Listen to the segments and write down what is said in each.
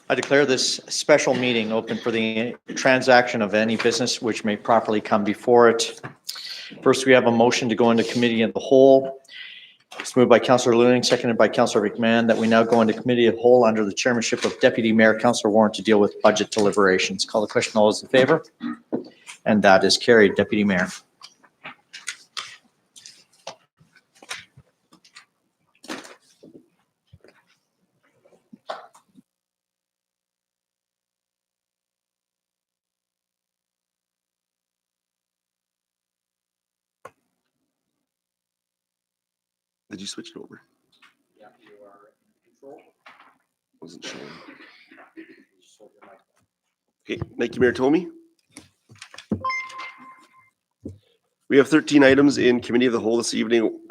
I declare this special meeting open for the transaction of any business which may properly come before it. First, we have a motion to go into committee of the whole. It's moved by Councillor Lewing, seconded by Councillor McMahon, that we now go into committee of the whole under the chairmanship of Deputy Mayor Councillor Warren to deal with budget deliberations. Call the question. All those in favor? And that is carried. Deputy Mayor. Did you switch it over? Yeah, you are in control. Wasn't showing. Okay, thank you, Mayor Tomey. We have 13 items in committee of the whole this evening.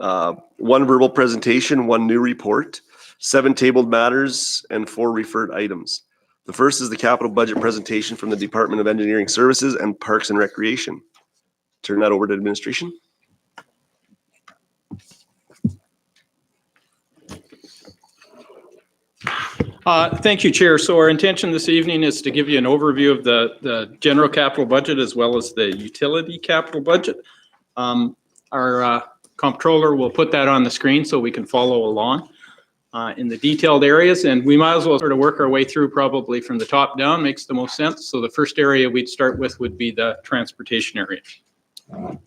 One verbal presentation, one new report, 7 tabled matters, and 4 referred items. The first is the capital budget presentation from the Department of Engineering Services and Parks and Recreation. Turn that over to administration. Thank you, Chair. So our intention this evening is to give you an overview of the general capital budget as well as the utility capital budget. Our comptroller will put that on the screen so we can follow along in the detailed areas, and we might as well sort of work our way through probably from the top down, makes the most sense. So the first area we'd start with would be the transportation area.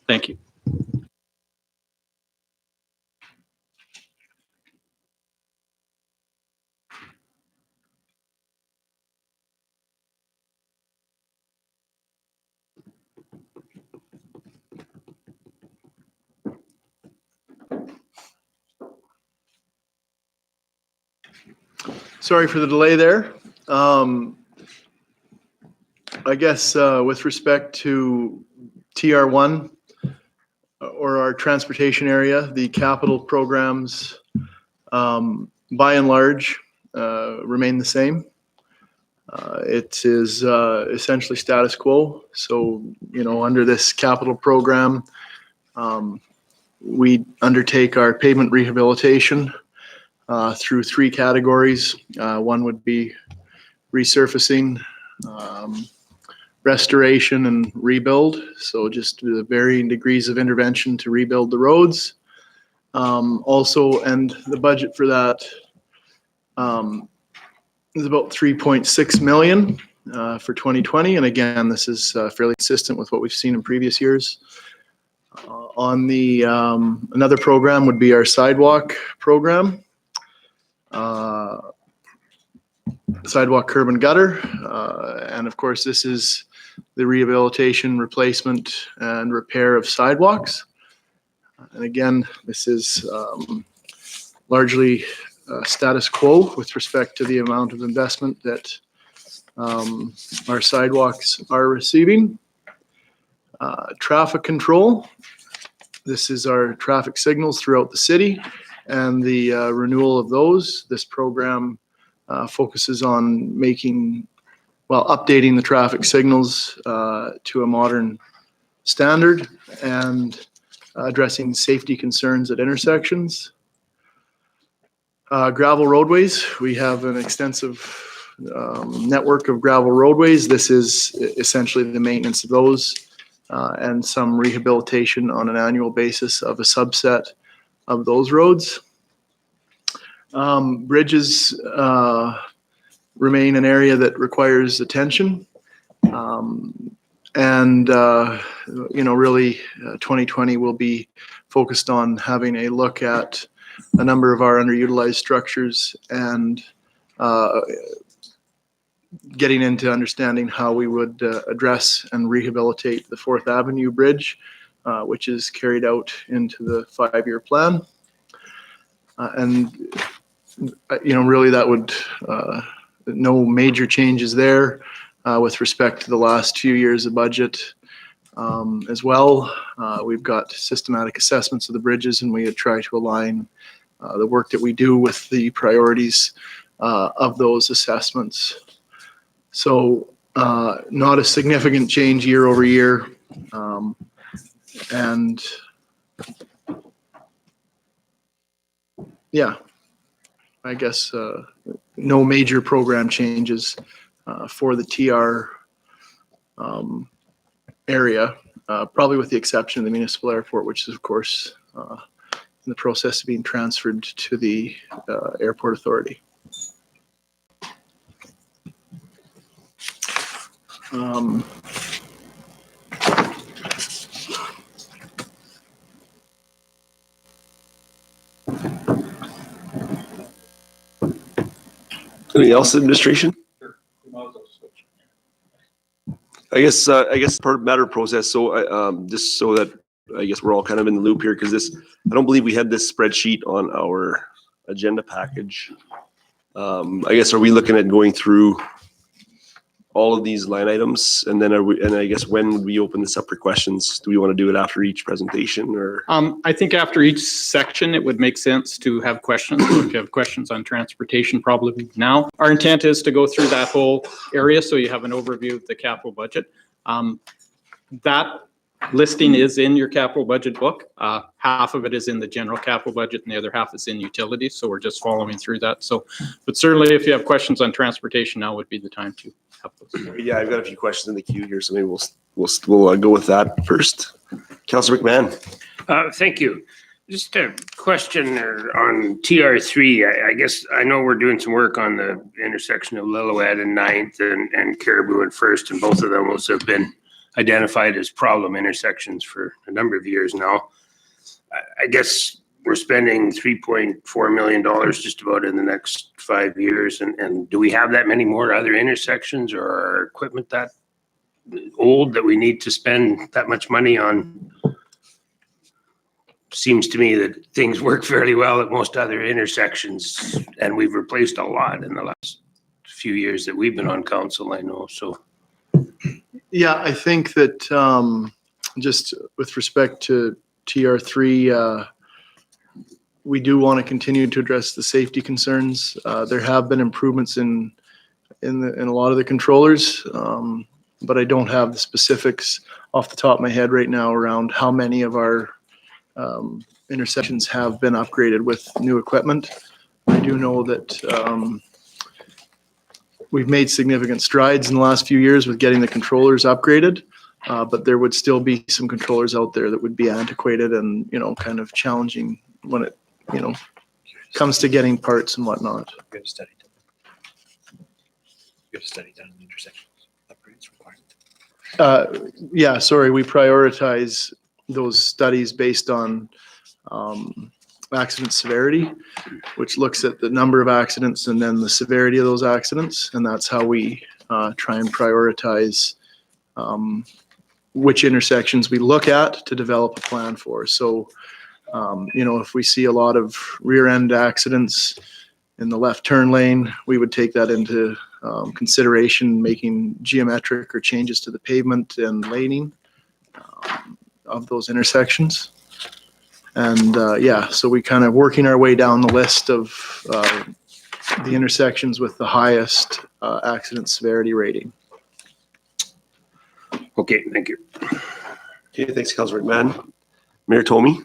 Thank you. Sorry for the delay there. I guess with respect to TR1 or our transportation area, the capital programs by and large remain the same. It is essentially status quo. So, you know, under this capital program, we undertake our pavement rehabilitation through 3 categories. One would be resurfacing, restoration, and rebuild. So just the varying degrees of intervention to rebuild the roads. Also, and the budget for that is about 3.6 million for 2020. And again, this is fairly consistent with what we've seen in previous years. On the another program would be our sidewalk program. Sidewalk, curb, and gutter. And of course, this is the rehabilitation, replacement, and repair of sidewalks. And again, this is largely status quo with respect to the amount of investment that our sidewalks are receiving. Traffic control. This is our traffic signals throughout the city and the renewal of those. This program focuses on updating the traffic signals to a modern standard and addressing safety concerns at intersections. Gravel roadways. We have an extensive network of gravel roadways. This is essentially the maintenance of those and some rehabilitation on an annual basis of a subset of those roads. Bridges remain an area that requires attention. Really 2020 will be focused on having a look at a number of our underutilized structures and getting into understanding how we would address and rehabilitate the 4th Avenue Bridge, which is carried out into the 5-year plan. Really that would, no major changes there with respect to the last few years of budget as well. We've got systematic assessments of the bridges, and we try to align the work that we do with the priorities of those assessments. So not a significant change year over year. I guess, no major program changes for the TR area, probably with the exception of the municipal airport, which is of course in the process of being transferred to the airport authority. Anything else, administration? I guess part of matter process. So just so that I guess we're all kind of in the loop here, because I don't believe we had this spreadsheet on our agenda package. I guess, are we looking at going through all of these line items, and then and I guess when would we open this up for questions? Do we want to do it after each presentation, or? I think after each section, it would make sense to have questions. If you have questions on transportation, probably now. Our intent is to go through that whole area so you have an overview of the capital budget. That listing is in your capital budget book. Half of it is in the general capital budget and the other half is in utilities. So we're just following through that. So, but certainly if you have questions on transportation, now would be the time to have those. Yeah, I've got a few questions in the queue here, so maybe we'll go with that first. Councilor McMahon. Thank you. Just a question on TR3. I guess I know we're doing some work on the intersection of Lillooet and 9th and Caribou and First, and both of those have been identified as problem intersections for a number of years now. I guess we're spending $3.4 million just about in the next 5 years. And do we have that many more other intersections, or our equipment that old that we need to spend that much money on? Seems to me that things work fairly well at most other intersections, and we've replaced a lot in the last few years that we've been on council, I know, so. Yeah, I think that just with respect to TR3, we do want to continue to address the safety concerns. There have been improvements in a lot of the controllers, but I don't have the specifics off the top of my head right now around how many of our intersections have been upgraded with new equipment. I do know that we've made significant strides in the last few years with getting the controllers upgraded, but there would still be some controllers out there that would be antiquated and, kind of challenging when it, comes to getting parts and whatnot. Get a study done. Get a study done on intersections, upgrades required. Yeah, sorry, we prioritize those studies based on accident severity, which looks at the number of accidents and then the severity of those accidents. And that's how we try and prioritize which intersections we look at to develop a plan for. So, if we see a lot of rear end accidents in the left turn lane, we would take that into consideration, making geometric or changes to the pavement and laning of those intersections. And so we kind of working our way down the list of the intersections with the highest accident severity rating. Okay, thank you. Okay, thanks, Councilor McMahon. Mayor Tomey.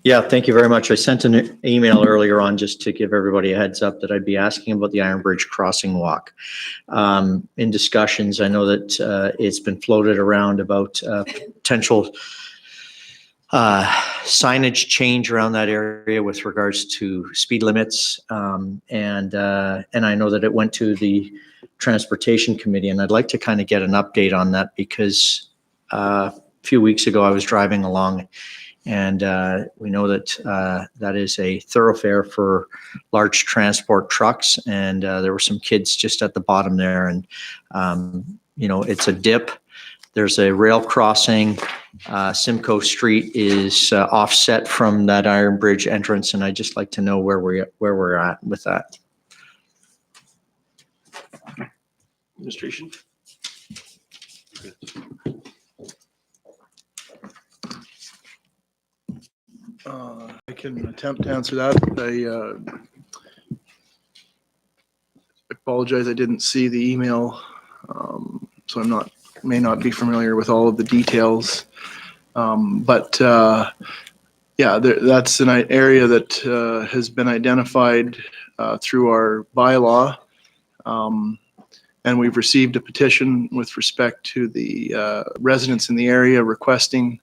Yeah, thank you very much. I sent an email earlier on just to give everybody a heads up that I'd be asking about the Iron Bridge Crossing Walk. In discussions, I know that it's been floated around about potential signage change around that area with regards to speed limits. And I know that it went to the Transportation Committee, and I'd like to kind of get an update on that because a few weeks ago I was driving along, and we know that that is a thoroughfare for large transport trucks, and there were some kids just at the bottom there, and it's a dip. There's a rail crossing. Simcoe Street is offset from that Iron Bridge entrance, and I'd just like to know where we're at with that. Administration. I can attempt to answer that. I apologize, I didn't see the email, so may not be familiar with all of the details. That's an area that has been identified through our bylaw. And we've received a petition with respect to the residents in the area requesting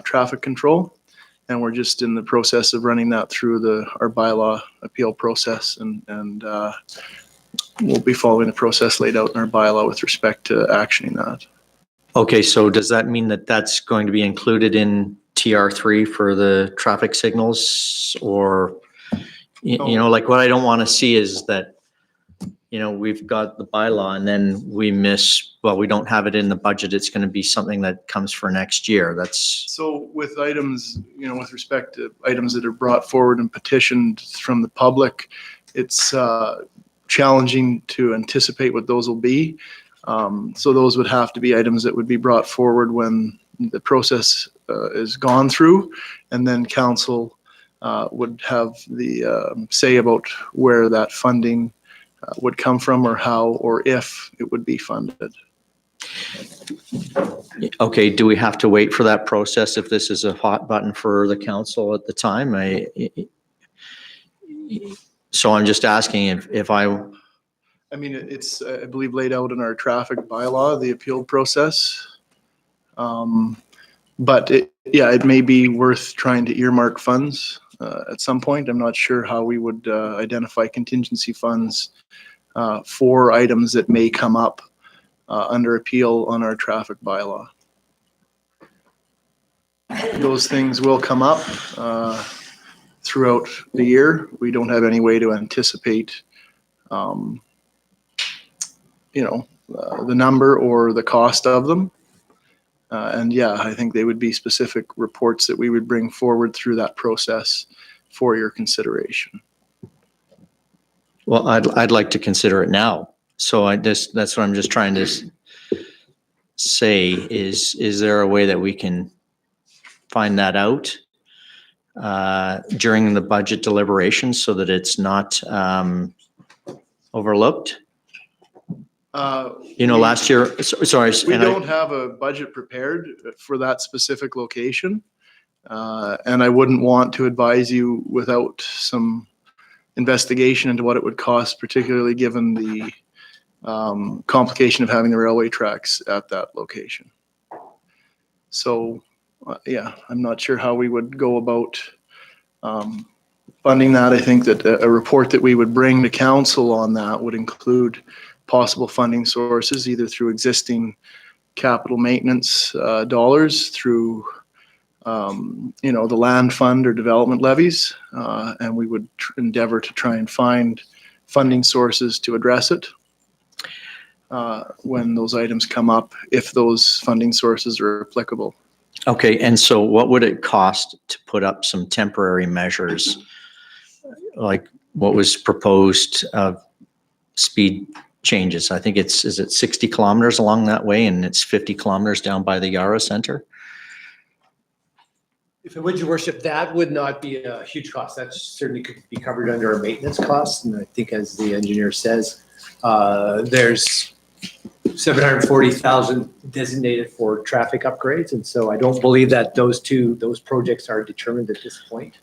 traffic control. And we're just in the process of running that through our bylaw appeal process, and we'll be following the process laid out in our bylaw with respect to actioning that. Okay, so does that mean that that's going to be included in TR3 for the traffic signals? Or, you know, like what I don't want to see is that, you know, we've got the bylaw and then we miss, well, we don't have it in the budget. It's going to be something that comes for next year. That's, So with items, you know, with respect to items that are brought forward and petitioned from the public, it's challenging to anticipate what those will be. So those would have to be items that would be brought forward when the process is gone through, and then council would have the say about where that funding would come from, or how, or if it would be funded. okay, do we have to wait for that process if this is a hot button for the council at the time? So I'm just asking if I mean, it's, I believe, laid out in our traffic bylaw, the appeal process. But it may be worth trying to earmark funds at some point. I'm not sure how we would identify contingency funds for items that may come up under appeal on our traffic bylaw. Those things will come up throughout the year. We don't have any way to anticipate the number or the cost of them. And yeah, I think they would be specific reports that we would bring forward through that process for your consideration. well, I'd like to consider it now. So that's what I'm just trying to say is there a way that we can find that out during the budget deliberations so that it's not overlooked? Last year, sorry. We and don't have a budget prepared for that specific location. And I wouldn't want to advise you without some investigation into what it would cost, particularly given the complication of having the railway tracks at that location. So, I'm not sure how we would go about funding that. I think that a report that we would bring to council on that would include possible funding sources, either through existing capital maintenance dollars, through the land fund or development levies, and we would endeavor to try and find funding sources to address it when those items come up, if those funding sources are applicable. Okay, and so what would it cost to put up some temporary measures, like what was proposed of speed changes? I think is it 60 kilometers along that way, and it's 50 kilometers down by the Yara Center? If it would, your worship, that would not be a huge cost. That certainly could be covered under our maintenance costs. And I think, as the engineer says, there's 740,000 designated for traffic upgrades. And so I don't believe that those projects are determined at this point.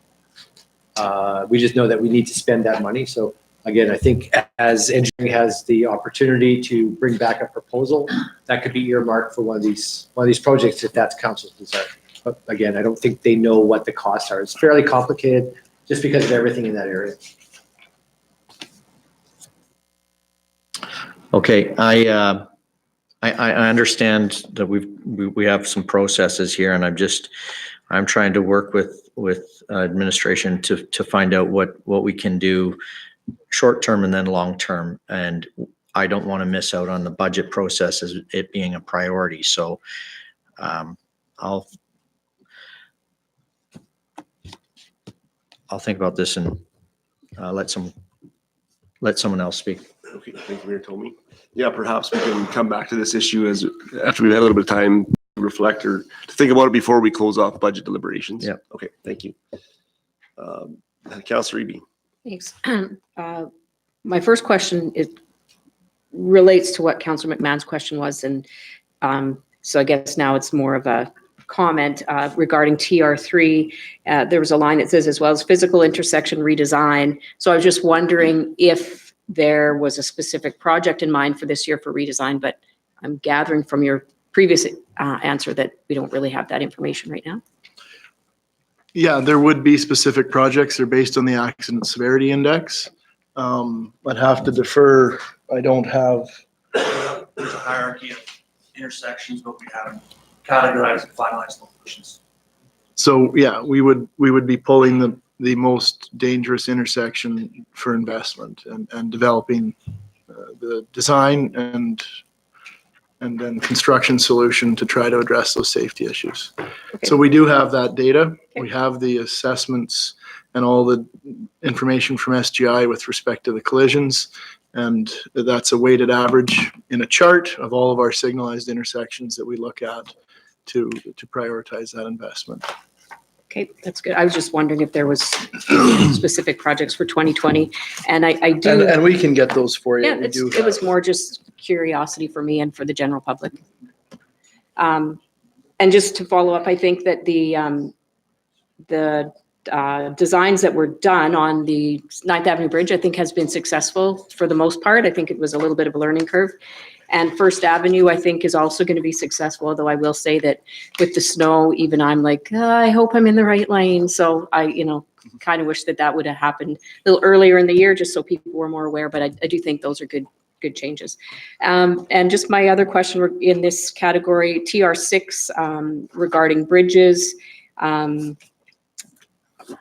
We just know that we need to spend that money. So again, I think as engineering has the opportunity to bring back a proposal, that could be earmarked for one of these projects if that's council's desire. But again, I don't think they know what the costs are. It's fairly complicated just because of everything in that area. Okay, I understand that we have some processes here, and I'm trying to work with administration to find out what we can do short term and then long term. And I don't want to miss out on the budget process as it being a priority. So I'll think about this and let someone else speak. Okay, thank you, Mayor Tomey. Yeah, perhaps we can come back to this issue after we've had a little bit of time to reflect or to think about it before we close off budget deliberations. Yeah. Okay, thank you. Councilor Eby. Thanks. My first question relates to what Councilor McMahon's question was. And so I guess now it's more of a comment regarding TR3. There was a line that says as well as physical intersection redesign. So I was just wondering if there was a specific project in mind for this year for redesign, but I'm gathering from your previous answer that we don't really have that information right now. Yeah, there would be specific projects. They're based on the accident severity index. I'd have to defer. I don't have. There's a hierarchy of intersections, but we haven't categorized and finalized locations. So yeah, we would be pulling the most dangerous intersection for investment and developing the design and then construction solution to try to address those safety issues. Okay. So we do have that data. Okay. We have the assessments and all the information from SGI with respect to the collisions. And that's a weighted average in a chart of all of our signalized intersections that we look at to prioritize that investment. Okay, that's good. I was just wondering if there was specific projects for 2020, and I do. And we can get those for you. Yeah, We do it was have- more just curiosity for me and for the general public. And just to follow up, I think that the designs that were done on the 9th Avenue Bridge, I think has been successful for the most part. I think it was a little bit of a learning curve. And First Avenue, I think, is also going to be successful, although I will say that with the snow, even I'm like, I hope I'm in the right lane. So I, kind of wish that would have happened a little earlier in the year, just so people were more aware. But I do think those are good changes. And just my other question in this category, TR6, regarding bridges,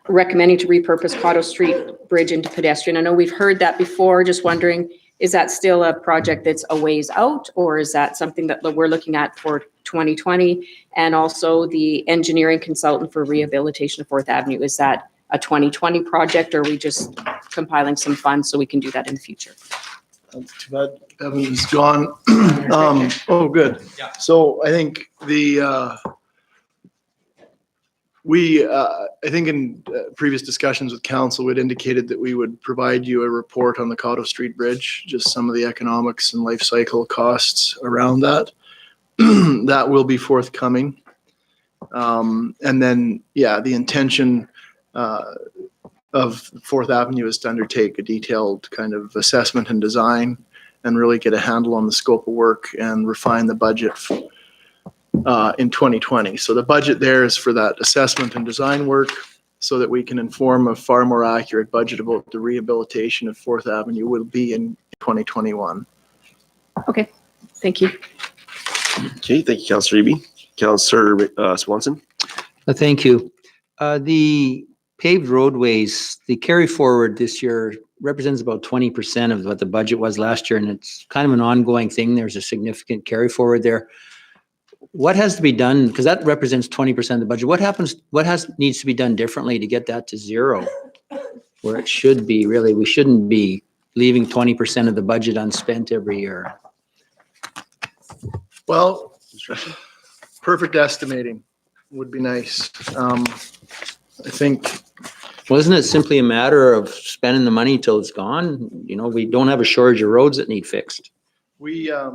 recommending to repurpose Cotto Street Bridge into pedestrian. I know we've heard that before. Just wondering, is that still a project that's a ways out, or is that something that we're looking at for 2020? And also the engineering consultant for rehabilitation of 4th Avenue, is that a 2020 project, or are we just compiling some funds so we can do that in the future? That's too bad Evan's gone. Oh, good. Yeah. So I think I think in previous discussions with council, we'd indicated that we would provide you a report on the Cotto Street Bridge, just some of the economics and life cycle costs around that. That will be forthcoming. And then, yeah, the intention of 4th Avenue is to undertake a detailed kind of assessment and design and really get a handle on the scope of work and refine the budget in 2020. So the budget there is for that assessment and design work so that we can inform a far more accurate budget about the rehabilitation of 4th Avenue will be in 2021. Okay, thank you. Okay, thank you, Councillor Eby. Councillor Swanson? Thank you. The paved roadways, the carry forward this year represents about 20% of what the budget was last year, and it's kind of an ongoing thing. There's a significant carry forward there. What has to be done, because that represents 20% of the budget, what needs to be done differently to get that to zero? Where it should be, really, we shouldn't be leaving 20% of the budget unspent every year. Well, perfect estimating would be nice. I think, Well, isn't it simply a matter of spending the money till it's gone? We don't have a shortage of roads that need fixed. yeah,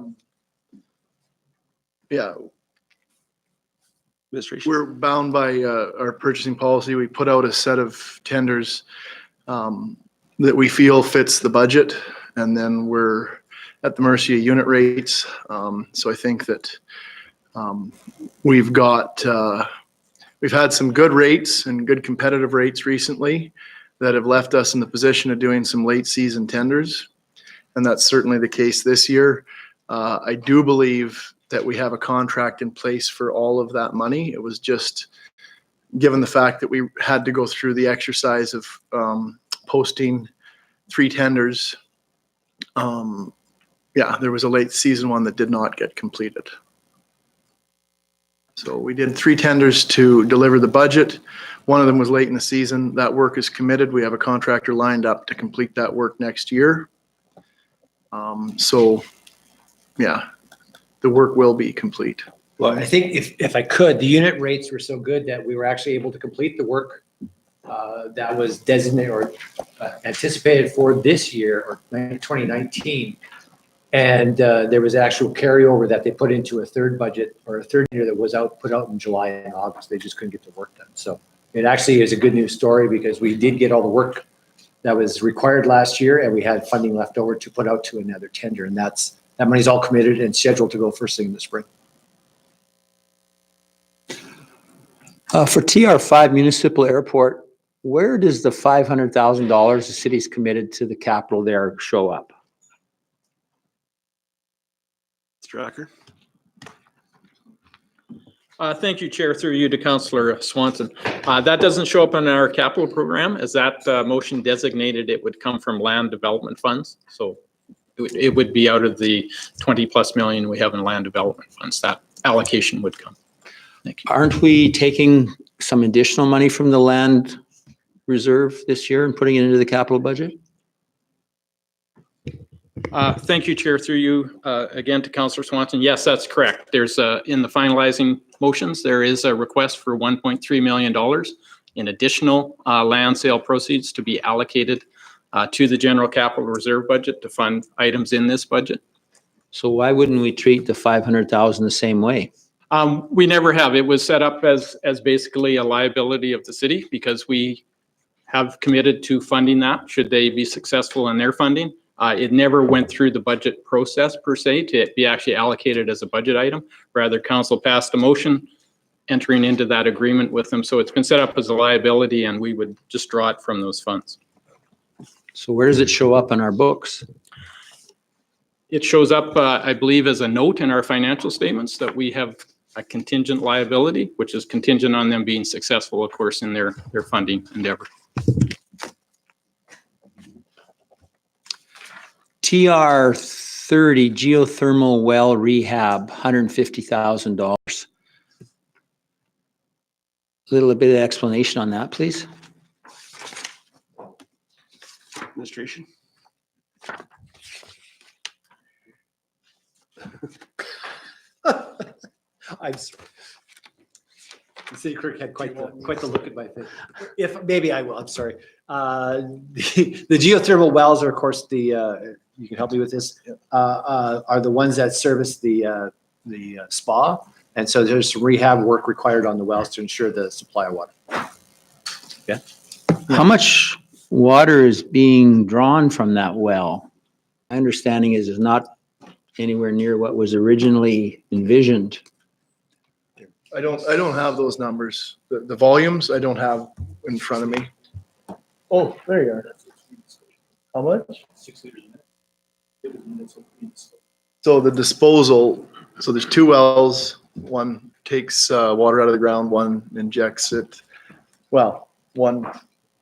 Administration? we're bound by our purchasing policy. We put out a set of tenders that we feel fits the budget, and then we're at the mercy of unit rates. So I think that we've had some good rates and good competitive rates recently that have left us in the position of doing some late season tenders. And that's certainly the case this year. I do believe that we have a contract in place for all of that money. It was just, given the fact that we had to go through the exercise of posting 3 tenders, there was a late season one that did not get completed. So we did 3 tenders to deliver the budget. One of them was late in the season. That work is committed. We have a contractor lined up to complete that work next year. The work will be complete. Well, I think if I could, the unit rates were so good that we were actually able to complete the work that was designated or anticipated for this year or 2019 And there was actual carryover that they put into a third budget or a third year that was put out in July and August. They just couldn't get the work done. So it actually is a good news story because we did get all the work that was required last year and we had funding left over to put out to another tender. And that money's all committed and scheduled to go first thing in the spring. For TR5 Municipal Airport, where does the $500,000 the city's committed to the capital there show up? Mr. Acker? Thank you, Chair, through you to Councillor Swanson. That doesn't show up in our capital program as that motion designated it would come from land development funds. So it would be out of the 20+ million we have in land development funds. That allocation would come. Thank you. Aren't we taking some additional money from the land reserve this year and putting it into the capital budget? Thank you, Chair, through you again to Councillor Swanson. Yes, that's correct. There's in the finalizing motions, there is a request for $1.3 million in additional land sale proceeds to be allocated to the general capital reserve budget to fund items in this budget. So why wouldn't we treat the 500,000 the same way? We never have. It was set up as basically a liability of the city because we have committed to funding that should they be successful in their funding. It never went through the budget process per se to be actually allocated as a budget item. Rather, council passed a motion entering into that agreement with them. So it's been set up as a liability and we would just draw it from those funds. So where does it show up in our books? It shows up, I believe, as a note in our financial statements that we have a contingent liability, which is contingent on them being successful, of course, in their funding endeavor. TR 30 geothermal well rehab, $150,000. Little bit of explanation on that, please. Administration? I'm sorry. The city clerk had quite the look at my face. If, maybe I will, I'm sorry. The geothermal wells are, of course, you can help me with this, are the ones that service the spa. And so there's some rehab work required on the wells to ensure the supply of water. Yeah. How much water is being drawn from that well? My understanding is it's not anywhere near what was originally envisioned. I don't have those numbers. The volumes I don't have in front of me. Oh, there you are. How much? 6 liters a minute. So the disposal, so there's two wells. One takes water out of the ground, one injects it. Well, one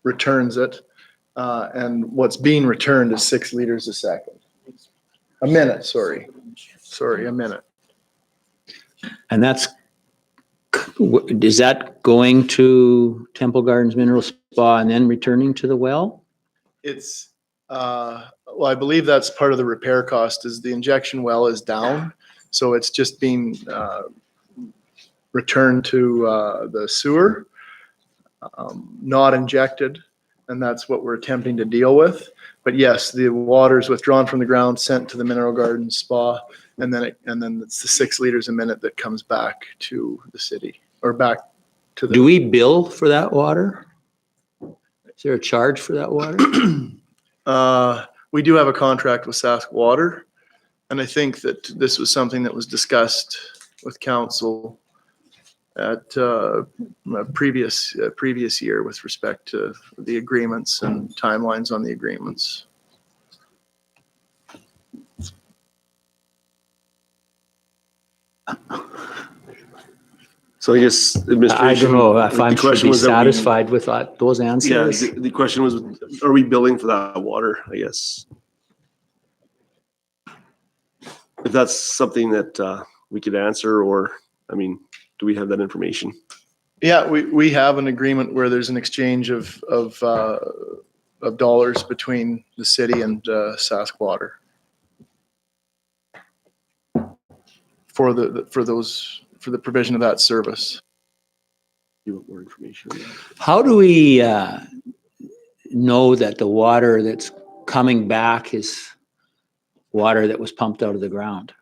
returns it. And what's being returned is 6 liters a second. A minute, sorry, a minute. And is that going to Temple Gardens Mineral Spa and then returning to the well? It's, well, I believe that's part of the repair cost is the injection well is down. So it's just being returned to the sewer, not injected. And that's what we're attempting to deal with. But yes, the water is withdrawn from the ground, sent to the Mineral Gardens Spa, and then it's the 6 liters a minute that comes back to the city or back to the. Do we bill for that water? Is there a charge for that water? We do have a contract with Sask Water, and I think that this was something that was discussed with council at a previous year with respect to the agreements and timelines on the agreements. So I guess administration. I don't know if the I'm should question be was that we- satisfied with those Yeah, answers. the question was, are we billing for that water, I guess? If that's something that we could answer, or, I mean, do we have that information? Yeah, we have an agreement where there's an exchange of dollars between the city and Sask Water for the provision of that service. You want more information on that? How do we know that the water that's coming back is water that was pumped out of the ground.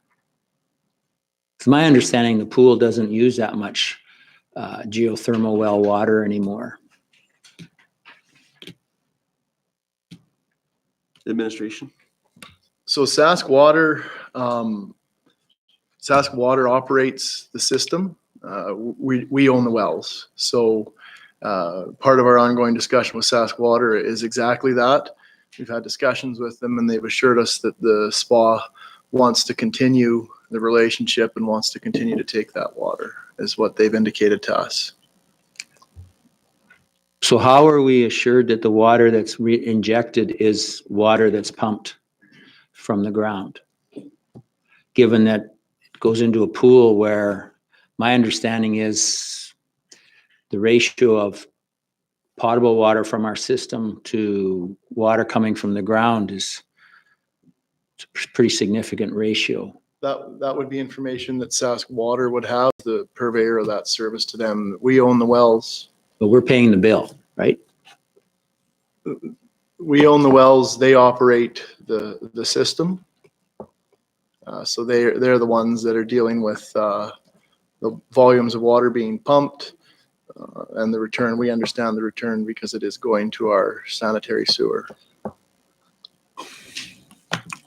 It's my understanding the pool doesn't use that much geothermal well water anymore. Administration. So Sask Water operates the system. We own the wells. So part of our ongoing discussion with Sask Water is exactly that. We've had discussions with them and they've assured us that the SPA wants to continue the relationship and wants to continue to take that water, is what they've indicated to us. So how are we assured that the water that's injected is water that's pumped from the ground? Given that it goes into a pool where my understanding is the ratio of potable water from our system to water coming from the ground is a pretty significant ratio. That would be information that Sask Water would have, the purveyor of that service to them. We own the wells. But we're paying the bill, right? We own the wells, they operate the system. So they're the ones that are dealing with the volumes of water being pumped and the return. We understand the return because it is going to our sanitary sewer.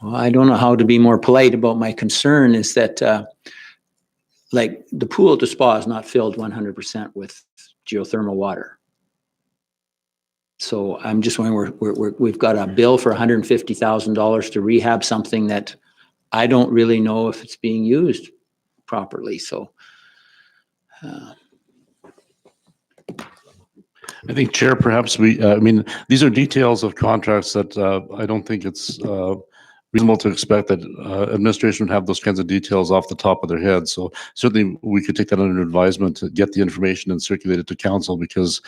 Well, I don't know how to be more polite about my concern is that like the pool at the spa is not filled 100% with geothermal water. So I'm just wondering, we've got a bill for $150,000 to rehab something that I don't really know if it's being used properly. So I think, Chair, perhaps these are details of contracts that I don't think it's reasonable to expect that administration would have those kinds of details off the top of their head. So certainly we could take that under advisement to get the information and circulate it to council, because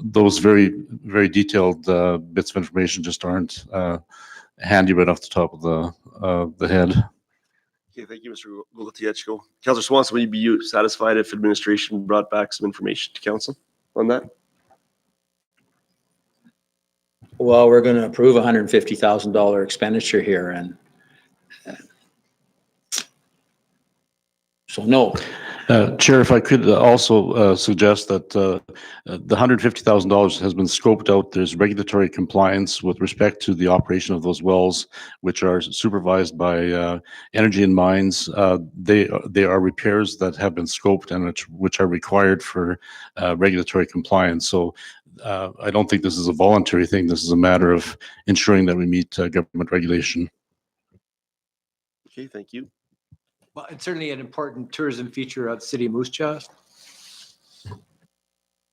those very, very detailed bits of information just aren't handy right off the top of the head. Okay, thank you, Mr. Golotiechko. Councillor Swanson, would you be satisfied if administration brought back some information to council on that? well, we're going to approve $150,000 expenditure here, and so no. Chair, if I could also suggest that the $150,000 has been scoped out. There's regulatory compliance with respect to the operation of those wells, which are supervised by Energy and Mines. They are repairs that have been scoped and which are required for regulatory compliance. So I don't think this is a voluntary thing. This is a matter of ensuring that we meet government regulation. Okay, thank you. Well, it's certainly an important tourism feature of the city of Moose Jaw.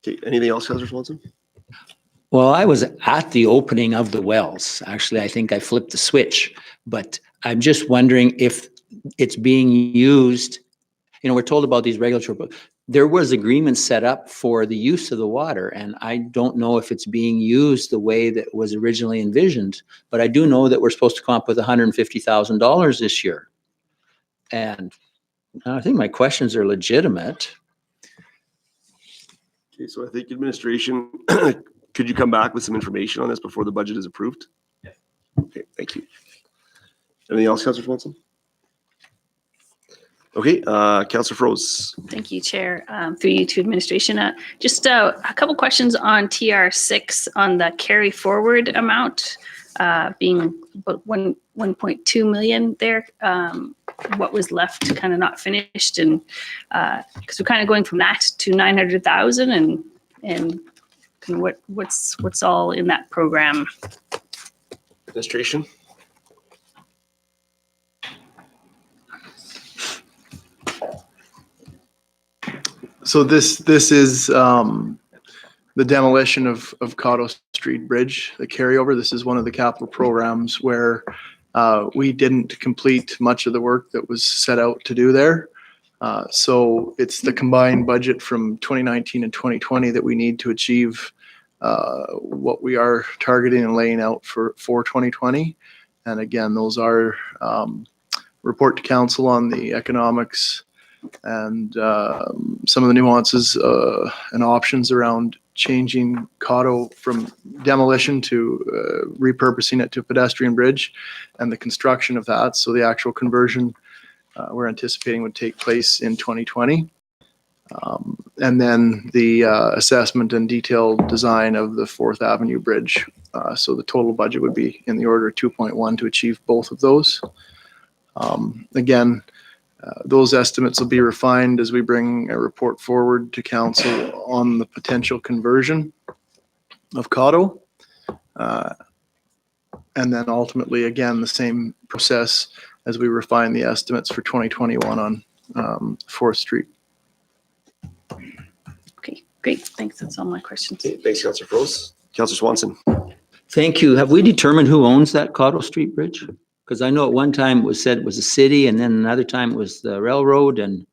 Okay, anything else, Councillor Swanson? Well, I was at the opening of the wells. Actually, I think I flipped the switch, but I'm just wondering if it's being used. You know, we're told about these regulatory, but there was agreements set up for the use of the water, and I don't know if it's being used the way that was originally envisioned, but I do know that we're supposed to come up with $150,000 this year. And I think my questions are legitimate. Okay, so I think administration, could you come back with some information on this before the budget is approved? Yes. Okay, thank you. Anything else, Councillor Swanson? Okay, Councillor Froese. Thank you, Chair. Through you to administration. Just a couple questions on TR6 on the carry forward amount being about 1.2 million there. What was left kind of not finished, and because we're kind of going from that to 900,000 and kind of what's all in that program. Administration. So this is the demolition of Cotto Street Bridge, the carryover. This is one of the capital programs where we didn't complete much of the work that was set out to do there. So it's the combined budget from 2019 and 2020 that we need to achieve what we are targeting and laying out for 2020. And again, those are report to council on the economics and some of the nuances and options around changing Cotto from demolition to repurposing it to pedestrian bridge and the construction of that. So the actual conversion we're anticipating would take place in 2020. And then the assessment and detailed design of the 4th Avenue Bridge. So the total budget would be in the order of 2.1 to achieve both of those. Again, those estimates will be refined as we bring a report forward to council on the potential conversion of Cotto. And then ultimately, again, the same process as we refine the estimates for 2021 on 4th Street. Okay, great. Thanks. That's all my questions. Okay, thanks, Councillor Froese. Councillor Swanson. Thank you. Have we determined who owns that Cotto Street Bridge? Because I know at one time it was said it was the city, and then another time it was the railroad, and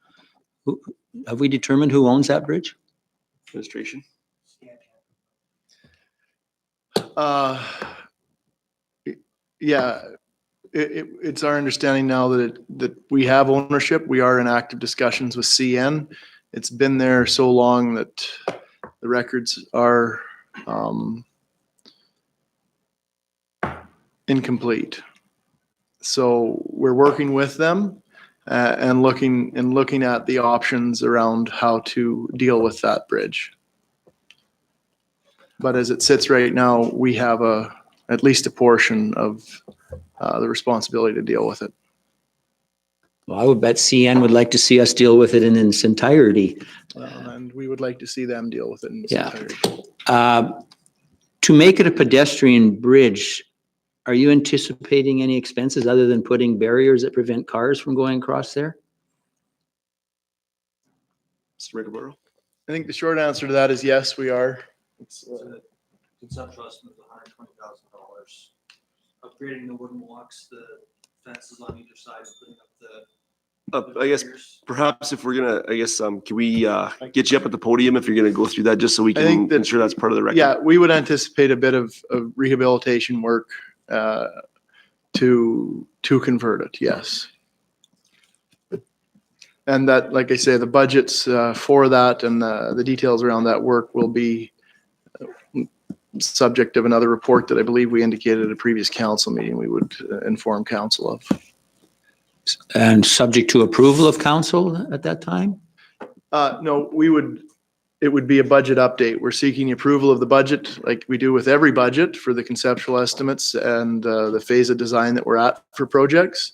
have we determined who owns that bridge? Administration. Yeah, it's our understanding now that we have ownership. We are in active discussions with CN. It's been there so long that the records are incomplete. So we're working with them and looking at the options around how to deal with that bridge. But as it sits right now, we have at least a portion of the responsibility to deal with it. Well, I would bet CN would like to see us deal with it in its entirety. And we would like to see them deal with it in its Yeah. entirety. To make it a pedestrian bridge, are you anticipating any expenses other than putting barriers that prevent cars from going across there? Mr. Riccoboro. I think the short answer to that is yes, we are. It's, The conceptual estimate is $120,000. Upgrading the wooden walks, the fences on either side, putting up the. I guess perhaps if we're gonna, can we get you up at the podium if you're gonna go through that, just so we I think can that- ensure that's part of the record? Yeah, we would anticipate a bit of rehabilitation work to convert it, yes. And that, like I say, the budgets for that and the details around that work will be subject of another report that I believe we indicated at a previous council meeting we would inform council of. And subject to approval of council at that time? No, it would be a budget update. We're seeking approval of the budget like we do with every budget for the conceptual estimates and the phase of design that we're at for projects.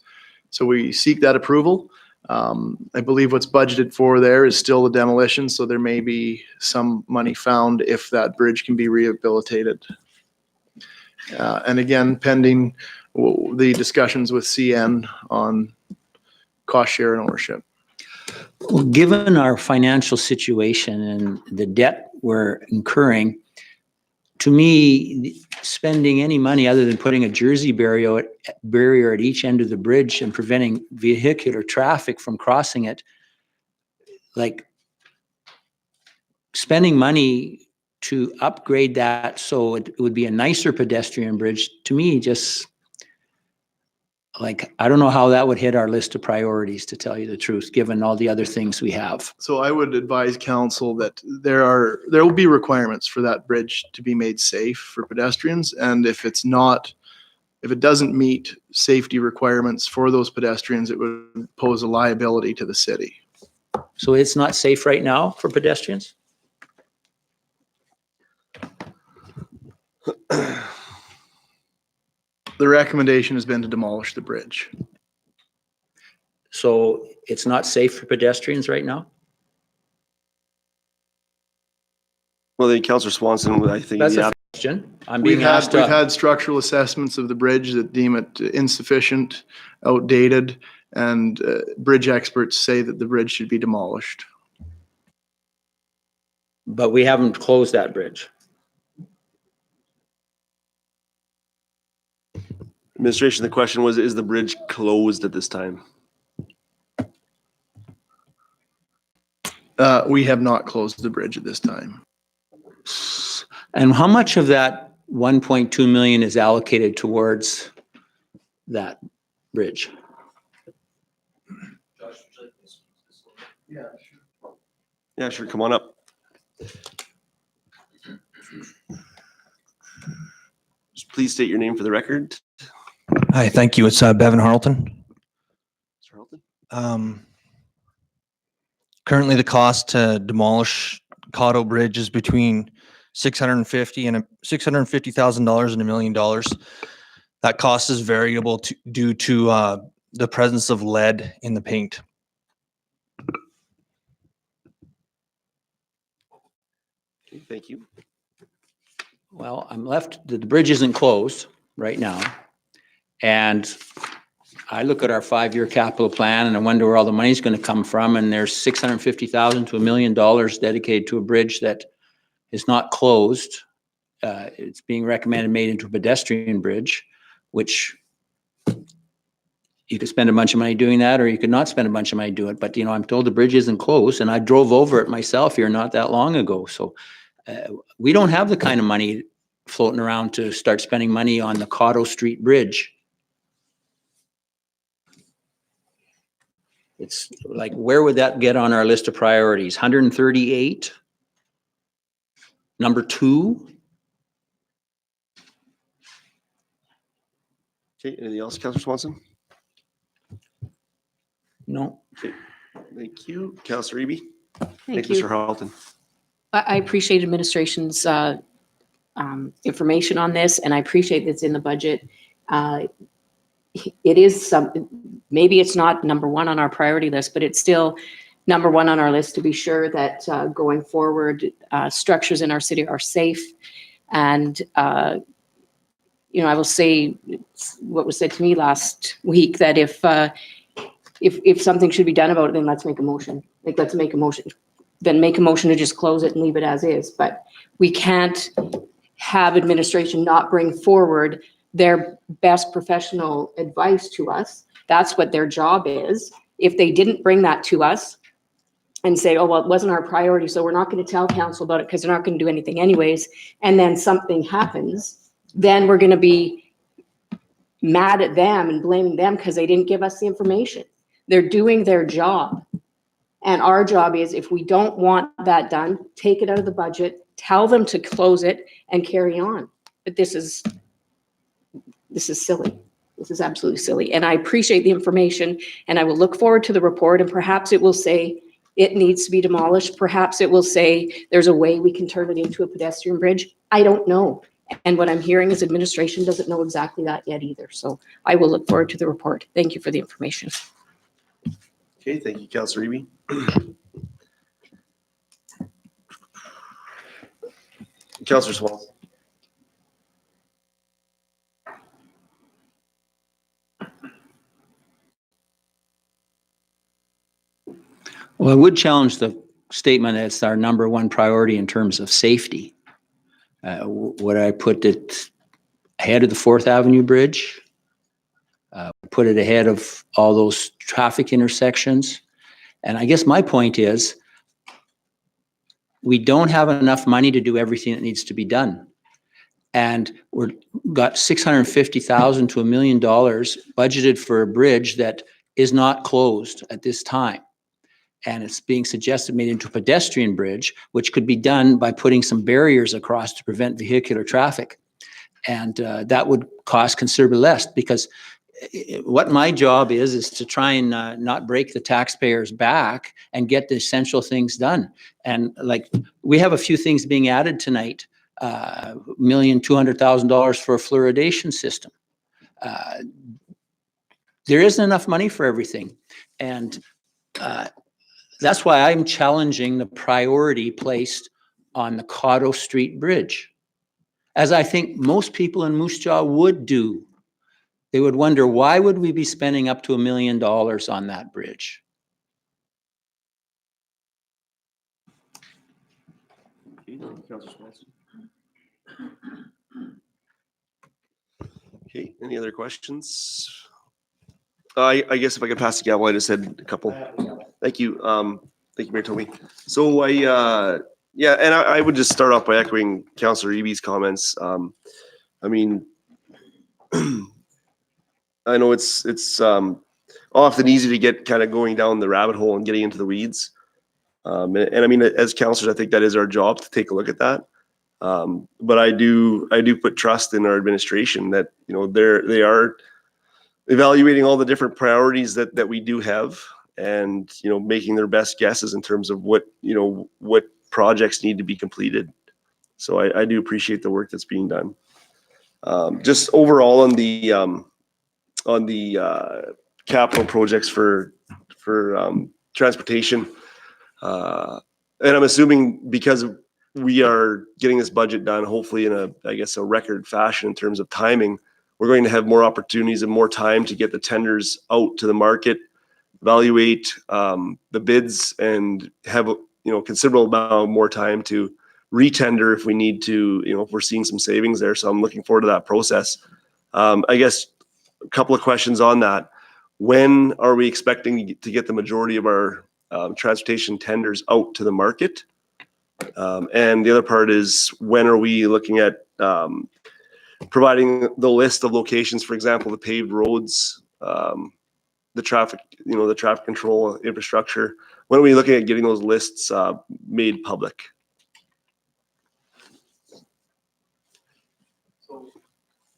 So we seek that approval. I believe what's budgeted for there is still the demolition, so there may be some money found if that bridge can be rehabilitated. And again, pending the discussions with CN on cost share and ownership. Well, given our financial situation and the debt we're incurring, to me, spending any money other than putting a jersey barrier at each end of the bridge and preventing vehicular traffic from crossing it, like spending money to upgrade that so it would be a nicer pedestrian bridge, to me, just like, I don't know how that would hit our list of priorities, to tell you the truth, given all the other things we have. So I would advise council that there will be requirements for that bridge to be made safe for pedestrians. And if it doesn't meet safety requirements for those pedestrians, it would pose a liability to the city. So it's not safe right now for pedestrians? The recommendation has been to demolish the bridge. So it's not safe for pedestrians right now? Well, then Councillor Swanson, I think. That's yeah, a question. I'm We've being asked. had structural assessments of the bridge that deem it insufficient, outdated, and bridge experts say that the bridge should be demolished. But we haven't closed that bridge. Administration, the question was, is the bridge closed at this time? We have not closed the bridge at this time. And how much of that 1.2 million is allocated towards that bridge? Josh, would you like this one? Yeah, sure. Come on up. please state your name for the record? Hi, thank you. It's Bevan Harleton. Mr. Harleton? Currently, the cost to demolish Cotto Bridge is between $650,000 and $1 million. That cost is variable due to the presence of lead in the paint. Okay, thank you. Well, I'm left, the bridge isn't closed right now. And I look at our 5-year capital plan and I wonder where all the money's going to come from. And there's $650,000 to $1 million dedicated to a bridge that is not closed. It's being recommended made into a pedestrian bridge, which you could spend a bunch of money doing that, or you could not spend a bunch of money doing it. But, you know, I'm told the bridge isn't closed, and I drove over it myself here not that long ago. So we don't have the kind of money floating around to start spending money on the Cotto Street Bridge. It's like, where would that get on our list of priorities? 138? Number 2? Okay, anything else, Councillor Swanson? No. Thank you. Councillor Eby? Thank Mr. you. Harleton. I appreciate administration's information on this, and I appreciate it's in the budget. It is maybe it's not number 1 on our priority list, but it's still number 1 on our list to be sure that going forward, structures in our city are safe. And, you know, I will say what was said to me last week, that if something should be done about it, then let's make a motion. Like, let's make a motion. Then make a motion to just close it and leave it as is. But we can't have administration not bring forward their best professional advice to us. That's what their job is. If they didn't bring that to us and say, oh, well, it wasn't our priority, so we're not going to tell council about it because they're not going to do anything anyways, and then something happens, then we're going to be mad at them and blaming them because they didn't give us the information. They're doing their job. And our job is, if we don't want that done, take it out of the budget, tell them to close it and carry on. But this is silly. This is absolutely silly. And I appreciate the information, and I will look forward to the report, and perhaps it will say it needs to be demolished. Perhaps it will say there's a way we can turn it into a pedestrian bridge. I don't know. And what I'm hearing is administration doesn't know exactly that yet either. So I will look forward to the report. Thank you for the information. Okay, thank you, Councillor Eby. Councillor Swanson. Well, I would challenge the statement that it's our number 1 priority in terms of safety. Would I put it ahead of the 4th Avenue Bridge? Put it ahead of all those traffic intersections? And I guess my point is, we don't have enough money to do everything that needs to be done. And we've got $650,000 to $1 million budgeted for a bridge that is not closed at this time. And it's being suggested made into a pedestrian bridge, which could be done by putting some barriers across to prevent vehicular traffic. And that would cost considerably less, because what my job is to try and not break the taxpayers' back and get the essential things done. And like, we have a few things being added tonight, $1,200,000 for a fluoridation system. There isn't enough money for everything. And that's why I'm challenging the priority placed on the Cotto Street Bridge, as I think most people in Moose Jaw would do. They would wonder, why would we be spending up to $1 million on that bridge? Okay, any other questions? I guess if I could pass the gavel, I just had a couple. Thank you. Thank you, Mayor Toby. So yeah, and I would just start off by echoing Councillor Eby's comments. I mean, I know it's often easy to get kind of going down the rabbit hole and getting into the weeds. And I mean, as councillors, I think that is our job to take a look at that. But I do put trust in our administration that, you know, they are evaluating all the different priorities that we do have, and, you know, making their best guesses in terms of what projects need to be completed. So I do appreciate the work that's being done. Just overall on the capital projects for transportation, and I'm assuming because we are getting this budget done, hopefully in a record fashion in terms of timing, we're going to have more opportunities and more time to get the tenders out to the market, evaluate the bids, and have considerable amount more time to retender if we need to, if we're seeing some savings there. So I'm looking forward to that process. I guess a couple of questions on that. When are we expecting to get the majority of our transportation tenders out to the market? And the other part is, when are we looking at providing the list of locations, for example, the paved roads, the traffic control infrastructure? When are we looking at getting those lists made public?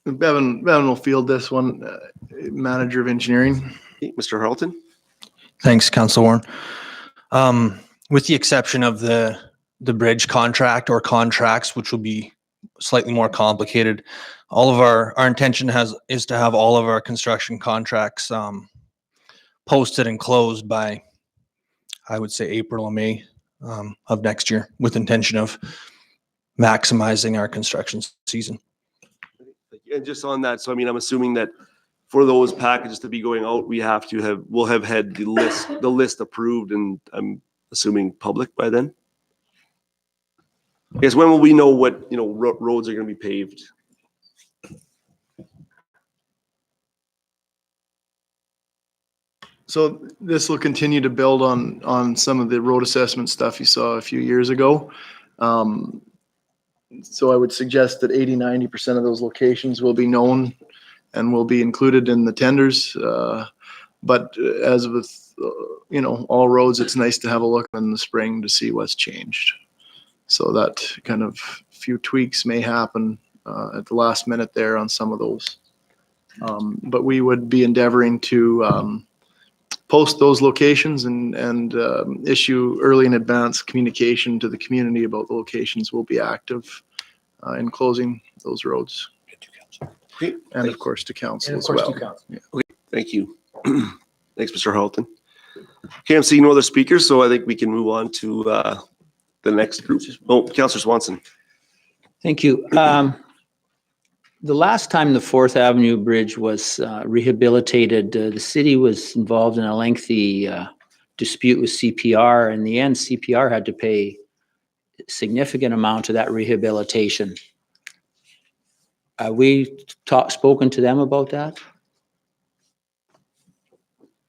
Bevan will field this one, Manager of Engineering. Mr. Harleton? Thanks, Council Warren. With the exception of the bridge contract or contracts, which will be slightly more complicated, all of our intention is to have all of our construction contracts posted and closed by, I would say, April or May of next year, with intention of maximizing our construction season. And just on that, so I mean, I'm assuming that for those packages to be going out, we'll have had the list approved, and I'm assuming public by then. I guess, when will we know what roads are going to be paved? So this will continue to build on some of the road assessment stuff you saw a few years ago. So I would suggest that 80-90% of those locations will be known and will be included in the tenders. But as with all roads, it's nice to have a look in the spring to see what's changed. So that kind of few tweaks may happen at the last minute there on some of those. But we would be endeavoring to post those locations and issue early in advance communication to the community about the locations will be active in closing those roads. Okay. And of course to council And of as course, well. to council. Okay, thank you. Thanks, Mr. Harleton. Okay, I'm seeing no other speakers, so I think we can move on to the next group. Oh, Councillor Swanson. Thank you. The last time the 4th Avenue Bridge was rehabilitated, the city was involved in a lengthy dispute with CPR. In the end, CPR had to pay a significant amount of that rehabilitation. We spoken to them about that?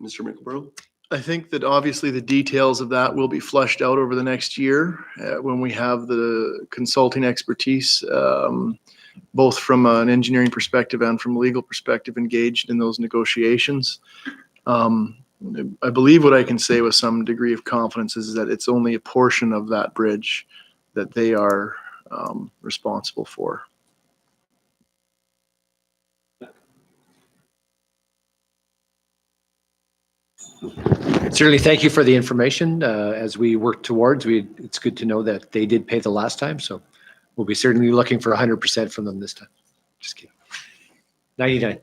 Mr. Mickleborough? I think that obviously the details of that will be flushed out over the next year when we have the consulting expertise, both from an engineering perspective and from a legal perspective, engaged in those negotiations. I believe what I can say with some degree of confidence is that it's only a portion of that bridge that they are responsible for. Certainly, thank you for the information. As we work towards, it's good to know that they did pay the last time, so we'll be certainly looking for 100% from them this time. Just kidding. 99.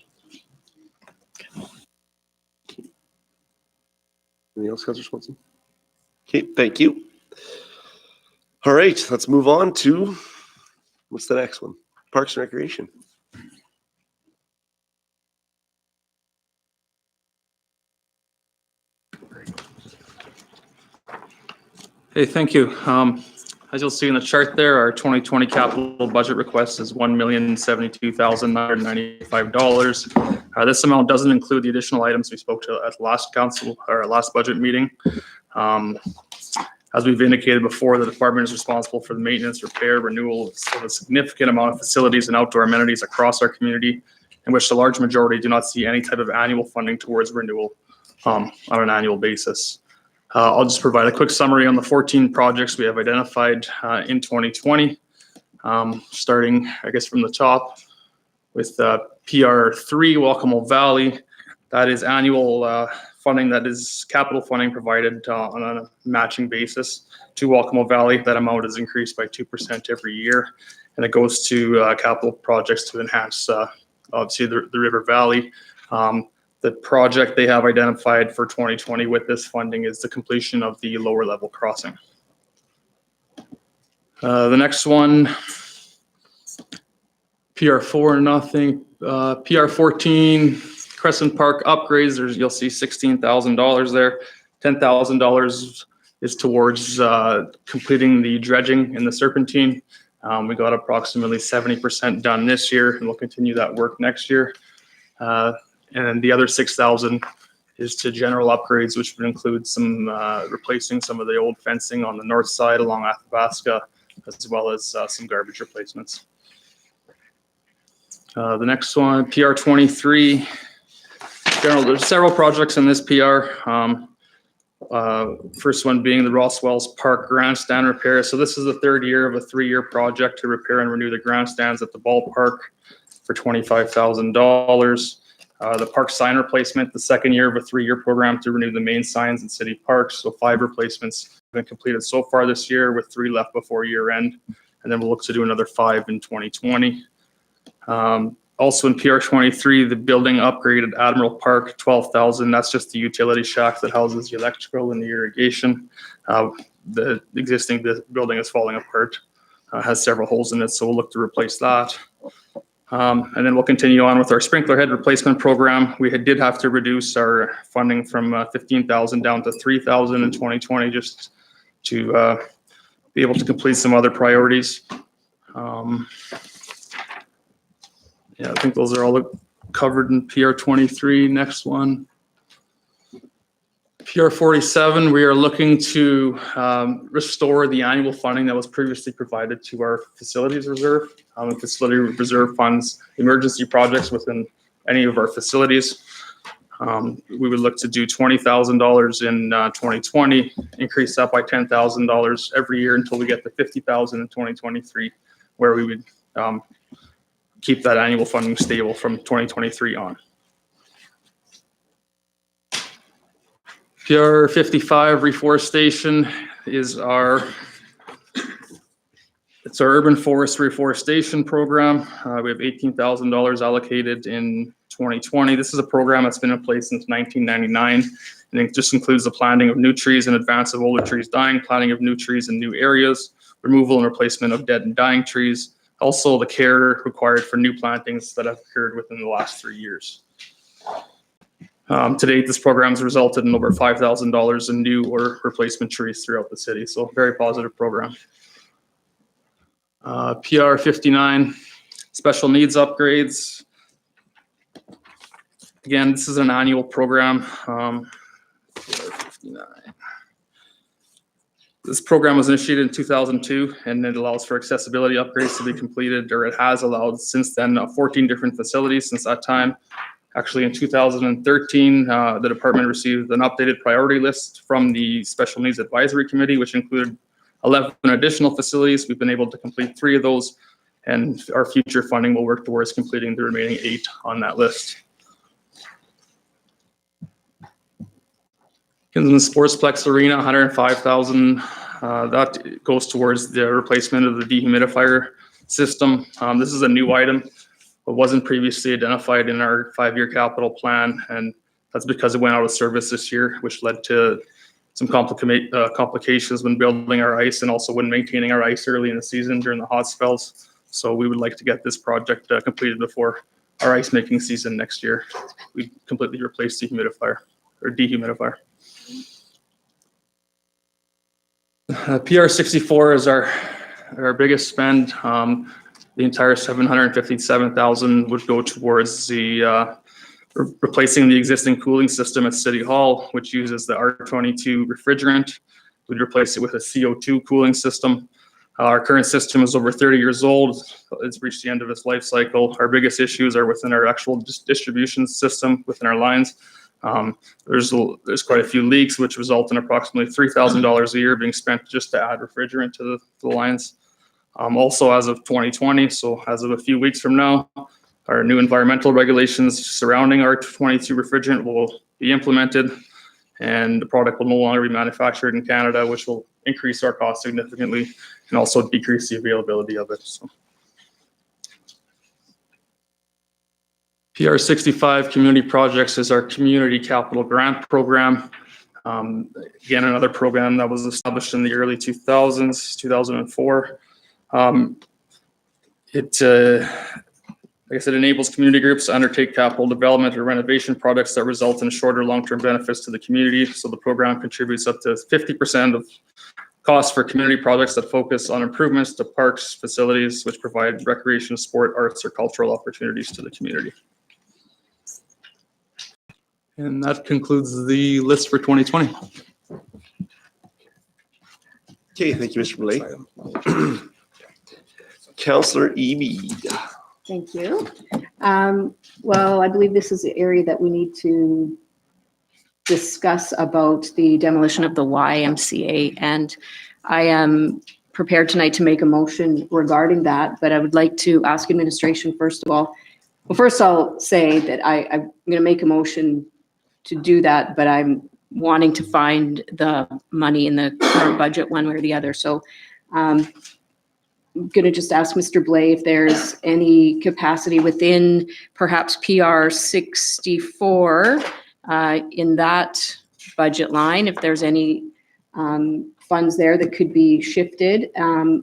Anything else, Councillor Swanson? Okay, thank you. All right, let's move on to, what's the next one? Parks and Recreation. Hey, thank you. As you'll see in the chart there, our 2020 capital budget request is $1,072,995. This amount doesn't include the additional items we spoke to at last council or last budget meeting. As we've indicated before, the department is responsible for the maintenance, repair, renewal of a significant amount of facilities and outdoor amenities across our community, in which the large majority do not see any type of annual funding towards renewal on an annual basis. I'll just provide a quick summary on the 14 projects we have identified in 2020. Starting, I guess, from the top with PR3 Waccamaw Valley. That is annual funding, that is capital funding provided on a matching basis to Waccamaw Valley. That amount is increased by 2% every year, and it goes to capital projects to enhance obviously the river valley. The project they have identified for 2020 with this funding is the completion of the lower level crossing. The next one, PR4, nothing. PR14, Crescent Park upgrades, you'll see $16,000 there. $10,000 is towards completing the dredging in the Serpentine. We got approximately 70% done this year, and we'll continue that work next year. And the other 6,000 is to general upgrades, which would include some replacing some of the old fencing on the north side along Athabasca, as well as some garbage replacements. The next one, PR23. There's several projects in this PR. First one being the Ross Wells Park grandstand repair. So this is the third year of a 3-year project to repair and renew the grandstands at the ballpark for $25,000. The park sign replacement, the second year of a 3-year program to renew the main signs in city parks. So 5 replacements have been completed so far this year, with 3 left before year end. And then we'll look to do another 5 in 2020. Also in PR23, the building upgrade at Admiral Park, $12,000. That's just the utility shack that houses the electrical and the irrigation. The existing building is falling apart, has several holes in it, so we'll look to replace that. And then we'll continue on with our sprinkler head replacement program. We did have to reduce our funding from $15,000 down to $3,000 in 2020, just to be able to complete some other priorities. Yeah, I think those are all covered in PR23. Next one. PR47, we are looking to restore the annual funding that was previously provided to our facilities reserve. Facility reserve funds emergency projects within any of our facilities. We would look to do $20,000 in 2020, increase that by $10,000 every year until we get to $50,000 in 2023, where we would keep that annual funding stable from 2023 on. PR 55 reforestation is our urban forest reforestation program. We have $18,000 allocated in 2020. This is a program that's been in place since 1999, and it just includes the planting of new trees in advance of older trees dying, planting of new trees in new areas, removal and replacement of dead and dying trees, also the care required for new plantings that have occurred within the last 3 years. To date, this program has resulted in over $5,000 in new or replacement trees throughout the city. So very positive program. PR 59, special needs upgrades. Again, this is an annual program. PR 59. This program was initiated in 2002, and it allows for accessibility upgrades to be completed, or it has allowed since then 14 different facilities since that time. Actually, in 2013, the department received an updated priority list from the Special Needs Advisory Committee, which included 11 additional facilities. We've been able to complete 3 of those, and our future funding will work towards completing the remaining 8 on that list. Kinsman Sportsplex Arena, $105,000. That goes towards the replacement of the dehumidifier system. This is a new item. It wasn't previously identified in our 5-year capital plan, and that's because it went out of service this year, which led to some complications when building our ice and also when maintaining our ice early in the season during the hot spells. So we would like to get this project completed before our ice making season next year. We completely replaced the humidifier or dehumidifier. PR 64 is our biggest spend. The entire $757,000 would go towards the replacing the existing cooling system at City Hall, which uses the R22 refrigerant. We'd replace it with a CO2 cooling system. Our current system is over 30 years old. It's reached the end of its life cycle. Our biggest issues are within our actual distribution system within our lines. There's quite a few leaks, which result in approximately $3,000 a year being spent just to add refrigerant to the lines. Also, as of 2020, so as of a few weeks from now, our new environmental regulations surrounding R22 refrigerant will be implemented, and the product will no longer be manufactured in Canada, which will increase our cost significantly and also decrease the availability of it. So. PR 65 Community Projects is our community capital grant program. Again, another program that was established in the early 2000s, 2004. Like I said, enables community groups to undertake capital development or renovation projects that result in shorter long-term benefits to the community. So the program contributes up to 50% of costs for community projects that focus on improvements to parks, facilities, which provide recreation, sport, arts, or cultural opportunities to the community. And that concludes the list for 2020. Okay, thank you, Mr. Blais. Councillor Eby. Thank you. Well, I believe this is the area that we need to discuss about the demolition of the YMCA. And I am prepared tonight to make a motion regarding that, but I would like to ask administration, first of all. Well, first I'll say that I'm going to make a motion to do that, but I'm wanting to find the money in the current budget one way or the other. So I'm going to just ask Mr. Blais if there's any capacity within perhaps PR 64 in that budget line, if there's any funds there that could be shifted.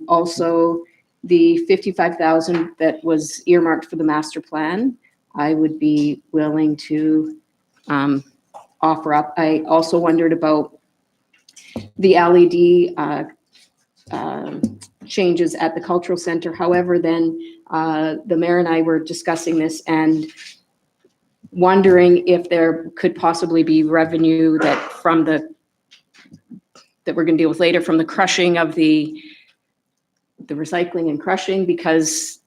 Also, the 55,000 that was earmarked for the master plan, I would be willing to offer up. I also wondered about the LED changes at the cultural center. However, then the mayor and I were discussing this and wondering if there could possibly be revenue that we're going to deal with later from the crushing of the recycling and crushing, because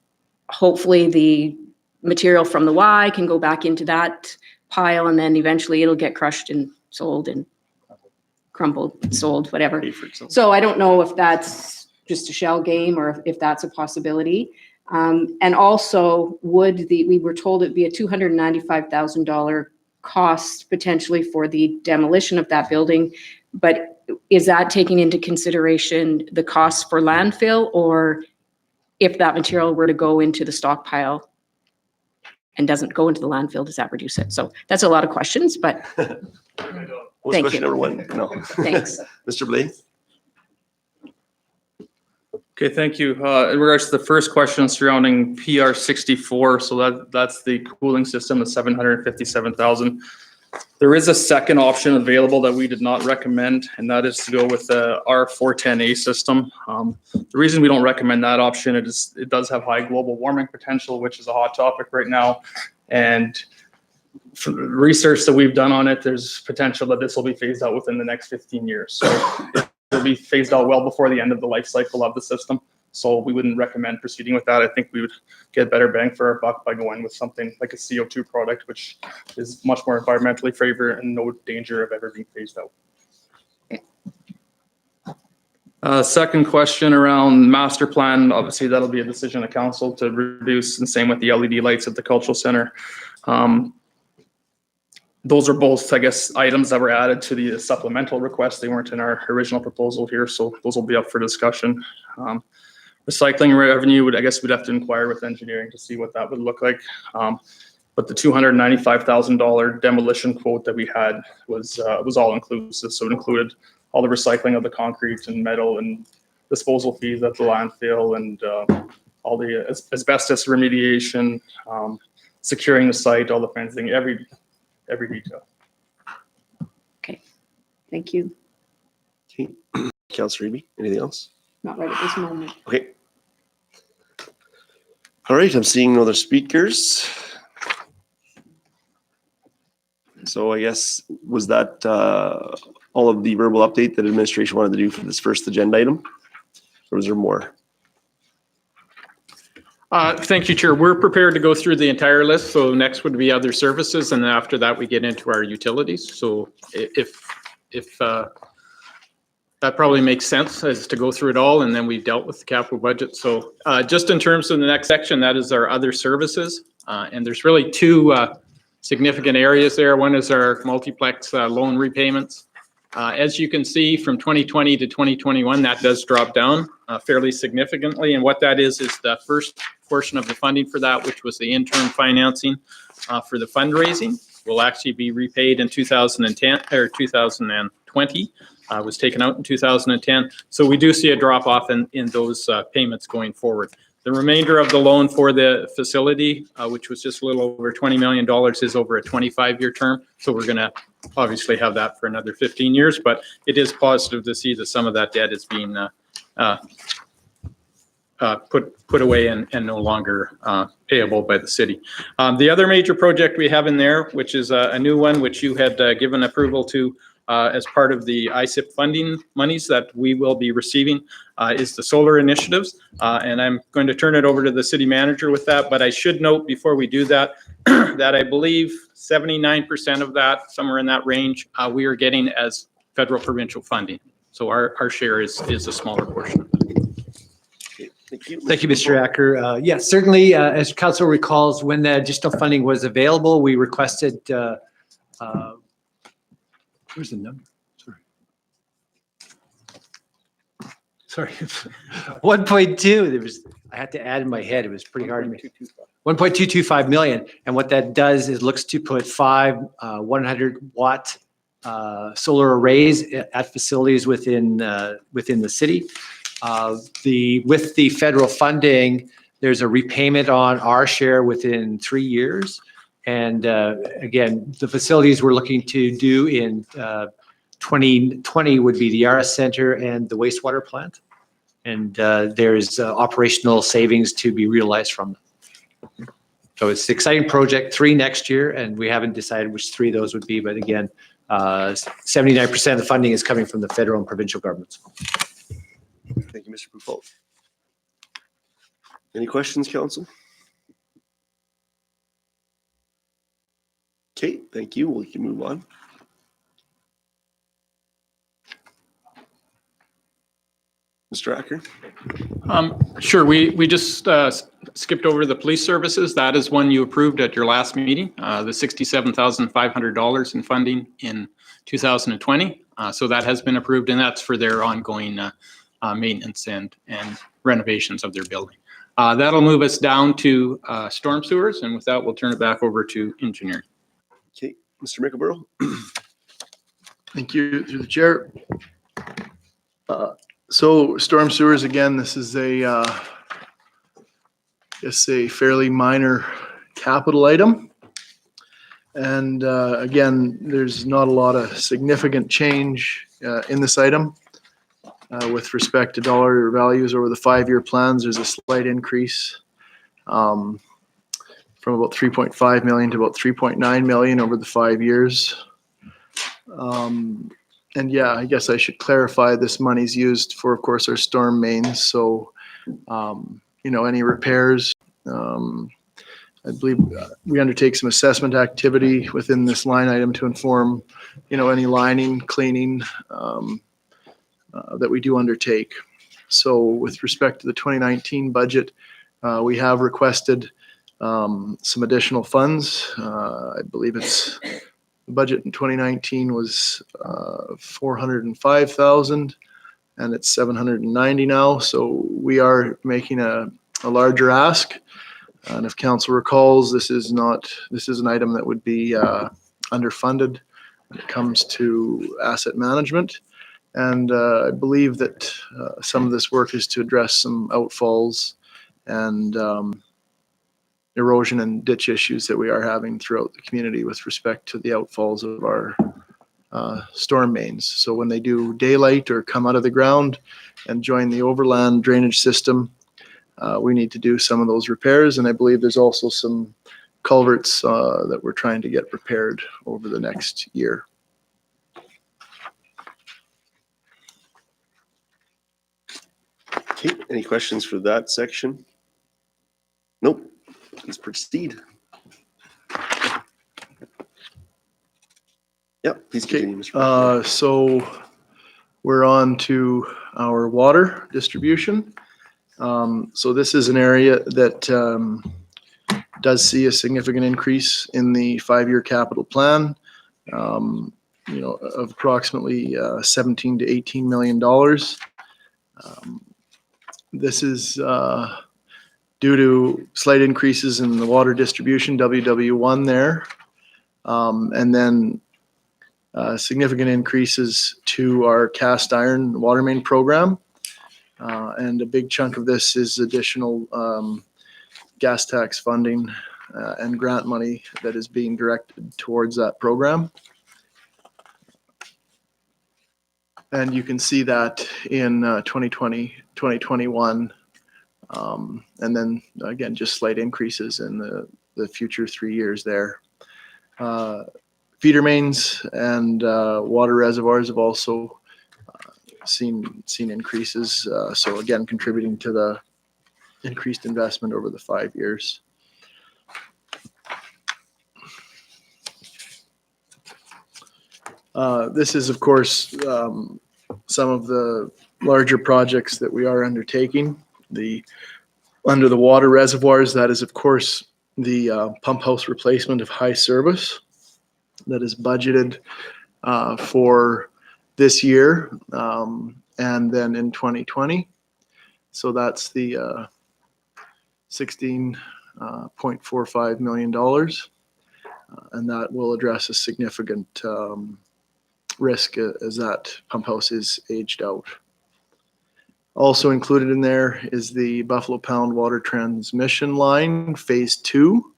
hopefully the material from the Y can go back into that pile, and then eventually it'll get crushed and sold and crumbled, sold, whatever. So I don't know if that's just a shell game or if that's a possibility. And also, we were told it'd be a $295,000 cost potentially for the demolition of that building, but is that taking into consideration the costs for landfill, or if that material were to go into the stockpile and doesn't go into the landfill, does that reduce it? So that's a lot of questions, but What was Thank question you. number one? No. Thanks. Mr. Blais? Okay, thank you. In regards to the first question surrounding PR 64, so that's the cooling system, the 757,000. There is a second option available that we did not recommend, and that is to go with the R410A system. The reason we don't recommend that option is it does have high global warming potential, which is a hot topic right now. And from the research that we've done on it, there's potential that this will be phased out within the next 15 years. So it'll be phased out well before the end of the life cycle of the system. So we wouldn't recommend proceeding with that. I think we would get better bang for our buck by going with something like a CO2 product, which is much more environmentally favored and no danger of ever being phased out. Second question around master plan. Obviously, that'll be a decision of council to reduce, and same with the LED lights at the cultural center. Those are both, I guess, items that were added to the supplemental request. They weren't in our original proposal here, so those will be up for discussion. Recycling revenue, I guess we'd have to inquire with engineering to see what that would look like. But the $295,000 demolition quote that we had was all inclusive. So it included all the recycling of the concrete and metal and disposal fees at the landfill and all the asbestos remediation, securing the site, all the fencing, every detail. Okay, thank you. Okay. Councillor Eby, anything else? Not right at this moment. Okay. All right, I'm seeing no other speakers. So I guess, was that all of the verbal update that administration wanted to do for this first agenda item? Or was there more? Thank you, Chair. We're prepared to go through the entire list. So next would be other services, and then after that we get into our utilities. So if that probably makes sense as to go through it all, and then we've dealt with the capital budget. So just in terms of the next section, that is our other services. And there's really two significant areas there. One is our multiplex loan repayments. As you can see, from 2020 to 2021, that does drop down fairly significantly. And what that is the first portion of the funding for that, which was the interim financing for the fundraising, will actually be repaid in 2010 or 2020. Was taken out in 2010. So we do see a drop off in those payments going forward. The remainder of the loan for the facility, which was just a little over $20 million, is over a 25-year term. So we're going to obviously have that for another 15 years, but it is positive to see that some of that debt is being put away and no longer payable by the city. The other major project we have in there, which is a new one, which you had given approval to as part of the ISIP funding monies that we will be receiving, is the solar initiatives. And I'm going to turn it over to the city manager with that, but I should note before we do that, that I believe 79% of that, somewhere in that range, we are getting as federal provincial funding. So our share is a smaller portion. Thank you. Thank you, Mr. Acker. Yes, certainly, as council recalls, when the additional funding was available, we requested, where's the number? Sorry. 1.2, there was, I had to add in my head, it was pretty hard to make. 1.225 million. And what that does is looks to put 5 100-watt solar arrays at facilities within the city. With the federal funding, there's a repayment on our share within 3 years. And again, the facilities we're looking to do in 2020 would be the RS Center and the wastewater plant. And there's operational savings to be realized from them. So it's an exciting project, 3 next year, and we haven't decided which 3 those would be. But again, 79% of the funding is coming from the federal and provincial governments. Thank you, Mr. Pufalt. Any questions, council? Okay, thank you. We can move on. Mr. Acker? Sure, we just skipped over the police services. That is one you approved at your last meeting, the $67,500 in funding in 2020. So that has been approved, and that's for their ongoing maintenance and renovations of their building. That'll move us down to storm sewers, and with that, we'll turn it back over to engineering. Okay, Mr. Mickleborough? Thank you, through the chair. So storm sewers, again, this is a fairly minor capital item. And again, there's not a lot of significant change in this item. With respect to dollar values over the 5-year plans, there's a slight increase from about 3.5 million to about 3.9 million over the 5 years. And yeah, I guess I should clarify, this money's used for, of course, our storm mains. So, any repairs, I believe we undertake some assessment activity within this line item to inform, any lining, cleaning that we do undertake. So with respect to the 2019 budget, we have requested some additional funds. I believe the budget in 2019 was 405,000 and it's 790 now. So we are making a larger ask. And if council recalls, this is an item that would be underfunded when it comes to asset management. And I believe that some of this work is to address some outfalls and erosion and ditch issues that we are having throughout the community with respect to the outfalls of our storm mains. So when they do daylight or come out of the ground and join the overland drainage system, we need to do some of those repairs. And I believe there's also some culverts that we're trying to get repaired over the next year. Okay, any questions for that section? Nope. Please proceed. Yeah, please continue, Mr. President. So We're on to our water distribution. So this is an area that does see a significant increase in the 5-year capital plan, of approximately $17 to $18 million. This is due to slight increases in the water distribution, WW1 there, and then significant increases to our cast iron water main program. And a big chunk of this is additional gas tax funding and grant money that is being directed towards that program. And you can see that in 2020, 2021. And then again, just slight increases in the future 3 years there. Feeder mains and water reservoirs have also seen increases. So again, contributing to the increased investment over the 5 years. This is, of course, some of the larger projects that we are undertaking. Under the water reservoirs, that is, of course, the pump house replacement of high service that is budgeted for this year and then in 2020. So that's the $16.45 million. And that will address a significant risk as that pump house is aged out. Also included in there is the Buffalo Pound Water Transmission Line, Phase 2.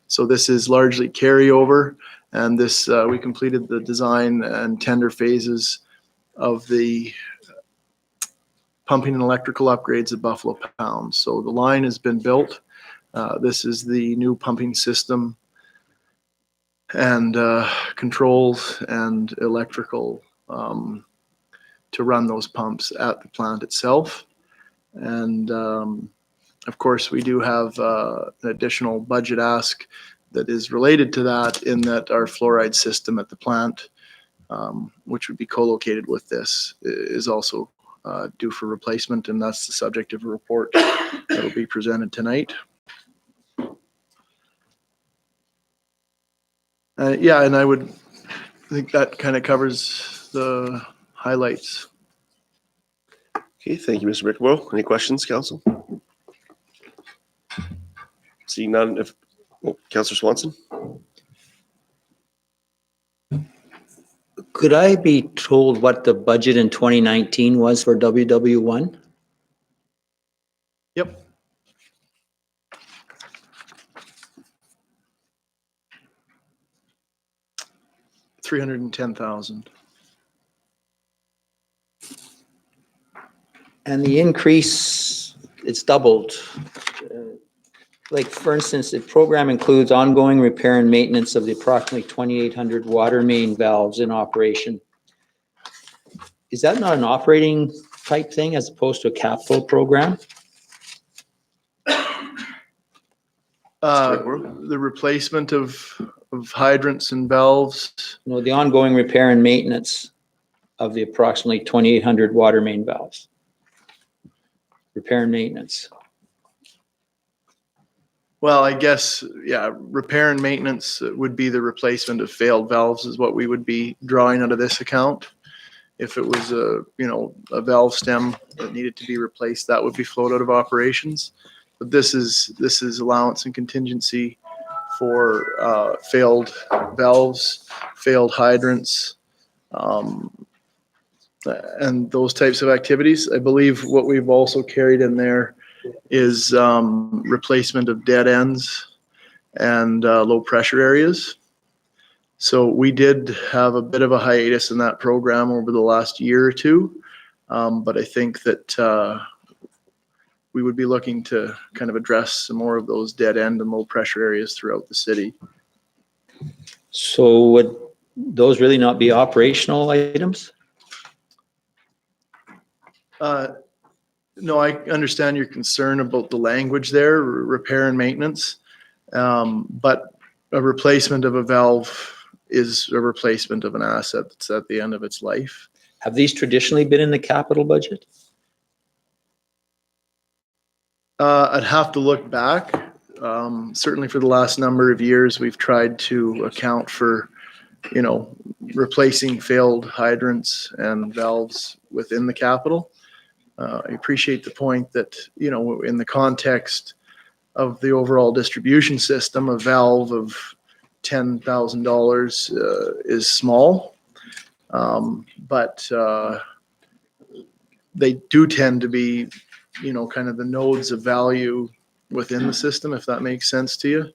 So this is largely carryover, and this we completed the design and tender phases of the pumping and electrical upgrades at Buffalo Pound. So the line has been built. This is the new pumping system and controls and electrical to run those pumps at the plant itself. And of course, we do have an additional budget ask that is related to that, in that our fluoride system at the plant, which would be co-located with this, is also due for replacement, and that's the subject of a report that will be presented tonight. Yeah, and I think that kind of covers the highlights. Okay, thank you, Mr. Brickboyle. Any questions, council? Seeing none, Councillor Swanson? Could I be told what the budget in 2019 was for WW1? Yep. $310,000. And the increase, it's doubled. Like, for instance, the program includes ongoing repair and maintenance of the approximately 2,800 water main valves in operation. Is that not an operating type thing as opposed to a capital program? The replacement of hydrants and valves. No, the ongoing repair and maintenance of the approximately 2,800 water main valves. Repair and maintenance. Well, I guess, yeah, repair and maintenance would be the replacement of failed valves is what we would be drawing out of this account. If it was a valve stem that needed to be replaced, that would be flowed out of operations. But this is allowance and contingency for failed valves, failed hydrants, and those types of activities. I believe what we've also carried in there is replacement of dead ends and low pressure areas. So we did have a bit of a hiatus in that program over the last year or two, but I think that we would be looking to kind of address some more of those dead end and low pressure areas throughout the city. So would those really not be operational items? No, I understand your concern about the language there, repair and maintenance. But a replacement of a valve is a replacement of an asset that's at the end of its life. Have these traditionally been in the capital budget? I'd have to look back. Certainly for the last number of years, we've tried to account for, replacing failed hydrants and valves within the capital. I appreciate the point that, in the context of the overall distribution system, a valve of $10,000 is small. But they do tend to be, kind of the nodes of value within the system, if that makes sense to you.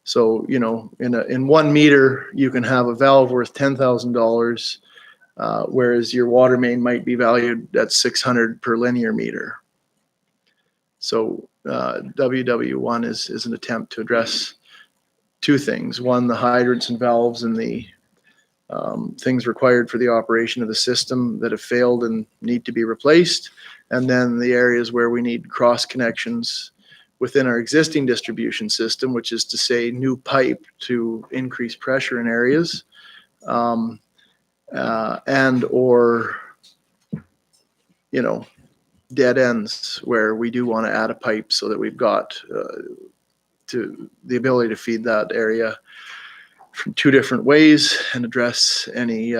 So, in 1 meter, you can have a valve worth $10,000, whereas your water main might be valued at $600 per linear meter. So WW1 is an attempt to address two things. One, the hydrants and valves and the things required for the operation of the system that have failed and need to be replaced. And then the areas where we need cross connections within our existing distribution system, which is to say new pipe to increase pressure in areas, and or, dead ends where we do want to add a pipe so that we've got to the ability to feed that area from two different ways and address any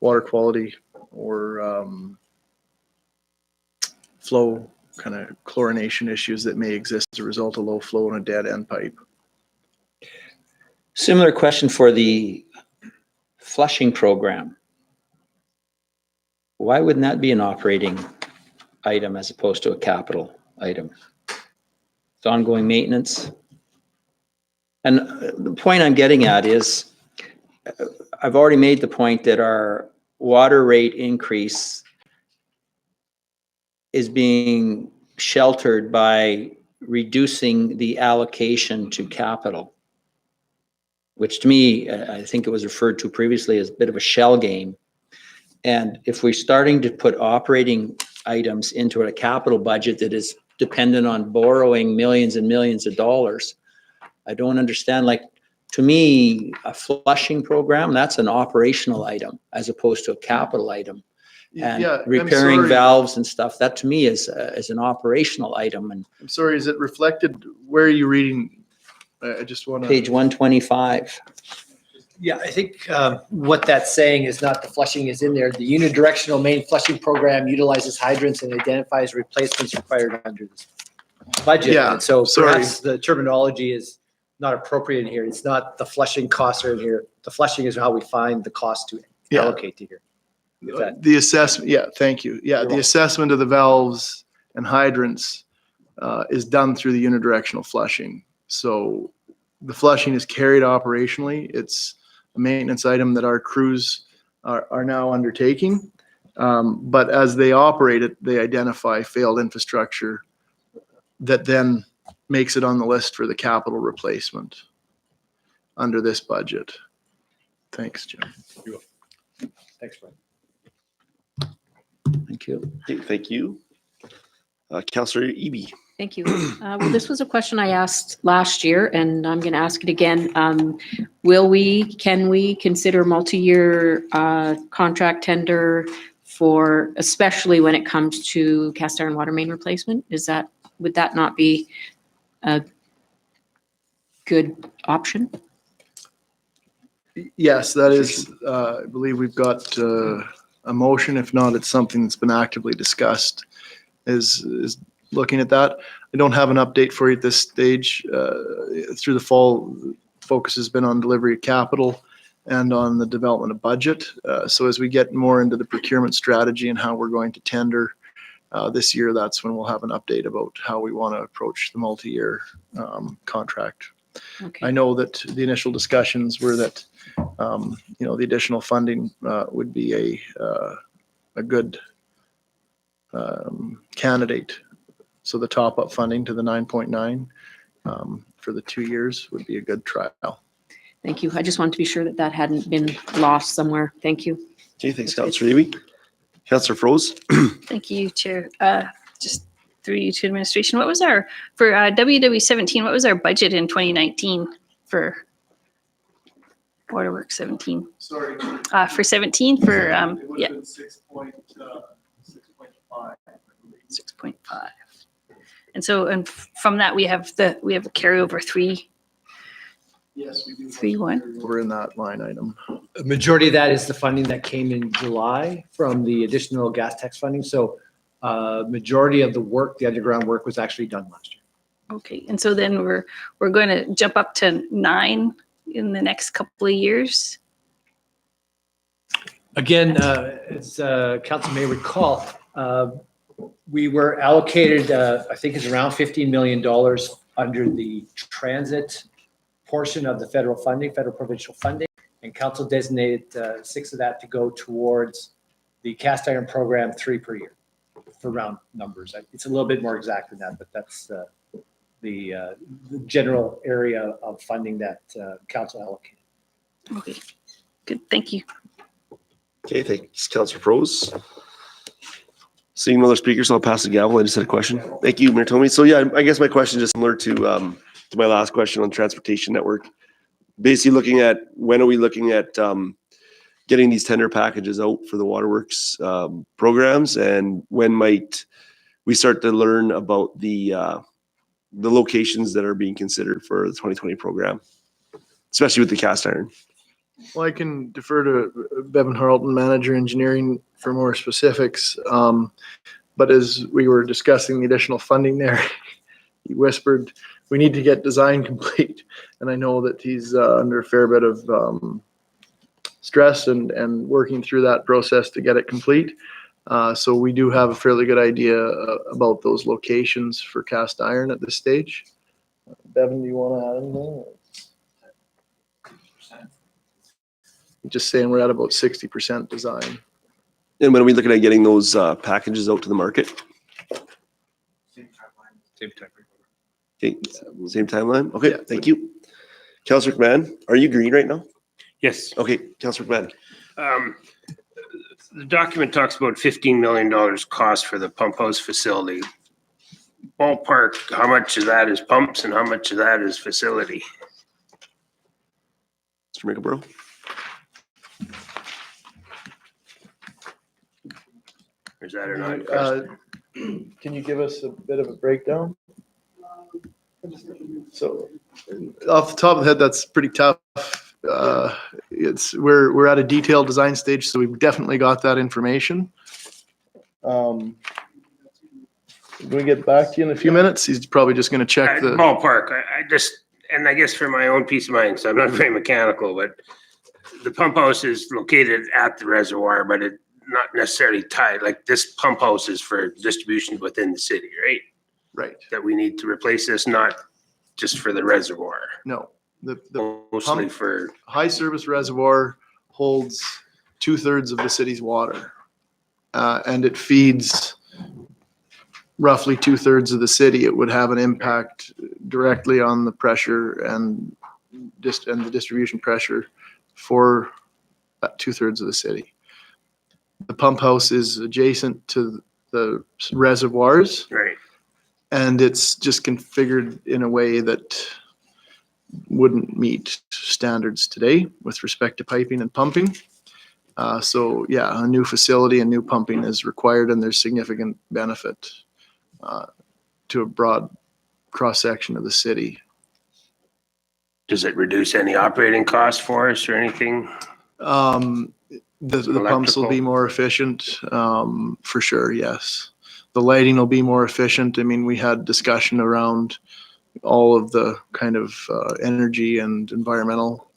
water quality or flow kind of chlorination issues that may exist as a result of low flow in a dead end pipe. Similar question for the flushing program. Why wouldn't that be an operating item as opposed to a capital item? It's ongoing maintenance. And the point I'm getting at is, I've already made the point that our water rate increase is being sheltered by reducing the allocation to capital, which to me, I think it was referred to previously as a bit of a shell game. And if we're starting to put operating items into a capital budget that is dependent on borrowing millions and millions of dollars, I don't understand. Like, to me, a flushing program, that's an operational item as opposed to a capital item. And Yeah, I'm repairing sorry. valves and stuff, that to me is an operational item. And I'm sorry, is it reflected? Where are you reading? I just want to. page 125. Yeah, I think what that's saying is not the flushing is in there. The unidirectional main flushing program utilizes hydrants and identifies replacements required under this budget. Yeah, And so sorry. perhaps the terminology is not appropriate in here. It's not the flushing costs are in here. The flushing is how we find the cost to Yeah. allocate to here. If that- The assessment, yeah, thank you. Yeah, You're the welcome. assessment of the valves and hydrants is done through the unidirectional flushing. So the flushing is carried operationally. It's a maintenance item that our crews are now undertaking. But as they operate it, they identify failed infrastructure that then makes it on the list for the capital replacement under this budget. Thanks, Jim. Thanks, Brian. Thank you. Okay, thank you. Councillor Eby. Thank you. Well, this was a question I asked last year, and I'm going to ask it again. Can we consider multi-year contract tender for, especially when it comes to cast iron water main replacement? Would that not be a good option? Yes, that is, I believe we've got a motion. If not, it's something that's been actively discussed, is looking at that. I don't have an update for you at this stage. Through the fall, focus has been on delivery of capital and on the development of budget. So as we get more into the procurement strategy and how we're going to tender this year, that's when we'll have an update about how we want to approach the multi-year contract. Okay. I know that the initial discussions were that, the additional funding would be a good candidate. So the top-up funding to the 9.9 for the 2 years would be a good trial. Thank you. I just wanted to be sure that that hadn't been lost somewhere. Thank you. Okay, thanks, Councillor Eby. Councillor Froze. Thank you, Chair. Just through you to administration, what was our, for WW17, what was our budget in 2019 for Waterworks 17. Sorry. For 17 for, yeah, 6.5. 6.5. And so, and from that, we have a carryover 3. Yes, we do. 3-1. Over in that line item. A majority of that is the funding that came in July from the additional gas tax funding. So majority of the work, the underground work was actually done last year. Okay, and so then we're going to jump up to 9 in the next couple of years. Again, as council may recall, we were allocated, I think it's around $15 million under the transit portion of the federal funding, federal provincial funding, and council designated 6 of that to go towards the cast iron program, 3 per year for round numbers. It's a little bit more exact than that, but that's the general area of funding that council allocated. Okay, good, thank you. Okay, thanks, Councilor Prose. Seeing no other speakers, I'll pass the gavel. I just had a question. Thank you, Mayor Tomey. So yeah, I guess my question is similar to my last question on transportation network. Basically looking at, when are we looking at getting these tender packages out for the waterworks programs, and when might we start to learn about the locations that are being considered for the 2020 program, especially with the cast iron? Well, I can defer to Bevan Harlton, Manager Engineering, for more specifics. But as we were discussing the additional funding there, he whispered, we need to get design complete. And I know that he's under a fair bit of stress and working through that process to get it complete. So we do have a fairly good idea about those locations for cast iron at this stage. Bevan, do you want to add anything? Just saying we're at about 60% design. And when are we looking at getting those packages out to the market? Same timeline. Okay, same timeline? Okay, Yeah. thank you. Councilor McMahon, are you green right now? Yes. Okay, Councilor McMahon. The document talks about $15 million cost for the pump house facility. Ballpark, how much of that is pumps and how much of that is facility? Mr. Mickleborough? Or is that or not? cost? Can you give us a bit of a breakdown? So off the top of the head, that's pretty tough. We're at a detailed design stage, so we've definitely got that information. Can we get back to you in a few minutes? He's probably just gonna check the. Ballpark, I just, and I guess for my own peace of mind, so I'm not very mechanical, but the pump house is located at the reservoir, but it not necessarily tied, like this pump house is for distribution within the city, right? Right, That we need to replace this, not just for the reservoir, no. The mostly pump- for, high service reservoir holds 2/3 of the city's water. And it feeds roughly 2/3 of the city. It would have an impact directly on the pressure and the distribution pressure for that 2/3 of the city. The pump house is adjacent to the reservoirs, right? and it's just configured in a way that wouldn't meet standards today with respect to piping and pumping. So yeah, a new facility and new pumping is required, and there's significant benefit to a broad cross-section of the city. Does it reduce any operating costs for us or anything? The pumps will be Electrical. more efficient, for sure, yes. The lighting will be more efficient. I mean, we had discussion around all of the kind of energy and environmental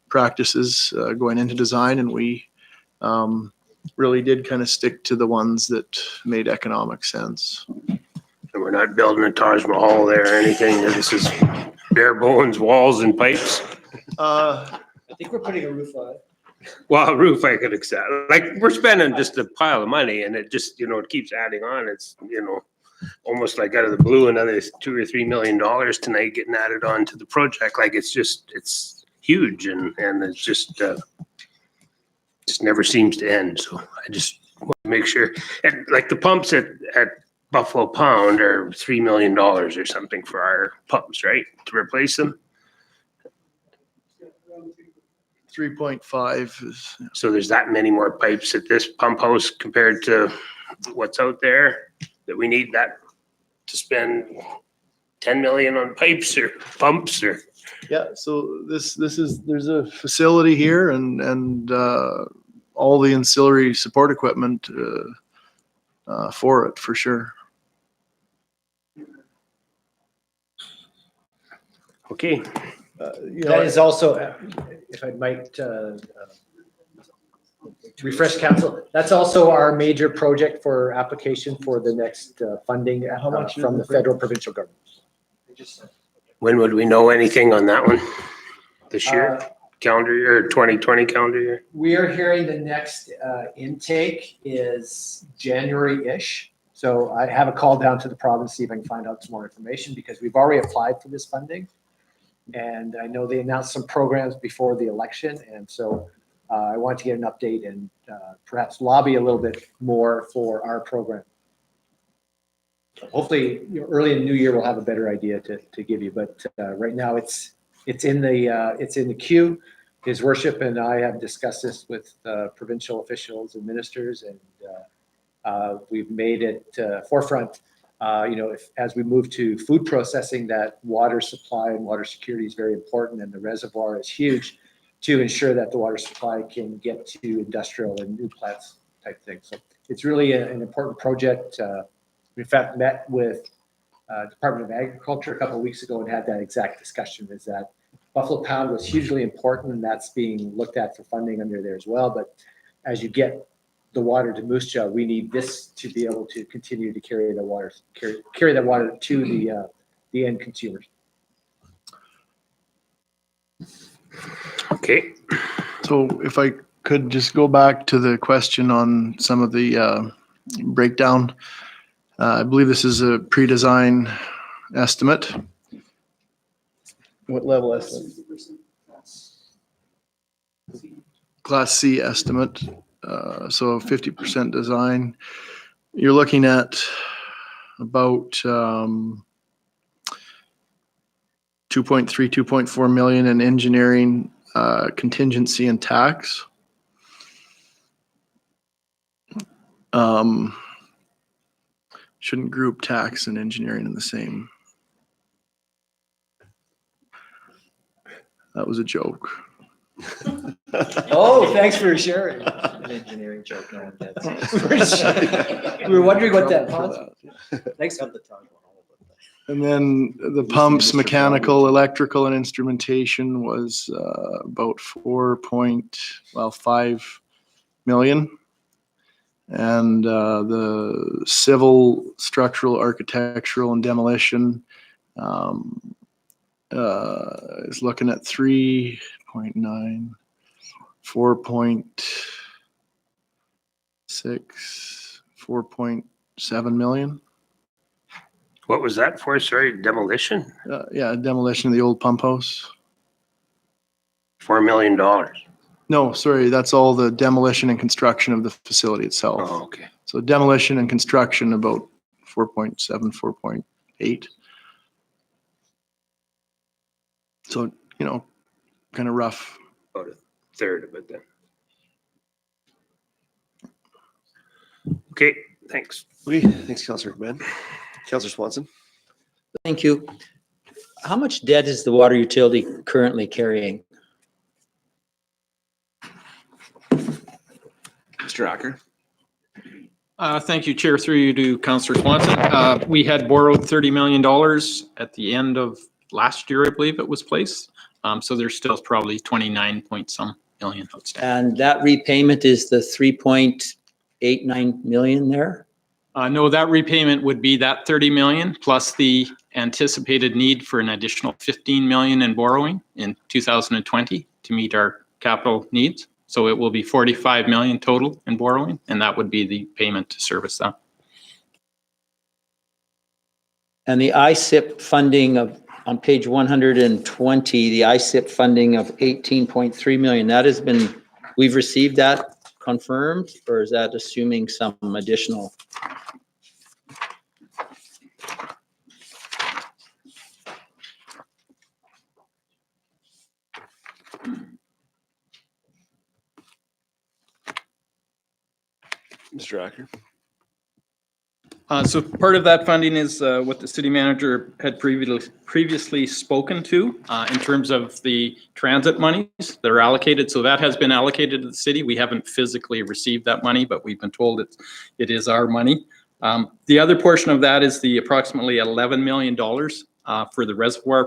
practices going into design, and we really did kind of stick to the ones that made economic sense. And we're not building a Taj Mahal there or anything, this is bare bones, walls and pipes? I think we're putting a roof on it. Well, a roof I could accept, like, we're spending just a pile of money and it just, it keeps adding on, it's, almost like out of the blue, another $2 or $3 million tonight getting added on to the project, like, it's huge and it's just never seems to end, so I just want to make sure, and like the pumps at Buffalo Pound are $3 million or something for our pumps, right, to replace them? 3.5 is, So there's that many more pipes at this pump house compared to what's out there that we need that to spend 10 million on pipes or pumps or? yeah, so this is, there's a facility here and all the ancillary support equipment for it, for sure. Okay, You know, That is also, if I might refresh council, that's also our major project for application for the next funding How much is from the it for? federal provincial government. when would we know anything on that one? This year, Uh, calendar year, or 2020 calendar year? We are hearing the next intake is January-ish. So I have a call down to the province, see if I can find out some more information, because we've already applied for this funding. And I know they announced some programs before the election, and so I want to get an update and perhaps lobby a little bit more for our program. Hopefully, early in the new year, we'll have a better idea to give you, but right now it's in the queue. His Worship and I have discussed this with provincial officials and ministers, and we've made it forefront. As we move to food processing, that water supply and water security is very important, and the reservoir is huge to ensure that the water supply can get to industrial and new plants type thing. So it's really an important project. We in fact met with Department of Agriculture a couple of weeks ago and had that exact discussion, is that Buffalo Pound was hugely important, and that's being looked at for funding under there as well. But as you get the water to Moose Jaw, we need this to be able to continue to carry the water, carry that water to the end consumers. Okay, so if I could just go back to the question on some of the breakdown. I believe this is a pre-design estimate. What level estimate? Class C estimate. So 50% design. You're looking at about 2.3, 2.4 million in engineering, contingency and tax. Shouldn't group tax and engineering in the same. That was a joke. Oh, thanks for sharing. An engineering joke, no one gets. We were wondering what that was. Thanks. And then the pumps, mechanical, electrical, and instrumentation was about 4.5 million. And the civil, structural, architectural, and demolition is looking at 3.9, 4.6, 4.7 million. what was that for? Sorry, demolition? Yeah, demolition of the old pump house. $4 million. No, sorry, that's all the demolition and construction of the facility itself. Oh, okay. So demolition and construction about 4.7, 4.8. So, kind of rough. About a third of it then. Okay, thanks. Okay, thanks, Councillor McMahon. Councillor Swanson. Thank you. How much debt is the water utility currently carrying? Mr. Acker. Thank you, Chair, through you to Councillor Swanson. We had borrowed $30 million at the end of last year, I believe it was placed. So there's still probably 29 point some million outstanding. And that repayment is the 3.89 million there? No, that repayment would be that 30 million plus the anticipated need for an additional 15 million in borrowing in 2020 to meet our capital needs. So it will be 45 million total in borrowing, and that would be the payment to service that. And the ISIP funding on page 120, the ISIP funding of 18.3 million, that has been, we've received that confirmed, or is that assuming some additional? Mr. Acker. So part of that funding is what the city manager had previously spoken to in terms of the transit monies that are allocated. So that has been allocated to the city. We haven't physically received that money, but we've been told it is our money. The other portion of that is the approximately $11 million for the reservoir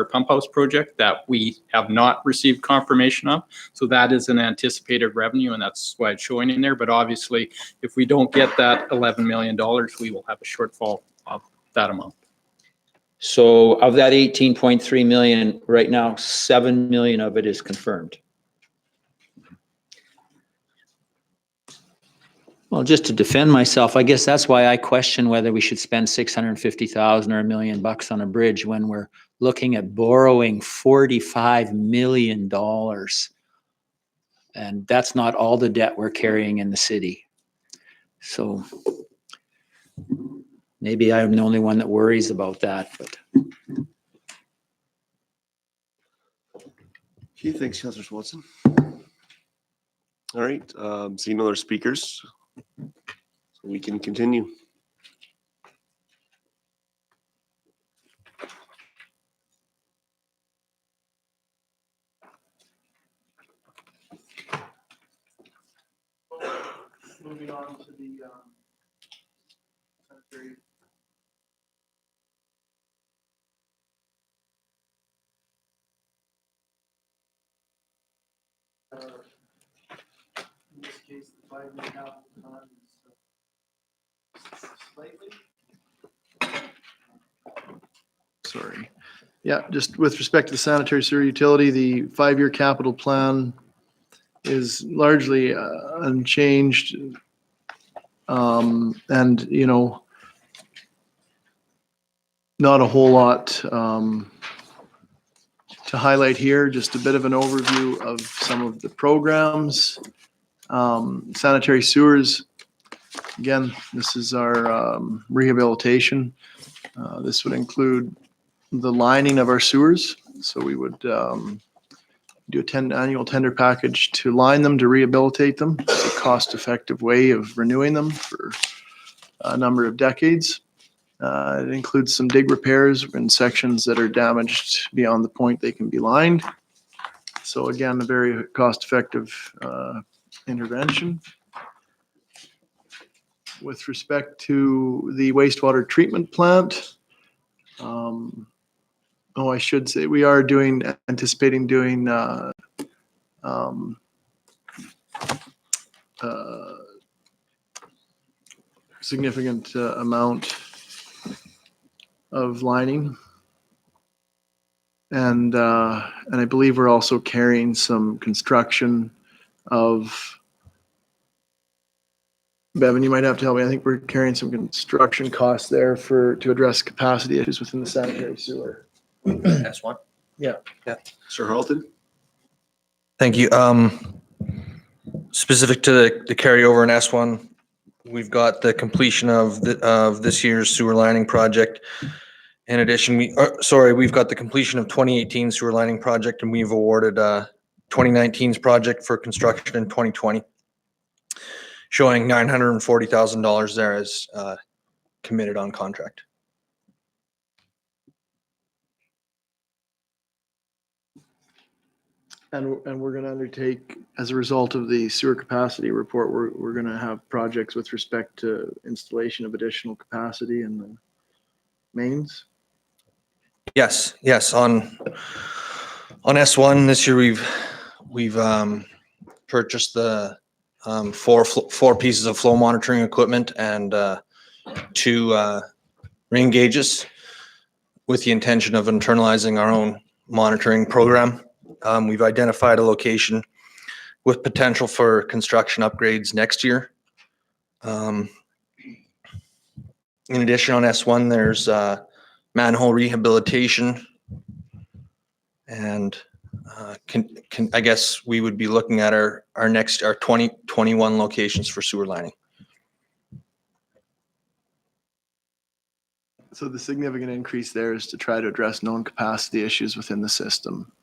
pump house project that we have not received confirmation of. So that is an anticipated revenue, and that's why it's showing in there. But obviously, if we don't get that $11 million, we will have a shortfall of that amount. So of that 18.3 million, right now, 7 million of it is confirmed. Well, just to defend myself, I guess that's why I question whether we should spend 650,000 or $1 million on a bridge when we're looking at borrowing $45 million. And that's not all the debt we're carrying in the city. So maybe I'm the only one that worries about that, but. Okay, thanks, Councillor Swanson. All right, seeing no other speakers, so we can continue. Moving on to the sanitary. In this case, the 5-year capital plan is slightly. Sorry. Yeah, just with respect to the sanitary sewer utility, the 5-year capital plan is largely unchanged. And, you know, not a whole lot to highlight here, just a bit of an overview of some of the programs. Sanitary sewers, again, this is our rehabilitation. This would include the lining of our sewers. So we would do an annual tender package to line them, to rehabilitate them. It's a cost-effective way of renewing them for a number of decades. It includes some dig repairs in sections that are damaged beyond the point they can be lined. So again, a very cost-effective intervention. With respect to the wastewater treatment plant, I should say we are anticipating doing significant amount of lining. And I believe we're also carrying some construction of, Bevan, you might have to help me. I think we're carrying some construction costs there to address capacity issues within the sanitary sewer. That's one. Sir Harlton? Thank you. Specific to the carryover in S1, we've got the completion of this year's sewer lining project. In addition, we've got the completion of 2018 sewer lining project, and we've awarded 2019's project for construction in 2020, showing $940,000 there as committed on contract. And we're going to undertake, as a result of the sewer capacity report, we're going to have projects with respect to installation of additional capacity in the mains. Yes. On S1 this year, we've purchased the four pieces of flow monitoring equipment and 2 ring gauges with the intention of internalizing our own monitoring program. We've identified a location with potential for construction upgrades next year. In addition, on S1, there's manhole rehabilitation, and I guess we would be looking at our 2021 locations for sewer lining. So the significant increase there is to try to address known capacity issues within the system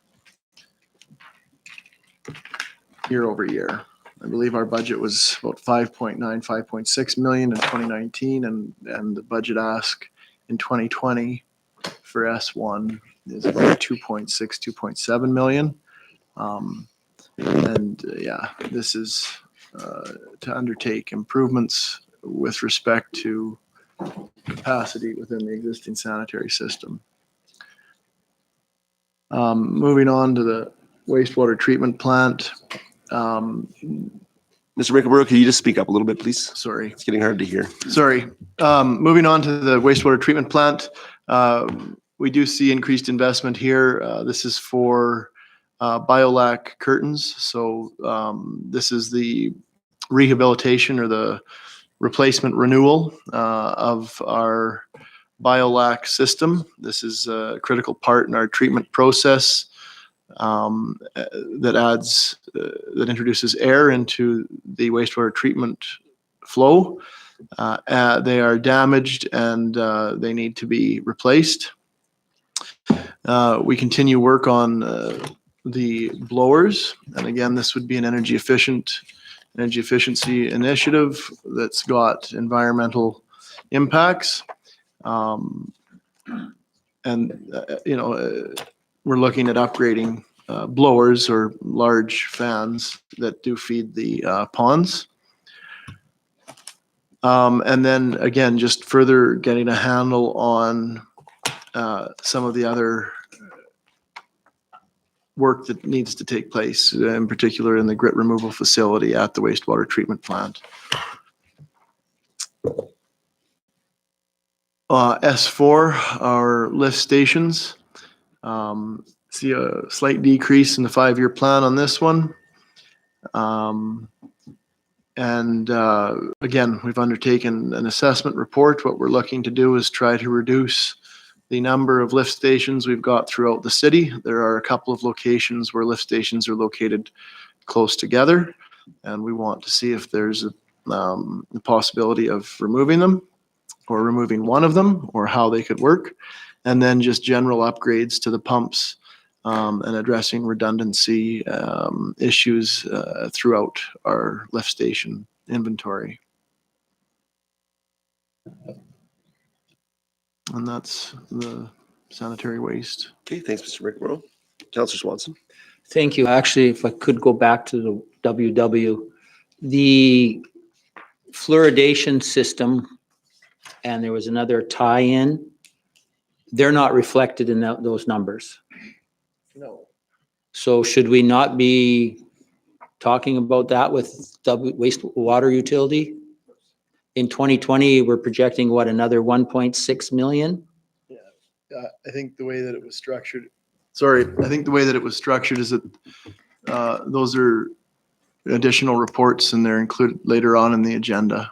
year over year. I believe our budget was about 5.9, 5.6 million in 2019, and the budget ask in 2020 for S1 is about 2.6, 2.7 million. Yeah, this is to undertake improvements with respect to capacity within the existing sanitary system. Moving on to the wastewater treatment plant. Mr. Rickenborough, could you just speak up a little bit, please? Sorry. It's getting hard to hear. Sorry. Moving on to the wastewater treatment plant. We do see increased investment here. This is for Biolac curtains. So this is the rehabilitation or the replacement renewal of our Biolac system. This is a critical part in our treatment process that introduces air into the wastewater treatment flow. They are damaged and they need to be replaced. We continue work on the blowers, and again, this would be an energy efficiency initiative that's got environmental impacts. We're looking at upgrading blowers or large fans that do feed the ponds. And then again, just further getting a handle on some of the other work that needs to take place, in particular in the grit removal facility at the wastewater treatment plant. S4, our lift stations. See a slight decrease in the 5-year plan on this one. Again, we've undertaken an assessment report. What we're looking to do is try to reduce the number of lift stations we've got throughout the city. There are a couple of locations where lift stations are located close together, and we want to see if there's the possibility of removing them or removing one of them, or how they could work. And then just general upgrades to the pumps and addressing redundancy issues throughout our lift station inventory. And that's the sanitary waste. Okay, thanks, Mr. Rickenborough. Councillor Swanson. Thank you. Actually, if I could go back to the WW, the fluoridation system, and there was another tie-in, they're not reflected in those numbers. No. So should we not be talking about that with wastewater utility? In 2020, we're projecting what, another 1.6 million? I think the way that it was structured, is that those are additional reports and they're included later on in the agenda.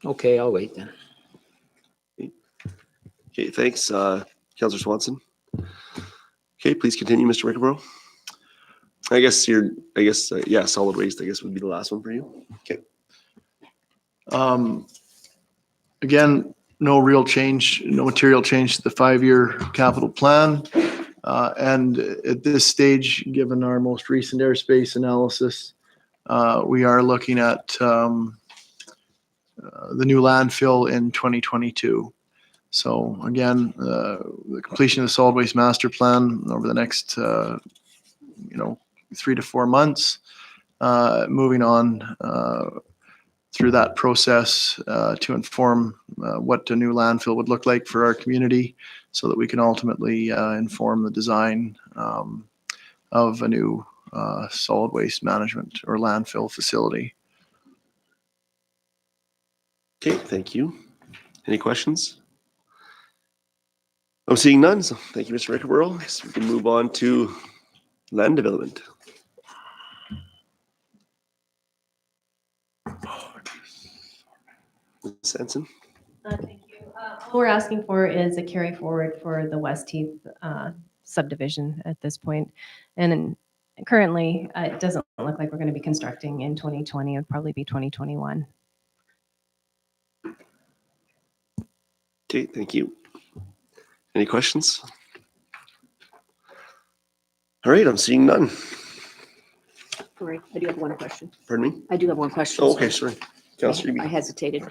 Okay, I'll wait then. Okay, thanks, Councillor Swanson. Okay, please continue, Mr. Rickenborough. Yeah, solid waste, I guess, would be the last one for you. Okay. Again, no real change, no material change to the 5-year capital plan. And at this stage, given our most recent airspace analysis, we are looking at the new landfill in 2022. So again, the completion of the solid waste master plan over the next, 3 to 4 months, moving on through that process to inform what a new landfill would look like for our community, so that we can ultimately inform the design of a new solid waste management or landfill facility. Okay, thank you. Any questions? I'm seeing none, so thank you, Mr. Rickenborough. So we can move on to land development. Ms. Sanson? Thank you. All we're asking for is a carry forward for the West Heath subdivision at this point. And currently, it doesn't look like we're going to be constructing in 2020. It would probably be 2021. Okay, thank you. Any questions? All right, I'm seeing none. Sorry, I do have one question. Pardon me? I do have one question. Oh, okay, sorry. Councillor I Eby. hesitated.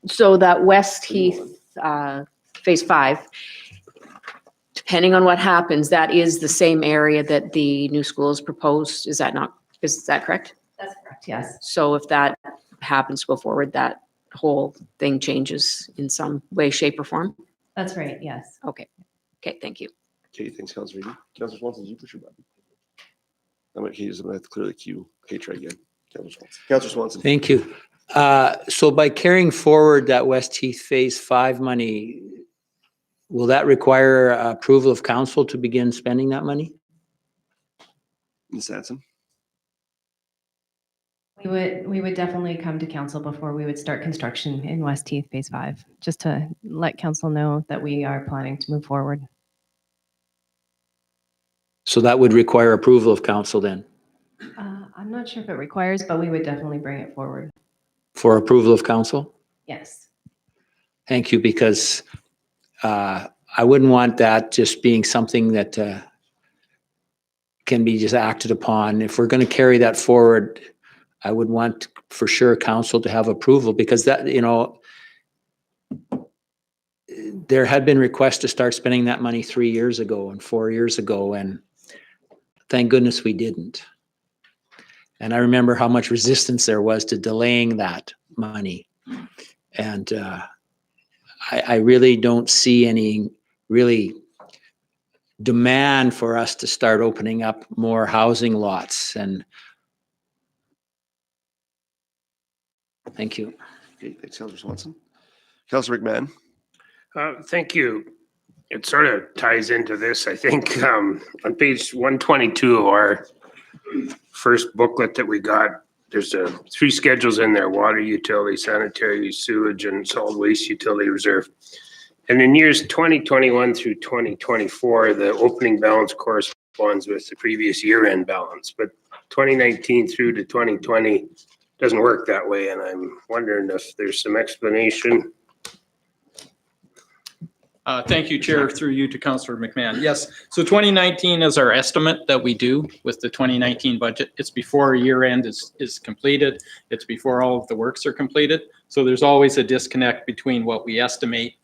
So that West Heath, Phase 5, depending on what happens, that is the same area that the new school is proposed. Is that correct? That's correct, yes. So if that happens to go forward, that whole thing changes in some way, shape or form? That's right, yes. Okay. Okay, thank you. Okay, thanks, Councillor Eby. Councillor Swanson, did you push your button? I'm okay, I'm gonna have to clear the queue. Okay, try again. Councillor Swanson. Councillor Swanson. Thank you. So by carrying forward that West Heath Phase 5 money, will that require approval of council to begin spending that money? Ms. Hanson. We would definitely come to council before we would start construction in West Heath Phase 5, just to let council know that we are planning to move forward. So that would require approval of council then, I'm not sure if it requires, but we would definitely bring it forward. for approval of council? Yes. Thank you, because I wouldn't want that just being something that can be just acted upon. If we're going to carry that forward, I would want for sure council to have approval, because that, there had been requests to start spending that money 3 years ago and 4 years ago, and thank goodness we didn't. And I remember how much resistance there was to delaying that money. And I really don't see any really demand for us to start opening up more housing lots. And thank you. Okay, thanks, Councillor Swanson. Councillor McMahon. Thank you. It sort of ties into this, I think, on page 122 of our first booklet that we got, there's 3 schedules in there: water utility, sanitary sewage, and solid waste utility reserve. And in years 2021 through 2024, the opening balance corresponds with the previous year-end balance. But 2019 through to 2020 doesn't work that way. And I'm wondering if there's some explanation. Thank you, Chair, through you to Councillor McMahon. Yes, so 2019 is our estimate that we do with the 2019 budget. It's before year end is completed. It's before all of the works are completed. So there's always a disconnect between what we estimate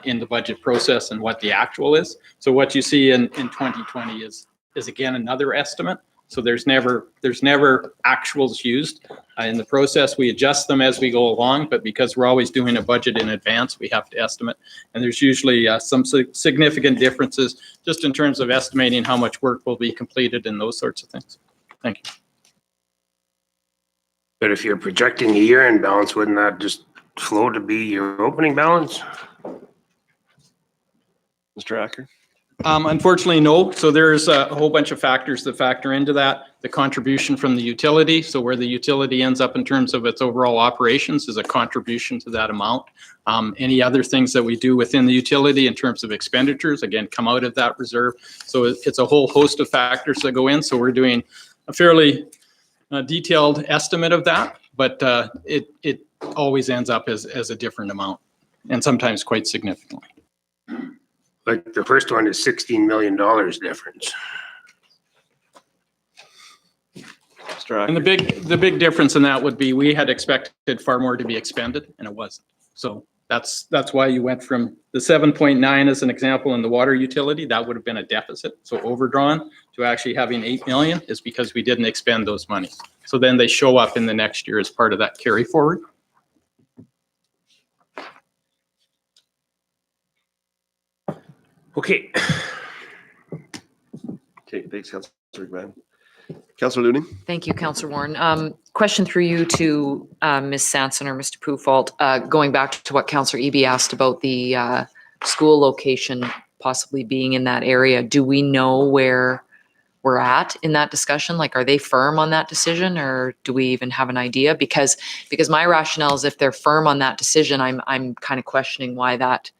in the budget process and what the actual is. So what you see in 2020 is again another estimate. So there's never actuals used in the process. We adjust them as we go along, but because we're always doing a budget in advance, we have to estimate. And there's usually some significant differences just in terms of estimating how much work will be completed and those sorts of things. Thank you. But if you're projecting a year-end balance, wouldn't that just flow to be your opening balance? Mr. Acker. Unfortunately, no. So there's a whole bunch of factors that factor into that. The contribution from the utility. So where the utility ends up in terms of its overall operations is a contribution to that amount. Any other things that we do within the utility in terms of expenditures, again, come out of that reserve. So it's a whole host of factors that go in. So we're doing a fairly detailed estimate of that, but it always ends up as a different amount, and sometimes quite significantly. Like the first one is $16 million difference. And the big difference in that would be we had expected far more to be expended, and it wasn't. So that's why you went from the 7.9 as an example in the water utility. That would have been a deficit, so overdrawn, to actually having 8 million is because we didn't expend those monies. So then they show up in the next year as part of that carry forward. Okay. Okay, thanks, Councillor McMahon. Councillor Looning. Thank you, Councillor Warren. Question through you to Ms. Sanson or Mr. Pufalt. Going back to what Councillor Eby asked about the school location possibly being in that area, do we know where we're at in that discussion? Like, are they firm on that decision, or do we even have an idea? Because my rationale is if they're firm on that decision, I'm kind of questioning why that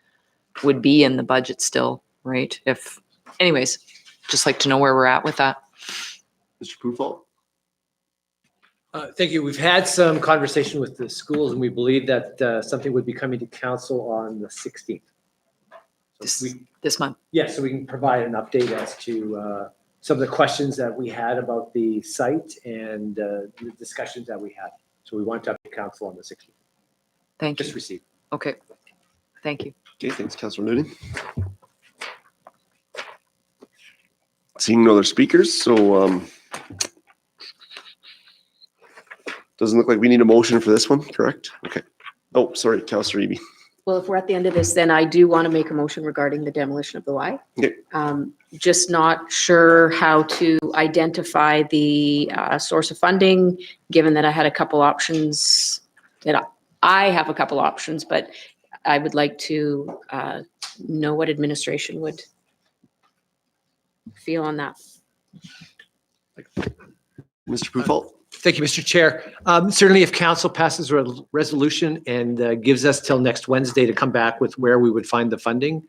would be in the budget still, right? Anyways, just like to know where we're at with that. Mr. Pufalt. Thank you. We've had some conversation with the schools, and we believe that something would be coming to council on the 16th. So we, This month. yeah, so we can provide an update as to some of the questions that we had about the site and the discussions that we had. So we want to update council on the 16th. Thank Just you. received. Okay. Thank you. Okay, thanks, Councillor Noonan. Seeing no other speakers, so doesn't look like we need a motion for this one, correct? Okay. Oh, sorry, Councillor Eby. Well, if we're at the end of this, then I do want to make a motion regarding the demolition of the Y. Okay. Just not sure how to identify the source of funding, given that I had a couple options, that I have a couple options, but I would like to know what administration would feel on that. Mr. Pufalt? Thank you, Mr. Chair. Certainly, if council passes a resolution and gives us till next Wednesday to come back with where we would find the funding,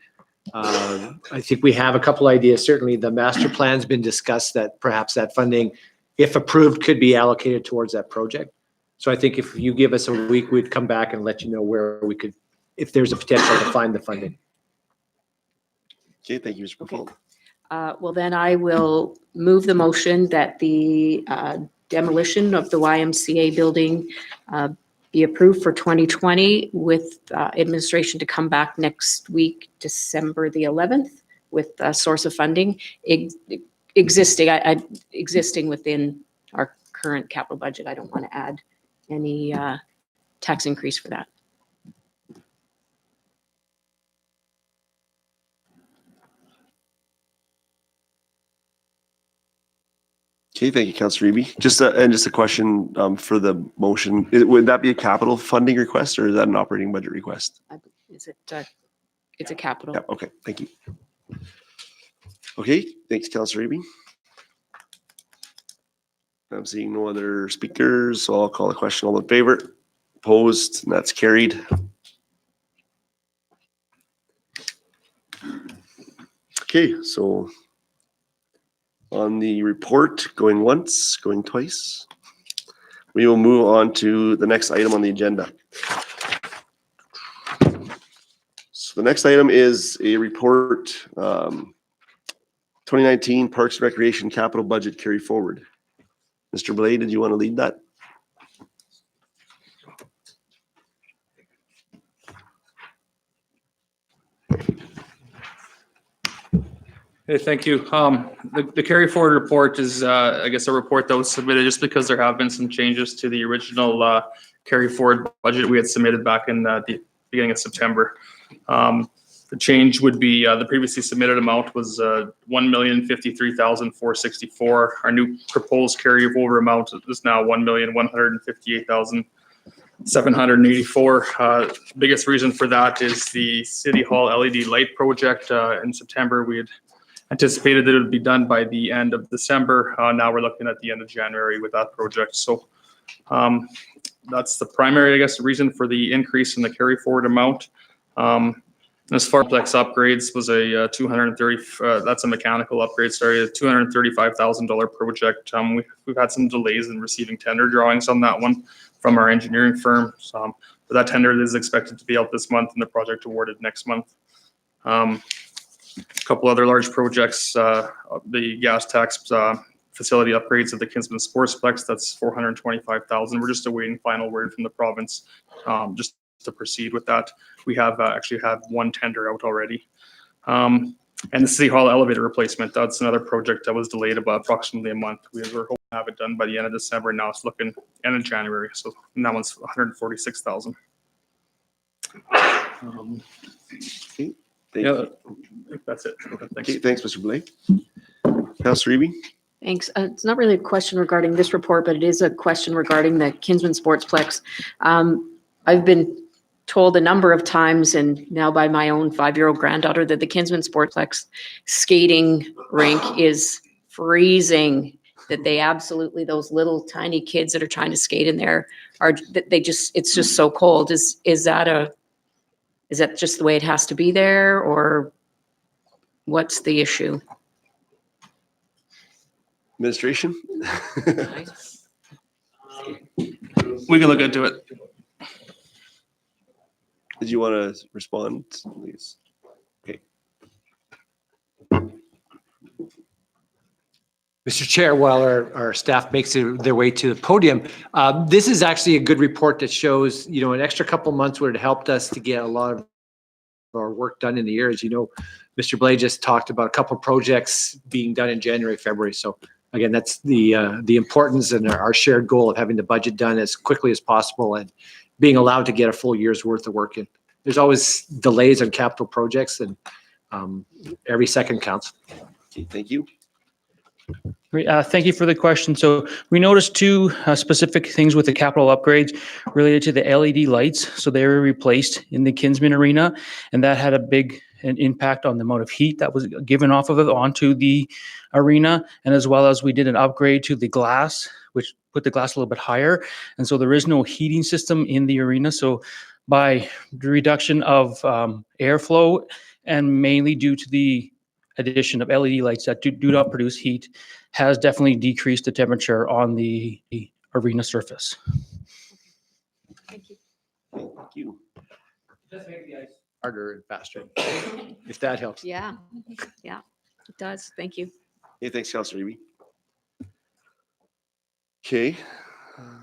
I think we have a couple ideas. Certainly, the master plan's been discussed that perhaps that funding, if approved, could be allocated towards that project. So I think if you give us a week, we'd come back and let you know where we could, if there's a potential to find the funding. Okay, thank you, Mr. Pufalt. Well, then I will move the motion that the demolition of the YMCA building be approved for 2020 with administration to come back next week, December the 11th, with a source of funding existing within our current capital budget. I don't want to add any tax increase for that. Okay, thank you, Councillor Eby. Just a question for the motion. Would that be a capital funding request or is that an operating budget request? Is it? It's a capital. Yeah, okay, thank you. Okay, thanks, Councillor Eby. I'm seeing no other speakers, so I'll call the question. All in favor? Opposed? And that's carried. Okay, so on the report, going once, going twice, we will move on to the next item on the agenda. So the next item is a report, 2019 Parks and Recreation Capital Budget Carry Forward. Mr. Blade, did you want to lead that? Hey, thank you. The carry forward report is, I guess, a report that was submitted just because there have been some changes to the original carry forward budget we had submitted back in the beginning of September. The change would be the previously submitted amount was $1,053,464. Our new proposed carryover amount is now $1,158,784. Biggest reason for that is the City Hall LED light project. In September, we had anticipated that it would be done by the end of December. Now we're looking at the end of January with that project. So that's the primary, I guess, reason for the increase in the carry forward amount. As far as complex upgrades was a 230, that's a mechanical upgrade, sorry, a $235,000 project. We've had some delays in receiving tender drawings on that one from our engineering firm. But that tender is expected to be out this month and the project awarded next month. A couple other large projects, the gas tax facility upgrades at the Kinsman Sportsplex, that's $425,000. We're just awaiting final word from the province just to proceed with that. We have actually had one tender out already. And the City Hall elevator replacement, that's another project that was delayed about approximately a month. We were hoping to have it done by the end of December. Now it's looking end of January. So that one's $146,000. Okay. Yeah, that's it. Thanks. Okay, thanks, Mr. Blake. Councillor Eby? Thanks. It's not really a question regarding this report, but it is a question regarding the Kinsman Sportsplex. I've been told a number of times, and now by my own 5-year-old granddaughter, that the Kinsman Sportsplex skating rink is freezing, that they absolutely, those little tiny kids that are trying to skate in there are, it's just so cold. Is that just the way it has to be there, or what's the issue? Administration? We can look into it. Did you want to respond, please? Okay. Mr. Chair, while our staff makes their way to the podium, this is actually a good report that shows, an extra couple months would have helped us to get a lot of our work done in the year. As you know, Mr. Blais just talked about a couple of projects being done in January, February. So again, that's the importance and our shared goal of having the budget done as quickly as possible and being allowed to get a full year's worth of work in. There's always delays on capital projects, and every second counts. Okay, thank you. Great. Thank you for the question. So we noticed two specific things with the capital upgrades related to the LED lights. So they were replaced in the Kinsman Arena, and that had a big impact on the amount of heat that was given off of it onto the arena. And as well as we did an upgrade to the glass, which put the glass a little bit higher. And so there is no heating system in the arena. So by the reduction of airflow and mainly due to the addition of LED lights that do not produce heat has definitely decreased the temperature on the arena surface. Thank you. Thank you. Just make the ice harder and faster, if that helps. Yeah, yeah, it does. Thank you. Hey, thanks, Councilor Eby. Okay,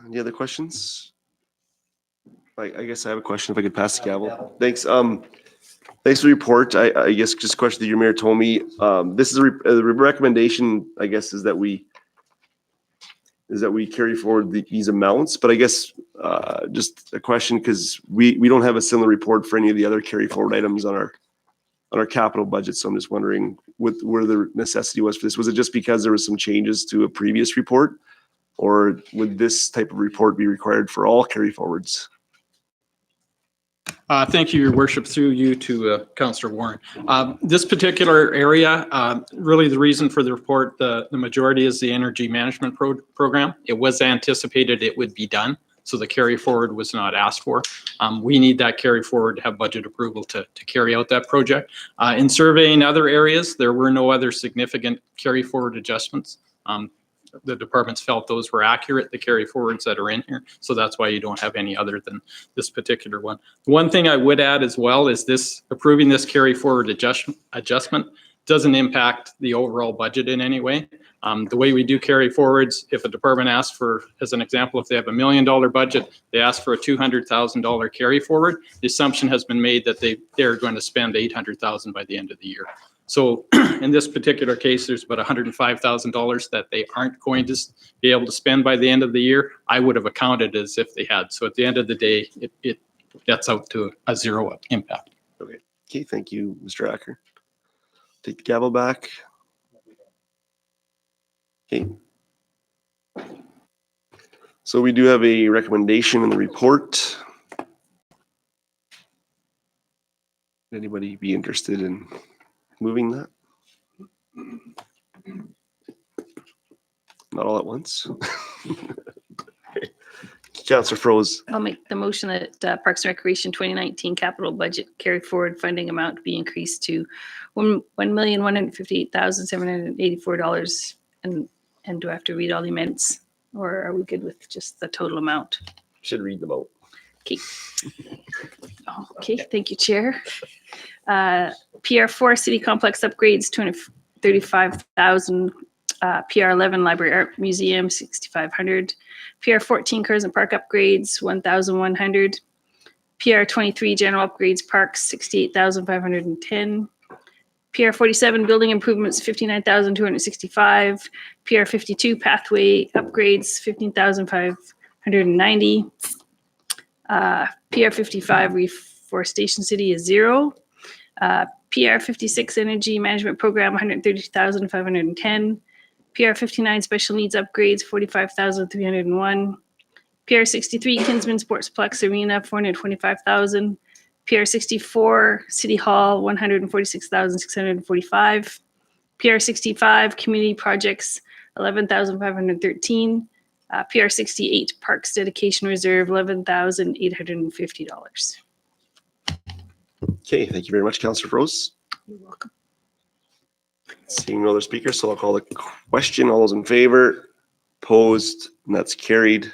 any other questions? I guess I have a question if I could pass the gavel. Thanks. Thanks for the report. I guess just a question that your mayor told me. This is a recommendation, I guess, is that we carry forward these amounts, but I guess just a question because we don't have a similar report for any of the other carry forward items on our capital budget. So I'm just wondering where the necessity was for this. Was it just because there was some changes to a previous report, or would this type of report be required for all carry forwards? Thank you, Your Worship, through you to Councillor Warren. This particular area, really the reason for the report, the majority is the energy management program. It was anticipated it would be done, so the carry forward was not asked for. We need that carry forward to have budget approval to carry out that project. In surveying other areas, there were no other significant carry forward adjustments. The departments felt those were accurate, the carry forwards that are in here. So that's why you don't have any other than this particular one. One thing I would add as well is this approving this carry forward adjustment doesn't impact the overall budget in any way. The way we do carry forwards, if a department asks for, as an example, if they have $1 million budget, they ask for a $200,000 carry forward. The assumption has been made that they're going to spend $800,000 by the end of the year. So in this particular case, there's about $105,000 that they aren't going to be able to spend by the end of the year. I would have accounted as if they had. So at the end of the day, it gets out to a zero impact. Okay, thank you, Mr. Acker. Take the gavel back. Okay. So we do have a recommendation in the report. Would anybody be interested in moving that? Not all at once. Councillor Froese. I'll make the motion that Parks and Recreation 2019 capital budget carry forward funding amount be increased to $1,158,784. And do I have to read all the amendments, or are we good with just the total amount? Should read them out. Okay. Okay, thank you, Chair. PR4 City Complex upgrades, $235,000. PR11 Library Art Museum, $6,500. PR14 Curzon Park upgrades, $1,100. PR23 General Upgrades Parks, $68,510. PR47 Building Improvements, $59,265. PR52 Pathway Upgrades, $15,590. PR55 Reforestation City is $0. PR56 Energy Management Program, $130,510. PR59 Special Needs Upgrades, $45,301. PR63 Kinsman Sportsplex Arena, $425,000. PR64 City Hall, $146,645. PR65 Community Projects, $11,513. PR68 Parks Dedication Reserve, $11,850. Okay, thank you very much, Councillor Froese. You're welcome. Seeing no other speakers, so I'll call the question. All those in favor? Opposed? And that's carried.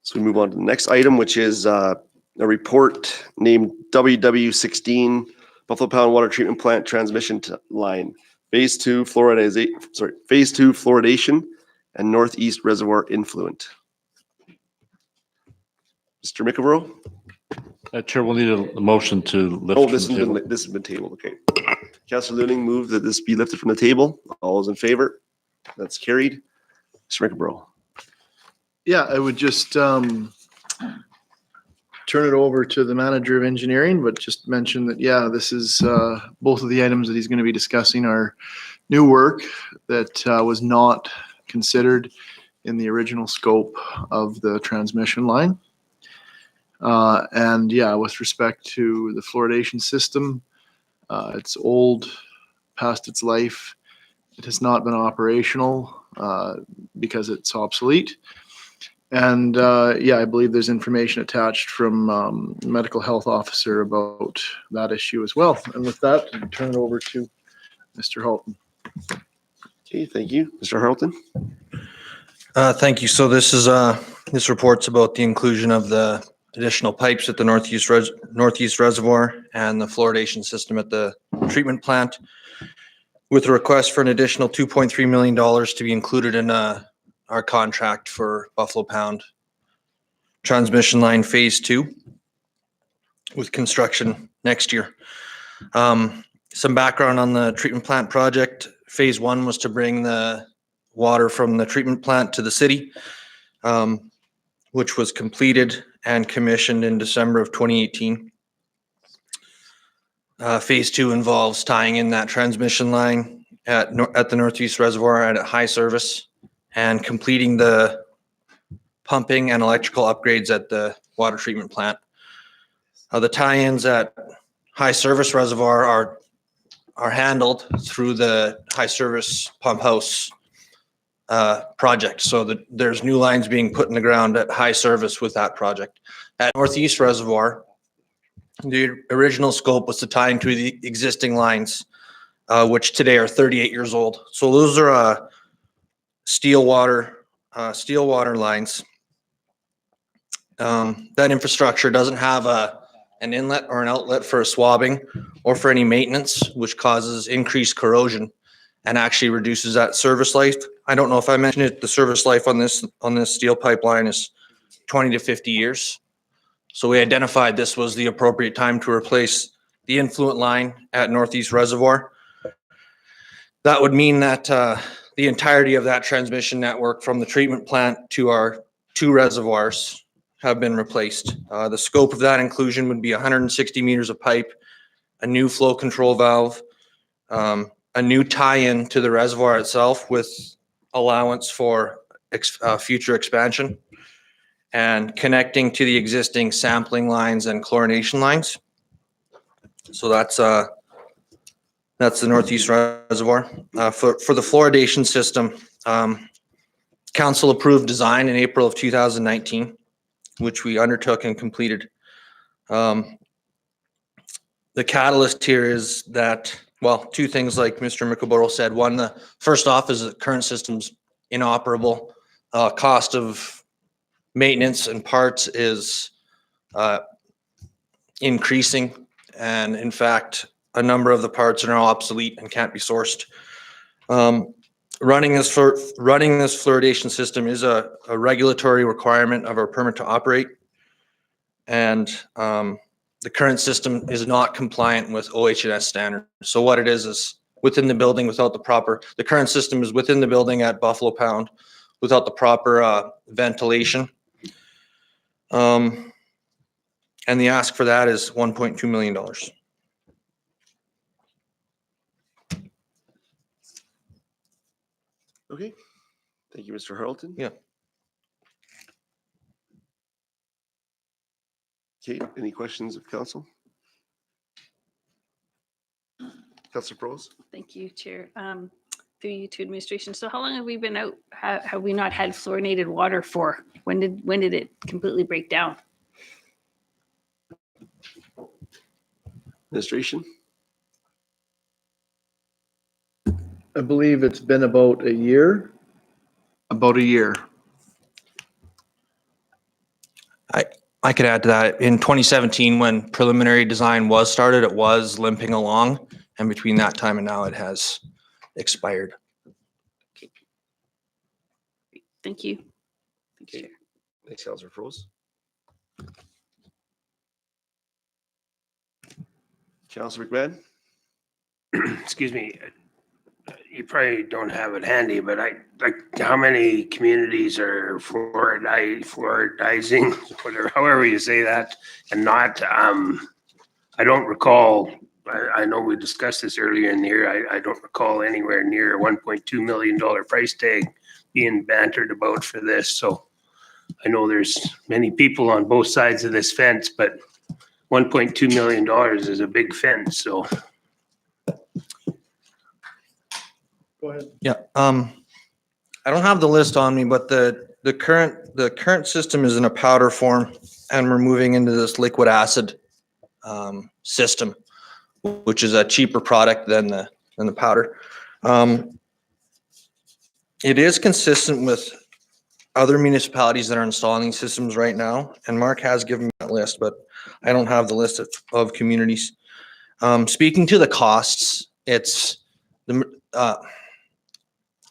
So we move on to the next item, which is a report named WW16 Buffalo Pound Water Treatment Plant Transmission Line, Phase 2 fluoridation and Northeast Reservoir influent. Mr. McElroy? Chair, we'll need a motion to lift. Oh, from this the has table. been, this has been tabled, okay. Councillor Looning moved that this be lifted from the table. All those in favor? That's carried. Mr. McElroy? Yeah, I would just turn it over to the manager of engineering, but just mention that, yeah, this is both of the items that he's going to be discussing are new work that was not considered in the original scope of the transmission line. And yeah, with respect to the fluoridation system, it's old, past its life. It has not been operational because it's obsolete. And yeah, I believe there's information attached from medical health officer about that issue as well. And with that, I turn it over to Mr. Halton. Okay, thank you. Mr. Harleton? Thank you. So this is, this report's about the inclusion of the additional pipes at the Northeast Reservoir and the fluoridation system at the treatment plant, with a request for an additional $2.3 million to be included in our contract for Buffalo Pound Transmission Line Phase 2 with construction next year. Some background on the treatment plant project. Phase 1 was to bring the water from the treatment plant to the city, which was completed and commissioned in December of 2018. Phase 2 involves tying in that transmission line at the Northeast Reservoir and at high service, and completing the pumping and electrical upgrades at the water treatment plant. The tie-ins at high service reservoir are handled through the high service pump house project. So there's new lines being put in the ground at high service with that project. At Northeast Reservoir, the original scope was to tie into the existing lines, which today are 38 years old. So those are steel water lines. That infrastructure doesn't have an inlet or an outlet for swabbing or for any maintenance, which causes increased corrosion and actually reduces that service life. I don't know if I mentioned it, the service life on this steel pipeline is 20 to 50 years. So we identified this was the appropriate time to replace the influent line at Northeast Reservoir. That would mean that the entirety of that transmission network from the treatment plant to our 2 reservoirs have been replaced. The scope of that inclusion would be 160 meters of pipe, a new flow control valve, a new tie-in to the reservoir itself with allowance for future expansion, and connecting to the existing sampling lines and chlorination lines. So that's the Northeast Reservoir. For the fluoridation system, council approved design in April of 2019, which we undertook and completed. The catalyst here is that, well, 2 things like Mr. Mickleborough said. One, the first off is the current system's inoperable. Cost of maintenance and parts is increasing, and in fact, a number of the parts are now obsolete and can't be sourced. Running this fluoridation system is a regulatory requirement of our permit to operate, and the current system is not compliant with OH&S standards. So what it is within the building without the current system is within the building at Buffalo Pound without the proper ventilation. And the ask for that is $1.2 million. Okay. Thank you, Mr. Harleton. Yeah. Okay, any questions of council? Councilor Prose? Thank you, Chair. Through you to administration. So how long have we been out? Have we not had fluorinated water for? When did it completely break down? Administration? I believe it's been about a year. About a year. I could add to that. In 2017, when preliminary design was started, it was limping along. And between that time and now, it has expired. Thank you. Thank you, Chair. Thanks, Councilor Froese. Councilor McMahon? Excuse me, you probably don't have it handy, but how many communities are fluoridizing, whatever, however you say that, and not, I don't recall, I know we discussed this earlier in the year, I don't recall anywhere near a $1.2 million price tag being bantered about for this, so I know there's many people on both sides of this fence, but $1.2 million is a big fence, so. Go ahead. Yeah, I don't have the list on me, but the current system is in a powder form, and we're moving into this liquid acid system, which is a cheaper product than the powder. It is consistent with other municipalities that are installing these systems right now, and Mark has given me that list, but I don't have the list of communities. Speaking to the costs, it's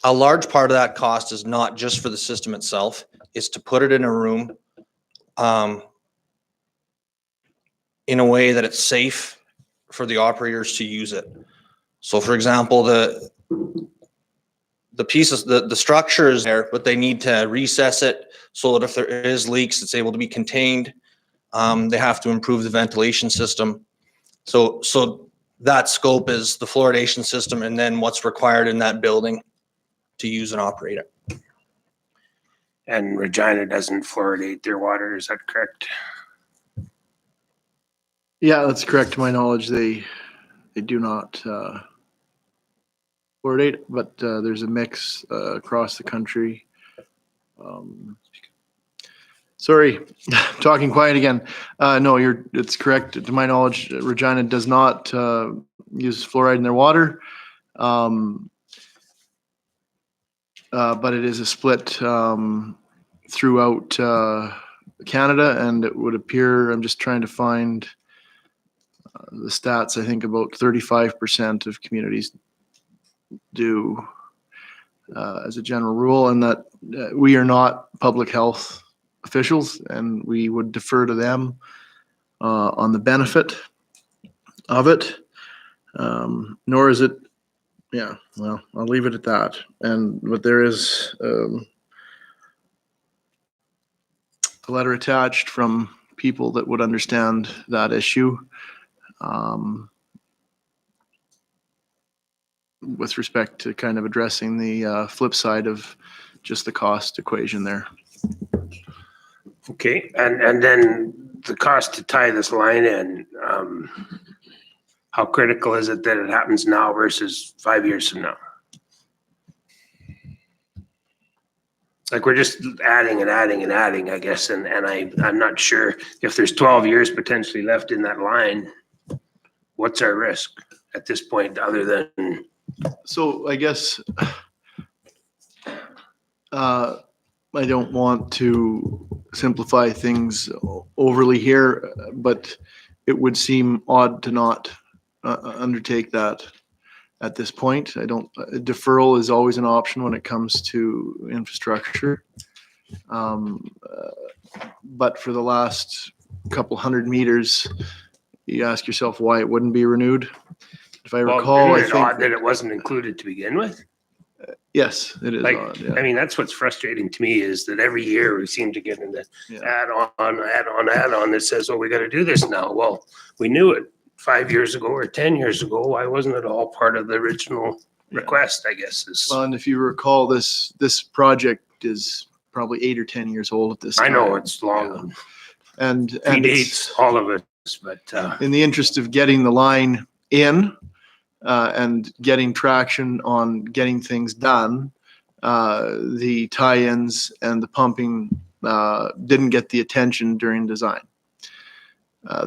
a large part of that cost is not just for the system itself, it's to put it in a room in a way that it's safe for the operators to use it. So for example, the pieces, the structure is there, but they need to recess it so that if there is leaks, it's able to be contained. They have to improve the ventilation system. So that scope is the fluoridation system and then what's required in that building to use and operate it. And Regina doesn't fluoridate their water, is that correct? Yeah, that's correct. To my knowledge, they do not fluoridate, but there's a mix across the country. Sorry, talking quiet again. No, it's correct. To my knowledge, Regina does not use fluoride in their water. But it is a split throughout Canada, and it would appear, I'm just trying to find the stats, I think about 35% of communities do as a general rule, and that we are not public health officials, and we would defer to them on the benefit of it, nor is it. Yeah, well, I'll leave it at that. But there is a letter attached from people that would understand that issue with respect to kind of addressing the flip side of just the cost equation there. Okay, and then the cost to tie this line in, how critical is it that it happens now versus 5 years from now? Like we're just adding and adding and adding, I guess, and I'm not sure if there's 12 years potentially left in that line, what's our risk at this point other than? So I guess I don't want to simplify things overly here, but it would seem odd to not undertake that at this point. I don't, deferral is always an option when it comes to infrastructure. But for the last couple hundred meters, you ask yourself why it wouldn't be renewed. If I recall, I Isn't it think. odd that it wasn't included to begin with? Yes, it is Like, odd, yeah. I mean, that's what's frustrating to me is that every year we seem to get in the Yeah. add on that says, well, we got to do this now. Well, we knew it 5 years ago or 10 years ago. Why wasn't it all part of the original request, I guess is. Well, and if you recall, this project is probably 8 or 10 years old at this I time. know it's long And predates all of us, but in the interest of getting the line in and getting traction on getting things done, the tie-ins and the pumping didn't get the attention during design.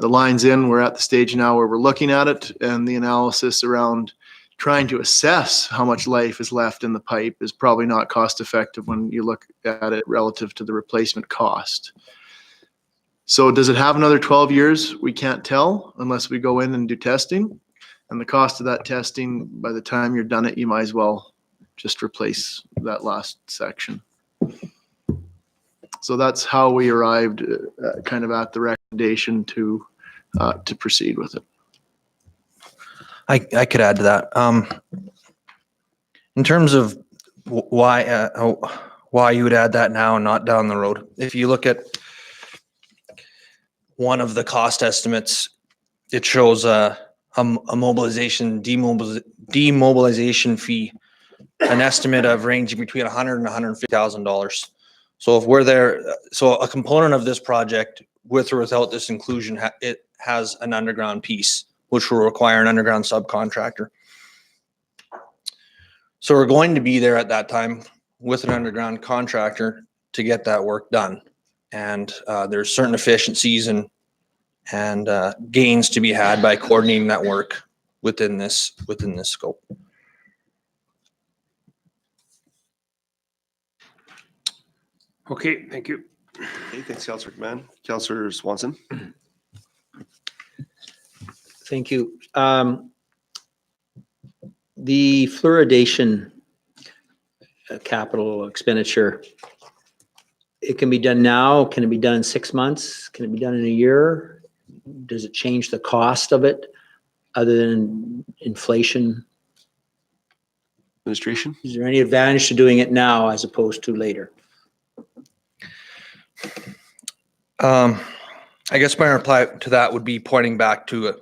The line's in, we're at the stage now where we're looking at it, and the analysis around trying to assess how much life is left in the pipe is probably not cost effective when you look at it relative to the replacement cost. So does it have another 12 years? We can't tell unless we go in and do testing. And the cost of that testing, by the time you're done it, you might as well just replace that last section. So that's how we arrived kind of at the recommendation to proceed with it. I could add to that. In terms of why you would add that now and not down the road. If you look at one of the cost estimates, it shows a mobilization, demobilization fee, an estimate of ranging between $100,000 and $150,000. So if we're there, so a component of this project, with or without this inclusion, it has an underground piece, which will require an underground subcontractor. So we're going to be there at that time with an underground contractor to get that work done. And there's certain efficiencies and gains to be had by coordinating that work within this scope. Okay, thank you. Okay, thanks, Councillor McMahon. Councillor Swanson. Thank you. The fluoridation capital expenditure, it can be done now. Can it be done in 6 months? Can it be done in a year? Does it change the cost of it other than inflation? Administration. Is there any advantage to doing it now as opposed to later? I guess my reply to that would be pointing back to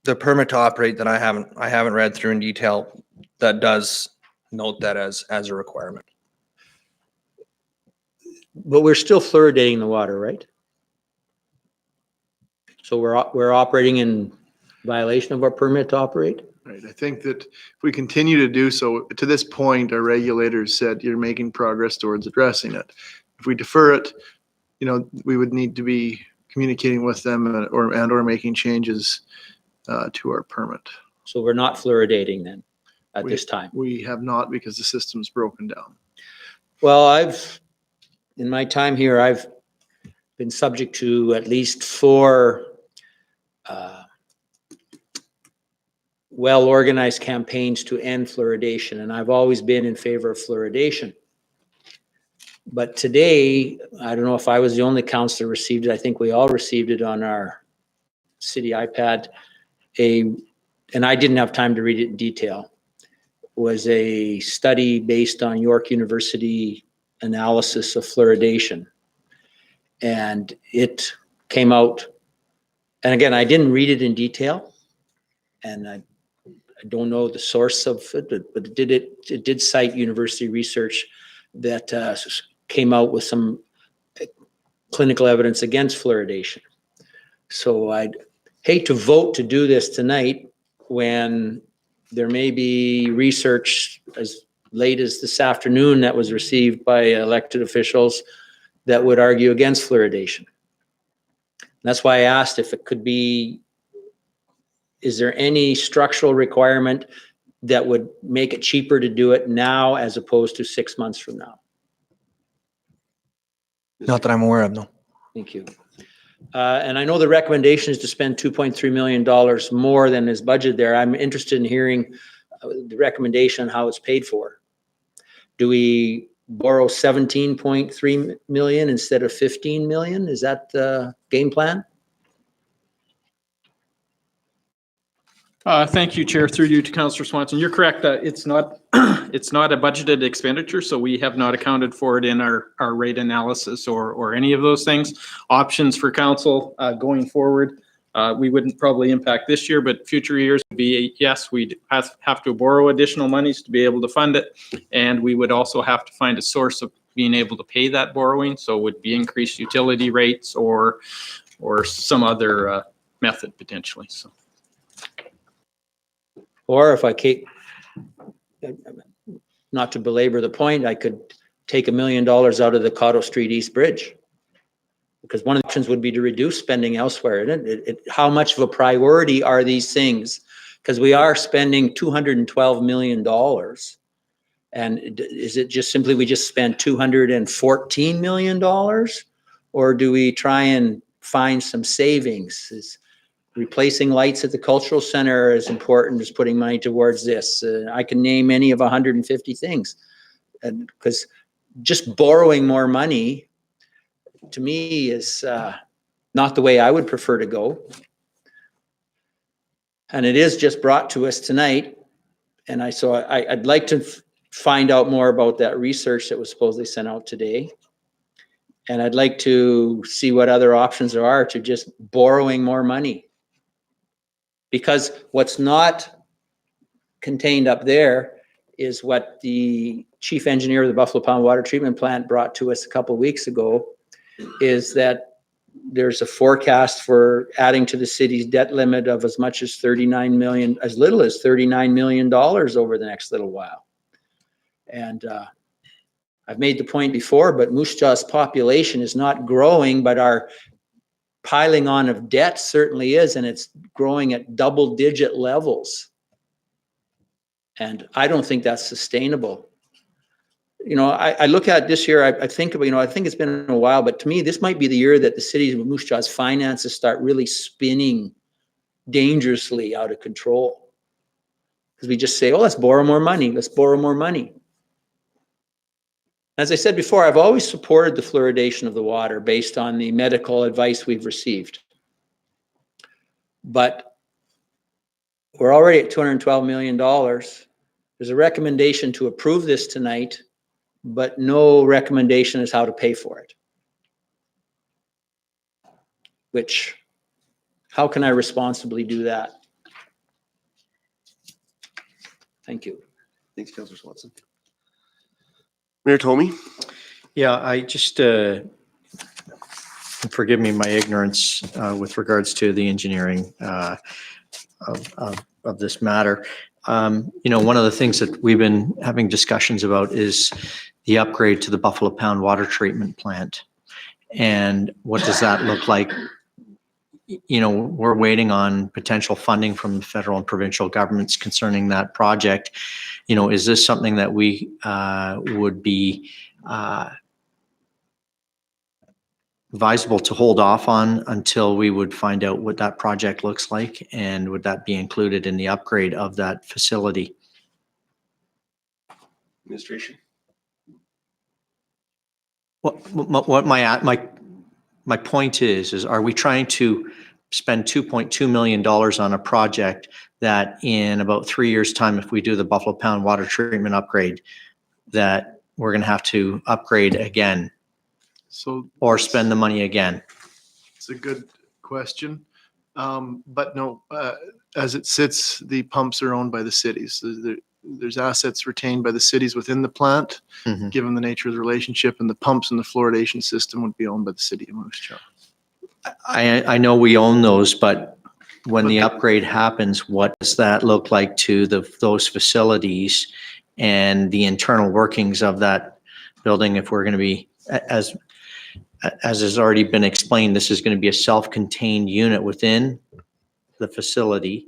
the permit to operate that I haven't read through in detail that does note that as a requirement. But we're still fluoridating the water, right? So we're operating in violation of our permit to operate? Right. I think that if we continue to do so, to this point, our regulators said you're making progress towards addressing it. If we defer it, we would need to be communicating with them or making changes to our permit. So we're not fluoridating then at this time? We have not, because the system's broken down. Well, in my time here, I've been subject to at least 4 well-organized campaigns to end fluoridation, and I've always been in favor of fluoridation. But today, I don't know if I was the only councillor received it. I think we all received it on our city iPad. And I didn't have time to read it in detail. Was a study based on York University analysis of fluoridation. And it came out, and again, I didn't read it in detail, and I don't know the source of it, but it did cite university research that came out with some clinical evidence against fluoridation. So I'd hate to vote to do this tonight when there may be research as late as this afternoon that was received by elected officials that would argue against fluoridation. That's why I asked if it could be, is there any structural requirement that would make it cheaper to do it now as opposed to 6 months from now? Not that I'm aware of, no. Thank you. And I know the recommendation is to spend $2.3 million more than is budgeted there. I'm interested in hearing the recommendation on how it's paid for. Do we borrow 17.3 million instead of 15 million? Is that the game plan? Thank you, Chair. Through you to Councillor Swanson. You're correct. It's not a budgeted expenditure, so we have not accounted for it in our rate analysis or any of those things. Options for council going forward, we wouldn't probably impact this year, but future years would be, yes, we'd have to borrow additional monies to be able to fund it. And we would also have to find a source of being able to pay that borrowing. So it would be increased utility rates or some other method potentially, so. Or if I keep, not to belabor the point, I could take $1 million out of the Cotto Street East Bridge. Because one of the options would be to reduce spending elsewhere. How much of a priority are these things? Because we are spending $212 million. And is it just simply we just spent $214 million? Or do we try and find some savings? Is replacing lights at the cultural center as important as putting money towards this? I can name any of 150 things. And because just borrowing more money to me is not the way I would prefer to go. And it is just brought to us tonight. And I'd like to find out more about that research that was supposedly sent out today. And I'd like to see what other options there are to just borrowing more money. Because what's not contained up there is what the chief engineer of the Buffalo Pound Water Treatment Plant brought to us a couple of weeks ago, is that there's a forecast for adding to the city's debt limit of as much as 39 million, as little as $39 million over the next little while. And I've made the point before, but Moose Jaw's population is not growing, but our piling on of debt certainly is, and it's growing at double-digit levels. And I don't think that's sustainable. You know, I look at this year, I think about, I think it's been a while, but to me, this might be the year that the city of Moose Jaw's finances start really spinning dangerously out of control. Because we just say, oh, let's borrow more money. Let's borrow more money. As I said before, I've always supported the fluoridation of the water based on the medical advice we've received. But we're already at $212 million. There's a recommendation to approve this tonight, but no recommendation is how to pay for it. Which, how can I responsibly do that? Thank you. Thanks, Councillor Swanson. Mayor Tomey? Yeah, I just, forgive me my ignorance with regards to the engineering of this matter. One of the things that we've been having discussions about is the upgrade to the Buffalo Pound Water Treatment Plant. And what does that look like? We're waiting on potential funding from the federal and provincial governments concerning that project. Is this something that we would be advisable to hold off on until we would find out what that project looks like? And would that be included in the upgrade of that facility? Administration. What my point is are we trying to spend $2.2 million on a project that in about 3 years' time, if we do the Buffalo Pound Water Treatment upgrade, that we're going to have to upgrade again? Or spend the money again? It's a good question. But no, as it sits, the pumps are owned by the cities. There's assets retained by the cities within the plant, given the nature of the relationship, and the pumps and the fluoridation system would be owned by the city of Moose Jaw. I know we own those, but when the upgrade happens, what does that look like to those facilities and the internal workings of that building? If we're going to be, as has already been explained, this is going to be a self-contained unit within the facility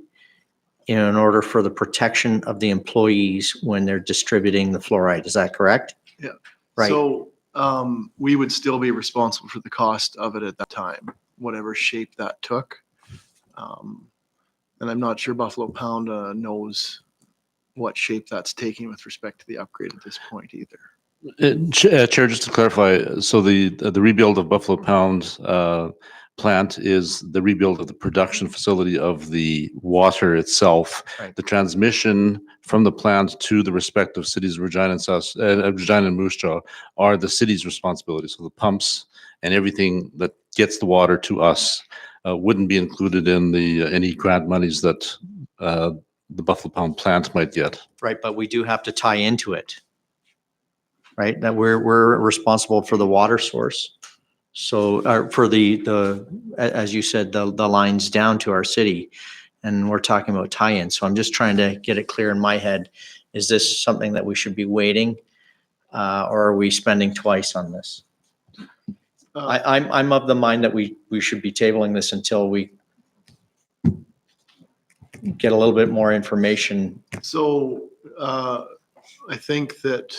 in order for the protection of the employees when they're distributing the fluoride. Is that correct? Yeah. Right. So we would still be responsible for the cost of it at that time, whatever shape that took. And I'm not sure Buffalo Pound knows what shape that's taking with respect to the upgrade at this point either. Chair, just to clarify, so the rebuild of Buffalo Pound plant is the rebuild of the production facility of the water itself. Right. The transmission from the plant to the respective cities, Regina and Moose Jaw, are the city's responsibility. So the pumps and everything that gets the water to us wouldn't be included in any grant monies that the Buffalo Pound plant might get. Right, but we do have to tie into it. Right, that we're responsible for the water source. So for the as you said, the lines down to our city, and we're talking about tie-in. So I'm just trying to get it clear in my head. Is this something that we should be waiting, or are we spending twice on this? I'm of the mind that we should be tabling this until we get a little bit more information. So I think that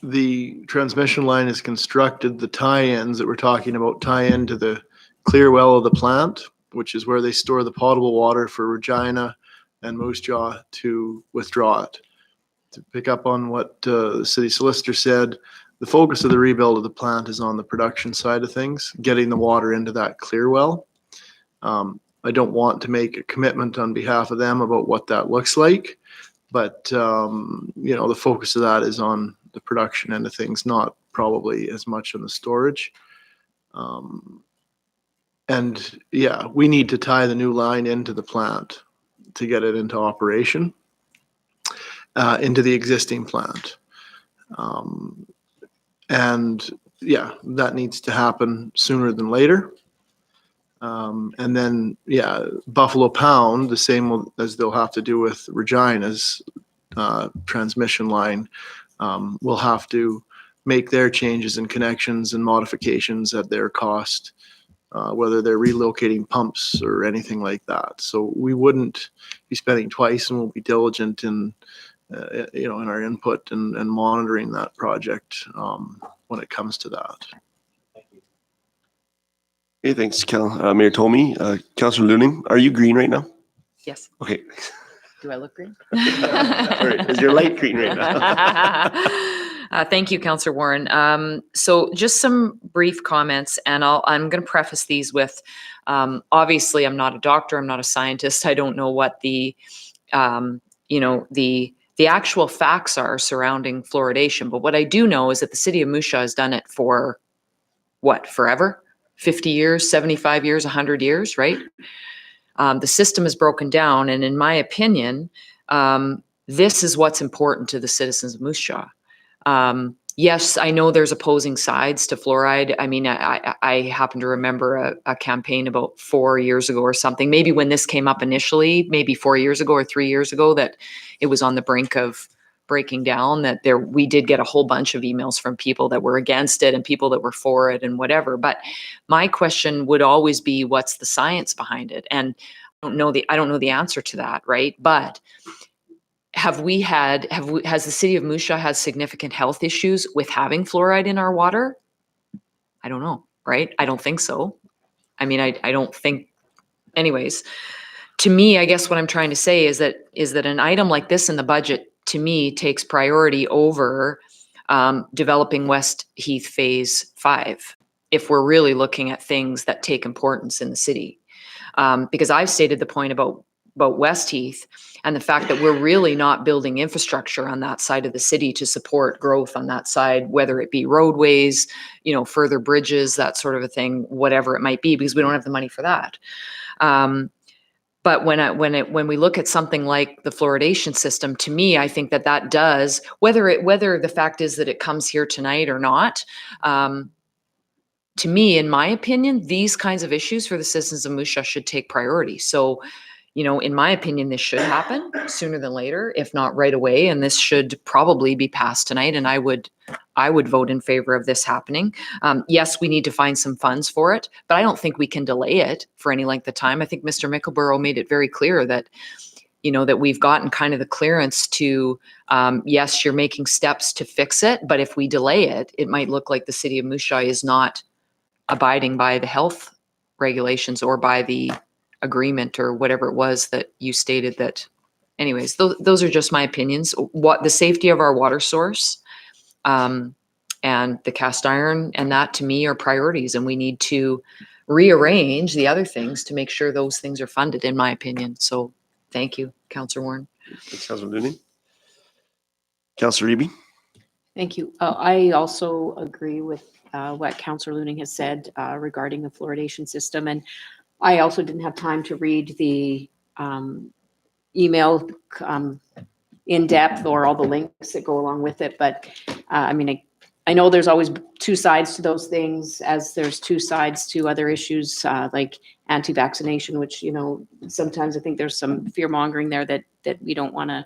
the transmission line is constructed, the tie-ins that we're talking about tie into the clear well of the plant, which is where they store the potable water for Regina and Moose Jaw to withdraw it. To pick up on what the city solicitor said, the focus of the rebuild of the plant is on the production side of things, getting the water into that clear well. I don't want to make a commitment on behalf of them about what that looks like, but you know, the focus of that is on the production end of things, not probably as much on the storage. And yeah, we need to tie the new line into the plant to get it into operation, into the existing plant. And yeah, that needs to happen sooner than later. And then, yeah, Buffalo Pound, the same as they'll have to do with Regina's transmission line, will have to make their changes and connections and modifications at their cost, whether they're relocating pumps or anything like that. So we wouldn't be spending twice, and we'll be diligent in, you know, in our input and monitoring that project when it comes to that. Hey, thanks, Mayor Tomey. Councilor Looning, are you green right now? Yes. Okay. Do I look green? All right. Is your light green right now? Thank you, Councillor Warren. So just some brief comments, and I'm going to preface these with, obviously, I'm not a doctor, I'm not a scientist. I don't know what the, you know, the actual facts are surrounding fluoridation. But what I do know is that the city of Moose Jaw has done it for, what, forever? 50 years, 75 years, 100 years, right? The system is broken down. And in my opinion, this is what's important to the citizens of Moose Jaw. Yes, I know there's opposing sides to fluoride. I mean, I happen to remember a campaign about 4 years ago or something, maybe when this came up initially, maybe 4 years ago or 3 years ago, that it was on the brink of breaking down, that we did get a whole bunch of emails from people that were against it and people that were for it and whatever. But my question would always be, what's the science behind it? And I don't know the answer to that, right? But has the city of Moose Jaw had significant health issues with having fluoride in our water? I don't know, right? I don't think so. I mean, I don't think, anyways. To me, I guess what I'm trying to say is that an item like this in the budget, to me, takes priority over developing West Heath Phase 5, if we're really looking at things that take importance in the city. Because I've stated the point about West Heath and the fact that we're really not building infrastructure on that side of the city to support growth on that side, whether it be roadways, you know, further bridges, that sort of a thing, whatever it might be, because we don't have the money for that. But when we look at something like the fluoridation system, to me, I think that does, whether the fact is that it comes here tonight or not, to me, in my opinion, these kinds of issues for the citizens of Moose Jaw should take priority. So, you know, in my opinion, this should happen sooner than later, if not right away. And this should probably be passed tonight. And I would vote in favor of this happening. Yes, we need to find some funds for it, but I don't think we can delay it for any length of time. I think Mr. Mickleborough made it very clear that, you know, that we've gotten kind of the clearance to, yes, you're making steps to fix it, but if we delay it, it might look like the city of Moose Jaw is not abiding by the health regulations or by the agreement or whatever it was that you stated. That, anyways, those are just my opinions. What the safety of our water source, and the cast iron, and that to me are priorities, and we need to rearrange the other things to make sure those things are funded, in my opinion. So thank you, Councillor Warren. Thanks, Councillor Looning. Councillor Eby. Thank you. I also agree with what Councillor Looning has said regarding the fluoridation system. And I also didn't have time to read the email in depth or all the links that go along with it. But I mean, I know there's always two sides to those things, as there's two sides to other issues like anti-vaccination, which, you know, sometimes I think there's some fear mongering there that we don't want to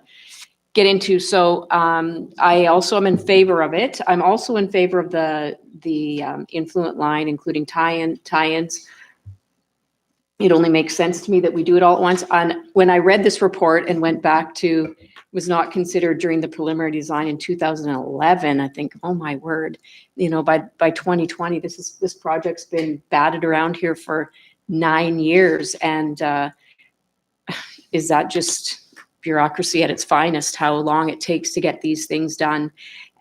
get into. So I also am in favor of it. I'm also in favor of the influent line, including tie-ins. it only makes sense to me that we do it all at once. When I read this report and went back to, was not considered during the preliminary design in 2011, I think, oh my word, by 2020, this project's been batted around here for 9 years. And is that just bureaucracy at its finest, how long it takes to get these things done?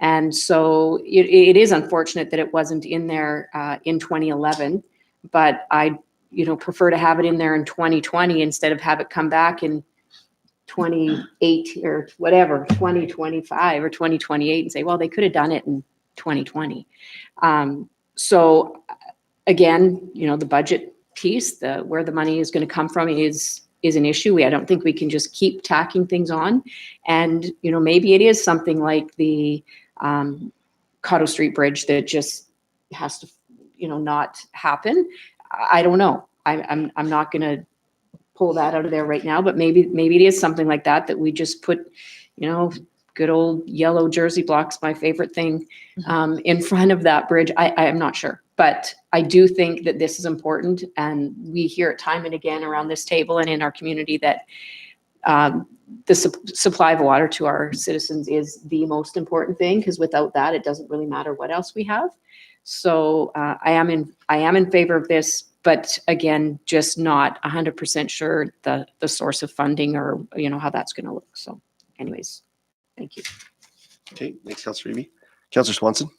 And so it is unfortunate that it wasn't in there in 2011, but I prefer to have it in there in 2020 instead of have it come back in 28 or whatever, 2025 or 2028 and say, well, they could have done it in 2020. So again, the budget piece, where the money is going to come from is an issue. I don't think we can just keep tacking things on. And, maybe it is something like the Cotto Street Bridge that just has to, not happen. I don't know. I'm not going to pull that out of there right now, but maybe it is something like that we just put, good old yellow Jersey blocks, my favorite thing, in front of that bridge. I am not sure, but I do think that this is important. And we hear it time and again around this table and in our community that the supply of water to our citizens is the most important thing, because without that, it doesn't really matter what else we have. So I am in favor of this, but again, just not 100% sure the source of funding or how that's going to look. So anyways, thank you. Okay, thanks, Councillor Eby. Councillor Swanson.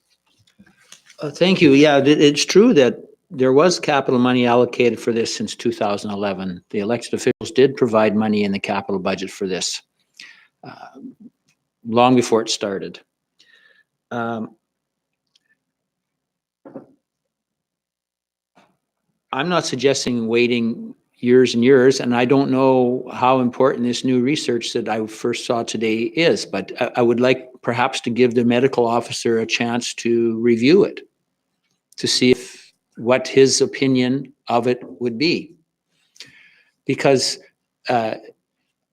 Thank you. Yeah, it's true that there was capital money allocated for this since 2011. The elected officials did provide money in the capital budget for this long before it started. I'm not suggesting waiting years and years, and I don't know how important this new research that I first saw today is, but I would like perhaps to give the medical officer a chance to review it, to see what his opinion of it would be. Because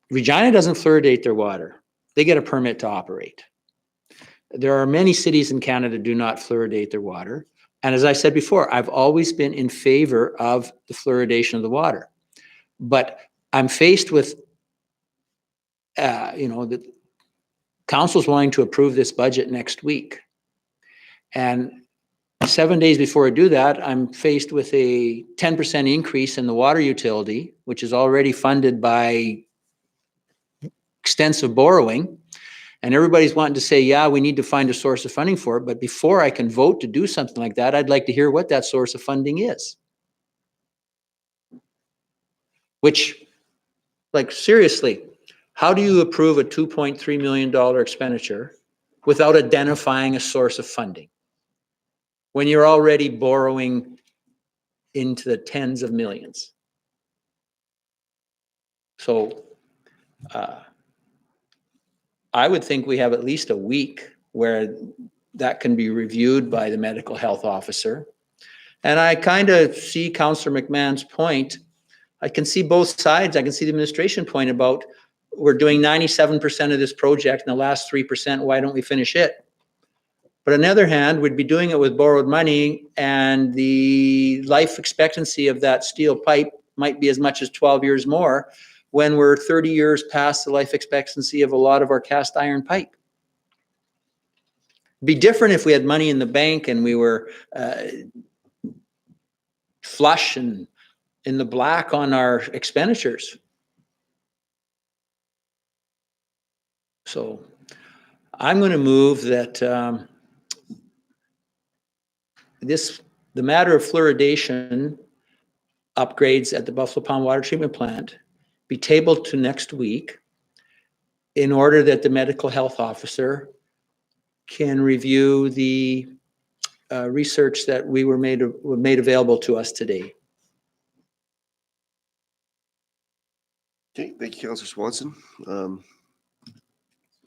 Regina doesn't fluoridate their water. They get a permit to operate. There are many cities in Canada do not fluoridate their water. And as I said before, I've always been in favor of the fluoridation of the water. But I'm faced with, the council's wanting to approve this budget next week. And 7 days before I do that, I'm faced with a 10% increase in the water utility, which is already funded by extensive borrowing. And everybody's wanting to say, yeah, we need to find a source of funding for it. But before I can vote to do something like that, I'd like to hear what that source of funding is. Which, like, seriously, how do you approve a $2.3 million expenditure without identifying a source of funding when you're already borrowing into the tens of millions? So I would think we have at least a week where that can be reviewed by the medical health officer. And I kind of see Councillor McMahon's point. I can see both sides. I can see the administration point about we're doing 97% of this project and the last 3%, why don't we finish it? But on the other hand, we'd be doing it with borrowed money, and the life expectancy of that steel pipe might be as much as 12 years more when we're 30 years past the life expectancy of a lot of our cast iron pipe. It'd be different if we had money in the bank and we were flush and in the black on our expenditures. So I'm going to move that the matter of fluoridation upgrades at the Buffalo Pound Water Treatment Plant be tabled to next week in order that the medical health officer can review the research that were made available to us today. Okay, thank you, Councillor Swanson.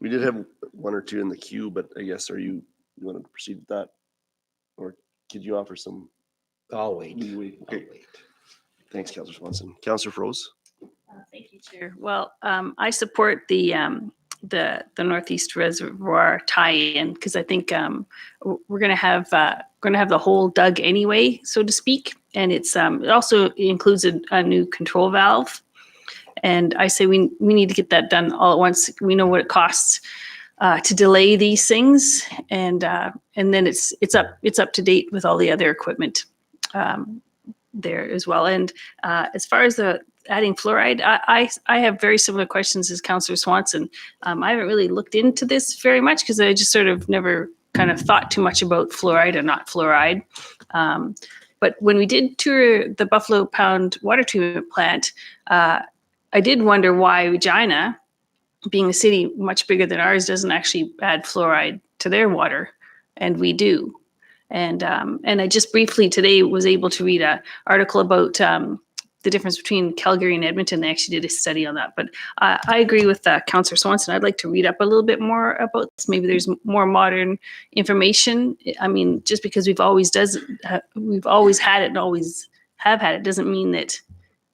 We did have one or two in the queue, but I guess you want to proceed with that? Or could you offer some? I'll wait. Okay. I'll wait. Thanks, Councillor Swanson. Councillor Froese. Thank you, Chair. Well, I support the Northeast Reservoir tie-in because I think we're going to have going to have the hole dug anyway, so to speak. And it also includes a new control valve. And I say we need to get that done all at once. We know what it costs to delay these things, and then it's up to date with all the other equipment there as well. And as far as the adding fluoride, I have very similar questions as Councillor Swanson. I haven't really looked into this very much because I just sort of never kind of thought too much about fluoride or not fluoride. But when we did tour the Buffalo Pound water treatment plant, I did wonder why Regina, being a city much bigger than ours, doesn't actually add fluoride to their water, and we do. And I just briefly today was able to read an article about the difference between Calgary and Edmonton. They actually did a study on that. But I agree with Councillor Swanson. I'd like to read up a little bit more about this. Maybe there's more modern information. I mean, just because we've always had it and always have had it doesn't mean that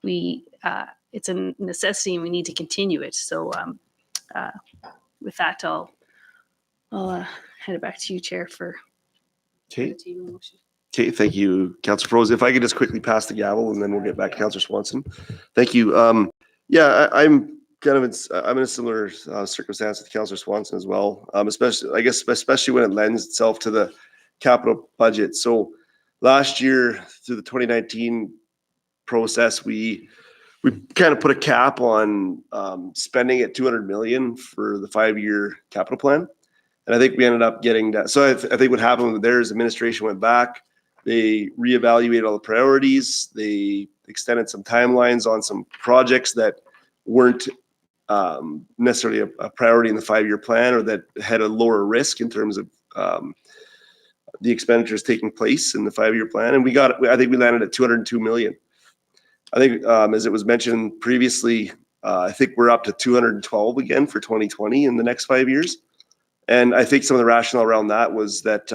it's a necessity and we need to continue it. So with that, I'll hand it back to you, Chair, for Okay. the table motion. Okay, thank you, Councillor Froese. If I could just quickly pass the gavel and then we'll get back to Councillor Swanson. Thank you. Yeah, I'm kind of I'm in a similar circumstance with Councillor Swanson as well. Especially when it lends itself to the capital budget. So last year through the 2019 process, we kind of put a cap on spending at 200 million for the 5-year capital plan. And I think we ended up getting that. So I think what happened there is administration went back, they reevaluated all the priorities, they extended some timelines on some projects that weren't necessarily a priority in the 5-year plan, or that had a lower risk in terms of the expenditures taking place in the 5-year plan. And I think we landed at 202 million. I think as it was mentioned previously, I think we're up to 212 again for 2020 in the next 5 years. And I think some of the rationale around that was that,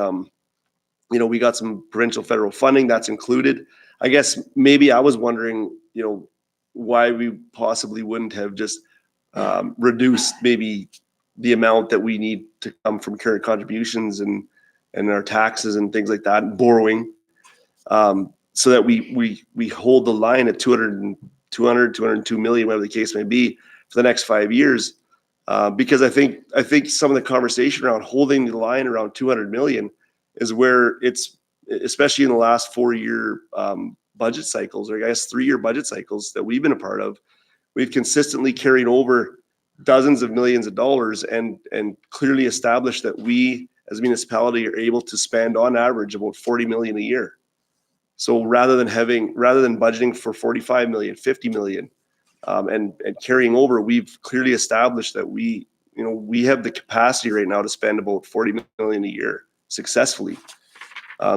we got some provincial federal funding that's included. I guess maybe I was wondering, why we possibly wouldn't have just reduced maybe the amount that we need to come from current contributions and our taxes and things like that, and borrowing, so that we hold the line at 202 million, whatever the case may be, for the next 5 years. Because I think some of the conversation around holding the line around 200 million is where it's, especially in the last 4-year budget cycles, or I guess 3-year budget cycles that we've been a part of, we've consistently carried over dozens of millions of dollars and clearly established that we as a municipality are able to spend on average about 40 million a year. So rather than budgeting for 45 million, 50 million, and carrying over, we've clearly established that we have the capacity right now to spend about 40 million a year successfully.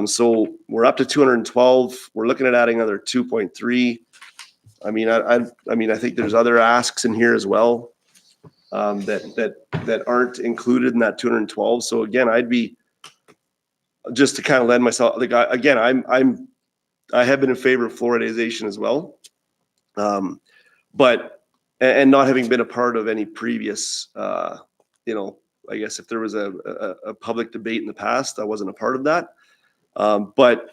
So we're up to 212. We're looking at adding another 2.3. I mean, I think there's other asks in here as well that aren't included in that 212. So again, I'd be, just to kind of lend myself, again, I have been in favor of fluoridization as well. But not having been a part of any previous, I guess if there was a public debate in the past, I wasn't a part of that. But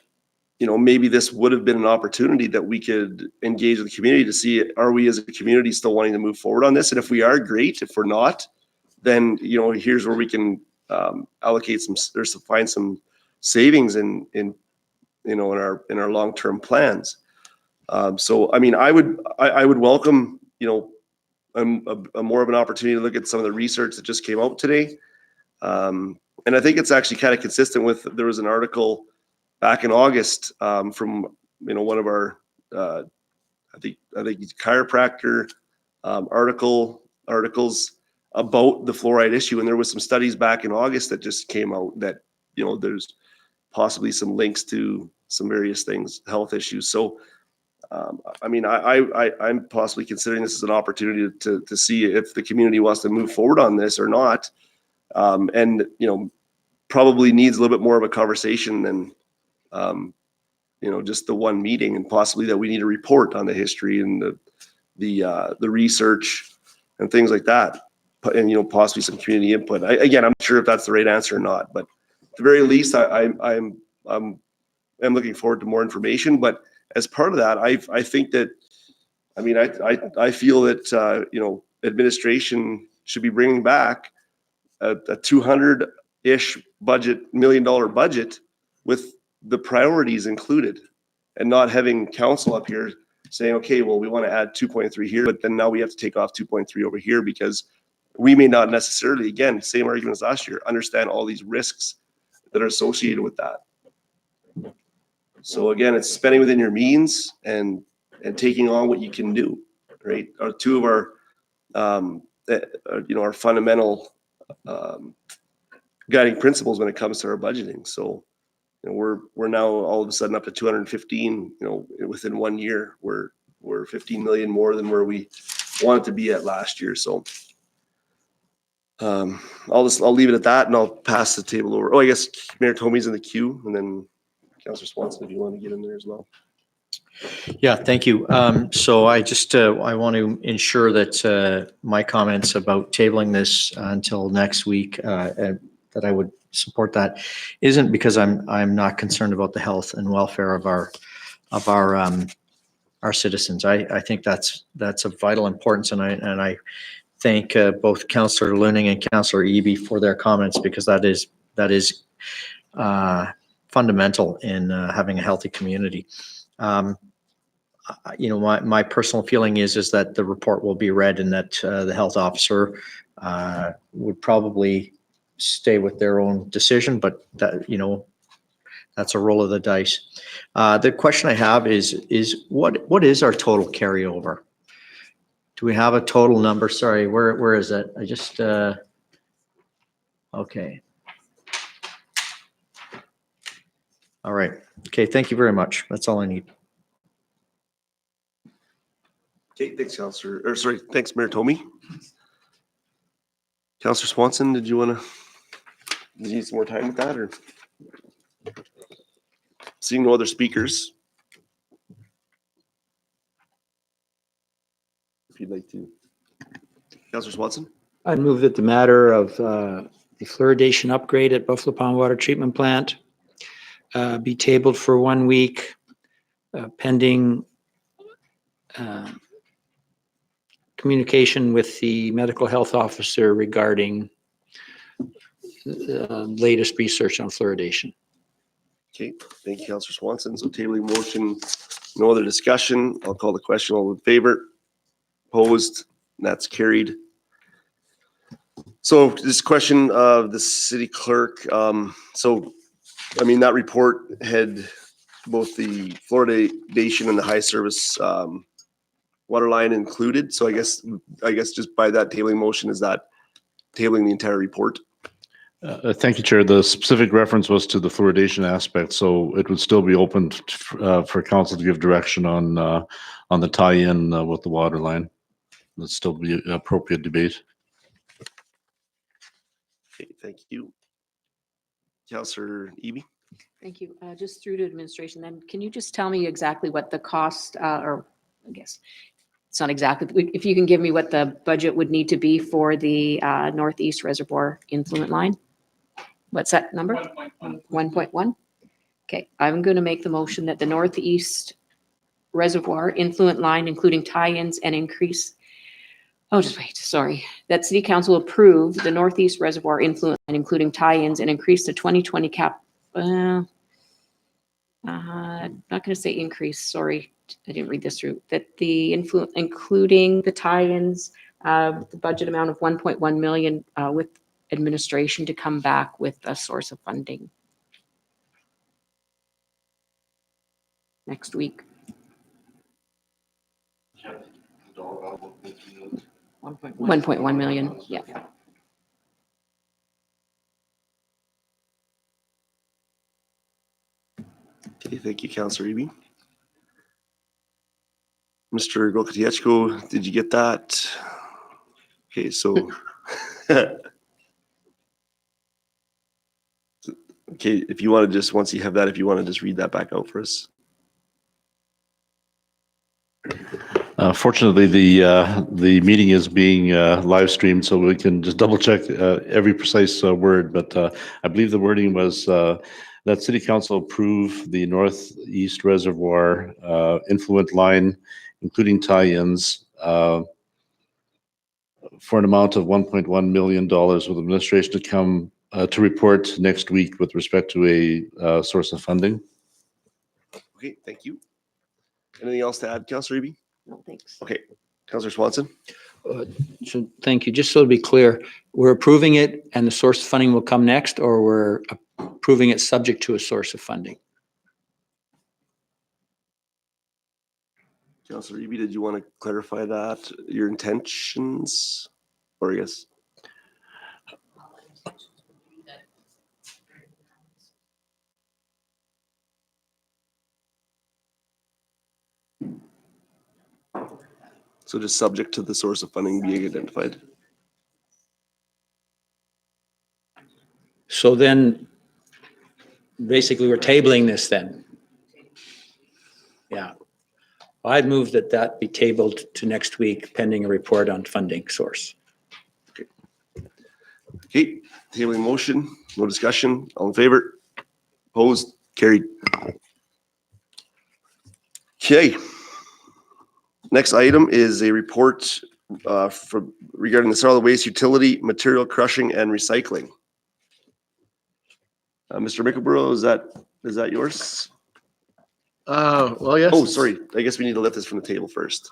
maybe this would have been an opportunity that we could engage with the community to see, are we as a community still wanting to move forward on this? And if we are, great. If we're not, then here's where we can allocate find some savings in our long-term plans. So I mean, I would welcome a more of an opportunity to look at some of the research that just came out today, and I think it's actually kind of consistent with, there was an article back in August from one of our I think chiropractor articles about the fluoride issue, and there was some studies back in August that just came out that there's possibly some links to some various things, health issues. So I mean, I'm possibly considering this as an opportunity to see if the community wants to move forward on this or not, and probably needs a little bit more of a conversation than just the one meeting, and possibly that we need a report on the history and the research and things like that, and possibly some community input. I'm not sure if that's the right answer or not, but at the very least, I'm I'm looking forward to more information, but as part of that, I think that, I mean, I feel that, you know, administration should be bringing back a 200-ish $1 million budget with the priorities included, and not having council up here saying, okay, well, we want to add 2.3 here, but then now we have to take off 2.3 over here because we may not necessarily, again, same argument as last year, understand all these risks that are associated with that. So again, it's spending within your means and taking on what you can do, right? Are two of our, you know, our fundamental guiding principles when it comes to our budgeting. So, you know, we're now all of a sudden up to 215, you know, within 1 year. We're 15 million more than where we wanted to be at last year. So I'll leave it at that, and I'll pass the table over. Oh, I guess Mayor Tomey's in the queue, and then Councillor Swanson, if you want to get in there as well. Yeah, thank you. So I just, I want to ensure that my comments about tabling this until next week, that I would support that, isn't because I'm not concerned about the health and welfare of our citizens. I think that's of vital importance, and I thank both Councillor Luning and Councillor Eby for their comments, because that is fundamental in having a healthy community. You know, my personal feeling is that the report will be read, and that the health officer would probably stay with their own decision, but that, you know, that's a roll of the dice. The question I have is what is our total carryover? Do we have a total number? Sorry, where is it? I just, okay. All right. Okay, thank you very much. That's all I need. Okay, thanks, thanks, Mayor Tomey. Councillor Swanson, did you need some more time with that, or? Seeing no other speakers. If you'd like to. Councillor Swanson? I'd move that the matter of the fluoridation upgrade at Buffalo Pond Water Treatment Plant be tabled for 1 week pending communication with the medical health officer regarding the latest research on fluoridation. Okay, thank you, Councillor Swanson. So tabling motion, no other discussion. I'll call the question. All in favor? Opposed? That's carried. So this question of the city clerk. So, I mean, that report had both the fluoridation and the high service water line included. So I guess just by that tabling motion, is that tabling the entire report? Thank you, Chair. The specific reference was to the fluoridation aspect, so it would still be open for council to give direction on the tie-in with the water line. That'd still be an appropriate debate. Okay, thank you. Councillor Eby? Thank you. Just through to administration, then can you just tell me exactly what the cost, or I guess it's not exactly, if you can give me what the budget would need to be for the Northeast Reservoir influent line? What's that number? 1.1. Okay, I'm going to make the motion that the Northeast Reservoir influent line, including tie-ins and increase. Oh, just wait, sorry. That City Council approve the Northeast Reservoir influent line, including tie-ins, and increase the 2020 cap. Not going to say increase, sorry. I didn't read this through. That the influence, including the tie-ins, the budget amount of 1.1 million with administration to come back with a source of funding next week. 1.1 million, yeah. Okay, thank you, Councillor Eby. Mr. Gokatiechko, did you get that? Okay, so okay, if you want to just, once you have that, if you want to just read that back out for us. Fortunately, the meeting is being live streamed, so we can just double check every precise word. But I believe the wording was that city council approve the Northeast Reservoir influent line, including tie-ins, for an amount of $1.1 million, with administration to come to report next week with respect to a source of funding. Okay, thank you. Anything else to add, Councillor Eby? No, thanks. Okay, Councillor Swanson? So thank you. Just so to be clear, we're approving it and the source of funding will come next, or we're approving it subject to a source of funding? Councillor Eby, did you want to clarify that, your intentions? Or yes? So just subject to the source of funding being identified. So then, basically, we're tabling this then? Yeah. I'd move that that be tabled to next week pending a report on funding source. Okay, tabling motion, no discussion, all in favor? Opposed, carried. Okay. Next item is a report regarding the solid waste utility, material crushing and recycling. Mr. Mickleborough, is that yours? Well, yes. Oh, sorry. I guess we need to lift this from the table first.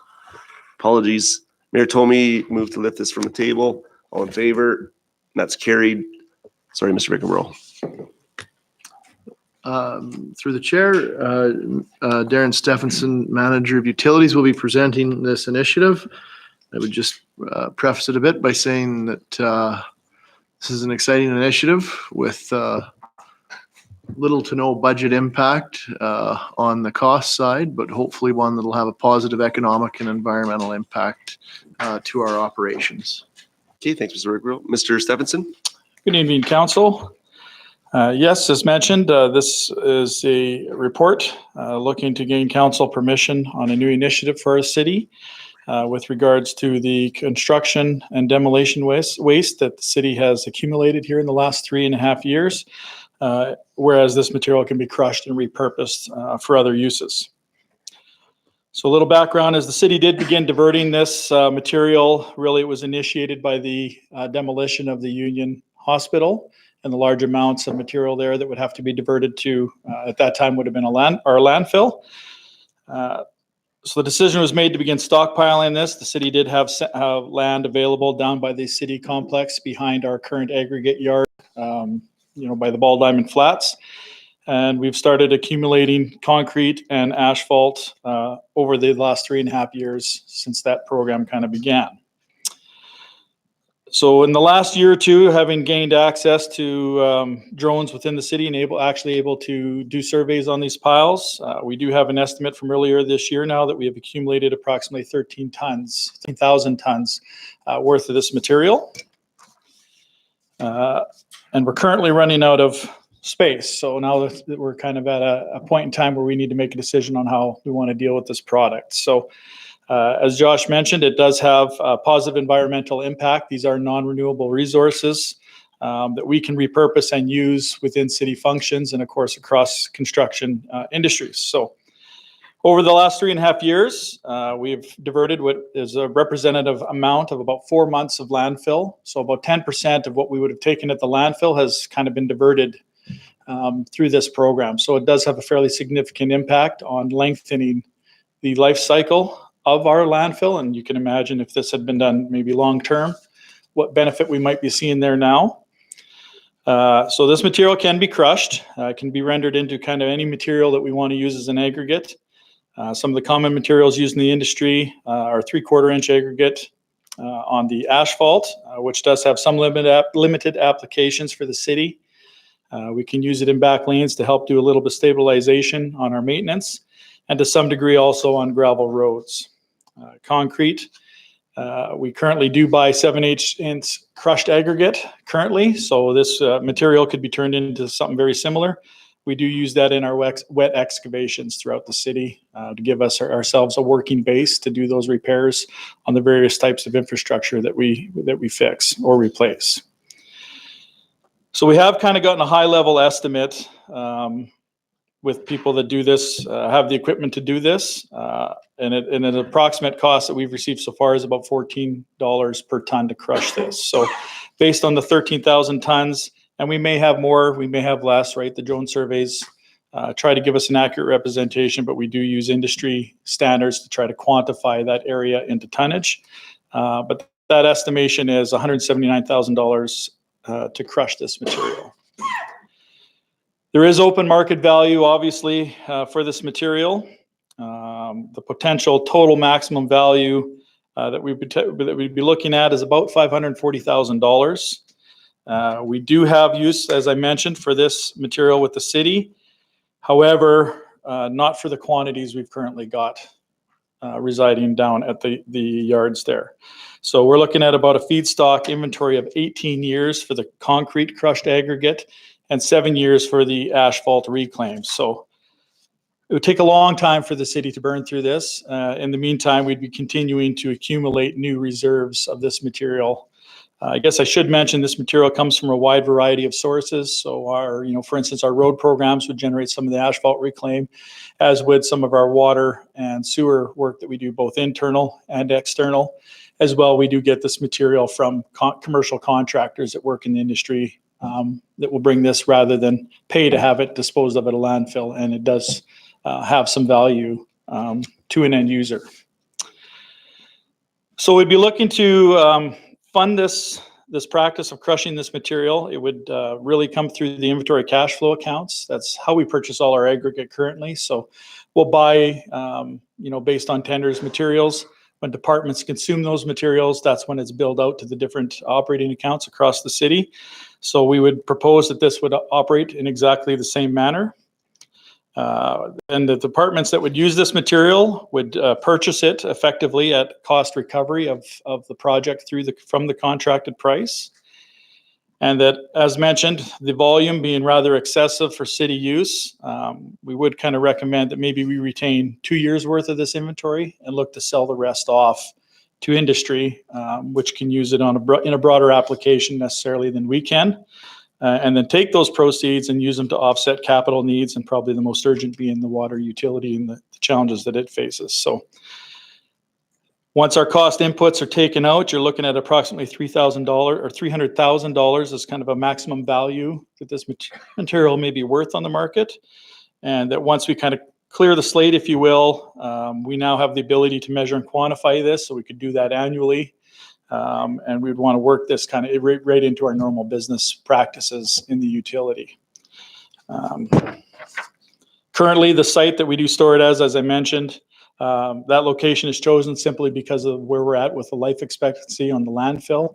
Apologies. Mayor Tomey moved to lift this from the table. All in favor? That's carried. Sorry, Mr. Mickleborough. Through the chair, Darren Stephenson, Manager of Utilities, will be presenting this initiative. I would just preface it a bit by saying that this is an exciting initiative with little to no budget impact on the cost side, but hopefully one that'll have a positive economic and environmental impact to our operations. Okay, thanks, Mr. Mickleborough. Mr. Stephenson? Good evening, council. Yes, as mentioned, this is a report looking to gain council permission on a new initiative for our city with regards to the construction and demolition waste that the city has accumulated here in the last 3.5 years, whereas this material can be crushed and repurposed for other uses. So a little background is the city did begin diverting this material. Really, it was initiated by the demolition of the Union Hospital and the large amounts of material there that would have to be diverted to, at that time would have been our landfill. So the decision was made to begin stockpiling this. The city did have land available down by the city complex behind our current aggregate yard, by the Ball Diamond Flats. And we've started accumulating concrete and asphalt over the last 3.5 years since that program kind of began. So in the last year or two, having gained access to drones within the city and able to do surveys on these piles, we do have an estimate from earlier this year now that we have accumulated approximately 13,000 tons worth of this material. And we're currently running out of space. So now that we're kind of at a point in time where we need to make a decision on how we want to deal with this product. So as Josh mentioned, it does have a positive environmental impact. These are non-renewable resources that we can repurpose and use within city functions and of course across construction industries. So over the last 3.5 years, we've diverted what is a representative amount of about 4 months of landfill. So about 10% of what we would have taken at the landfill has kind of been diverted through this program. So it does have a fairly significant impact on lengthening the life cycle of our landfill. And you can imagine if this had been done maybe long-term, what benefit we might be seeing there now. So this material can be crushed, can be rendered into kind of any material that we want to use as an aggregate. Some of the common materials used in the industry are 3/4 inch aggregate on the asphalt, which does have some limited applications for the city. We can use it in back lanes to help do a little bit of stabilization on our maintenance and to some degree also on gravel roads. Concrete, we currently do buy 7/8 inch crushed aggregate currently. So this material could be turned into something very similar. We do use that in our wet excavations throughout the city to give us ourselves a working base to do those repairs on the various types of infrastructure that we fix or replace. So we have kind of gotten a high level estimate with people that do this, have the equipment to do this. And an approximate cost that we've received so far is about $14 per ton to crush this. So based on the 13,000 tons, and we may have more, we may have less, right? The drone surveys try to give us an accurate representation, but we do use industry standards to try to quantify that area into tonnage. But that estimation is $179,000 to crush this material. There is open market value, obviously, for this material. The potential total maximum value that we'd be looking at is about $540,000. We do have use, as I mentioned, for this material with the city. However, not for the quantities we've currently got residing down at the yards there. So we're looking at about a feedstock inventory of 18 years for the concrete crushed aggregate and 7 years for the asphalt reclaim. So it would take a long time for the city to burn through this. In the meantime, we'd be continuing to accumulate new reserves of this material. I guess I should mention this material comes from a wide variety of sources. So our, for instance, our road programs would generate some of the asphalt reclaim, as would some of our water and sewer work that we do, both internal and external. As well, we do get this material from commercial contractors that work in the industry that will bring this rather than pay to have it disposed of at a landfill. And it does have some value to an end user. So we'd be looking to fund this practice of crushing this material. It would really come through the inventory cash flow accounts. That's how we purchase all our aggregate currently. So we'll buy, based on tenders, materials. When departments consume those materials, that's when it's billed out to the different operating accounts across the city. So we would propose that this would operate in exactly the same manner. And the departments that would use this material would purchase it effectively at cost recovery of the project from the contracted price. And that, as mentioned, the volume being rather excessive for city use, we would kind of recommend that maybe we retain 2 years worth of this inventory and look to sell the rest off to industry, which can use it in a broader application necessarily than we can. And then take those proceeds and use them to offset capital needs, and probably the most urgent being the water utility and the challenges that it faces. So once our cost inputs are taken out, you're looking at approximately $3,000 or $300,000 as kind of a maximum value that this material may be worth on the market. And that once we kind of clear the slate, if you will, we now have the ability to measure and quantify this, so we could do that annually. And we'd want to work this kind of right into our normal business practices in the utility. Currently, the site that we do store it as I mentioned, that location is chosen simply because of where we're at with the life expectancy on the landfill.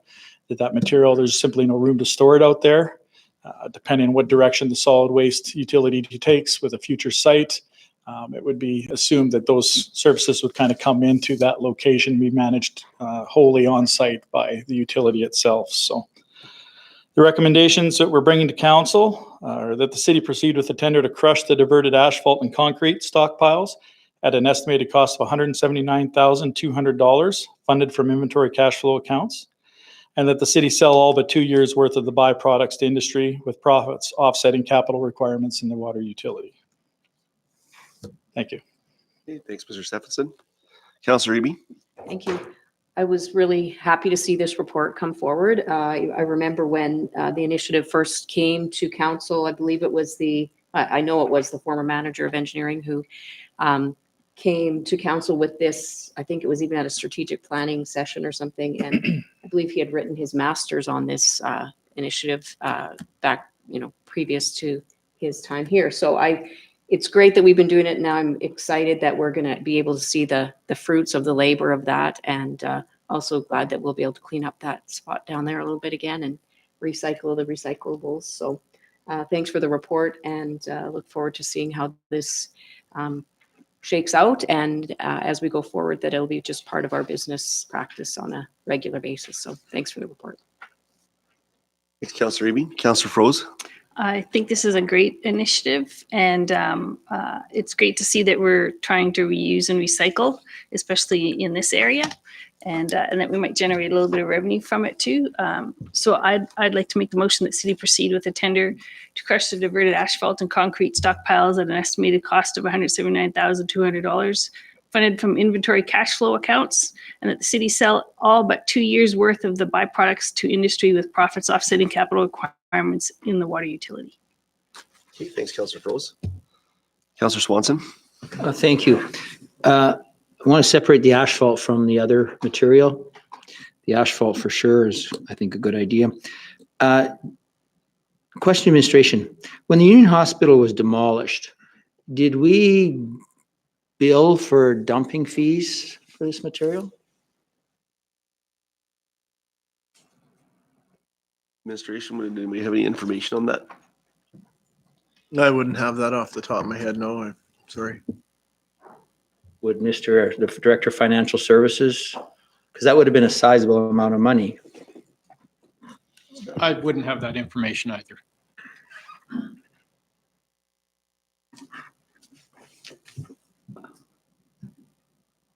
That material, there's simply no room to store it out there. Depending on what direction the solid waste utility takes with a future site, it would be assumed that those services would kind of come into that location, be managed wholly on site by the utility itself. So the recommendations that we're bringing to council are that the city proceed with a tender to crush the diverted asphalt and concrete stockpiles at an estimated cost of $179,200, funded from inventory cash flow accounts, and that the city sell all but 2 years worth of the byproducts to industry, with profits offsetting capital requirements in the water utility. Thank you. Okay, thanks, Mr. Stephenson. Councillor Eby. Thank you. I was really happy to see this report come forward. I remember when the initiative first came to council, I believe it was I know it was the former manager of engineering who came to council with this. I think it was even at a strategic planning session or something. And I believe he had written his master's on this initiative back, previous to his time here. So it's great that we've been doing it. Now I'm excited that we're going to be able to see the fruits of the labor of that. And also glad that we'll be able to clean up that spot down there a little bit again and recycle the recyclables. So thanks for the report, and look forward to seeing how this shakes out. And as we go forward, that it'll be just part of our business practice on a regular basis. So thanks for the report. Thanks, Councillor Eby. Councillor Froese. I think this is a great initiative, and it's great to see that we're trying to reuse and recycle, especially in this area, and that we might generate a little bit of revenue from it too. So I'd like to make the motion that city proceed with a tender to crush the diverted asphalt and concrete stockpiles at an estimated cost of $179,200, funded from inventory cash flow accounts, and that the city sell all but 2 years worth of the byproducts to industry with profits offsetting capital requirements in the water utility. Okay, thanks, Councillor Froese. Councillor Swanson. Thank you. I want to separate the asphalt from the other material. The asphalt for sure is, I think, a good idea. Question administration. When the Union Hospital was demolished, did we bill for dumping fees for this material? Administration, would anybody have any information on that? I wouldn't have that off the top of my head, no, I'm sorry. Would the Director of Financial Services, because that would have been a sizable amount of money. I wouldn't have that information either.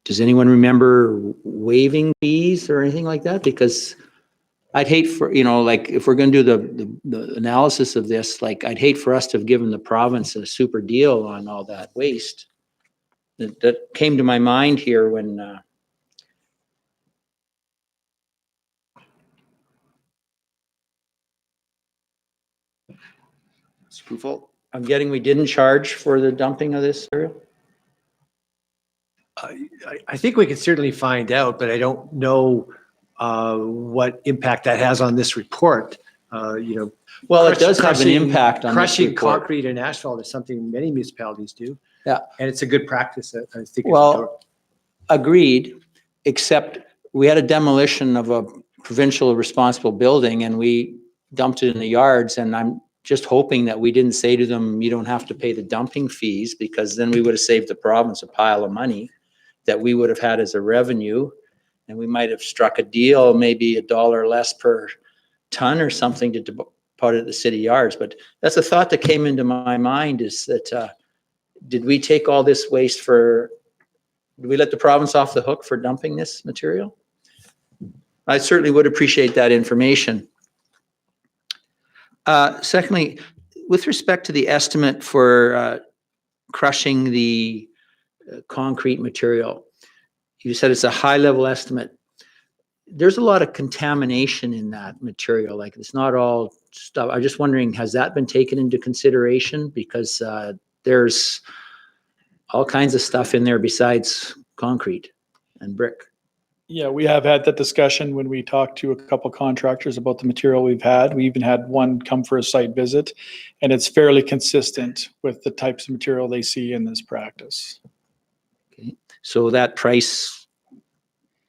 Does anyone remember waiving fees or anything like that? Because I'd hate for, like, if we're going to do the analysis of this, like, I'd hate for us to have given the province a super deal on all that waste. That came to my mind here when Proof I'm getting we didn't charge for the dumping of this material. I think we can certainly find out, but I don't know what impact that has on this report. Well, it does have an impact on this crushing report. concrete and asphalt is something many municipalities do. Yeah. And it's a good practice, I think. Well, agreed, except we had a demolition of a provincial responsible building and we dumped it in the yards, and I'm just hoping that we didn't say to them, you don't have to pay the dumping fees, because then we would have saved the province a pile of money that we would have had as a revenue, and we might have struck a deal, maybe $1 less per ton or something to put it at the city yards. But that's a thought that came into my mind, is that did we take all this waste did we let the province off the hook for dumping this material? I certainly would appreciate that information. Secondly, with respect to the estimate for crushing the concrete material, you said it's a high-level estimate. There's a lot of contamination in that material. Like, it's not all stuff. I'm just wondering, has that been taken into consideration? Because there's all kinds of stuff in there besides concrete and brick. Yeah, we have had that discussion when we talked to a couple contractors about the material we've had. We even had one come for a site visit, and it's fairly consistent with the types of material they see in this practice. Okay, so that price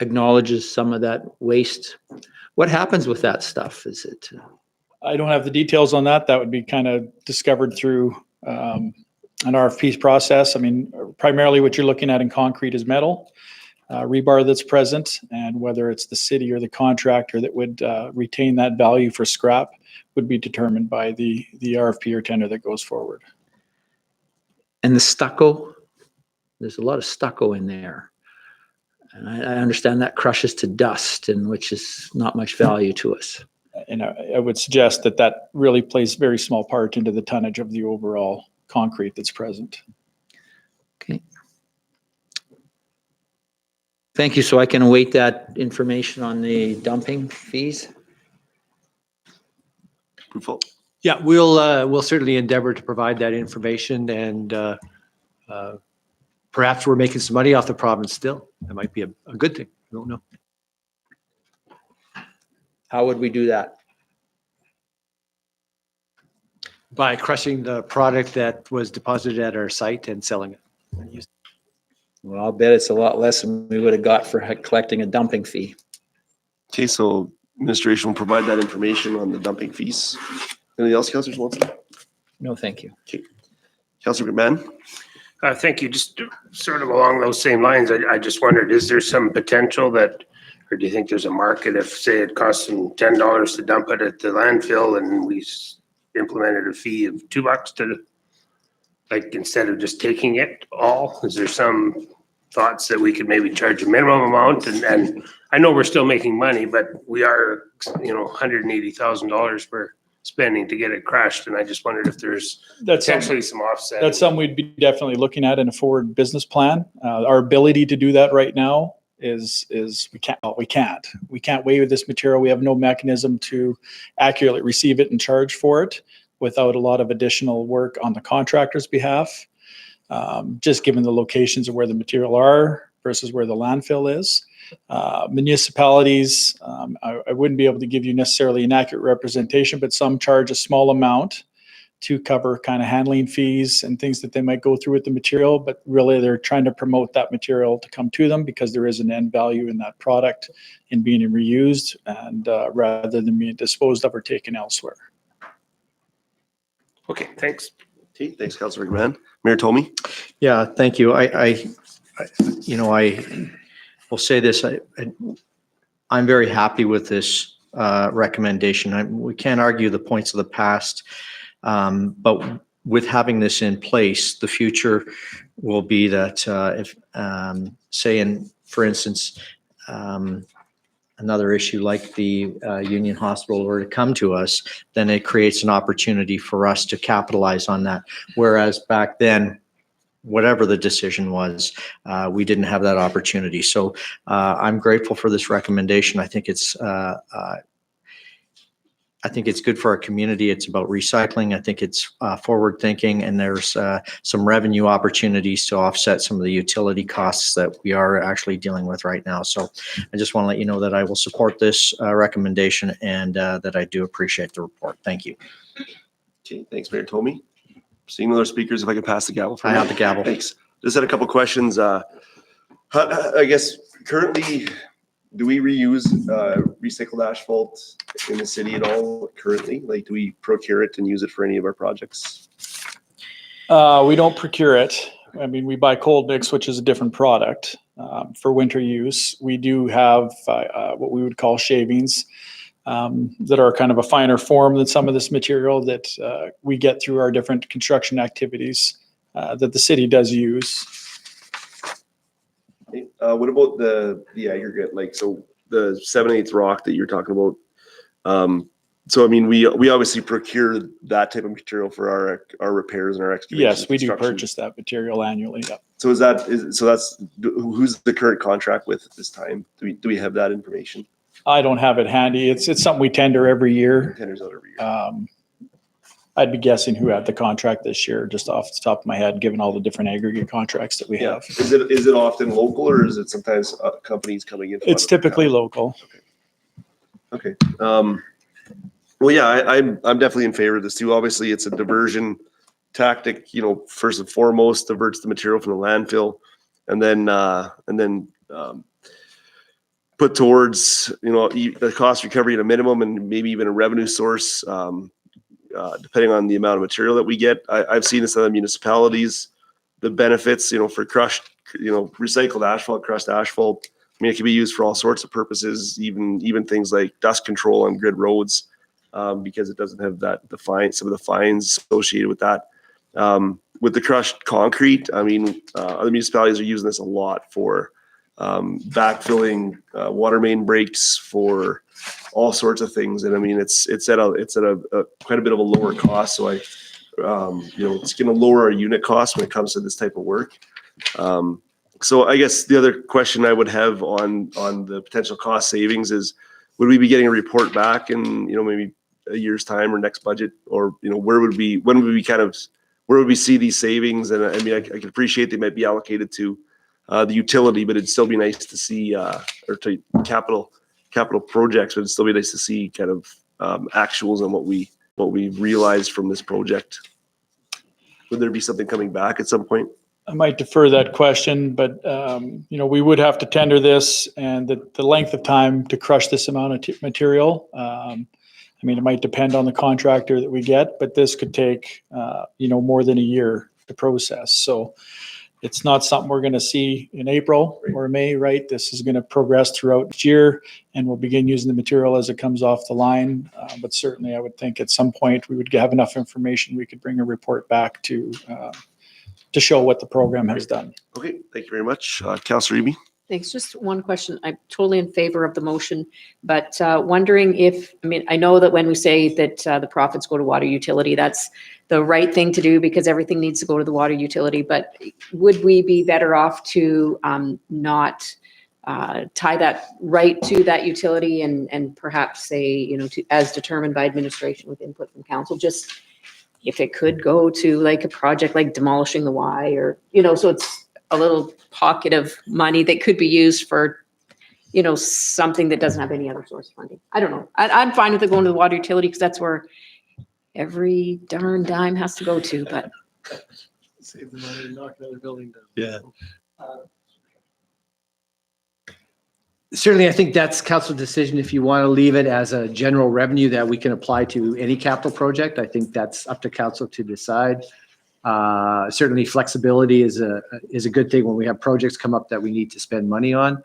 acknowledges some of that waste. What happens with that stuff? Is it? I don't have the details on that. That would be kind of discovered through an RFP process. I mean, primarily what you're looking at in concrete is metal. Rebar that's present, and whether it's the city or the contractor that would retain that value for scrap would be determined by the RFP or tender that goes forward. And the stucco, there's a lot of stucco in there. And I understand that crushes to dust, and which is not much value to us. And I would suggest that that really plays a very small part into the tonnage of the overall concrete that's present. Okay. Thank you. So I can await that information on the dumping fees? Yeah, we'll certainly endeavor to provide that information, and perhaps we're making some money off the province still. That might be a good thing. I don't know. How would we do that? By crushing the product that was deposited at our site and selling it. Well, I'll bet it's a lot less than we would have got for collecting a dumping fee. Okay, so administration will provide that information on the dumping fees. Anything else, Councillor Swanson? No, thank you. Okay. Councillor McMahon? Thank you. Just sort of along those same lines, I just wondered, is there some potential that, or do you think there's a market if, say, it costs them $10 to dump it at the landfill and we implemented a fee of $2 to, like, instead of just taking it all? Is there some thoughts that we could maybe charge a minimum amount? And I know we're still making money, but we are, $180,000 we're spending to get it crushed. And I just wondered if there's That's potentially some offset. That's something we'd be definitely looking at in a forward business plan. Our ability to do that right now is we can't weigh this material. We have no mechanism to accurately receive it and charge for it without a lot of additional work on the contractor's behalf. Just given the locations of where the material are versus where the landfill is. Municipalities, I wouldn't be able to give you necessarily an accurate representation, but some charge a small amount to cover kind of handling fees and things that they might go through with the material, but really they're trying to promote that material to come to them because there is an end value in that product in being reused and rather than being disposed of or taken elsewhere. Okay, thanks. Okay, thanks, Councilor McMahon. Mayor Tomey? Yeah, thank you. I will say this, I'm very happy with this recommendation. We can't argue the points of the past, but with having this in place, the future will be that if, for instance, another issue like the Union Hospital were to come to us, then it creates an opportunity for us to capitalize on that. Whereas back then, whatever the decision was, we didn't have that opportunity. So I'm grateful for this recommendation. I think it's good for our community. It's about recycling. I think it's forward thinking, and there's some revenue opportunities to offset some of the utility costs that we are actually dealing with right now. So I just want to let you know that I will support this recommendation and that I do appreciate the report. Thank you. Okay, thanks, Mayor Tomey. Seeing no other speakers, if I could pass the gavel. I have the gavel. Thanks. Just had a couple questions. I guess currently, do we reuse recycled asphalt in the city at all currently? Like, do we procure it and use it for any of our projects? We don't procure it. I mean, we buy cold mix, which is a different product for winter use. We do have what we would call shavings that are kind of a finer form than some of this material that we get through our different construction activities that the city does use. What about the aggregate? Like, so the 7/8 rock that you're talking about. So I mean, we obviously procure that type of material for our repairs and our excavation. Yes, we do purchase that material annually. Yeah. So who's the current contract with at this time? Do we have that information? I don't have it handy. It's something we tender every year. Tenders out every year. I'd be guessing who had the contract this year, just off the top of my head, given all the different aggregate contracts that we have. Is it often local, or is it sometimes companies coming in? It's typically local. Okay. Well, yeah, I'm definitely in favor of this too. Obviously, it's a diversion tactic. First and foremost, diverts the material from the landfill, and then put towards the cost recovery at a minimum, and maybe even a revenue source. Depending on the amount of material that we get. I've seen this in other municipalities, the benefits, for crushed, recycled asphalt, crushed asphalt. I mean, it can be used for all sorts of purposes, even things like dust control on grid roads, because it doesn't have some of the fines associated with that. With the crushed concrete, I mean, other municipalities are using this a lot for backfilling water main breaks, for all sorts of things. And I mean, it's at a quite a bit of a lower cost. So it's going to lower our unit cost when it comes to this type of work. So I guess the other question I would have on the potential cost savings is, would we be getting a report back in, maybe a year's time or next budget, or, where would we see these savings? And I mean, I can appreciate they might be allocated to the utility, but it'd still be nice to see, or to capital projects, but it'd still be nice to see kind of actuals on what we realized from this project. Would there be something coming back at some point? I might defer that question, but we would have to tender this, and the length of time to crush this amount of material. I mean, it might depend on the contractor that we get, but this could take more than a year to process. So It's not something we're going to see in April or May, right? This is going to progress throughout the year, and we'll begin using the material as it comes off the line. But certainly, I would think at some point we would have enough information, we could bring a report back to show what the program has done. Okay, thank you very much. Councillor Eby? Thanks. Just one question. I'm totally in favor of the motion, but wondering if, I mean, I know that when we say that the profits go to water utility, that's the right thing to do because everything needs to go to the water utility, but would we be better off to not tie that right to that utility and perhaps say, you know, as determined by administration with input from council, just if it could go to like a project like demolishing the Y or, you know, so it's a little pocket of money that could be used for, you know, something that doesn't have any other source of funding. I don't know. I'm fine with it going to the water utility because that's where every darn dime has to go to, but. Save the money and knock another building down. Yeah. Certainly, I think that's council decision. If you want to leave it as a general revenue that we can apply to any capital project, I think that's up to council to decide. Certainly flexibility is a good thing when we have projects come up that we need to spend money on.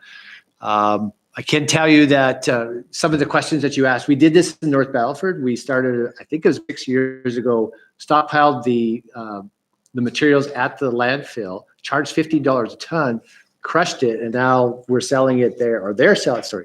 I can tell you that some of the questions that you asked, we did this in North Battleford. We started, I think it was 6 years ago, stockpiled the materials at the landfill, charged $50 a ton, crushed it, and now we're selling it there, or they're selling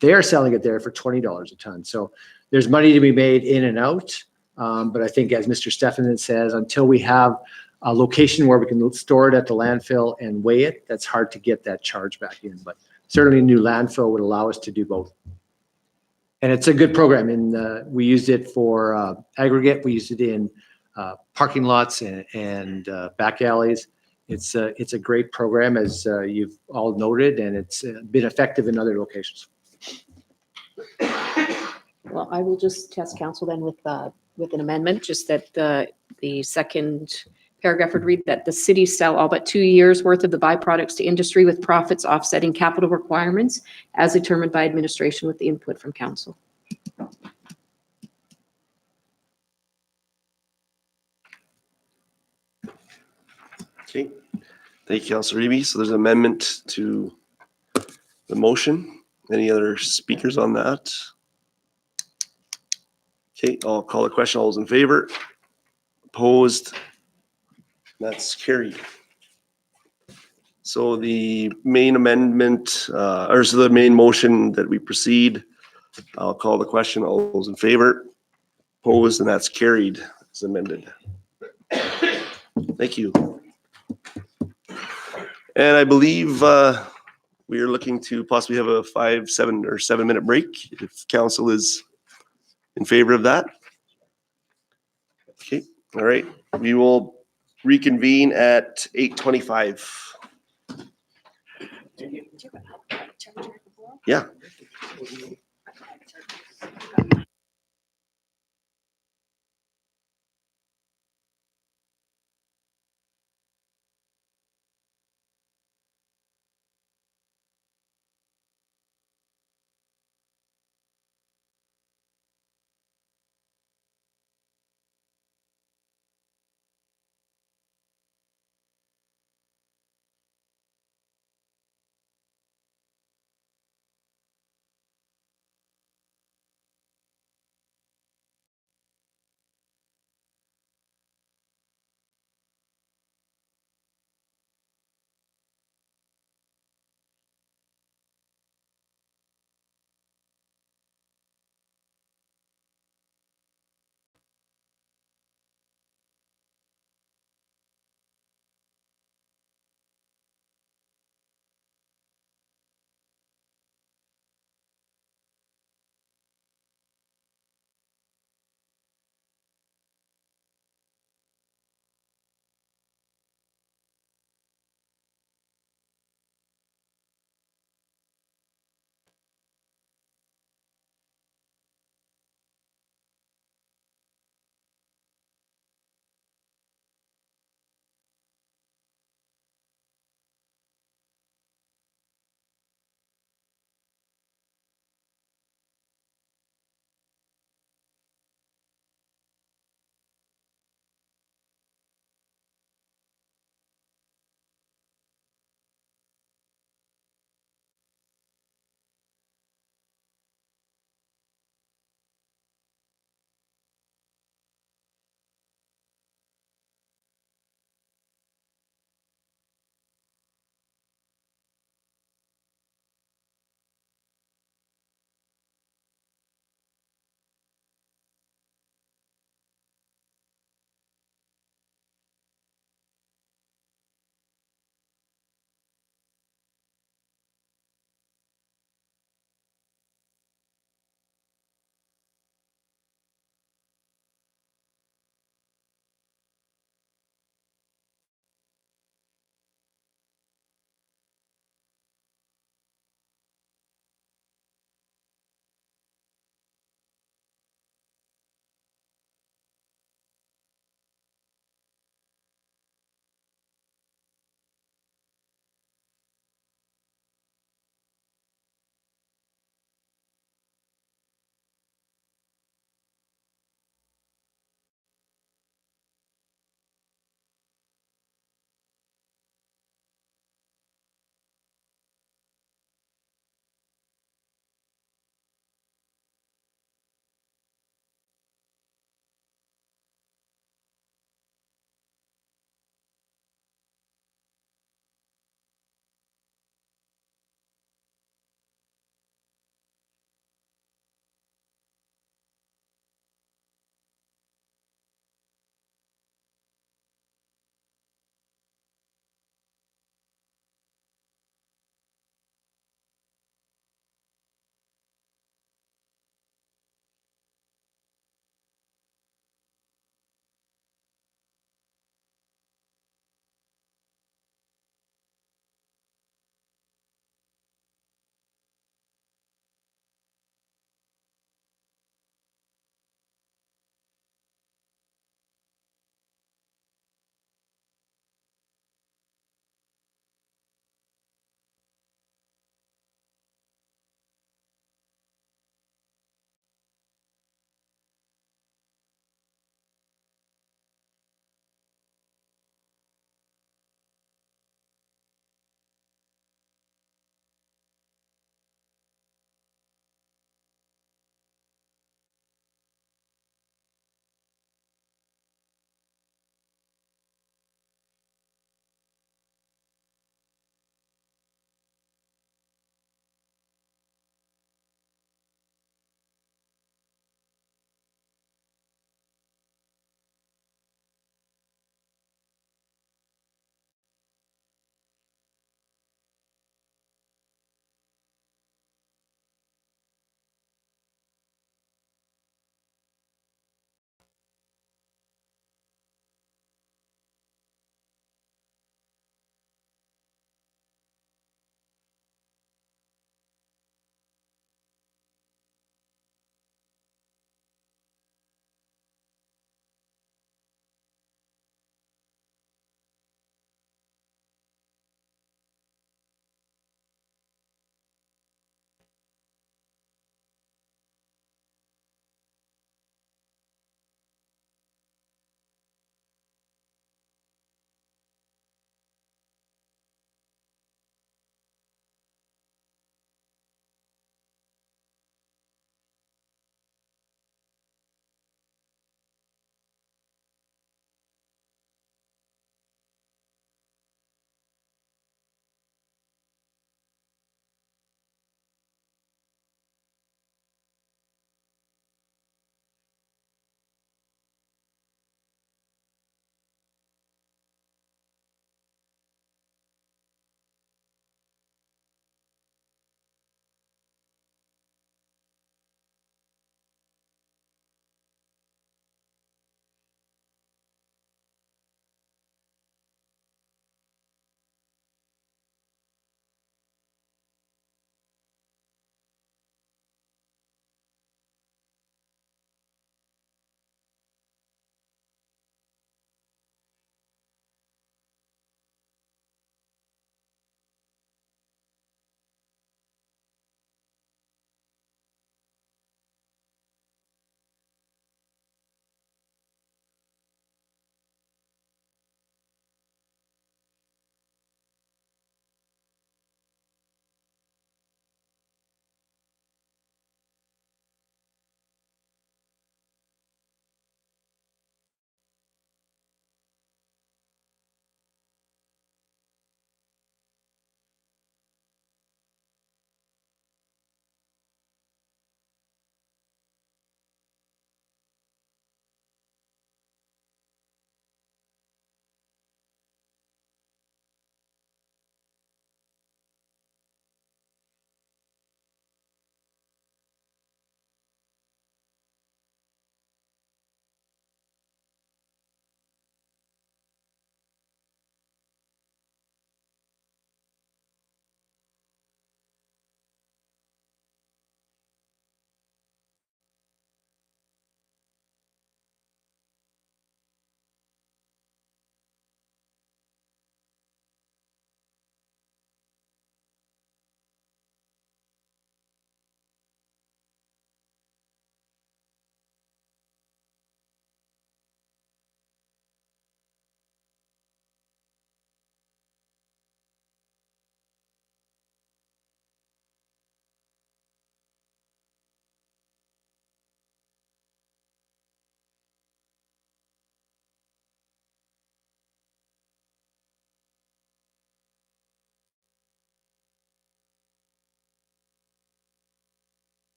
it there for $20 a ton. So there's money to be made in and out. But I think as Mr. Stephenson says, until we have a location where we can store it at the landfill and weigh it, that's hard to get that charge back in. But certainly a new landfill would allow us to do both. And it's a good program. And we used it for aggregate. We used it in parking lots and back alleys. It's a great program, as you've all noted, and it's been effective in other locations. Well, I will just test council then with an amendment, just that the second paragraph would read that the city sell all but 2 years worth of the byproducts to industry with profits offsetting capital requirements as determined by administration with the input from council. Okay, thank you, Councillor Eby. So there's an amendment to the motion. Any other speakers on that? Okay, I'll call the question. All those in favor? Opposed? That's carried. So the main amendment, so the main motion that we proceed, I'll call the question. All those in favor? Opposed? And that's carried as amended. Thank you. And I believe we are looking to possibly have a 7 minute break if council is in favor of that. Okay, all right. We will reconvene at 8:25. Yeah.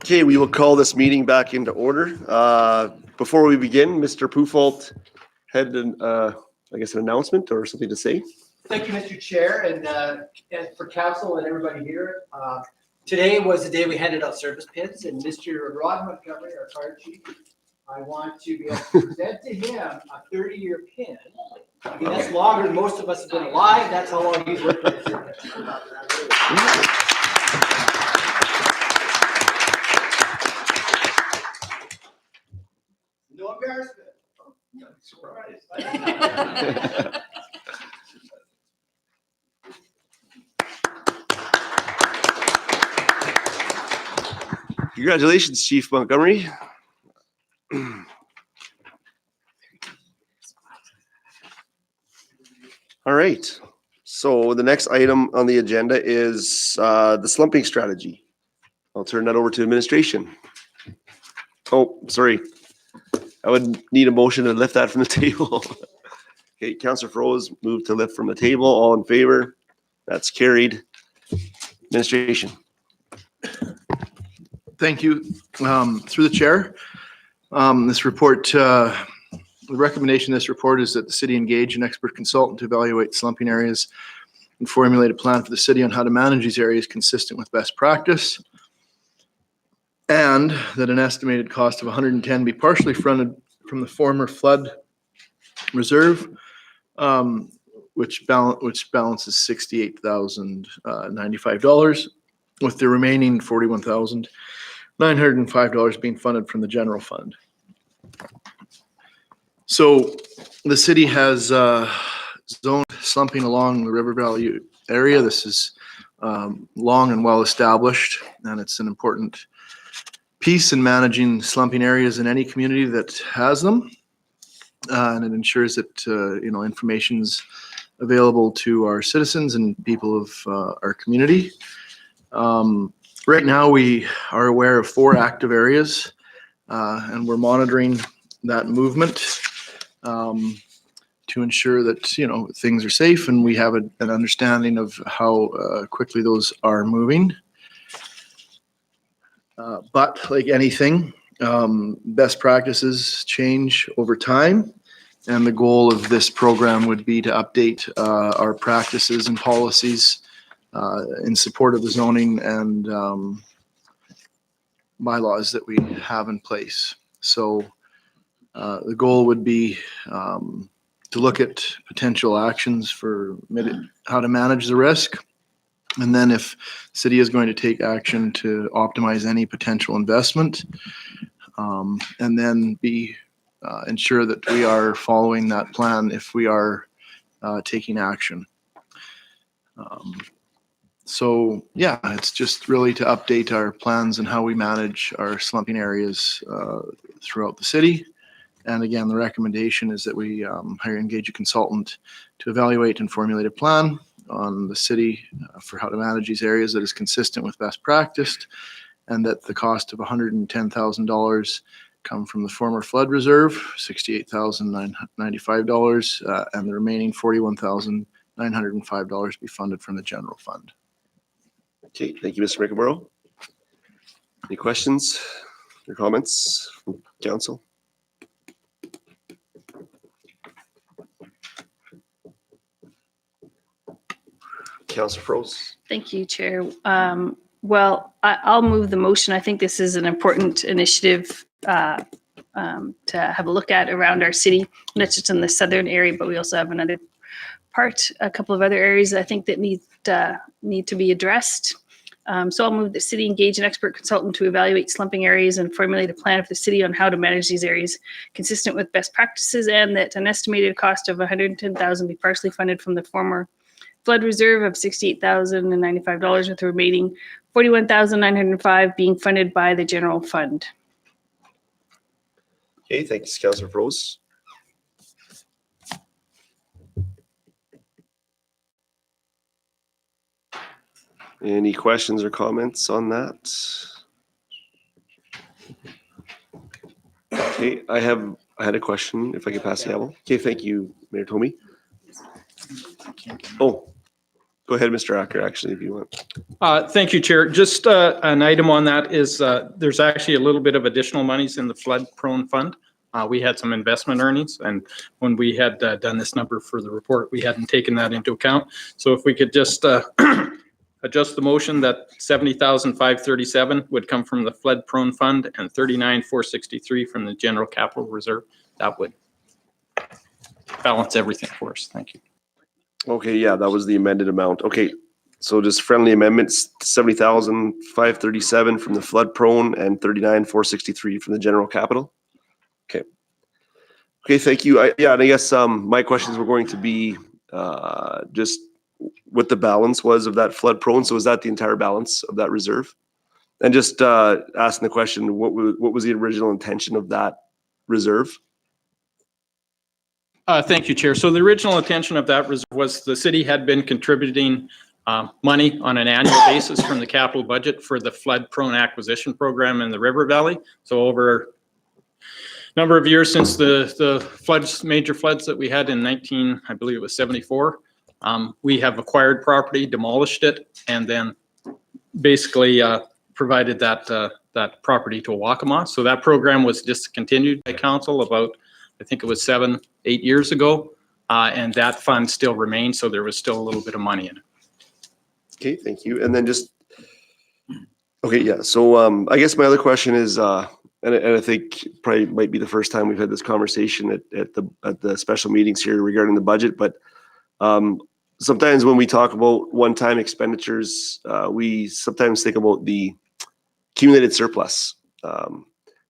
Okay, we will call this meeting back into order. Before we begin, Mr. Pufalt had I guess an announcement or something to say. Thank you, Mr. Chair, and for council and everybody here. Today was the day we handed out service pins, and Mr. Rod Montgomery, our fire chief, I want to be able to present to him a 30-year pin. I mean, that's longer than most of us have been alive. That's how long he's worked with us. No embarrassment. Surprise. Congratulations, Chief Montgomery. All right. So the next item on the agenda is the slumping strategy. I'll turn that over to administration. Oh, sorry. I would need a motion to lift that from the table. Okay, Councillor Froese moved to lift from the table. All in favor? That's carried. Administration. Thank you. Through the chair, this report, the recommendation of this report is that the city engage an expert consultant to evaluate slumping areas and formulate a plan for the city on how to manage these areas consistent with best practice. And that an estimated cost of 110 be partially funded from the former flood reserve, which balances $68,095, with the remaining $41,905 being funded from the general fund. So the city has zoned slumping along the River Valley area. This is long and well established, and it's an important piece in managing slumping areas in any community that has them. And it ensures that information's available to our citizens and people of our community. Right now, we are aware of 4 active areas, and we're monitoring that movement to ensure that things are safe and we have an understanding of how quickly those are moving. But like anything, best practices change over time, and the goal of this program would be to update our practices and policies in support of the zoning and bylaws that we have in place. So the goal would be to look at potential actions for how to manage the risk. And then if the city is going to take action to optimize any potential investment, and then ensure that we are following that plan if we are taking action. So yeah, it's just really to update our plans and how we manage our slumping areas throughout the city. And again, the recommendation is that we engage a consultant to evaluate and formulate a plan on the city for how to manage these areas that is consistent with best practice, and that the cost of $110,000 come from the former flood reserve, $68,095, and the remaining $41,905 be funded from the general fund. Okay, thank you, Mr. Rickaborough. Any questions or comments from council? Councillor Froese. Thank you, Chair. Well, I'll move the motion. I think this is an important initiative to have a look at around our city, not just in the southern area, but we also have a couple of other areas I think that need to be addressed. So I'll move the city engage an expert consultant to evaluate slumping areas and formulate a plan for the city on how to manage these areas consistent with best practices, and that an estimated cost of $110,000 be partially funded from the former flood reserve of $68,095, with the remaining $41,905 being funded by the general fund. Okay, thanks, Councillor Froese. Any questions or comments on that? Okay, I had a question, if I could pass the gavel. Okay, thank you, Mayor Tomey. Oh, Go ahead, Mr. Acker, actually, if you want. Thank you, Chair. Just an item on that is there's actually a little bit of additional monies in the flood prone fund. We had some investment earnings, and when we had done this number for the report, we hadn't taken that into account. So if we could just adjust the motion that 70,537 would come from the flood prone fund and 39,463 from the general capital reserve, that would balance everything for us. Thank you. Okay, yeah, that was the amended amount. Okay, so just friendly amendments, 70,537 from the flood prone and 39,463 from the general capital. Okay. Okay, thank you. Yeah, and I guess my questions were going to be just what the balance was of that flood prone. So is that the entire balance of that reserve? And just asking the question, what was the original intention of that reserve? Thank you, Chair. So the original intention of that reserve was the city had been contributing money on an annual basis from the capital budget for the flood prone acquisition program in the River Valley. So over a number of years since the floods, major floods that we had in I believe it was 74, we have acquired property, demolished it, and then basically provided that property to Waccamaw. So that program was discontinued by council about, I think it was 7-8 years ago, and that fund still remains, so there was still a little bit of money in it. Okay, thank you. And then just, okay, yeah, so I guess my other question is, and I think probably might be the first time we've had this conversation at the special meetings here regarding the budget, but sometimes when we talk about one-time expenditures, we sometimes think about the accumulated surplus.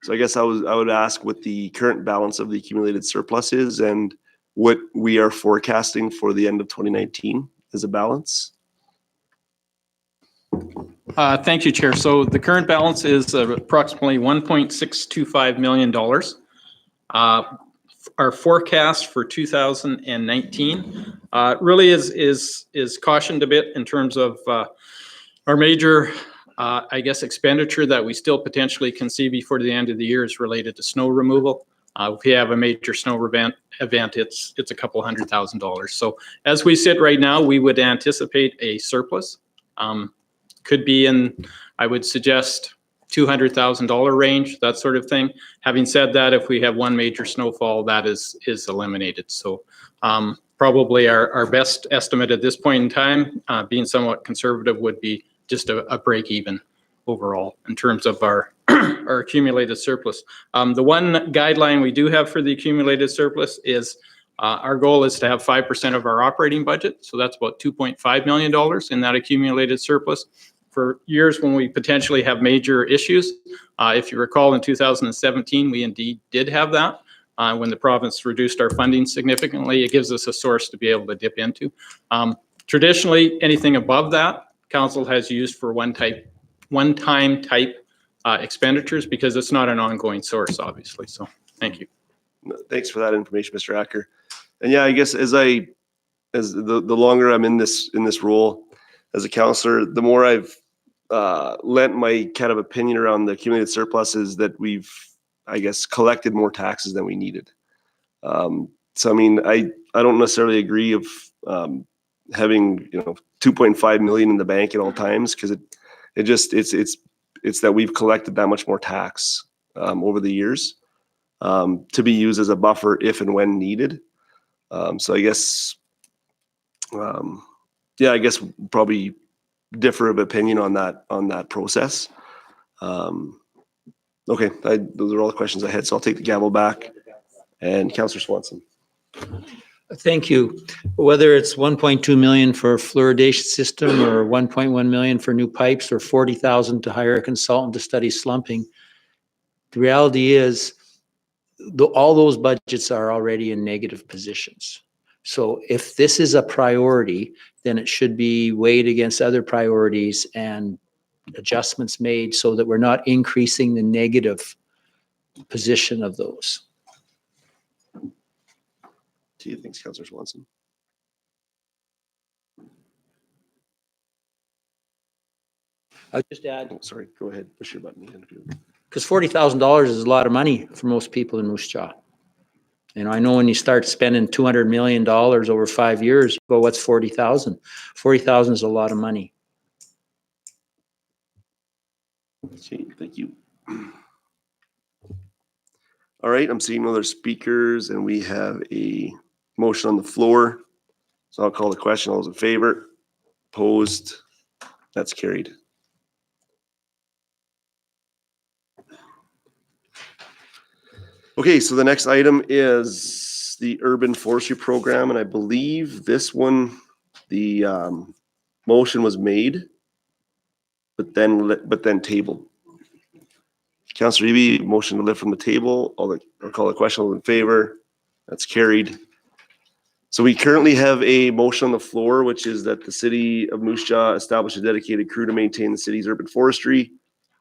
So I guess I would ask what the current balance of the accumulated surplus is and what we are forecasting for the end of 2019 as a balance. Thank you, Chair. So the current balance is approximately $1.625 million. Our forecast for 2019 really is cautioned a bit in terms of our major I guess expenditure that we still potentially can see before the end of the year is related to snow removal. If we have a major snow event, it's a couple $100,000. So as we sit right now, we would anticipate a surplus. Could be in, I would suggest, $200,000 range, that sort of thing. Having said that, if we have one major snowfall, that is eliminated. So probably our best estimate at this point in time, being somewhat conservative, would be just a break even overall in terms of our our accumulated surplus. The one guideline we do have for the accumulated surplus is our goal is to have 5% of our operating budget. So that's about $2.5 million in that accumulated surplus for years when we potentially have major issues. If you recall, in 2017, we indeed did have that. When the province reduced our funding significantly, it gives us a source to be able to dip into. Traditionally, anything above that, council has used for one-time type expenditures because it's not an ongoing source, obviously. So thank you. Thanks for that information, Mr. Acker. And yeah, I guess as the longer I'm in this role as a counselor, the more I've lent my kind of opinion around the accumulated surplus is that we've, I guess, collected more taxes than we needed. So I mean, I don't necessarily agree of having 2.5 million in the bank at all times, because it's that we've collected that much more tax over the years to be used as a buffer if and when needed. So I guess I guess probably differ of opinion on that process. Okay, those are all the questions I had, so I'll take the gavel back. And Councillor Swanson. Thank you. Whether it's 1.2 million for a fluoridation system or 1.1 million for new pipes or 40,000 to hire a consultant to study slumping, the reality is all those budgets are already in negative positions. So if this is a priority, then it should be weighed against other priorities and adjustments made so that we're not increasing the negative position of those. Do you think, Councillor Swanson? I'll just add. Oh, sorry, go ahead. Push your button again. Because $40,000 is a lot of money for most people in Moose Jaw. You know, I know when you start spending $200 million over 5 years, well, what's 40,000? 40,000 is a lot of money. Okay, thank you. All right, I'm seeing no other speakers and we have a motion on the floor. So I'll call the question. All those in favor? Opposed? That's carried. Okay, so the next item is the urban forestry program, and I believe this one, the motion was made, but then tabled. Councillor Eby, motion to lift from the table. I'll call the question. All in favor? That's carried. So we currently have a motion on the floor, which is that the city of Moose Jaw establish a dedicated crew to maintain the city's urban forestry.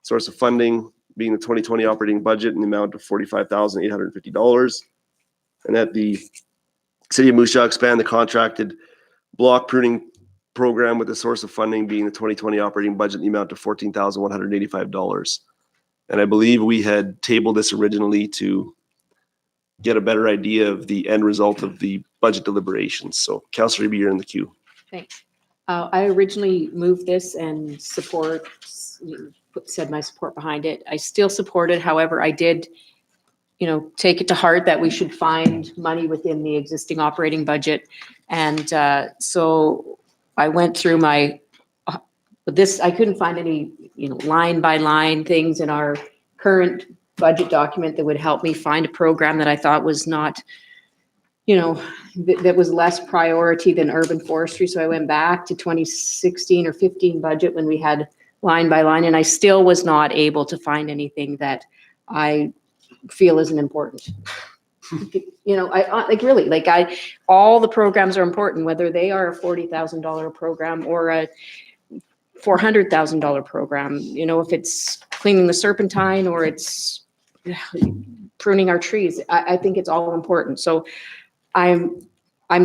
Source of funding being the 2020 operating budget in the amount of $45,850. And that the city of Moose Jaw expand the contracted block pruning program with the source of funding being the 2020 operating budget in the amount of $14,185. And I believe we had tabled this originally to get a better idea of the end result of the budget deliberations. So Councillor Eby, you're in the queue. Thanks. I originally moved this and said my support behind it. I still support it. However, I did, take it to heart that we should find money within the existing operating budget. And so I went through I couldn't find any, line by line things in our current budget document that would help me find a program that I thought was not, that was less priority than urban forestry. So I went back to 2016 or 15 budget when we had line by line, and I still was not able to find anything that I feel isn't important. All the programs are important, whether they are a $40,000 program or a $400,000 program. If it's cleaning the serpentine or it's pruning our trees, I think it's all important. So I'm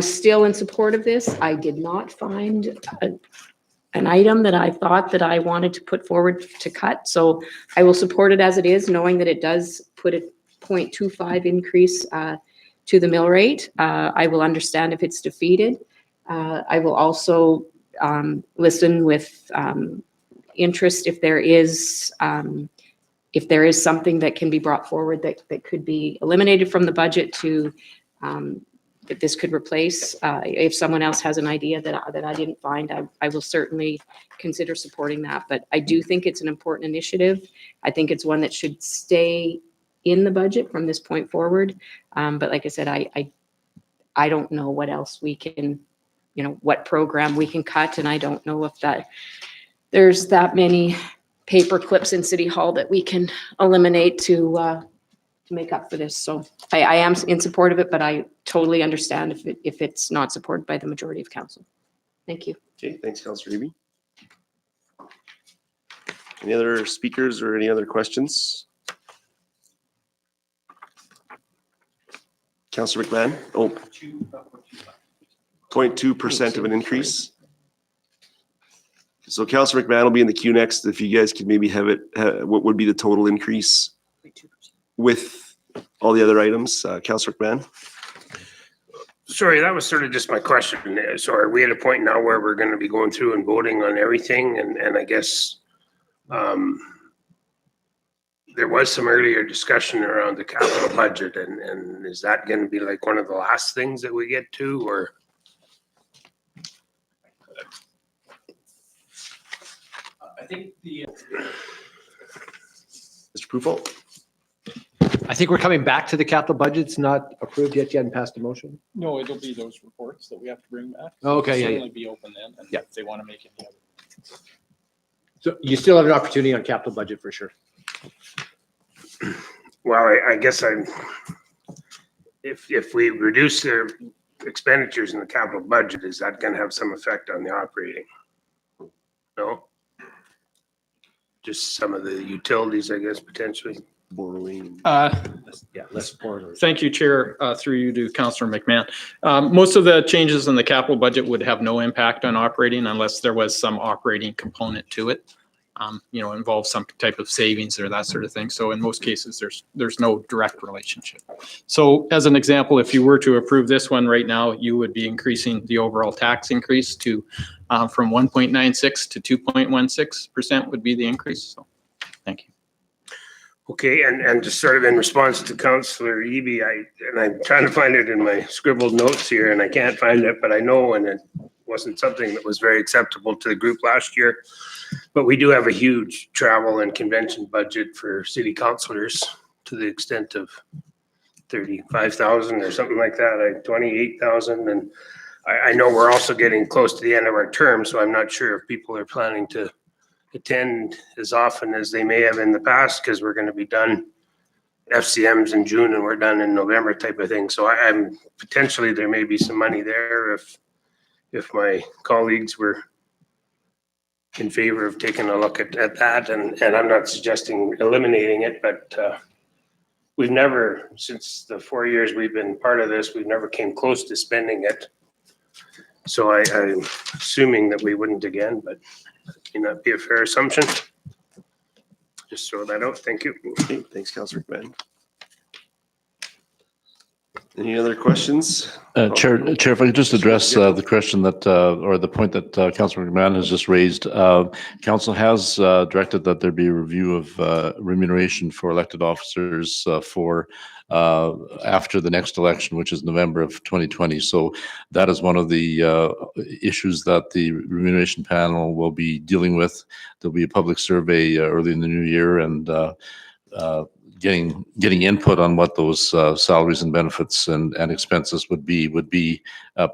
still in support of this. I did not find an item that I thought that I wanted to put forward to cut. So I will support it as it is, knowing that it does put a 0.25 increase to the mill rate. I will understand if it's defeated. I will also listen with interest if there is something that can be brought forward that could be eliminated from the budget to that this could replace. If someone else has an idea that I didn't find, I will certainly consider supporting that. But I do think it's an important initiative. I think it's one that should stay in the budget from this point forward. But like I said, I don't know what else we can, what program we can cut. And I don't know if there's that many paper clips in City Hall that we can eliminate to make up for this. So I am in support of it, but I totally understand if it's not supported by the majority of council. Thank you. Okay, thanks, Councillor Eby. Any other speakers or any other questions? Councillor McMahon? Oh, 0.2% of an increase. So Councillor McMahon will be in the queue next. If you guys could maybe have it, what would be the total increase with all the other items? Councillor McMahon? Sorry, that was sort of just my question. So are we at a point now where we're going to be going through and voting on everything? And I guess there was some earlier discussion around the capital budget, and is that going to be like one of the last things that we get to, or? I think Mr. Pufalt? I think we're coming back to the capital budget. It's not approved yet. You hadn't passed a motion. No, it'll be those reports that we have to bring back. Okay, yeah, Certainly be open then, and if they want to make any other. So you still have an opportunity on capital budget for sure. Well, I guess if we reduce their expenditures in the capital budget, is that going to have some effect on the operating? No? Just some of the utilities, I guess, potentially. Borrowing. Less support. Thank you, Chair, through you to Councillor McMahon. Most of the changes in the capital budget would have no impact on operating unless there was some operating component to it. involve some type of savings or that sort of thing. So in most cases, there's no direct relationship. So as an example, if you were to approve this one right now, you would be increasing the overall tax increase to from 1.96 to 2.16% would be the increase. So thank you. Okay, and just sort of in response to Councillor Eby, I'm trying to find it in my scribbled notes here and I can't find it, but I know, and it wasn't something that was very acceptable to the group last year, but we do have a huge travel and convention budget for city councillors to the extent of 35,000 or something like that, 28,000. And I know we're also getting close to the end of our term, so I'm not sure if people are planning to attend as often as they may have in the past, because we're going to be done FCMs in June and we're done in November type of thing. So I'm potentially there may be some money there if my colleagues were in favor of taking a look at that. And I'm not suggesting eliminating it, but we've never, since the 4 years we've been part of this, we've never came close to spending it. So I'm assuming that we wouldn't again, but may not be a fair assumption. Just throw that out. Thank you. Okay, thanks, Councillor McMahon. Any other questions? Chair, if I could just address the question that, or the point that Councillor McMahon has just raised. Council has directed that there be a review of remuneration for elected officers for after the next election, which is November of 2020. So that is one of the issues that the remuneration panel will be dealing with. There'll be a public survey early in the new year, and getting input on what those salaries and benefits and expenses would be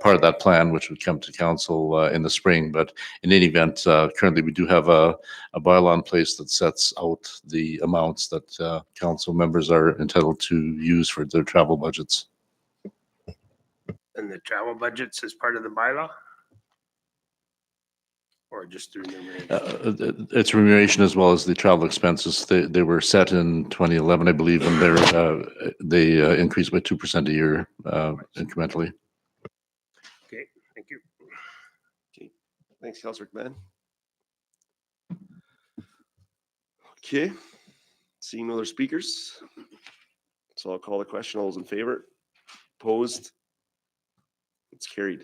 part of that plan, which would come to council in the spring. But in any event, currently we do have a bylaw in place that sets out the amounts that council members are entitled to use for their travel budgets. And the travel budgets is part of the bylaw? Or just through remuneration? It's remuneration as well as the travel expenses. They were set in 2011, I believe, and they increased by 2% a year incrementally. Okay, thank you. Okay, thanks, Councillor McMahon. Okay, seeing no other speakers, so I'll call the question. All those in favor? Opposed? It's carried.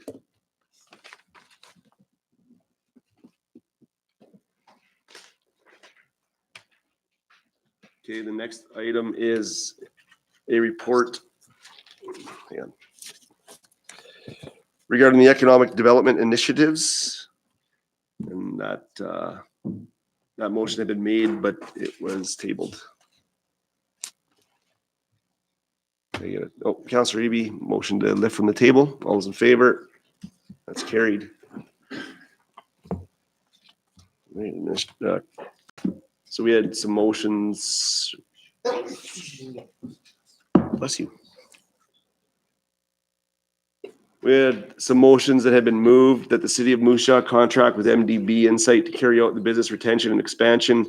Okay, the next item is a report regarding the economic development initiatives. And that motion had been made, but it was tabled. Oh, Councillor Eby, motion to lift from the table. All those in favor? That's carried. So we had some motions. Bless you. We had some motions that had been moved that the City of Moose Jaw contract with MDB Insight to carry out the business retention and expansion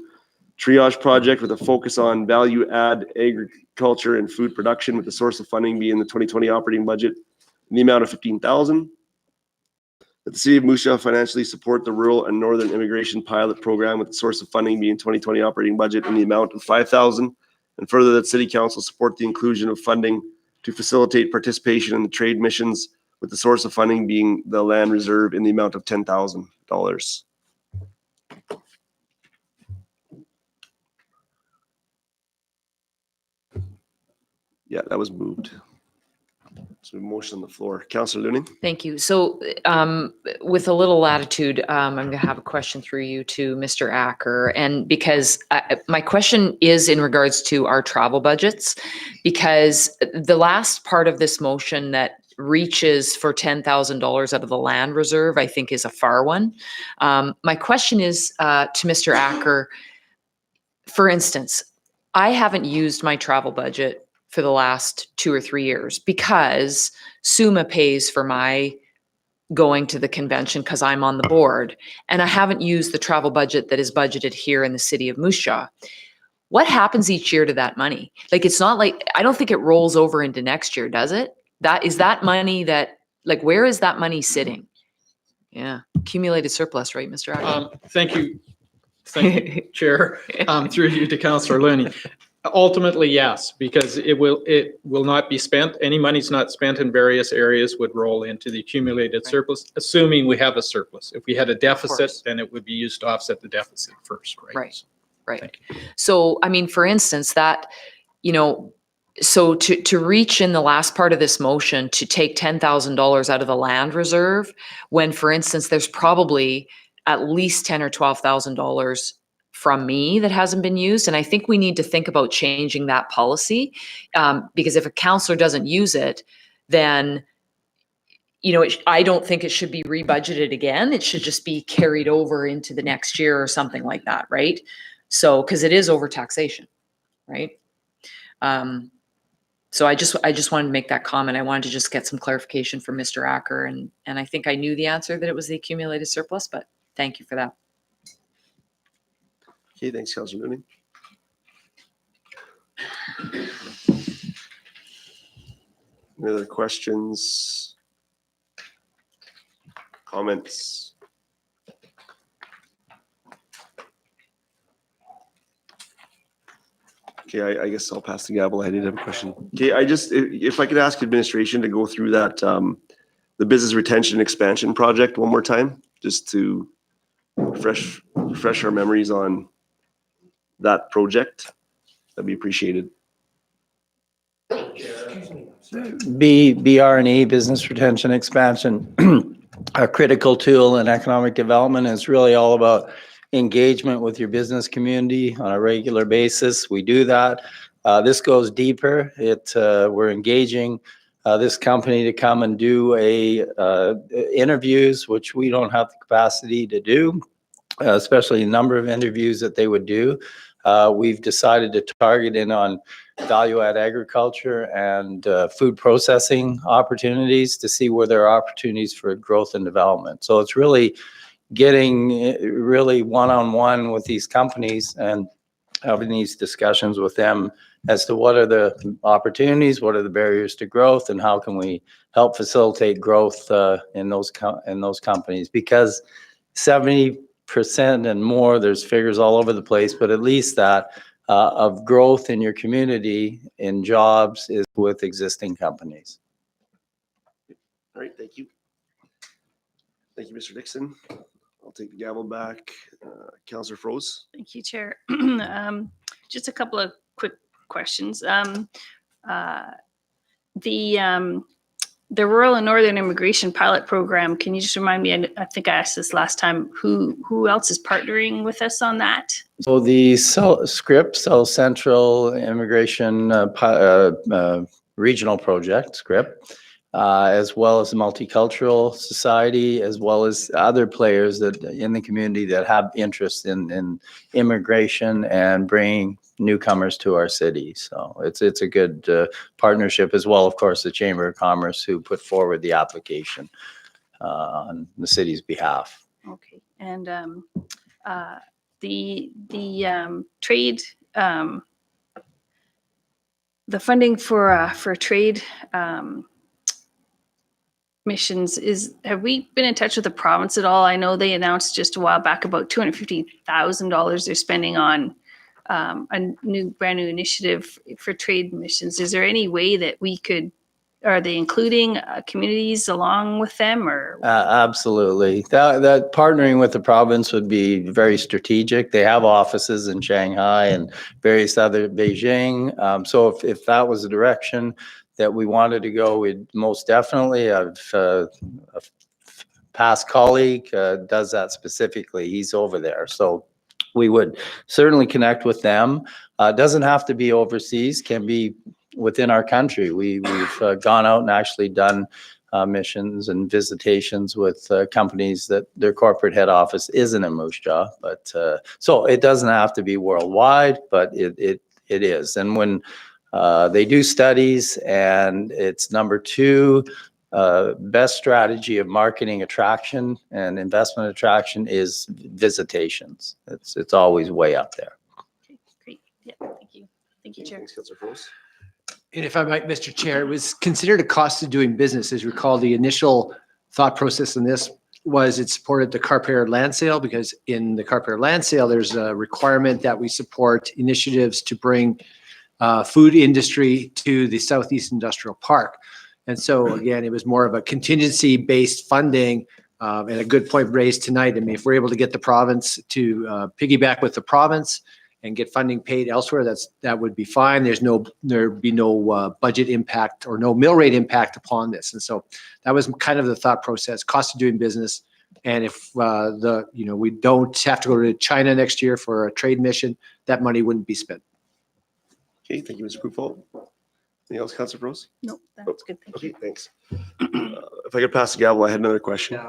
triage project with a focus on value add agriculture and food production, with the source of funding being the 2020 operating budget in the amount of $15,000. That the City of Moose Jaw financially support the rural and northern immigration pilot program, with the source of funding being 2020 operating budget in the amount of $5,000. And further, that City Council support the inclusion of funding to facilitate participation in the trade missions, with the source of funding being the land reserve in the amount of $10,000. Yeah, that was moved. So motion on the floor. Councillor Looning. Thank you. So with a little latitude, I'm going to have a question through you to Mr. Acker. And because my question is in regards to our travel budgets, because the last part of this motion that reaches for $10,000 out of the land reserve, I think is a far one. My question is to Mr. Acker, for instance, I haven't used my travel budget for the last 2 or 3 years because SUMA pays for my going to the convention because I'm on the board, and I haven't used the travel budget that is budgeted here in the City of Moose Jaw. What happens each year to that money? Like, it's not like, I don't think it rolls over into next year, does it? That is that money that, like, where is that money sitting? Yeah, accumulated surplus, right, Mr. Acker? Thank you. Thank you, Chair, through you to Councillor Looney. Ultimately, yes, because it will not be spent. Any money's not spent in various areas would roll into the accumulated surplus, assuming we have a surplus. If we had a deficit, then it would be used to offset the deficit first, right? Right, right. So, I mean, for instance, that, you know, so to reach in the last part of this motion to take $10,000 out of the land reserve, when, for instance, there's probably at least $10,000 or $12,000 from me that hasn't been used. And I think we need to think about changing that policy, because if a counselor doesn't use it, then, you know, I don't think it should be rebudgeted again. It should just be carried over into the next year or something like that, right? So, because it is over taxation, right? So I just wanted to make that comment. I wanted to just get some clarification from Mr. Acker, and I think I knew the answer, that it was the accumulated surplus, but thank you for that. Okay, thanks, Councillor Looney. Any other questions? Comments? Okay, I guess I'll pass the gavel. I did have a question. Okay, if I could ask administration to go through that, the business retention expansion project one more time, just to refresh our memories on that project, that'd be appreciated. BR&E, business retention expansion, a critical tool in economic development, is really all about engagement with your business community on a regular basis. We do that. This goes deeper. We're engaging this company to come and do interviews, which we don't have the capacity to do, especially the number of interviews that they would do. We've decided to target in on value-add agriculture and food processing opportunities to see where there are opportunities for growth and development. So it's really getting really one-on-one with these companies and having these discussions with them as to what are the opportunities, what are the barriers to growth, and how can we help facilitate growth in those companies. Because 70% and more, there's figures all over the place, but at least that of growth in your community in jobs is with existing companies. All right, thank you. Thank you, Mr. Dixon. I'll take the gavel back. Councillor Froese. Thank you, Chair. Just a couple of quick questions. The Rural and Northern Immigration Pilot Program, can you just remind me, I think I asked this last time, who else is partnering with us on that? So the SCRIP, South Central Immigration Regional Project, SCRIP, as well as the Multicultural Society, as well as other players that in the community that have interest in immigration and bringing newcomers to our city. So it's a good partnership, as well, of course, the Chamber of Commerce, who put forward the application on the city's behalf. Okay, and the trade, the funding for trade missions have we been in touch with the province at all? I know they announced just a while back about $250,000 they're spending on a brand new initiative for trade missions. Is there any way that we could, are they including communities along with them, or? Absolutely. That partnering with the province would be very strategic. They have offices in Shanghai and various other Beijing. So if that was the direction that we wanted to go, we'd most definitely have a past colleague does that specifically. He's over there. So we would certainly connect with them. Doesn't have to be overseas, can be within our country. We've gone out and actually done missions and visitations with companies that their corporate head office isn't in Moose Jaw. But so it doesn't have to be worldwide, but it is. And when they do studies, and it's number two, best strategy of marketing attraction and investment attraction is visitations. It's always way up there. Okay, great. Yeah, thank you. Thank you, Chair. Thanks, Councillor Froese. And if I might, Mr. Chair, it was considered a cost of doing business. As you recall, the initial thought process in this was it supported the Carpenter land sale, because in the Carpenter land sale, there's a requirement that we support initiatives to bring food industry to the Southeast Industrial Park. And so again, it was more of a contingency-based funding, and a good point raised tonight. I mean, if we're able to get the province to piggyback with the province and get funding paid elsewhere, that would be fine. There'd be no budget impact or no mill rate impact upon this. And so that was kind of the thought process, cost of doing business. And if we don't have to go to China next year for a trade mission, that money wouldn't be spent. Okay, thank you, Mr. Pufalt. Anything else, Councilor Rose? No, that's good. Thank you. Okay, thanks. If I could pass the gavel, I had another question.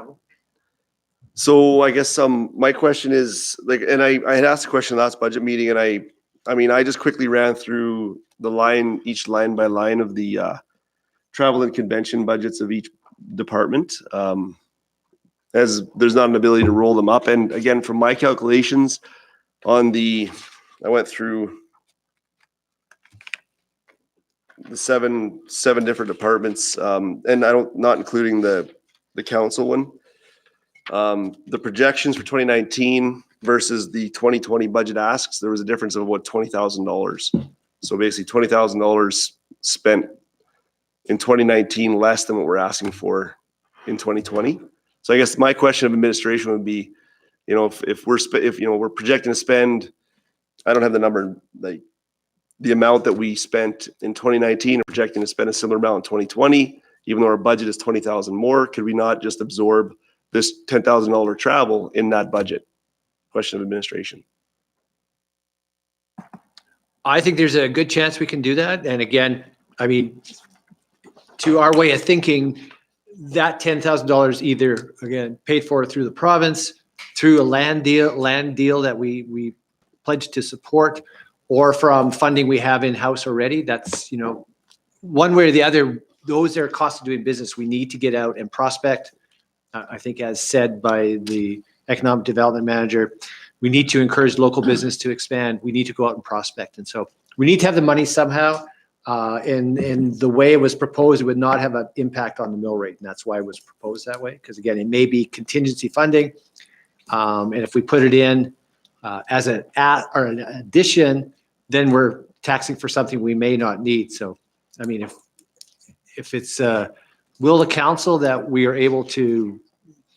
So I guess my question is like, and I had asked a question last budget meeting, and I just quickly ran through each line by line of the travel and convention budgets of each department, as there's not an ability to roll them up. And again, from my calculations I went through the seven different departments, and not including the council one. The projections for 2019 versus the 2020 budget asks, there was a difference of about $20,000. So basically $20,000 spent in 2019 less than what we're asking for in 2020. So I guess my question of administration would be, if we're projecting to spend, I don't have the number, like the amount that we spent in 2019 and projecting to spend a similar amount in 2020, even though our budget is 20,000 more, could we not just absorb this $10,000 travel in that budget? Question of administration. I think there's a good chance we can do that. And again, I mean, to our way of thinking, that $10,000 either, again, paid for through the province, through a land deal that we pledged to support, or from funding we have in-house already. That's, one way or the other, those are costs of doing business. We need to get out and prospect. I think as said by the economic development manager, we need to encourage local business to expand. We need to go out and prospect. And so we need to have the money somehow. And the way it was proposed, it would not have an impact on the mill rate. And that's why it was proposed that way. Because again, it may be contingency funding. And if we put it in as an addition, then we're taxing for something we may not need. So, I mean, if it's will the council that we are able to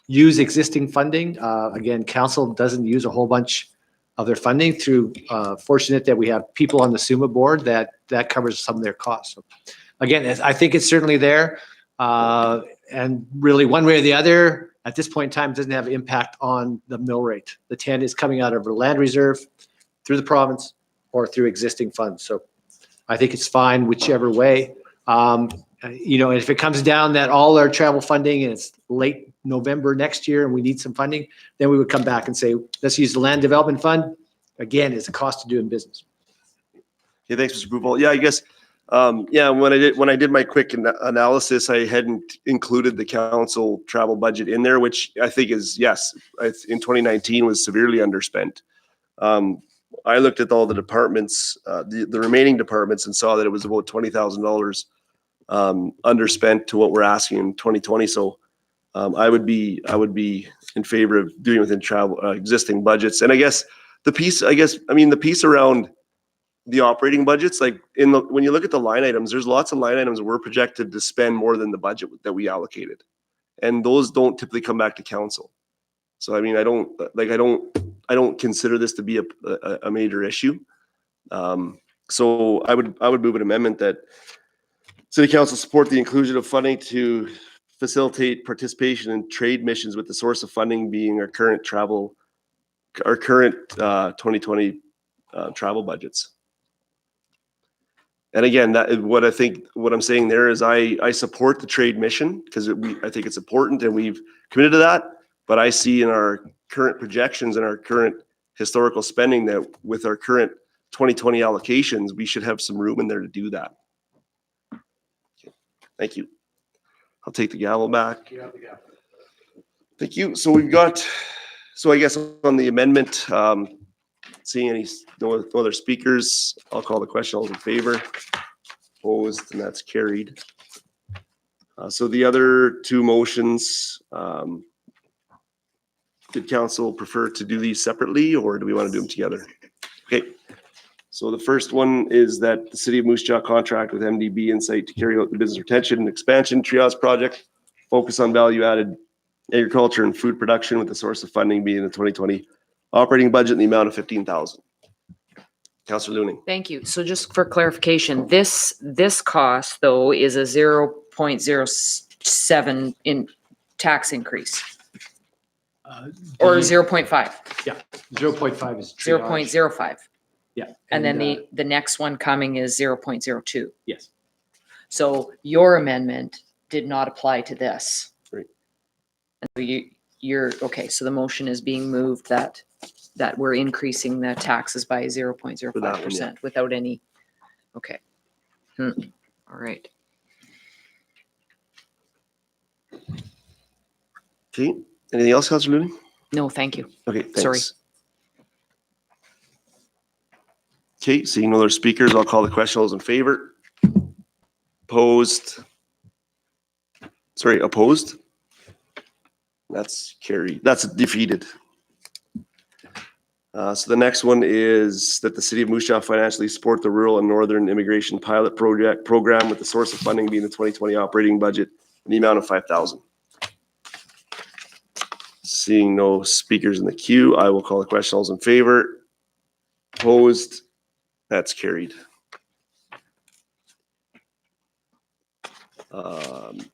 use existing funding, again, council doesn't use a whole bunch of their funding through, fortunate that we have people on the SUMA board that covers some of their costs. So again, I think it's certainly there. And really one way or the other, at this point in time, doesn't have impact on the mill rate. The 10 is coming out of our land reserve through the province or through existing funds. So I think it's fine whichever way. If it comes down that all our travel funding and it's late November next year and we need some funding, then we would come back and say, let's use the land development fund. Again, it's a cost of doing business. Okay, thanks, Mr. Pufalt. Yeah, I guess, when I did my quick analysis, I hadn't included the council travel budget in there, which I think is, yes, in 2019 was severely underspent. I looked at all the departments, the remaining departments, and saw that it was about $20,000 underspent to what we're asking in 2020. So I would be in favor of doing within travel existing budgets. And I guess the piece around the operating budgets, like when you look at the line items, there's lots of line items we're projected to spend more than the budget that we allocated, and those don't typically come back to council. So I mean, I don't consider this to be a major issue. So I would move an amendment that City Council support the inclusion of funding to facilitate participation in trade missions, with the source of funding being our current 2020 travel budgets. And again, what I'm saying there is I support the trade mission because I think it's important and we've committed to that. But I see in our current projections and our current historical spending that with our current 2020 allocations, we should have some room in there to do that. Okay. Thank you. I'll take the gavel back. Thank you. So I guess on the amendment, seeing no other speakers, I'll call the question. All in favor? Opposed? And that's carried. So the other two motions, did council prefer to do these separately, or do we want to do them together? Okay. So the first one is that the City of Moose Jaw contract with MDB Insight to carry out the business retention and expansion triage project, focus on value-added agriculture and food production, with the source of funding being the 2020 operating budget in the amount of 15,000. Councillor Looning. Thank you. So just for clarification, this cost though is a 0.07 in tax increase or 0.5, 0.5 is triage. 0.05. Yeah. And then the next one coming is 0.02. Yes. So your amendment did not apply to this. Right. And so you're, okay, so the motion is being moved that we're increasing the taxes by 0.05% without any, okay. All right. Okay, anything else, Councillor Looning? No, thank you. Okay, thanks. Sorry. Okay, seeing no other speakers, I'll call the question. All those in favor? Opposed? Sorry, opposed? That's carried. That's defeated. So the next one is that the City of Moose Jaw financially support the Rural and Northern Immigration Pilot Program, with the source of funding being the 2020 operating budget in the amount of 5,000. Seeing no speakers in the queue, I will call the question. All those in favor? Opposed? That's carried. Mr.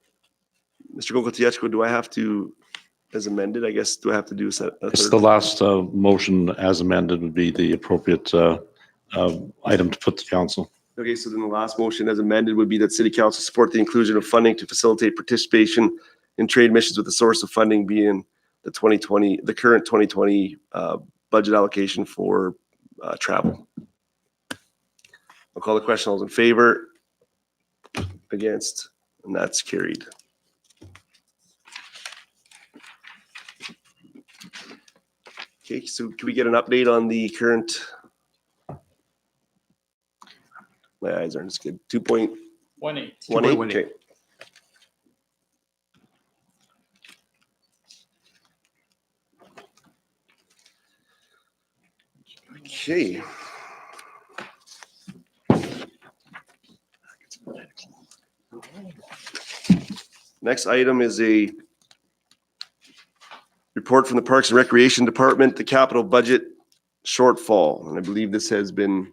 Gokotiachko, do I have to, as amended, I guess, do I have to do a third? It's the last motion as amended would be the appropriate item to put to council. Okay, so then the last motion as amended would be that City Council support the inclusion of funding to facilitate participation in trade missions, with the source of funding being the current 2020 budget allocation for travel. I'll call the question. All those in favor? Against? And that's carried. Okay, so can we get an update on the current? My eyes aren't as good. 2.18. 2.18. Okay. Okay. Next item is a report from the Parks and Recreation Department, the capital budget shortfall. And I believe this has been,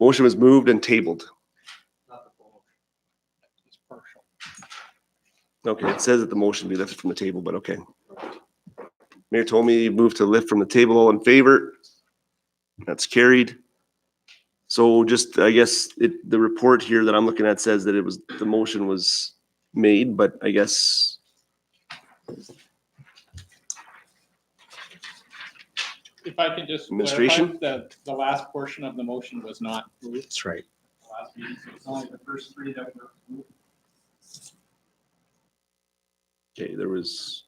motion was moved and tabled. Okay, it says that the motion be lifted from the table, but okay. Mayor told me move to lift from the table. All in favor? That's carried. So just, I guess, the report here that I'm looking at says that it was, the motion was made, but I guess. If I could just Administration? clarify, the last portion of the motion was not moved. That's right. Last meeting, so it's only the first three that were moved. Okay, there was.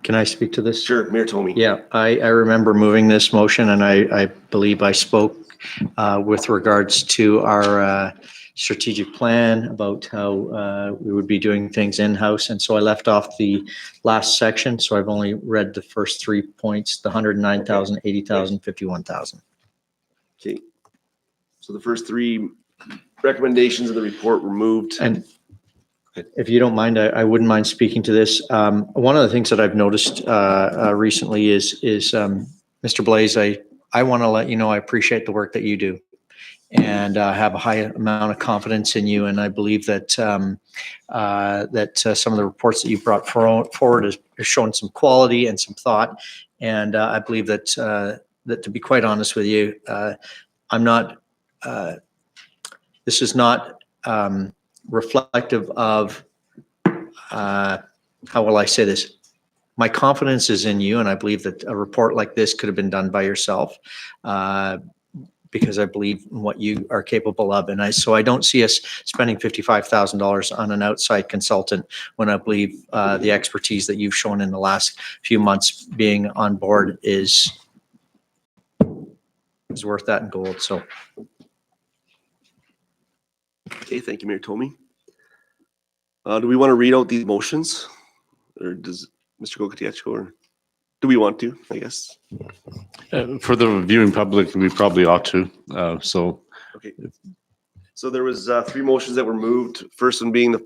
Can I speak to this? Sure, Mayor Tomey. Yeah, I remember moving this motion, and I believe I spoke with regards to our strategic plan about how we would be doing things in-house. And so I left off the last section. So I've only read the first 3 points, the 109,000, 80,000, 51,000. Okay. So the first three recommendations of the report were moved. And if you don't mind, I wouldn't mind speaking to this. One of the things that I've noticed recently is Mr. Blaze, I want to let you know I appreciate the work that you do, and have a high amount of confidence in you. And I believe that some of the reports that you brought forward has shown some quality and some thought. And I believe that to be quite honest with you, I'm not. This is not reflective of, how will I say this? My confidence is in you, and I believe that a report like this could have been done by yourself, because I believe in what you are capable of. And so I don't see us spending $55,000 on an outside consultant when I believe the expertise that you've shown in the last few months being on board is worth that in gold. So. Okay, thank you, Mayor Tomey. Do we want to read out these motions, or does Mr. Gokotiachko or? Do we want to, I guess? For the viewing public, we probably ought to. So Okay. So there was 3 motions that were moved. First one being the,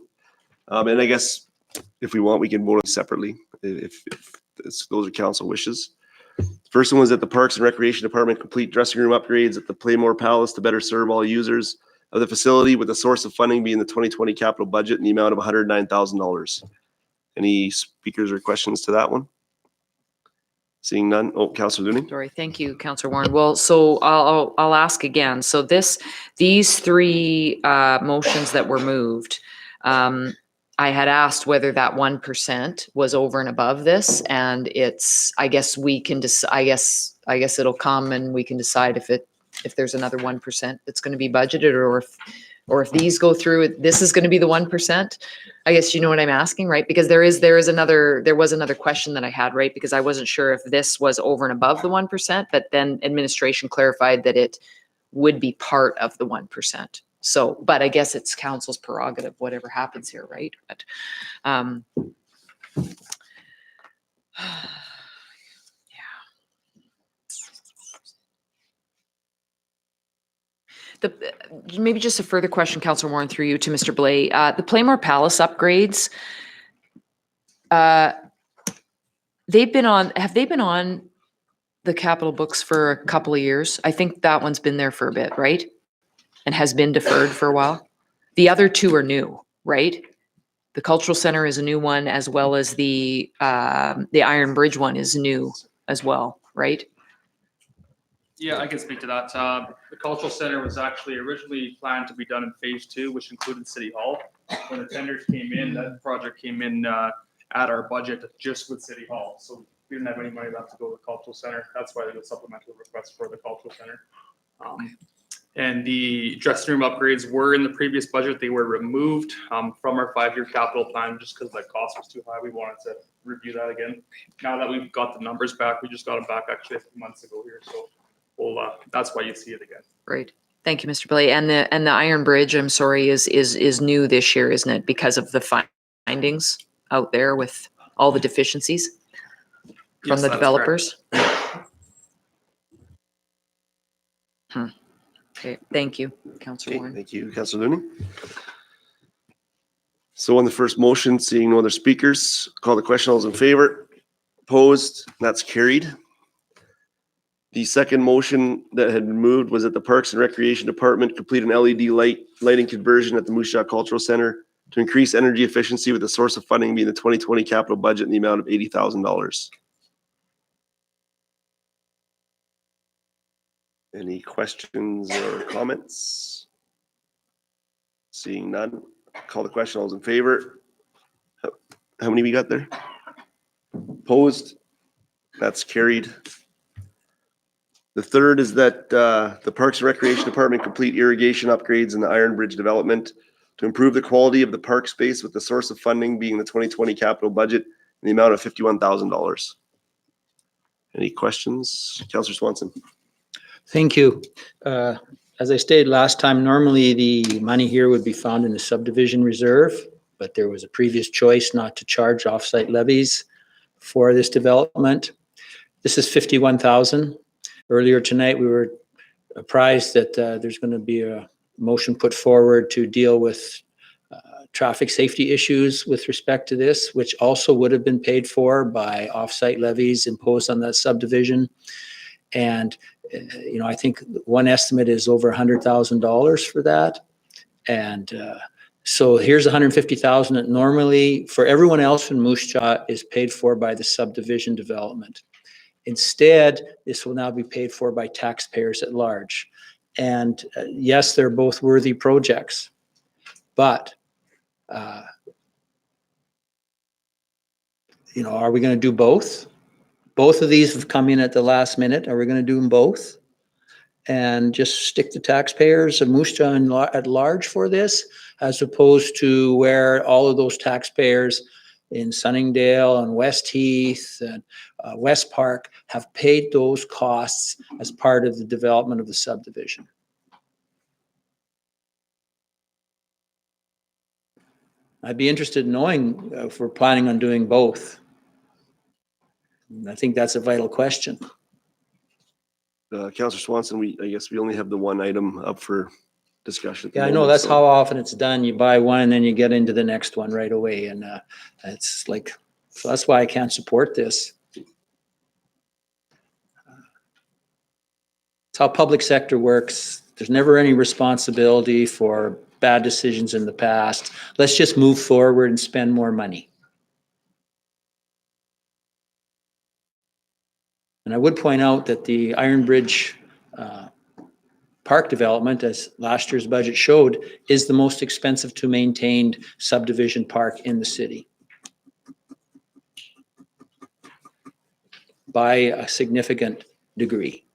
and I guess if we want, we can vote separately if those are council wishes. First one was that the Parks and Recreation Department complete dressing room upgrades at the Playmore Palace to better serve all users of the facility, with the source of funding being the 2020 capital budget in the amount of $109,000. Any speakers or questions to that one? Seeing none. Oh, Councilor Looney. Sorry, thank you, Councillor Warren. Well, so I'll ask again. So these 3 motions that were moved, I had asked whether that 1% was over and above this, and it's, I guess we can I guess it'll come and we can decide if there's another 1% that's going to be budgeted, or if these go through, this is going to be the 1%. I guess you know what I'm asking, right? Because there was another question that I had, right? Because I wasn't sure if this was over and above the 1%, but then administration clarified that it would be part of the 1%. So, but I guess it's council's prerogative, whatever happens here, right? But, maybe just a further question, Councillor Warren, through you to Mr. Blais. The Playmore Palace upgrades, have they been on the capital books for a couple of years? I think that one's been there for a bit, right? And has been deferred for a while. The other 2 are new, right? The Cultural Center is a new one, as well as the Iron Bridge one is new as well, right? Yeah, I can speak to that. The Cultural Center was actually originally planned to be done in phase 2, which included City Hall. When the tenders came in, that project came in at our budget just with City Hall. So we didn't have any money left to go to the Cultural Center. That's why there was supplemental request for the Cultural Center. And the dressing room upgrades were in the previous budget. They were removed from our 5-year capital plan just because the cost was too high. We wanted to review that again. Now that we've got the numbers back, we just got them back actually a few months ago here. So that's why you see it again. Right. Thank you, Mr. Blais. And the Iron Bridge, I'm sorry, is new this year, isn't it? Because of the findings out there with all the deficiencies from the developers. Okay, thank you, Councillor Warren. Thank you, Councilor Looney. So on the first motion, seeing no other speakers, call the question. All those in favor? Opposed? That's carried. The second motion that had been moved was that the Parks and Recreation Department complete an LED lighting conversion at the Moose Jaw Cultural Center to increase energy efficiency, with the source of funding being the 2020 capital budget in the amount of $80,000. Any questions or comments? Seeing none, call the question. All those in favor? How many we got there? Opposed? That's carried. The third is that the Parks and Recreation Department complete irrigation upgrades in the Iron Bridge development to improve the quality of the park space, with the source of funding being the 2020 capital budget in the amount of $51,000. Any questions? Councillor Swanson. Thank you. As I stated last time, normally the money here would be found in the subdivision reserve, but there was a previous choice not to charge offsite levies for this development. This is $51,000. Earlier tonight, we were apprised that there's going to be a motion put forward to deal with traffic safety issues with respect to this, which also would have been paid for by offsite levies imposed on that subdivision. And I think one estimate is over $100,000 for that. And so here's $150,000 that normally for everyone else in Moose Jaw is paid for by the subdivision development. Instead, this will now be paid for by taxpayers at large. And yes, they're both worthy projects, but are we going to do both? Both of these have come in at the last minute. Are we going to do them both and just stick the taxpayers of Moose Jaw at large for this, as opposed to where all of those taxpayers in Sunningdale and West Heath and West Park have paid those costs as part of the development of the subdivision? I'd be interested in knowing if we're planning on doing both. I think that's a vital question. Counselor Swanson, I guess we only have the one item up for discussion. at the Yeah, I know moment, that's so- how often it's done. You buy one and then you get into the next one right away. And it's like, so that's why I can't support this. It's how public sector works. There's never any responsibility for bad decisions in the past. Let's just move forward and spend more money. And I would point out that the Iron Bridge park development, as last year's budget showed, is the most expensive to maintain subdivision park in the city by a significant degree.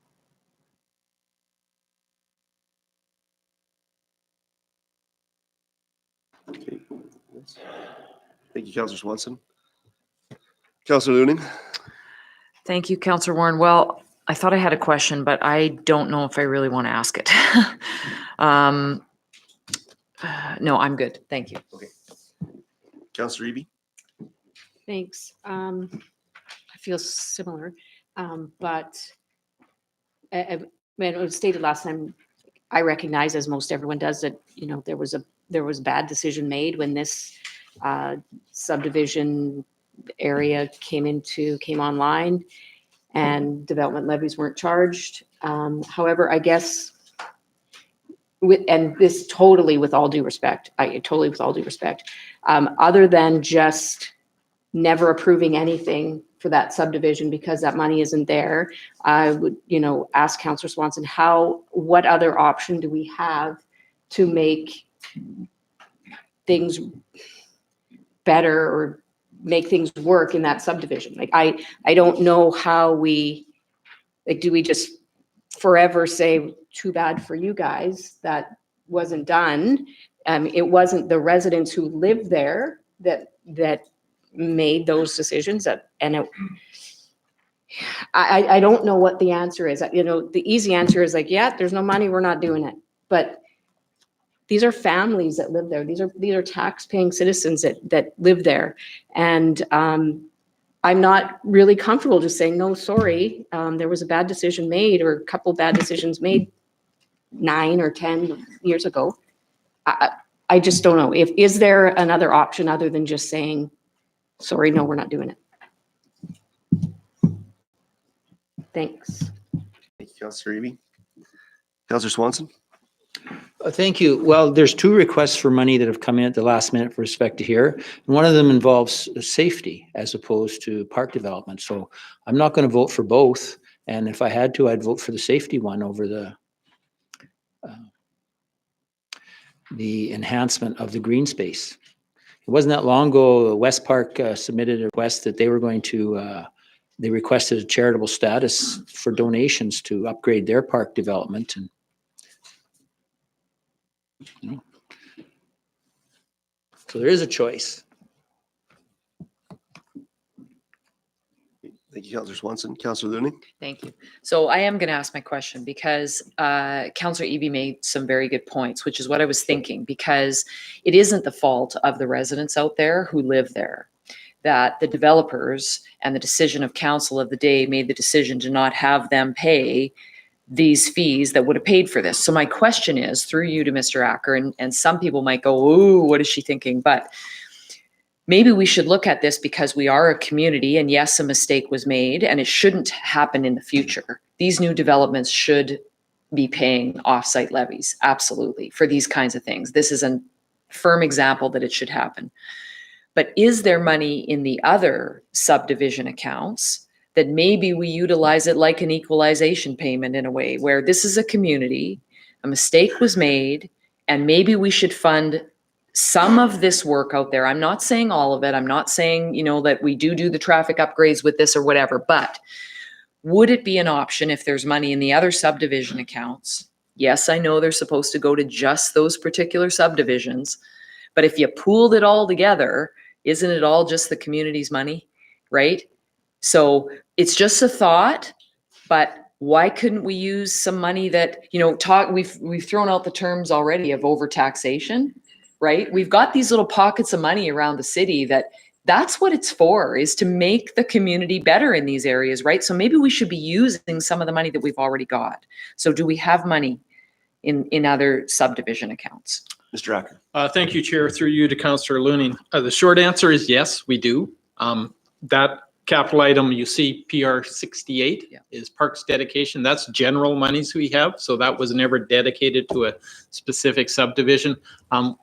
Okay. Thank you, Counselor Swanson. Counselor Looning? Thank you, Councillor Warren. Well, I thought I had a question, but I don't know if I really want to ask it. No, I'm good. Thank you. Okay. Counselor Eby? Thanks. I feel similar, but when it was stated last time, I recognize, as most everyone does, that, you know, there was a bad decision made when this subdivision area came online and development levies weren't charged. However, I guess and this totally with all due respect, other than just never approving anything for that subdivision because that money isn't there, I would, ask Councillor Swanson, what other option do we have to make things better or make things work in that subdivision? Like, I don't know how do we just forever say, too bad for you guys, that wasn't done? It wasn't the residents who lived there that made those decisions, I don't know what the answer is. The easy answer is like, yeah, there's no money, we're not doing it. But these are families that live there. These are tax-paying citizens that live there. And I'm not really comfortable just saying, no, sorry, there was a bad decision made or a couple bad decisions made 9 or 10 years ago. I just don't know. Is there another option other than just saying, sorry, no, we're not doing it? Thanks. Thank you, Counselor Eby. Counselor Swanson? Thank you. Well, there's 2 requests for money that have come in at the last minute with respect to here. And one of them involves safety as opposed to park development. So I'm not going to vote for both. And if I had to, I'd vote for the safety one over the enhancement of the green space. It wasn't that long ago, West Park submitted a request that they were going to, they requested a charitable status for donations to upgrade their park development. And so there is a choice. Thank you, Counselor Swanson. Counselor Looning? Thank you. So I am going to ask my question because Councillor Eby made some very good points, which is what I was thinking, because it isn't the fault of the residents out there who live there, that the developers and the decision of council of the day made the decision to not have them pay these fees that would have paid for this. So my question is, through you to Mr. Acker, and some people might go, ooh, what is she thinking? But maybe we should look at this because we are a community, and yes, a mistake was made and it shouldn't happen in the future. These new developments should be paying off-site levies, absolutely, for these kinds of things. This is a firm example that it should happen. But is there money in the other subdivision accounts that maybe we utilize it like an equalization payment in a way where this is a community, a mistake was made, and maybe we should fund some of this work out there? I'm not saying all of it. I'm not saying, that we do the traffic upgrades with this or whatever, but would it be an option if there's money in the other subdivision accounts? Yes, I know they're supposed to go to just those particular subdivisions, but if you pooled it all together, isn't it all just the community's money, right? So it's just a thought, but why couldn't we use some money that, we've thrown out the terms already of overtaxation, right? We've got these little pockets of money around the city that That's what it's for, is to make the community better in these areas, right? So maybe we should be using some of the money that we've already got. So do we have money in other subdivision accounts? Mr. Acker. Thank you, Chair. Through you to Councillor Looning. The short answer is yes, we do. That capital item you see, PR 68, is parks dedication. That's general monies we have. So that was never dedicated to a specific subdivision.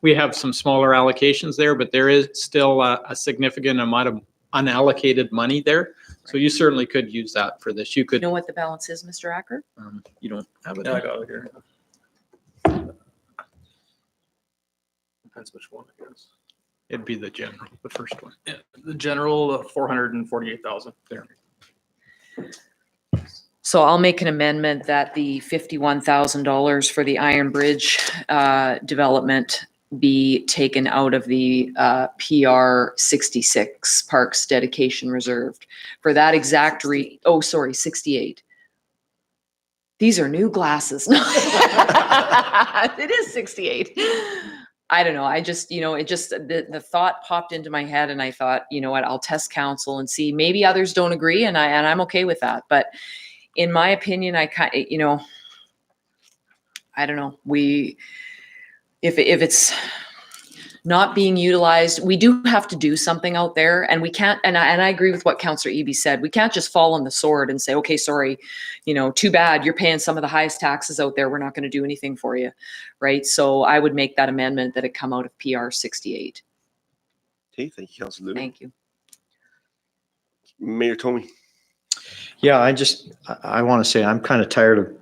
We have some smaller allocations there, but there is still a significant amount of unallocated money there. So you certainly could use that for this. You You could, know what the balance is, Mr. Acker? you don't have it. Yeah, I got it here. Depends which one, I guess. It'd be the general, the first one. Yeah, the general, 448,000 there. So I'll make an amendment that the $51,000 for the Iron Bridge development be taken out of the PR 66 Parks Dedication Reserved for that exact 68. These are new glasses. It is 68. I don't know. I just, it just, the thought popped into my head and I thought, you know what, I'll test council and see, maybe others don't agree and I'm okay with that. But in my opinion, I don't know. If it's not being utilized, we do have to do something out there, and we can't, and I agree with what Councillor Eby said. We can't just fall on the sword and say, okay, sorry, too bad, you're paying some of the highest taxes out there. We're not going to do anything for you. Right. So I would make that amendment that it come out of PR 68. Okay, thank you, Councilor Luna. Thank you. Mayor Tomey. Yeah, I want to say I'm kind of tired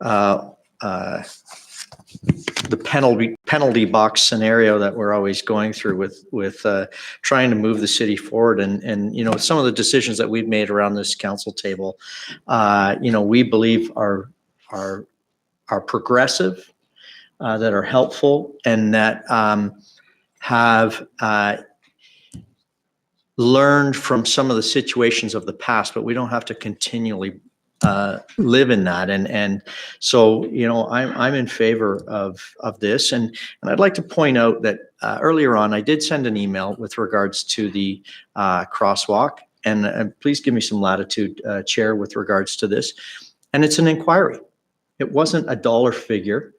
of the penalty box scenario that we're always going through with trying to move the city forward. And some of the decisions that we've made around this council table, we believe are progressive, that are helpful, and that have learned from some of the situations of the past, but we don't have to continually live in that. And so, I'm in favor of this. And I'd like to point out that earlier on, I did send an email with regards to the crosswalk. And please give me some latitude, Chair, with regards to this. And it's an inquiry. It wasn't a dollar figure.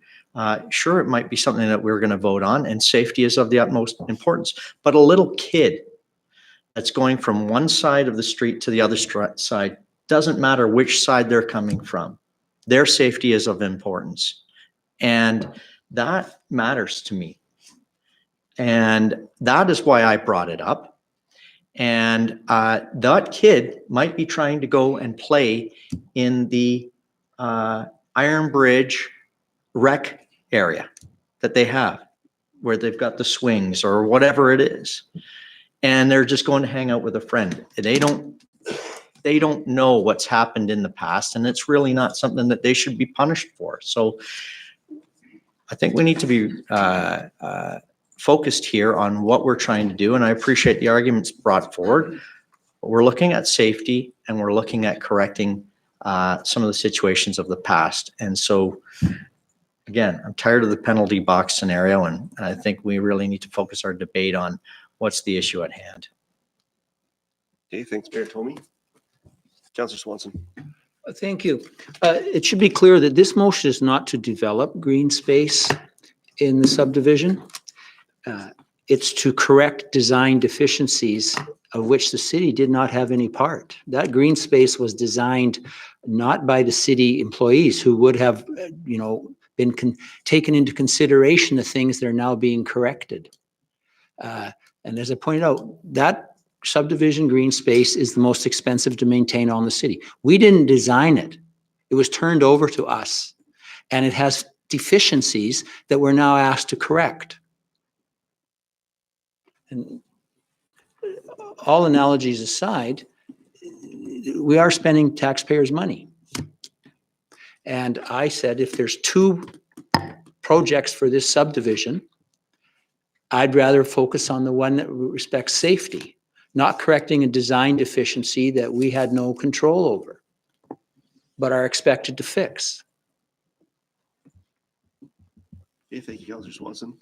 Sure, it might be something that we're going to vote on, and safety is of the utmost importance. But a little kid that's going from one side of the street to the other side, doesn't matter which side they're coming from. Their safety is of importance. And that matters to me. And that is why I brought it up. And that kid might be trying to go and play in the Iron Bridge rec area that they have, where they've got the swings or whatever it is. And they're just going to hang out with a friend. They don't know what's happened in the past, and it's really not something that they should be punished for. So I think we need to be focused here on what we're trying to do. And I appreciate the arguments brought forward. But we're looking at safety, and we're looking at correcting some of the situations of the past. And so, again, I'm tired of the penalty box scenario, and I think we really need to focus our debate on what's the issue at hand. Okay, thanks, Mayor Tomey. Councillor Swanson. Thank you. It should be clear that this motion is not to develop green space in the subdivision. It's to correct design deficiencies of which the city did not have any part. That green space was designed not by the city employees who would have, been taken into consideration the things that are now being corrected. And as I pointed out, that subdivision green space is the most expensive to maintain on the city. We didn't design it. It was turned over to us, and it has deficiencies that we're now asked to correct. And all analogies aside, we are spending taxpayers' money. And I said, if there's two projects for this subdivision, I'd rather focus on the one that respects safety, not correcting a design deficiency that we had no control over, but are expected to fix. Okay, thank you, Councillor Swanson.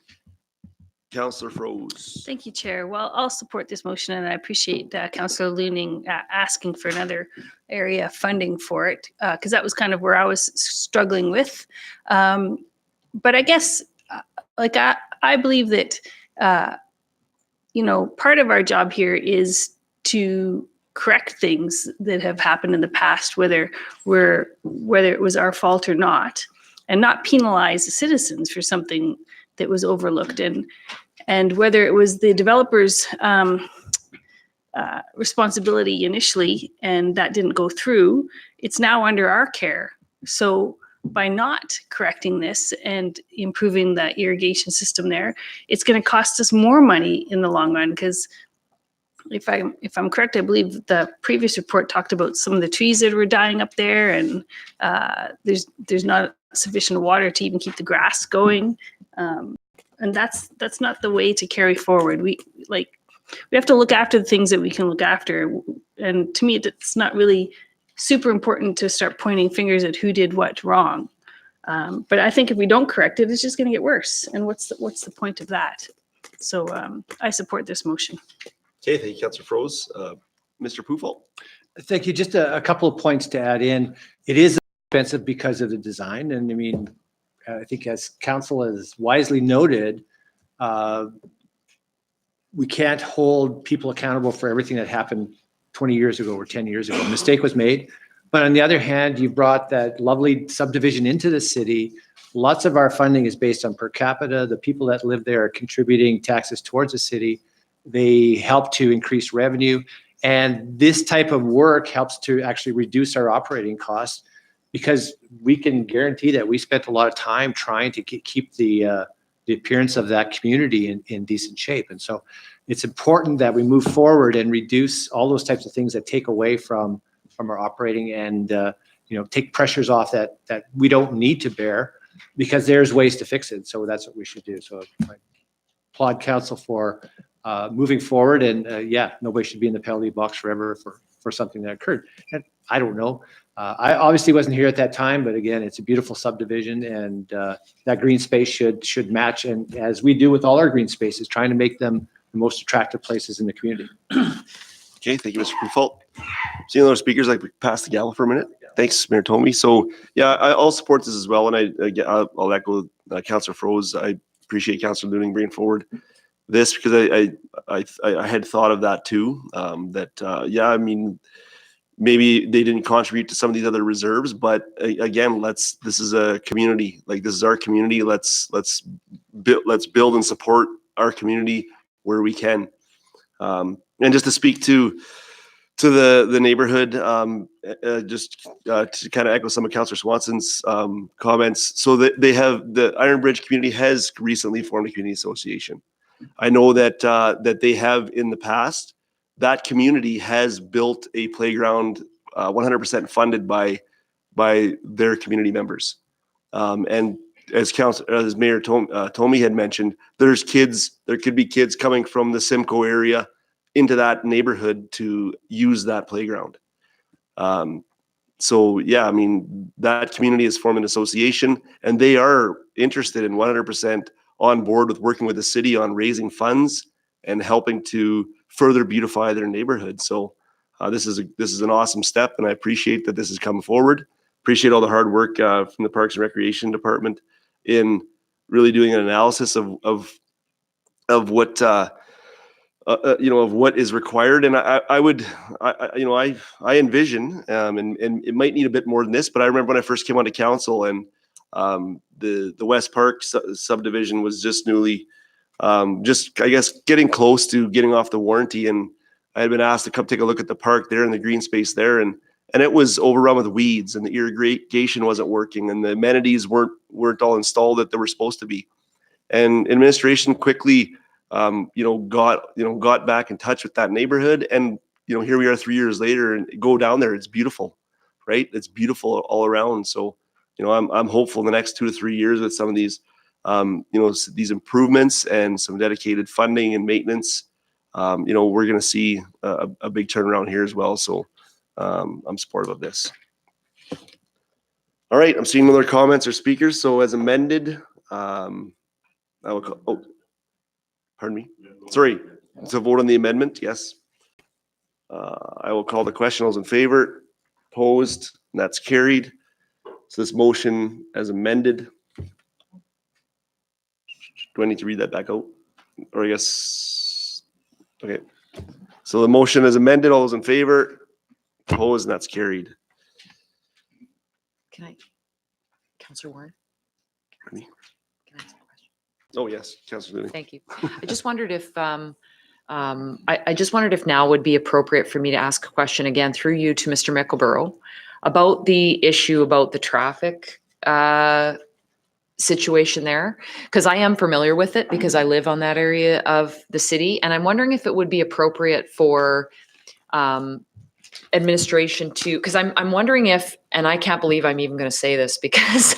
Councillor Froze. Thank you, Chair. Well, I'll support this motion, and I appreciate Councillor Looning asking for another area of funding for it, because that was kind of where I was struggling with. But I guess, like, I believe that, part of our job here is to correct things that have happened in the past, whether it was our fault or not, and not penalize the citizens for something that was overlooked, and whether it was the developer's responsibility initially and that didn't go through, it's now under our care. So by not correcting this and improving the irrigation system there, it's going to cost us more money in the long run, because if I'm correct, I believe the previous report talked about some of the trees that were dying up there, and there's not sufficient water to even keep the grass going, and that's not the way to carry forward. We have to look after the things that we can look after, and to me, it's not really super important to start pointing fingers at who did what wrong. But I think if we don't correct it, it's just going to get worse. And what's the point of that? So I support this motion. Okay, thank you, Councillor Froze. Mr. Pufalt. Thank you. Just a couple of points to add in. It is expensive because of the design. And I mean, I think as council has wisely noted, we can't hold people accountable for everything that happened 20 years ago or 10 years ago. A mistake was made. But on the other hand, you brought that lovely subdivision into the city. Lots of our funding is based on per capita. The people that live there are contributing taxes towards the city. They help to increase revenue. And this type of work helps to actually reduce our operating costs, because we can guarantee that we spent a lot of time trying to keep the appearance of that community in decent shape. And so it's important that we move forward and reduce all those types of things that take away from our operating, and take pressures off that we don't need to bear, because there's ways to fix it. So that's what we should do. So I applaud council for moving forward, and nobody should be in the penalty box forever for something that occurred. And I don't know. I obviously wasn't here at that time, but again, it's a beautiful subdivision, and that green space should match, and as we do with all our green spaces, trying to make them the most attractive places in the community. Okay, thank you, Mr. Pufalt. Seeing other speakers, like, pass the gavel for a minute. Thanks, Mayor Tomey. So yeah, I'll support this as well, and I'll echo Councillor Froze. I appreciate Councillor Looning bringing forward this, because I had thought of that too. I mean, maybe they didn't contribute to some of these other reserves, but again, this is a community. Like, this is our community. Let's build and support our community where we can. And just to speak to the neighborhood, just to kind of echo some of Councillor Swanson's comments. So that the Iron Bridge community has recently formed a community association. I know that they have in the past. That community has built a playground 100% funded by their community members. And as Mayor Tomey had mentioned, there could be kids coming from the Simcoe area into that neighborhood to use that playground. So yeah, I mean, that community has formed an association, and they are interested in 100% on board with working with the city on raising funds and helping to further beautify their neighborhood. So this is an awesome step, and I appreciate that this has come forward. Appreciate all the hard work from the Parks and Recreation Department in really doing an analysis of what of what is required. And I envision, and it might need a bit more than this, but I remember when I first came onto council, and the West Park subdivision was just newly, I guess, getting close to getting off the warranty, and I had been asked to come take a look at the park there and the green space there, and it was overrun with weeds, and the irrigation wasn't working, and the amenities weren't all installed that they were supposed to be. And administration quickly got back in touch with that neighborhood, and here we are 3 years later, and go down there, it's beautiful, right? It's beautiful all around. So I'm hopeful in the next 2 to 3 years with some of these these improvements and some dedicated funding and maintenance, we're going to see a big turnaround here as well. So I'm supportive of this. All right, I'm seeing no other comments or speakers. So as amended, I will call. Pardon me? Sorry, to vote on the amendment, yes. I will call the question. All those in favor, opposed, and that's carried. So this motion as amended. Do I need to read that back out? Or I guess, okay. So the motion is amended. All those in favor, opposed, and that's carried. Can I, Councillor Warren? Pardon me? Can I ask a question? Oh, yes, Councilor Dooley. Thank you. I just wondered if, I just wondered if now would be appropriate for me to ask a question again through you to Mr. Mickleborough about the issue about the traffic situation there, because I am familiar with it because I live on that area of the city. And I'm wondering if it would be appropriate for administration to, because I'm wondering if, and I can't believe I'm even going to say this because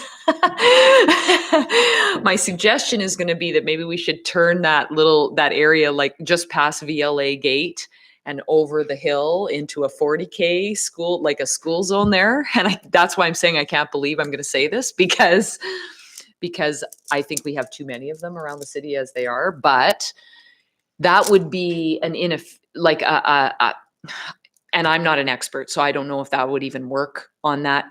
my suggestion is going to be that maybe we should turn that area like just past VLA gate and over the hill into a 40K school, like a school zone there. And that's why I'm saying I can't believe I'm going to say this because I think we have too many of them around the city as they are. But that would be and I'm not an expert, so I don't know if that would even work on that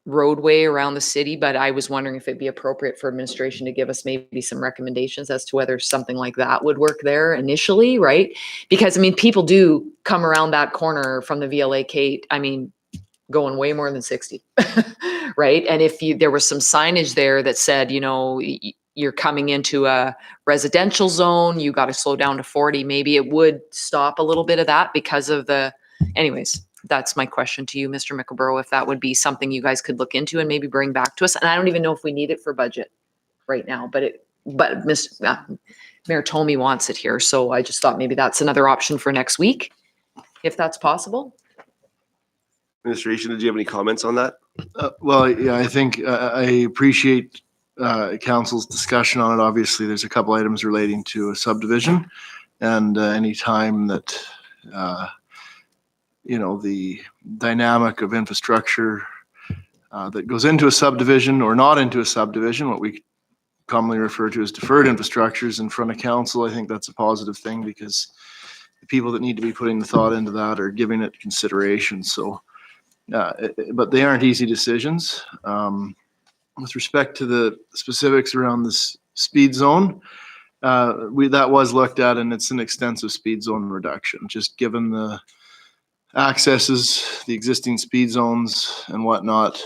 roadway around the city, but I was wondering if it'd be appropriate for administration to give us maybe some recommendations as to whether something like that would work there initially, right? Because I mean, people do come around that corner from the VLA Kate, I mean, going way more than 60, right? And if there was some signage there that said, you know, you're coming into a residential zone, you got to slow down to 40, maybe it would stop a little bit of that because of the, anyways, that's my question to you, Mr. Mickleborough, if that would be something you guys could look into and maybe bring back to us. And I don't even know if we need it for budget right now, but Mayor Tomey wants it here. So I just thought maybe that's another option for next week, if that's possible. Administration, did you have any comments on that? Well, yeah, I think I appreciate council's discussion on it. Obviously, there's a couple items relating to a subdivision, and any time that you know, the dynamic of infrastructure that goes into a subdivision or not into a subdivision, what we commonly refer to as deferred infrastructures in front of council, I think that's a positive thing because the people that need to be putting the thought into that are giving it consideration. So, but they aren't easy decisions. With respect to the specifics around this speed zone, that was looked at, and it's an extensive speed zone reduction, just given the accesses, the existing speed zones and whatnot.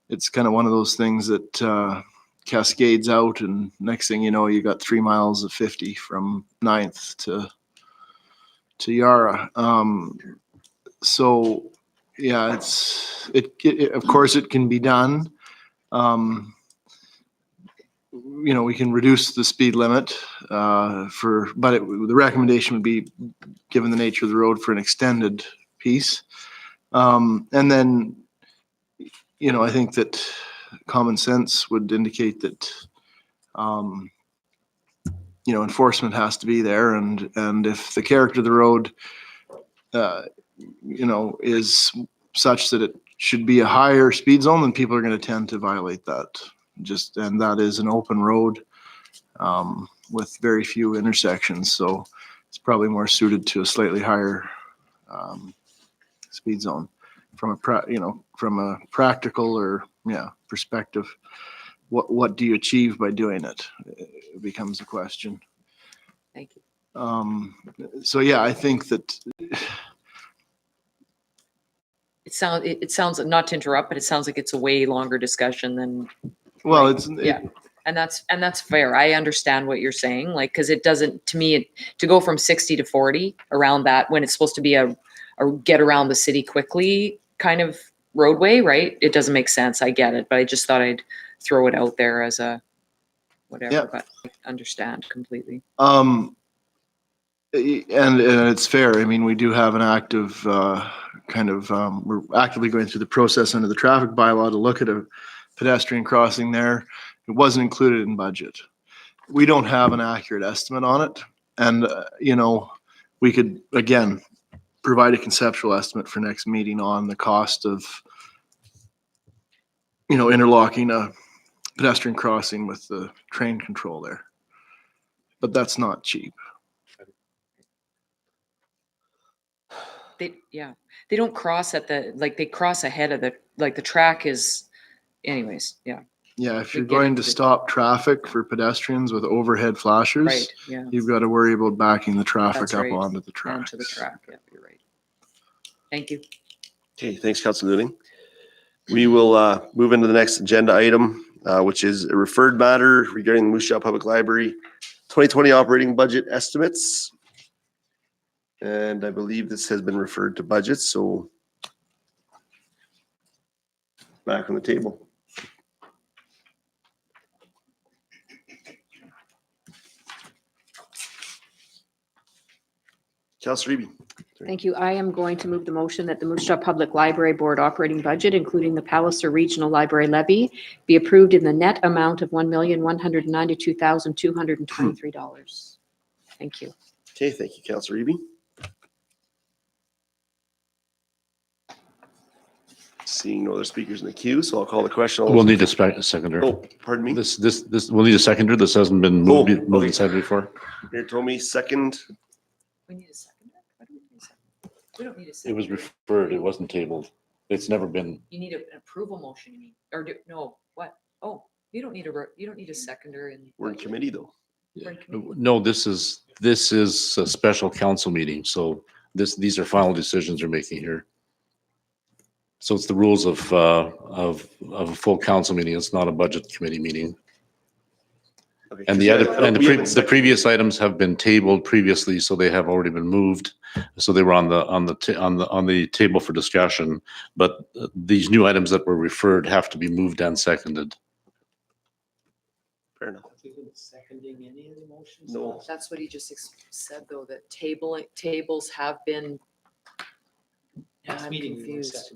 It's kind of one of those things that cascades out, and next thing you know, you got 3 miles of 50 from 9th to Yara. So yeah, it of course it can be done. You know, we can reduce the speed limit but the recommendation would be, given the nature of the road, for an extended piece. And then, you know, I think that common sense would indicate that, you know, enforcement has to be there. And if the character of the road, you know, is such that it should be a higher speed zone, then people are going to tend to violate that. And that is an open road with very few intersections. So it's probably more suited to a slightly higher speed zone from a practical or perspective. What do you achieve by doing it? It becomes a question. Thank you. So yeah, I think that It sounds, not to interrupt, but it sounds like it's a way longer discussion than. Well, right? And that's fair. I understand what you're saying, like, because it doesn't, to me, to go from 60 to 40 around that when it's supposed to be a get around the city quickly kind of roadway, right? It doesn't make sense. I get it, but I just thought I'd throw it out there as a whatever, but I understand completely. And it's fair. I mean, we do have an active we're actively going through the process under the traffic bylaw to look at a pedestrian crossing there. It wasn't included in budget. We don't have an accurate estimate on it. And, you know, we could, again, provide a conceptual estimate for next meeting on the cost of, you know, interlocking a pedestrian crossing with the train control there. but that's not cheap. They don't cross at the, like, they cross ahead of the, like, the track is, anyways, yeah. Yeah, if We you're get going into to the- stop traffic for pedestrians with overhead flashers, Right, yeah. you've got to worry about backing the traffic That's up right. onto the track. Onto the track, yeah, you're right. Thank you. Okay, thanks, Councilor Looting. We will move into the next agenda item, which is a referred matter regarding the Moose Jaw Public Library 2020 operating budget estimates. And I believe this has been referred to budget, so back on the table. Councilor Eby. Thank you. I am going to move the motion that the Moose Jaw Public Library Board operating budget, including the Palliser Regional Library levy, be approved in the net amount of $1,192,223. Thank you. Okay, thank you, Councilor Eby. Seeing no other speakers in the queue, so I'll call the question. We'll need a seconder. Oh, pardon me. This, we'll need a seconder. This hasn't been moved okay. moved and seconded before. Mayor Tomey, second. We need a seconder? Why do we need a seconder? We don't need a It seconder. was referred, it wasn't tabled. It's never been, You need an approval motion, you mean, or no, what? Oh, you don't need a seconder in. We're in committee though. We're in committee. no, this is a special council meeting, so these are final decisions we're making here. So it's the rules of a full council meeting. It's not a budget committee meeting. Okay, And we haven't the seconded. previous items have been tabled previously, so they have already been moved. So they were on the table for discussion, but these new items that were referred have to be moved and seconded. Fair enough. Seconding any of the motions? No. That's what he just said, though, that tables have been. I'm confused.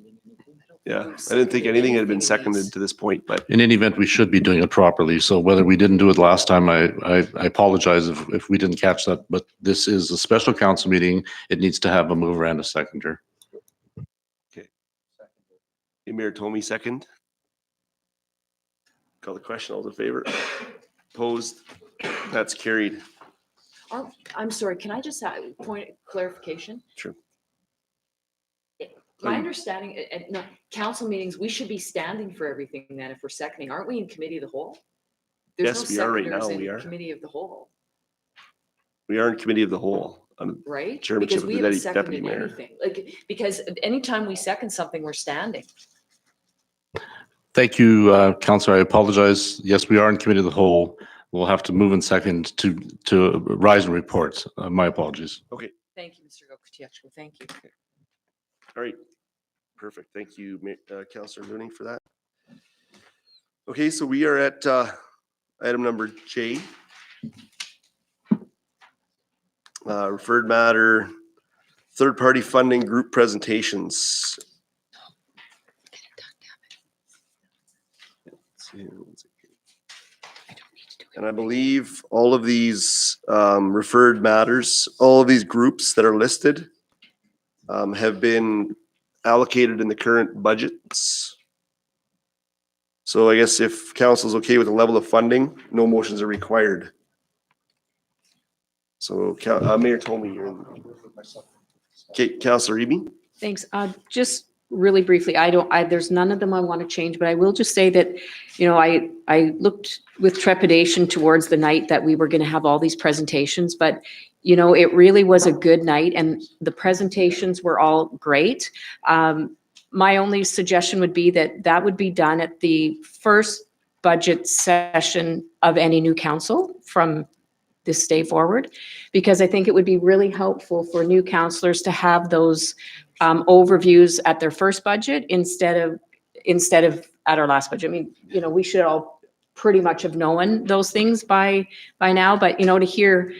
Yeah, I didn't think anything had been seconded to this point, but In any event, we should be doing it properly. So whether we didn't do it last time, I apologize if we didn't catch that, but this is a special council meeting. It needs to have a mover and a seconder. Mayor Tomey, second. Call the question. All those in favor? Opposed? That's carried. I'm sorry, can I just have a point of clarification? Sure. My understanding, no, council meetings, we should be standing for everything then if we're seconding. Aren't we in committee of the whole? There's Yes, no we are right seconders now, we in are. committee of the whole, We are in committee of the whole. right? Chairmanship Because of we the haven't deputy seconded mayor. anything. Like, because anytime we second something, we're standing. Thank you, Counselor. I apologize. Yes, we are in committee of the whole. We'll have to move in second to rise and report. My apologies. Okay, Thank you, Mr. Gokutiechko. Thank you. all right. Perfect. Thank you, Councilor Looning, for that. Okay, so we are at item number J. Referred matter, third-party funding group presentations. And I believe all of these referred matters, all of these groups that are listed have been allocated in the current budgets. So I guess if council's okay with the level of funding, no motions are required. So Mayor Tomey, you're in. Okay, Councilor Eby? Thanks. Just really briefly, there's none of them I want to change, but I will just say that, I looked with trepidation towards the night that we were going to have all these presentations, but it really was a good night and the presentations were all great. My only suggestion would be that would be done at the first budget session of any new council from this day forward, because I think it would be really helpful for new councillors to have those overviews at their first budget instead of at our last budget. I mean, we should all pretty much have known those things by now, but to hear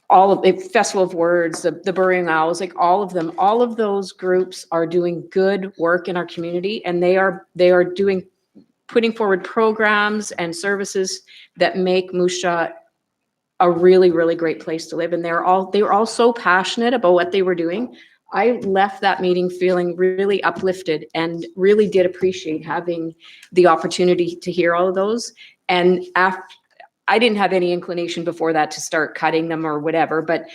all of the Festival of Words, the Burying Owls, like all of them, all of those groups are doing good work in our community, and they are putting forward programs and services that make Moose Jaw a really, really great place to live. And they were all so passionate about what they were doing. I left that meeting feeling really uplifted and really did appreciate having the opportunity to hear all of those. And I didn't have any inclination before that to start cutting them or whatever, but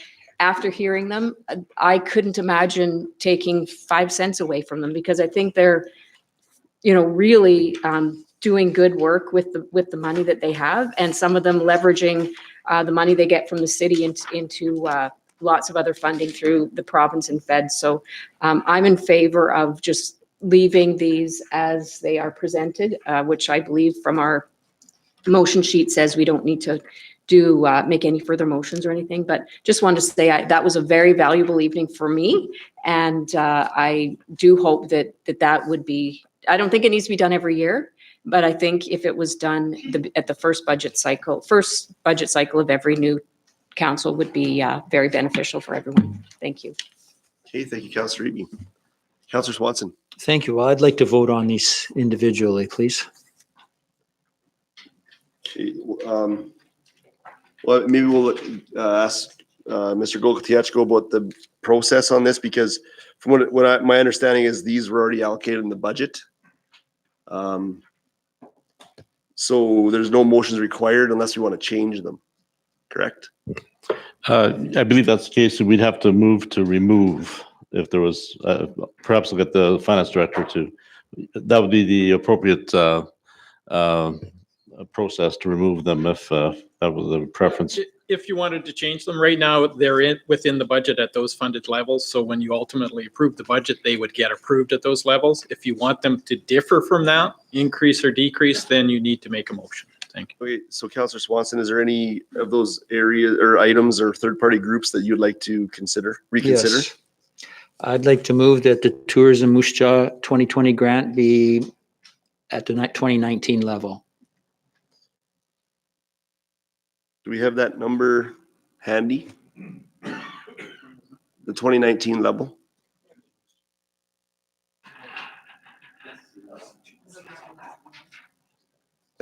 after hearing them, I couldn't imagine taking 5 cents away from them because I think they're, really doing good work with the money that they have, and some of them leveraging the money they get from the city into lots of other funding through the province and feds. So I'm in favor of just leaving these as they are presented, which I believe from our motion sheet says we don't need to make any further motions or anything, but just wanted to say that was a very valuable evening for me. And I do hope that would be, I don't think it needs to be done every year, but I think if it was done at the first budget cycle of every new council would be very beneficial for everyone. Thank you. Okay, thank you, Councillor Eby. Councillor Swanson. Thank you. Well, I'd like to vote on these individually, please. Okay, well, maybe we'll ask Mr. Golkotiachko about the process on this, because from my understanding is these were already allocated in the budget. So there's no motions required unless we want to change them, correct? I believe that's the case. We'd have to move to remove if there was, perhaps look at the finance director to, that would be the appropriate process to remove them if that was the preference. If you wanted to change them, right now, they're within the budget at those funded levels. So when you ultimately approve the budget, they would get approved at those levels. If you want them to differ from that, increase or decrease, then you need to make a motion. Thank you. Okay, so Councillor Swanson, is there any of those areas or items or third-party groups that you'd like to reconsider? Yes. I'd like to move that the Tourism Moose Jaw 2020 grant be at the 2019 level. Do we have that number handy? The 2019 level?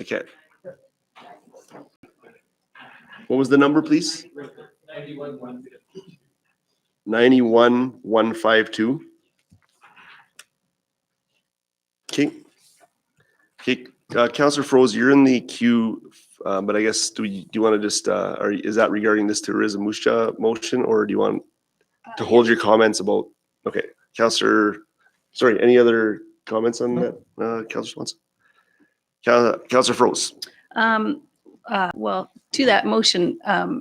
Okay. What was the number, please? 91,152. Okay. Okay, Councillor Froese, you're in the queue, but I guess do you want to just, is that regarding this Tourism Moose Jaw motion, or do you want to hold your comments about, okay, sorry, any other comments on that, Councillor Swanson? Councillor Froese. Well, to that motion,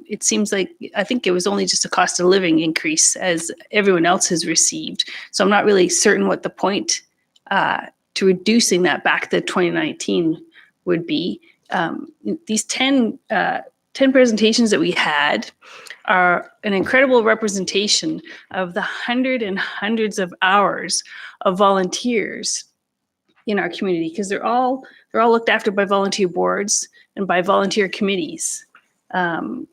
it seems like, I think it was only just a cost of living increase as everyone else has received. So I'm not really certain what the point to reducing that back to 2019 would be. These 10 presentations that we had are an incredible representation of the hundreds of hours of volunteers in our community, because they're all looked after by volunteer boards and by volunteer committees. And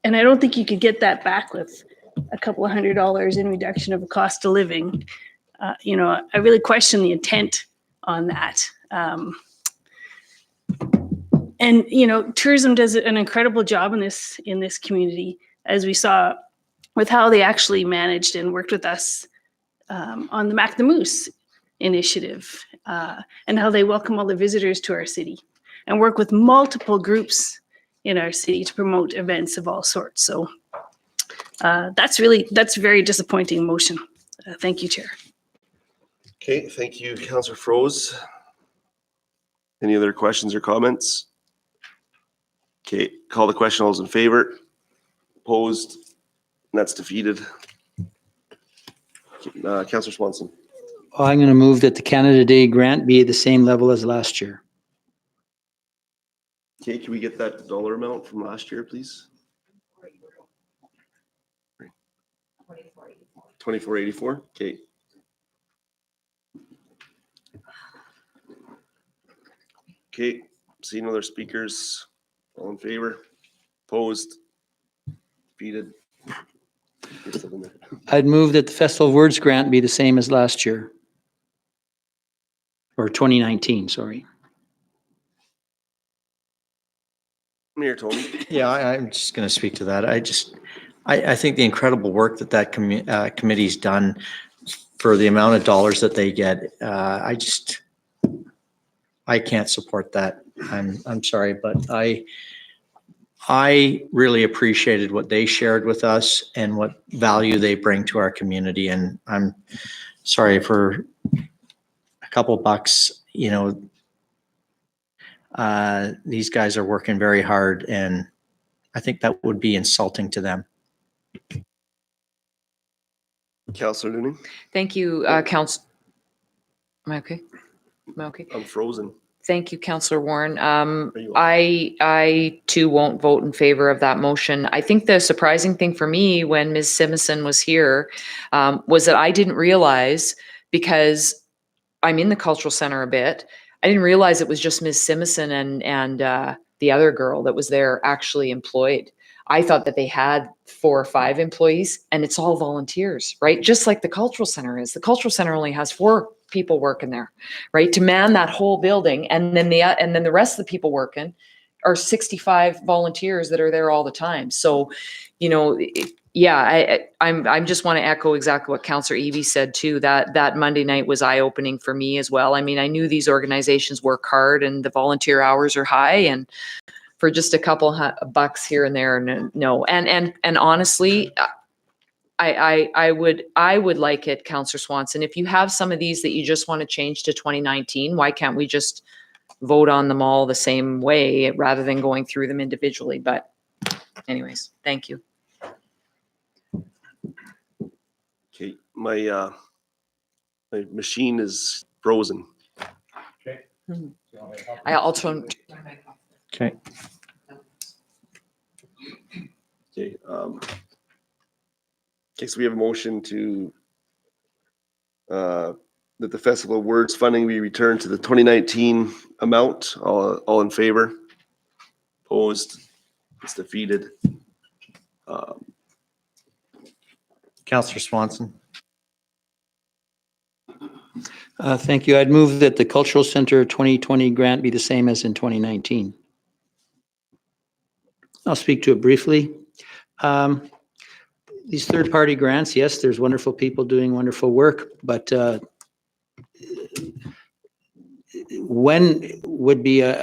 I don't think you could get that back with a couple of $100 in reduction of a cost of living. I really question the intent on that. And tourism does an incredible job in this community, as we saw with how they actually managed and worked with us on the Mac the Moose initiative, and how they welcome all the visitors to our city and work with multiple groups in our city to promote events of all sorts. So that's very disappointing motion. Thank you, Chair. Okay, thank you, Councillor Froese. Any other questions or comments? Okay, call the question. All those in favor? Opposed? And that's defeated. Councillor Swanson. I'm going to move that the Canada Day grant be the same level as last year. Okay, can we get that dollar amount from last year, please? 2484. Okay. Okay, seeing no other speakers, all in favor? Opposed? Defeated? You're still in there. I'd move that the Festival of Words grant be the same as last year. Or 2019, sorry. Mayor Tony. Yeah, I'm just going to speak to that. I think the incredible work that committee's done for the amount of dollars that they get, I can't support that I'm sorry, but I really appreciated what they shared with us and what value they bring to our community. And I'm sorry for a couple bucks, you know, these guys are working very hard, and I think that would be insulting to them. Councillor Noonan? Thank you, Council. Am I okay? Am I okay? I'm frozen. Thank you, Councillor Warren. you I too won't vote in favor of that motion. I think the surprising thing for me when Ms. Simison was here was that I didn't realize, because I'm in the cultural center a bit, I didn't realize it was just Ms. Simison and the other girl that was there actually employed. I thought that they had 4 or 5 employees, and it's all volunteers, right? Just like the cultural center is. The cultural center only has 4 people working there, right? To man that whole building, and then the rest of the people working are 65 volunteers that are there all the time. So, you know, I'm just want to echo exactly what Councillor Eby said too. That Monday night was eye-opening for me as well. I mean, I knew these organizations work hard and the volunteer hours are high, and for just a couple bucks here and there, no. And honestly, I would like it, Councillor Swanson, if you have some of these that you just want to change to 2019, why can't we just vote on them all the same way rather than going through them individually? But anyways, thank you. Okay, my machine is frozen. I'll turn. Okay. Okay, okay, so we have a motion to that the Festival of Words funding be returned to the 2019 amount. All in favor? Opposed? It's defeated. Councillor Swanson. Thank you. I'd move that the Cultural Center 2020 grant be the same as in 2019. I'll speak to it briefly. These third-party grants, yes, there's wonderful people doing wonderful work, but when would you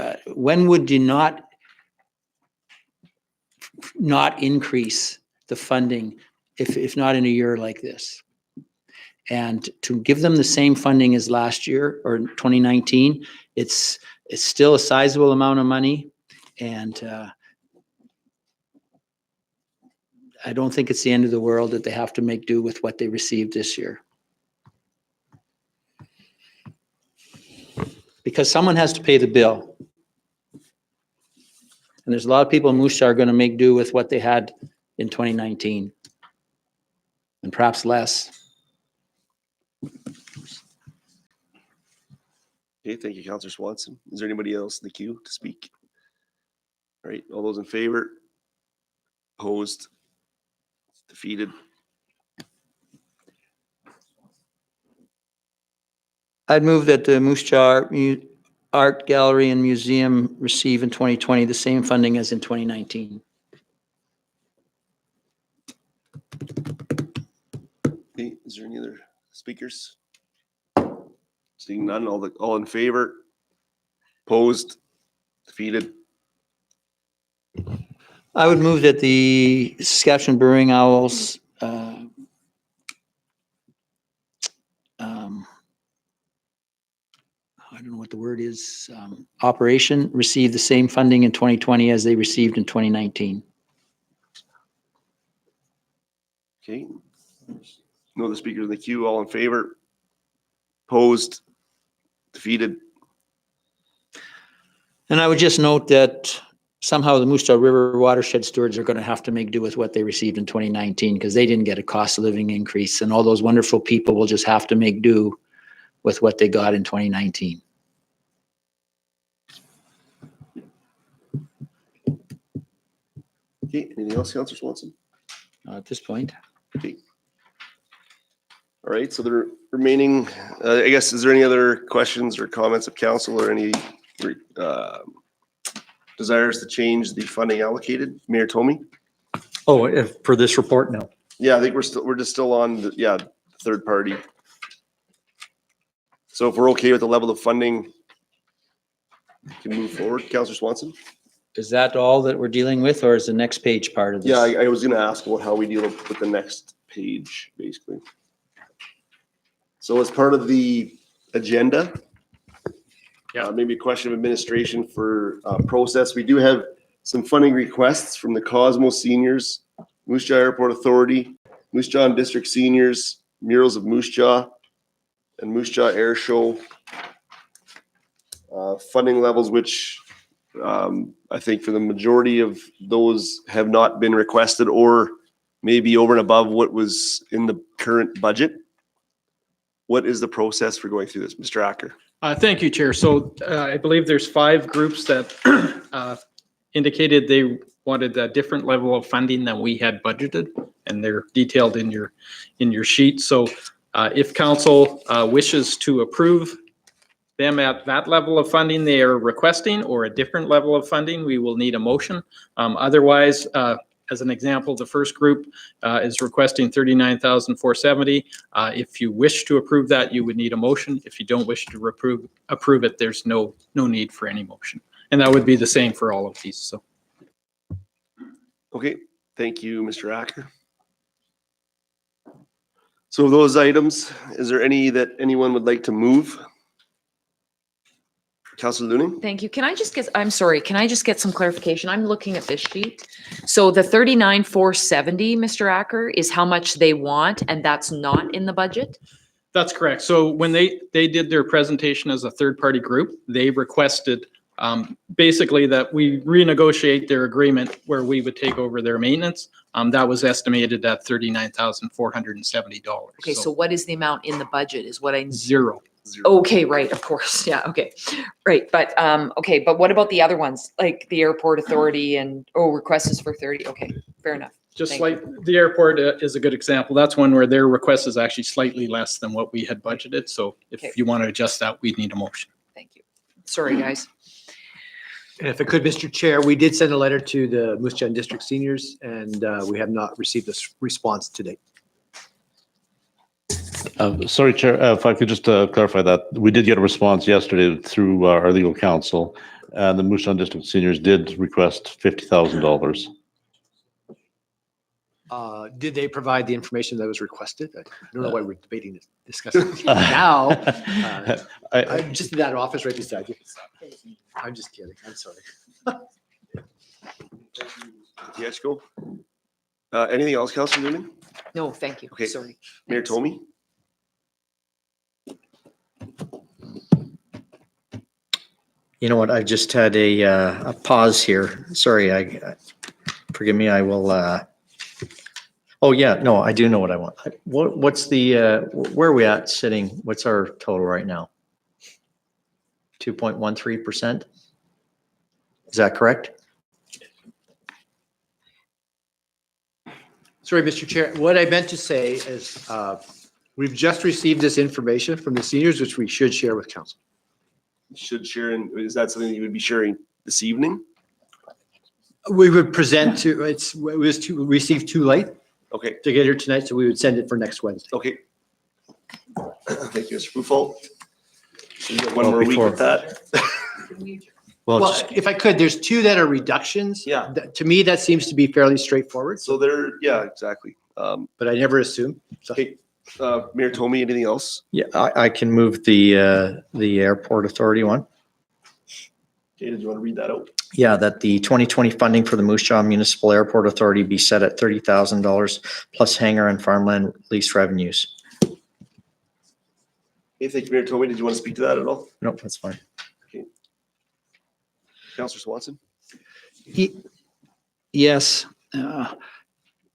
not increase the funding if not in a year like this? And to give them the same funding as last year or 2019, it's still a sizable amount of money, and I don't think it's the end of the world that they have to make do with what they received this year. Because someone has to pay the bill. And there's a lot of people in Moose Jaw are going to make do with what they had in 2019. And perhaps less. Okay, thank you, Councillor Swanson. Is there anybody else in the queue to speak? All right, all those in favor? Opposed? Defeated. I'd move that the Moose Jaw Art Gallery and Museum receive in 2020 the same funding as in 2019. Okay, is there any other speakers? Seeing none, all in favor? Opposed? Defeated. I would move that the Saskatchewan Brewing Owls I don't know what the word is, operation receive the same funding in 2020 as they received in 2019. Okay. No other speakers in the queue, all in favor? Opposed? Defeated. And I would just note that somehow the Moose Jaw River watershed stewards are going to have to make do with what they received in 2019 because they didn't get a cost of living increase, and all those wonderful people will just have to make do with what they got in 2019. Okay, anything else, Councillor Swanson? At this point. Okay. All right, so the remaining, I guess, is there any other questions or comments of council or any desires to change the funding allocated? Mayor Tomey? Oh, for this report, no. Yeah, I think we're just still on the third party. So if we're okay with the level of funding, Can move forward. Counselor Swanson? Is that all that we're dealing with, or is the next page part of this? Yeah, I was gonna ask about how we deal with the next page, basically. So as part of the agenda, maybe a question of administration for process. We do have some funding requests from the Cosmos Seniors, Moose Jaw Airport Authority, Moose Jaw and District Seniors, Murals of Moose Jaw, and Moose Jaw Air Show. Funding levels, which I think for the majority of those have not been requested or maybe over and above what was in the current budget. What is the process for going through this, Mr. Acker? Thank you, Chair. So I believe there's 5 groups that indicated they wanted a different level of funding than we had budgeted, and they're detailed in your sheet. So if council wishes to approve them at that level of funding they are requesting or a different level of funding, we will need a motion. Otherwise, as an example, the first group is requesting $39,470. If you wish to approve that, you would need a motion. If you don't wish to approve it, there's no need for any motion. And that would be the same for all of these. So. Okay, thank you, Mr. Acker. So of those items, is there any that anyone would like to move? Councilor Looning? Thank you. I'm sorry, can I just get some clarification? I'm looking at this sheet. So the 39,470, Mr. Acker, is how much they want, and that's not in the budget? That's correct. So when they did their presentation as a third-party group, they requested basically that we renegotiate their agreement where we would take over their maintenance. That was estimated at $39,470. Okay, so what is the amount in the budget is what I. Zero. Okay, right, of course, yeah, okay, right, but, okay, but what about the other ones, like the airport authority and, request is for 30, okay, fair enough. Just Thank like the airport is a good example. That's one where their request is actually slightly less than what we had budgeted. So if Okay. you want to adjust that, we'd need a motion. Thank you. Sorry, guys. And if I could, Mr. Chair, we did send a letter to the Moose Jaw District Seniors, and we have not received a response to date. Sorry, Chair, if I could just clarify that. We did get a response yesterday through our legal counsel, and the Moose Jaw District Seniors did request $50,000. Did they provide the information that was requested? I don't know why we're debating this, discussing this now. I'm just in that office right beside you. I'm just kidding. I'm sorry. Dietschko? Anything else, Councilor Newman? No, thank you, Okay. sorry. Mayor Tomey? You know what? I just had a pause here. Sorry, forgive me. I will. Oh yeah, no, I do know what I want. What's the where are we at sitting? What's our total right now? 2.13%. Is that correct? Sorry, Mr. Chair. What I meant to say is we've just received this information from the seniors, which we should share with council. Should share, and is that something that you would be sharing this evening? We would present to, it was received too late Okay, to get here tonight, so we would send it for next Wednesday. okay. Thank you, Mr. Fufalt. You got one Well, more week before- with that. Well, Well, just- if I could, there's 2 that are reductions. Yeah. To me, that seems to be fairly straightforward, So there, yeah, exactly. but I never assume. So- Okay, Mayor Tomey, anything else? yeah, I can move the airport authority one. Okay, did you want to read that out? Yeah, that the 2020 funding for the Moose Jaw Municipal Airport Authority be set at $30,000 plus hangar and farmland lease revenues. Okay, thank you, Mayor Tomey. Did you want to speak to that at all? Nope, that's fine. Councilor Swanson? Yes.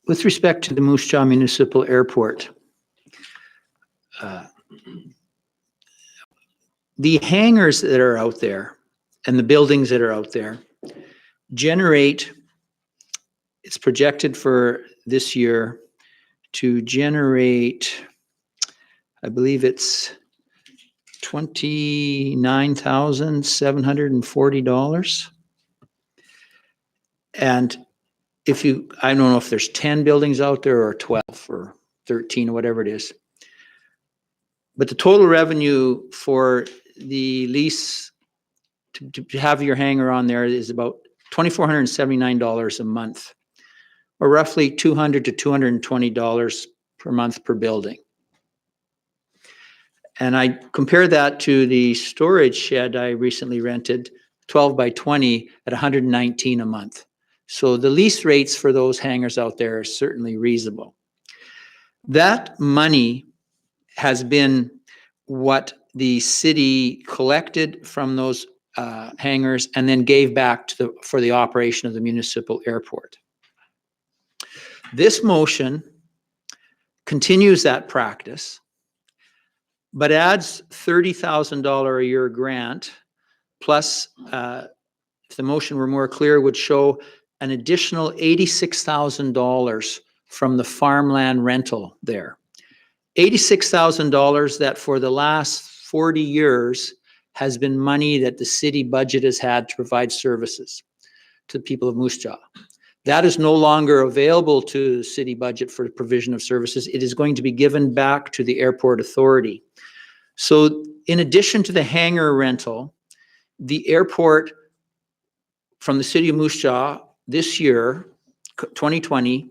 With respect to the Moose Jaw Municipal Airport, the hangars that are out there and the buildings that are out there generate, it's projected for this year to generate, I believe it's $29,740. And if you, I don't know if there's 10 buildings out there or 12 or 13 or whatever it is. But the total revenue for the lease to have your hangar on there is about $2,479 a month, or roughly $200 to $220 per month per building. And I compare that to the storage shed I recently rented, 12 by 20 at $119 a month. So the lease rates for those hangars out there are certainly reasonable. That money has been what the city collected from those hangars and then gave back to for the operation of the municipal airport. This motion continues that practice, but adds $30,000 a year grant, plus, if the motion were more clear, would show an additional $86,000 from the farmland rental there. $86,000 that for the last 40 years has been money that the city budget has had to provide services to the people of Moose Jaw. That is no longer available to the city budget for the provision of services. It is going to be given back to the airport authority. So in addition to the hangar rental, the airport from the city of Moose Jaw this year, 2020,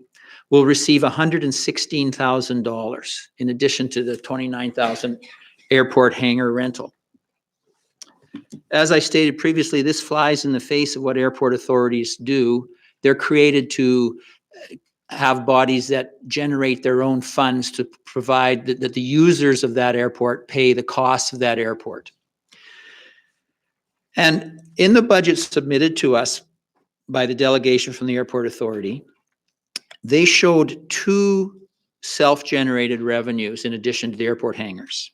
will receive $116,000 in addition to the $29,000 airport hangar rental. As I stated previously, this flies in the face of what airport authorities do. They're created to have bodies that generate their own funds to provide that the users of that airport pay the costs of that airport. And in the budget submitted to us by the delegation from the airport authority, they showed two self-generated revenues in addition to the airport hangars.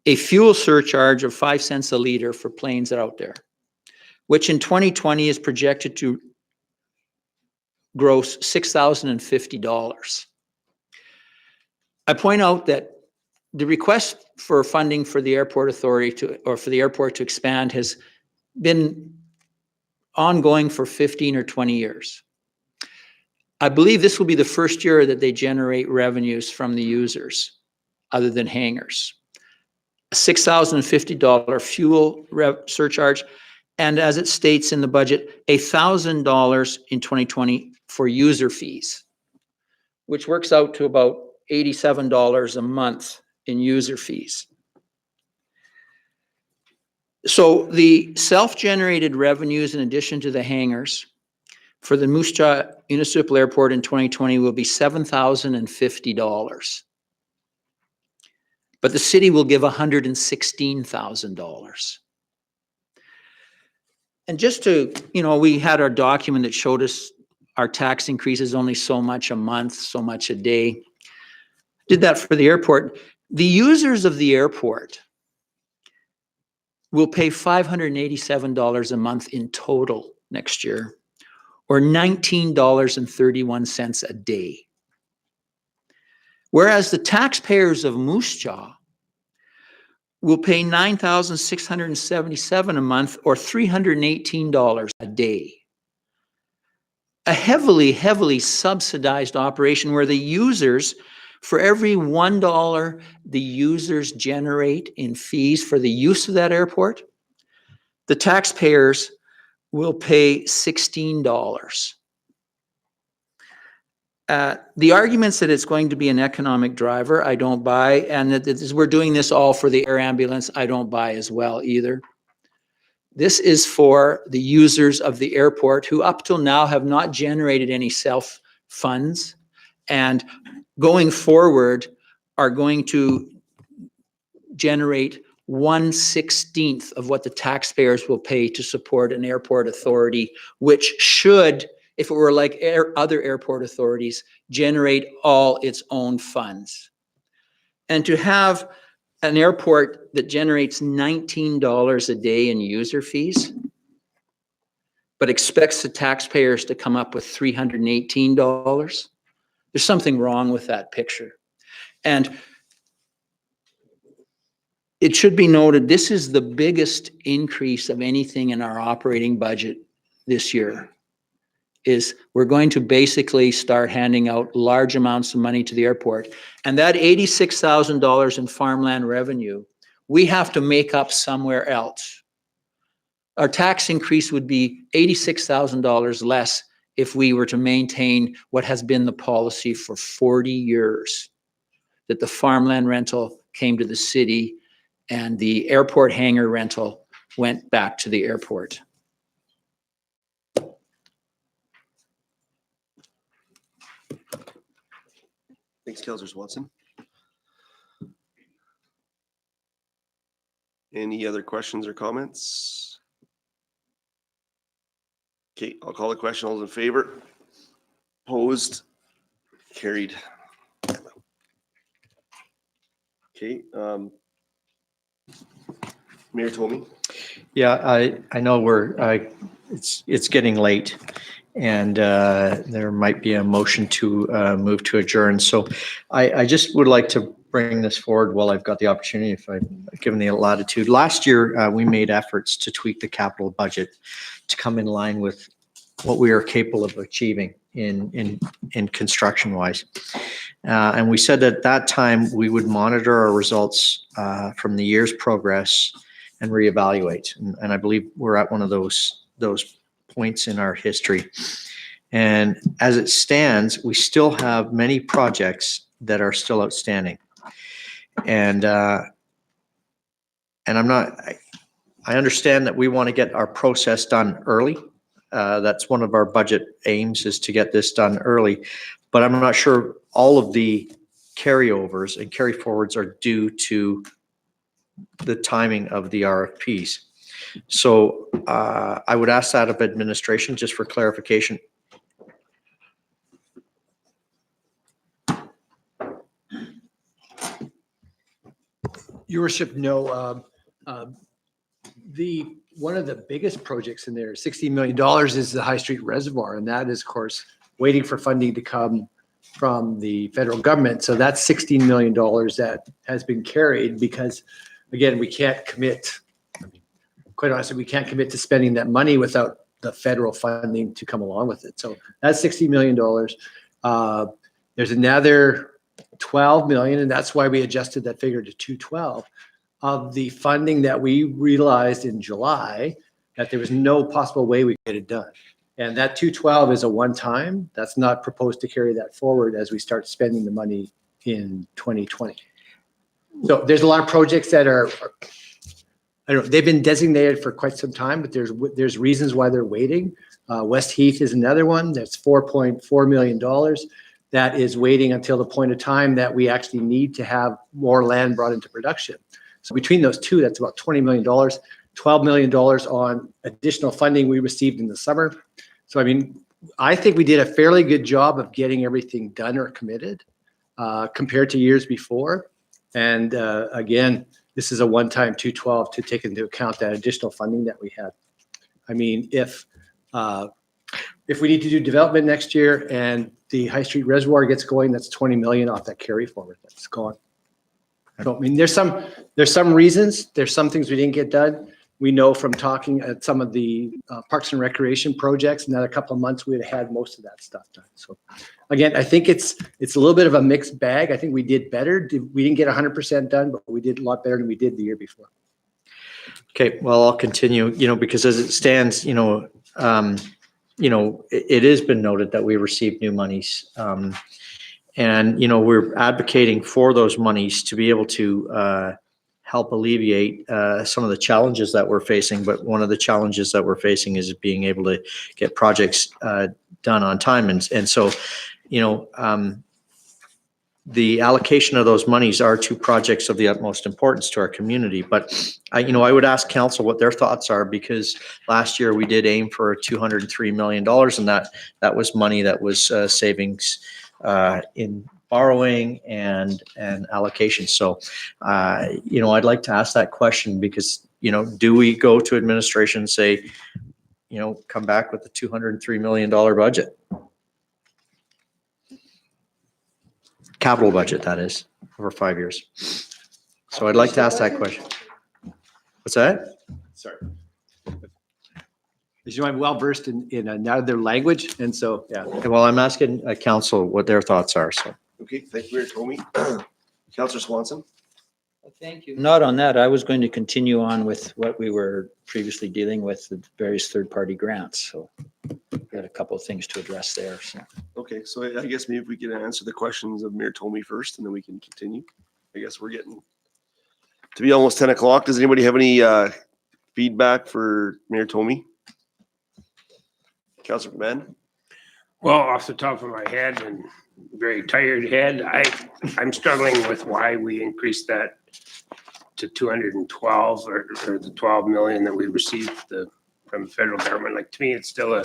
A fuel surcharge of 5 cents a liter for planes that are out there, which in 2020 is projected to gross $6,050. I point out that the request for funding for the airport authority or for the airport to expand has been ongoing for 15 or 20 years. I believe this will be the first year that they generate revenues from the users other than hangars. A $6,050 fuel surcharge, and as it states in the budget, $1,000 in 2020 for user fees, which works out to about $87 a month in user fees. So the self-generated revenues in addition to the hangars for the Moose Jaw Municipal Airport in 2020 will be $7,050. But the city will give $116,000. And just to, we had our document that showed us our tax increase is only so much a month, so much a day. Did that for the airport. The users of the airport will pay $587 a month in total next year, or $19.31 a day. Whereas the taxpayers of Moose Jaw will pay $9,677 a month, or $318 a day. A heavily, heavily subsidized operation where the users, for every $1 the users generate in fees for the use of that airport, the taxpayers will pay $16. The arguments that it's going to be an economic driver, I don't buy, and that we're doing this all for the air ambulance, I don't buy as well either. This is for the users of the airport who up till now have not generated any self funds, and going forward are going to generate 1/16 of what the taxpayers will pay to support an airport authority, which should, if it were like other airport authorities, generate all its own funds. And to have an airport that generates $19 a day in user fees, but expects the taxpayers to come up with $318, there's something wrong with that picture. And it should be noted, this is the biggest increase of anything in our operating budget this year. Is we're going to basically start handing out large amounts of money to the airport. And that $86,000 in farmland revenue, we have to make up somewhere else. our tax increase would be $86,000 less if we were to maintain what has been the policy for 40 years, that the farmland rental came to the city and the airport hangar rental went back to the airport. Thanks, Councillor Swanson. Any other questions or comments? Okay, I'll call the question. All those in favor? Opposed? Carried. Okay, Mayor Tomey? Yeah, I know it's getting late, and there might be a motion to move to adjourn. So I just would like to bring this forward while I've got the opportunity, if I'm given the latitude. Last year, we made efforts to tweak the capital budget to come in line with what we are capable of achieving in construction wise. And we said at that time, we would monitor our results from the year's progress and reevaluate. And I believe we're at one of those points in our history. And as it stands, we still have many projects that are still outstanding. And I understand that we want to get our process done early. That's one of our budget aims, is to get this done early. But I'm not sure all of the carryovers and carry forwards are due to the timing of the RFPs. So I would ask that of administration, just for clarification. Your Worship, no. One of the biggest projects in there, $60 million, is the High Street Reservoir, and that is, of course, waiting for funding to come from the federal government. So that's $16 million that has been carried because, again, we can't commit. Quite honestly, we can't commit to spending that money without the federal funding to come along with it. So that's $60 million. There's another 12 million, and that's why we adjusted that figure to 212 of the funding that we realized in July, that there was no possible way we could get it done. And that 212 is a one-time. That's not proposed to carry that forward as we start spending the money in 2020. So there's a lot of projects that are I don't know, they've been designated for quite some time, but there's reasons why they're waiting. West Heath is another one. That's $4.4 million. That is waiting until the point of time that we actually need to have more land brought into production. So between those two, that's about $20 million, $12 million on additional funding we received in the summer. So, I mean, I think we did a fairly good job of getting everything done or committed compared to years before. And again, this is a one-time 212 to take into account that additional funding that we had. I mean, if we need to do development next year and the High Street Reservoir gets going, that's 20 million off that carry forward that's gone. So, I mean, there's some reasons, there's some things we didn't get done. We know from talking at some of the Parks and Recreation projects, another couple of months, we'd had most of that stuff done. So again, I think it's a little bit of a mixed bag. I think we did better. We didn't get 100% done, but we did a lot better than we did the year before. Okay, well, I'll continue, because as it stands, it has been noted that we received new monies. And we're advocating for those monies to be able to help alleviate some of the challenges that we're facing. But one of the challenges that we're facing is being able to get projects done on time. And so, the allocation of those monies are to projects of the utmost importance to our community. But I would ask council what their thoughts are, because last year we did aim for $203 million, and that was money that was savings in borrowing and allocation. So, I'd like to ask that question because, do we go to administration and say, come back with the $203 million budget? Capital budget, that is, over 5 years. So I'd like to ask that question. What's that? Sorry. As you know, I'm well versed in another language, and so, yeah. Well, I'm asking council what their thoughts are, so. Okay, thank you, Mayor Tomey. Councillor Swanson? Thank you. Not on that. I was going to continue on with what we were previously dealing with, the various third-party grants. So we had a couple of things to address there. So Okay, so I guess maybe if we can answer the questions of Mayor Tomey first, and then we can continue. I guess we're getting to be almost 10 o'clock. Does anybody have any feedback for Mayor Tomey? Councilor McMahon? Well, off the top of my head and very tired head, I'm struggling with why we increased that to 212 or the 12 million that we received from the federal government. Like, to me, it's still a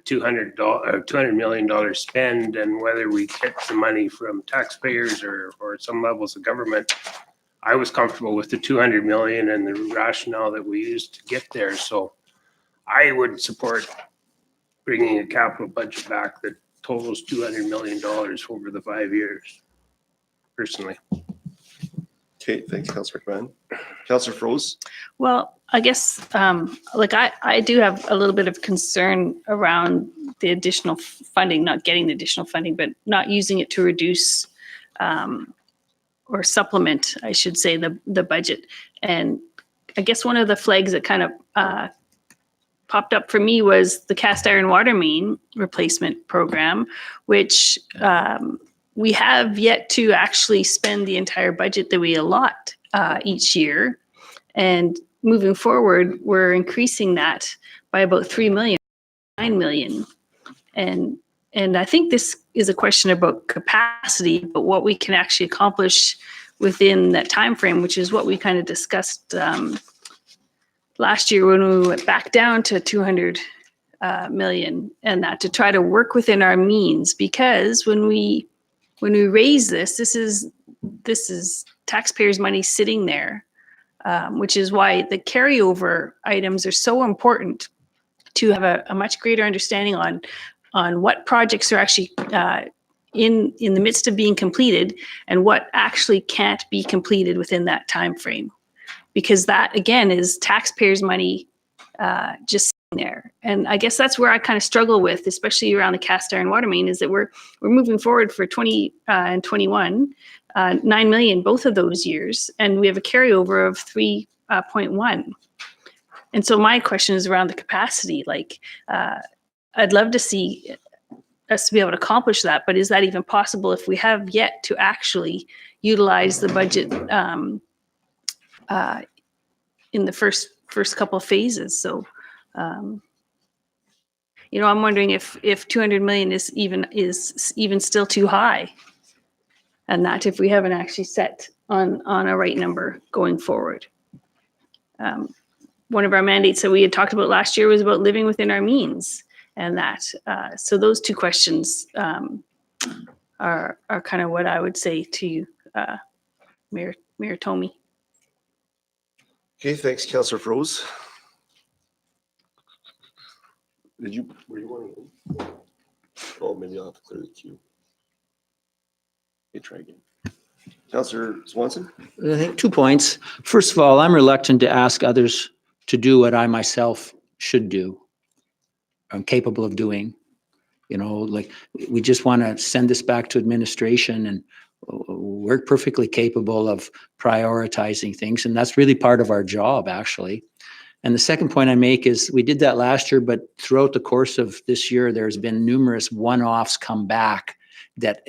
$200 million spend, and whether we get the money from taxpayers or some levels of government, I was comfortable with the 200 million and the rationale that we used to get there. So I would support bringing a capital budget back that totals $200 million over the 5 years, personally. Okay, thanks, Councilor McMahon. Councilor Froese? Well, I guess, like I do have a little bit of concern around the additional funding, not getting the additional funding, but not using it to reduce or supplement, I should say, the budget. And I guess one of the flags that kind of popped up for me was the cast iron water main replacement program, which we have yet to actually spend the entire budget that we allot each year. And moving forward, we're increasing that by about 3 million, 9 million. And I think this is a question about capacity, but what we can actually accomplish within that time frame, which is what we kind of discussed last year when we went back down to 200 million, and that to try to work within our means. Because when we raise this is taxpayers' money sitting there, which is why the carryover items are so important, to have a much greater understanding on what projects are actually in the midst of being completed and what actually can't be completed within that time frame. Because that, again, is taxpayers' money just sitting there. And I guess that's where I kind of struggle with, especially around the cast iron water main, is that we're moving forward for 20 and 21, 9 million both of those years, and we have a carryover of 3.1. And so my question is around the capacity. Like, I'd love to see us to be able to accomplish that, but is that even possible if we have yet to actually utilize the budget in the first couple of phases? So, I'm wondering if 200 million is even still too high, and that if we haven't actually set on a right number going forward. One of our mandates that we had talked about last year was about living within our means, and that. So those two questions are kind of what I would say to you, Mayor Tomey. Okay, thanks, Councilor Froese. Were you wanting? Oh, maybe I'll have to clear the queue. Okay, try again. Councilor Swanson? I think 2 points. First of all, I'm reluctant to ask others to do what I myself should do. I'm capable of doing. Like, we just want to send this back to administration, and we're perfectly capable of prioritizing things. And that's really part of our job, actually. And the second point I make is we did that last year, but throughout the course of this year, there's been numerous one-offs come back that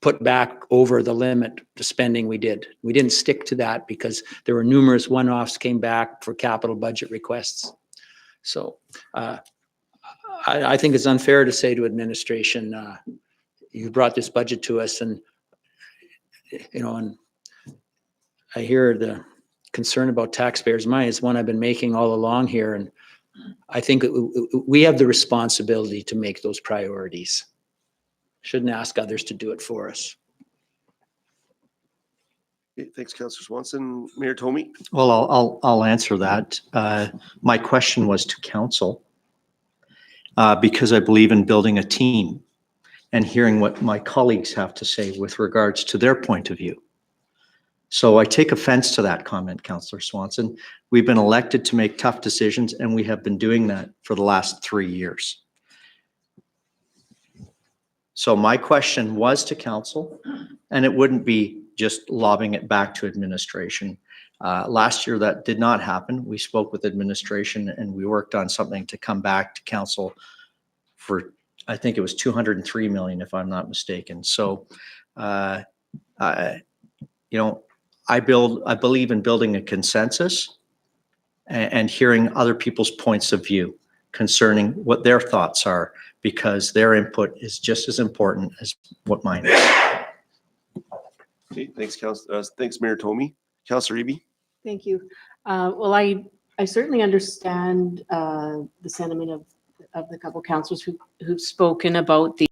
put back over the limit, the spending we did. We didn't stick to that because there were numerous one-offs came back for capital budget requests. So I think it's unfair to say to administration, you brought this budget to us, and and I hear the concern about taxpayers' money. It's one I've been making all along here, and I think we have the responsibility to make those priorities. Shouldn't ask others to do it for us. Okay, thanks, Councilor Swanson. Mayor Tomey? Well, I'll answer that. My question was to council, because I believe in building a team and hearing what my colleagues have to say with regards to their point of view. So I take offense to that comment, Councilor Swanson. We've been elected to make tough decisions, and we have been doing that for the last 3 years. So my question was to council, and it wouldn't be just lobbing it back to administration. Last year, that did not happen. We spoke with administration and we worked on something to come back to council for, I think it was 203 million, if I'm not mistaken. So, I believe in building a consensus and hearing other people's points of view concerning what their thoughts are, because their input is just as important as what mine is. Okay, thanks, thanks, Mayor Tomey. Councillor Eby? Thank you. Well, I certainly understand the sentiment of the couple councillors who've spoken about the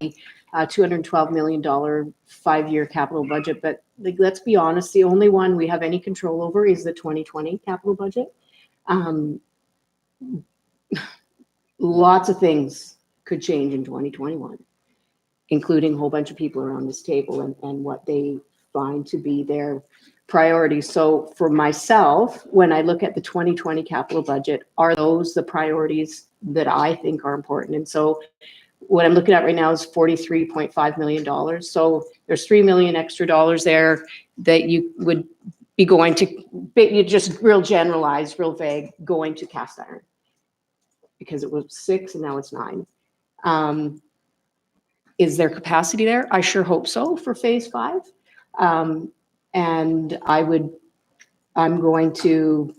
$212 million 5-year capital budget. But like, let's be honest, the only one we have any control over is the 2020 capital budget. Lots of things could change in 2021, including a whole bunch of people around this table and what they find to be their priorities. So for myself, when I look at the 2020 capital budget, are those the priorities that I think are important? And so what I'm looking at right now is $43.5 million. So there's $3 million extra dollars there that you would be going to, you just real generalized, real vague, going to cast iron, because it was 6 and now it's 9. Is there capacity there? I sure hope so for phase 5. And I'm going to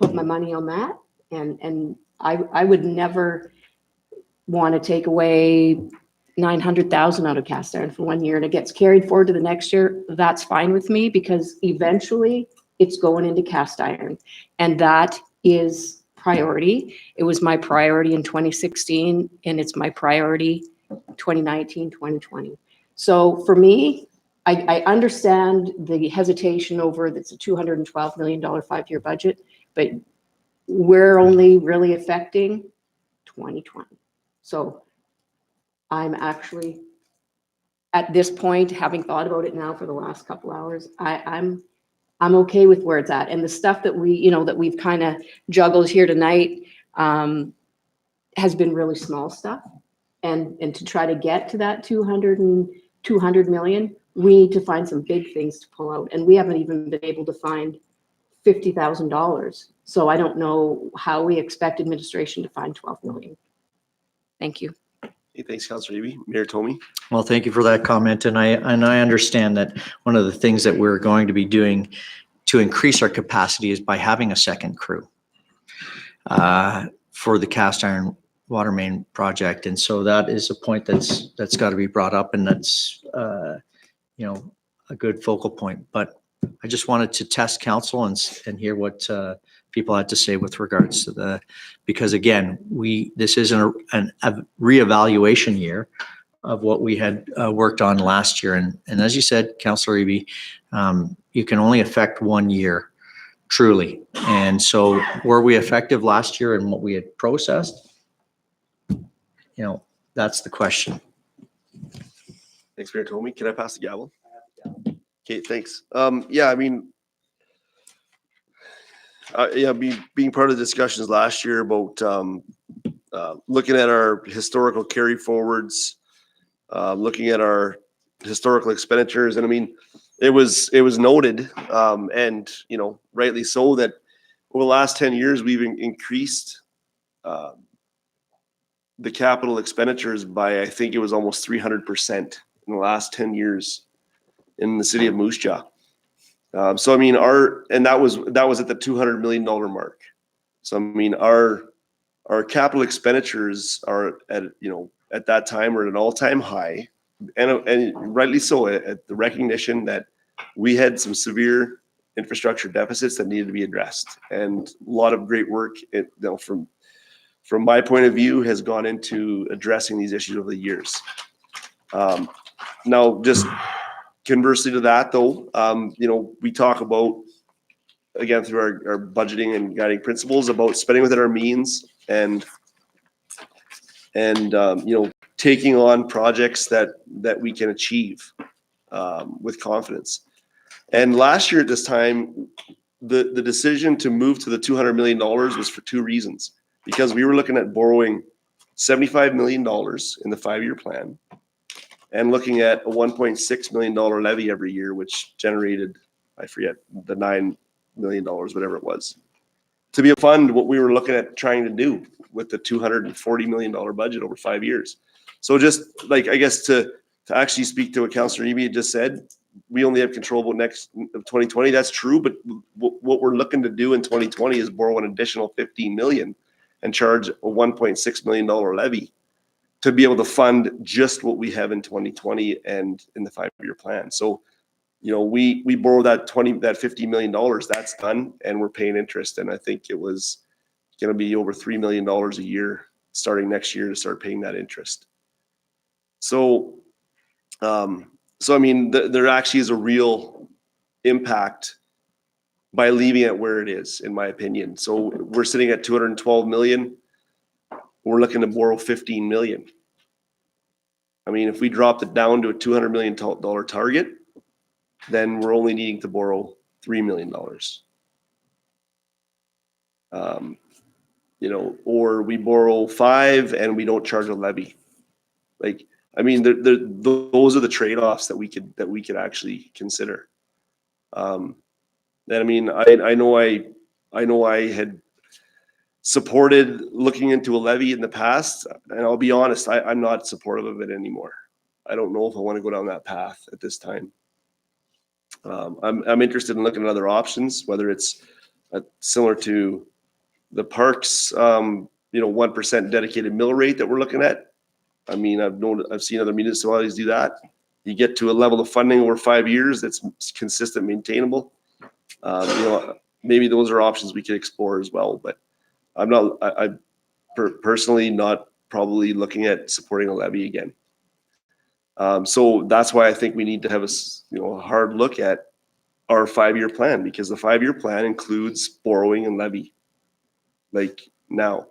put my money on that. And I would never want to take away 900,000 out of cast iron for 1 year and it gets carried forward to the next year. That's fine with me, because eventually it's going into cast iron, and that is priority. It was my priority in 2016 and it's my priority 2019, 2020. So for me, I understand the hesitation over that's a $212 million 5-year budget, but we're only really affecting 2020. So I'm actually, at this point, having thought about it now for the last couple hours, I'm okay with where it's at. And the stuff that we've kind of juggled here tonight has been really small stuff. And to try to get to that 200 million, we need to find some big things to pull out. And we haven't even been able to find $50,000. So I don't know how we expect administration to find 12 million. Thank you. Hey, thanks, Councillor Eby. Mayor Tomey? Well, thank you for that comment. And I understand that one of the things that we're going to be doing to increase our capacity is by having a second crew for the cast iron water main project. And so that is a point that's got to be brought up, and that's a good focal point. But I just wanted to test council and hear what people had to say with regards to because again, this isn't a reevaluation year of what we had worked on last year. And as you said, Councillor Eby, you can only affect 1 year, truly. And so were we effective last year in what we had processed? That's the question. Thanks, Mayor Tomey. Can I pass the gavel? Okay, thanks. Yeah, I mean, being part of the discussions last year about looking at our historical carry forwards, looking at our historical expenditures, and I mean, it was noted, and rightly so, that over the last 10 years we've increased the capital expenditures by, I think it was almost 300% in the last 10 years in the city of Moose Jaw. So I mean, that was at the $200 million mark. So I mean, our capital expenditures are at that time were at an all-time high, and rightly so, at the recognition that we had some severe infrastructure deficits that needed to be addressed, and a lot of great work from my point of view has gone into addressing these issues over the years. Now, just conversely to that, though, we talk about, again, through our budgeting and guiding principles, about spending within our means and taking on projects that we can achieve with confidence. And last year at this time, the decision to move to the $200 million was for 2 reasons. Because we were looking at borrowing $75 million in the 5-year plan, and looking at a $1.6 million levy every year, which generated, I forget, the $9 million, whatever it was, to be a fund what we were looking at trying to do with the $240 million budget over 5 years. So just like, I guess to actually speak to what Councillor Eby just said, we only have control about next of 2020. That's true, but what we're looking to do in 2020 is borrow an additional 15 million and charge a $1.6 million levy to be able to fund just what we have in 2020 and in the 5-year plan. So, you know, we borrow that $50 million, that's done, and we're paying interest. And I think it was going to be over $3 million a year starting next year to start paying that interest. So, I mean, there actually is a real impact by leaving it where it is, in my opinion. So we're sitting at 212 million. We're looking to borrow 15 million. I mean, if we dropped it down to a $200 million target, then we're only needing to borrow $3 million. You know, or we borrow 5 and we don't charge a levy. Like, I mean, those are the trade-offs that we could actually consider. And I mean, I know I had supported looking into a levy in the past, and I'll be honest, I'm not supportive of it anymore. I don't know if I want to go down that path at this time. I'm interested in looking at other options, whether it's similar to the parks, you know, 1% dedicated mill rate that we're looking at. I mean, I've seen other municipalities do that. You get to a level of funding over 5 years that's consistent, maintainable. You know, maybe those are options we could explore as well. But I'm personally not probably looking at supporting a levy again. So that's why I think we need to have a hard look at our 5-year plan, because the 5-year plan includes borrowing and levy, like now.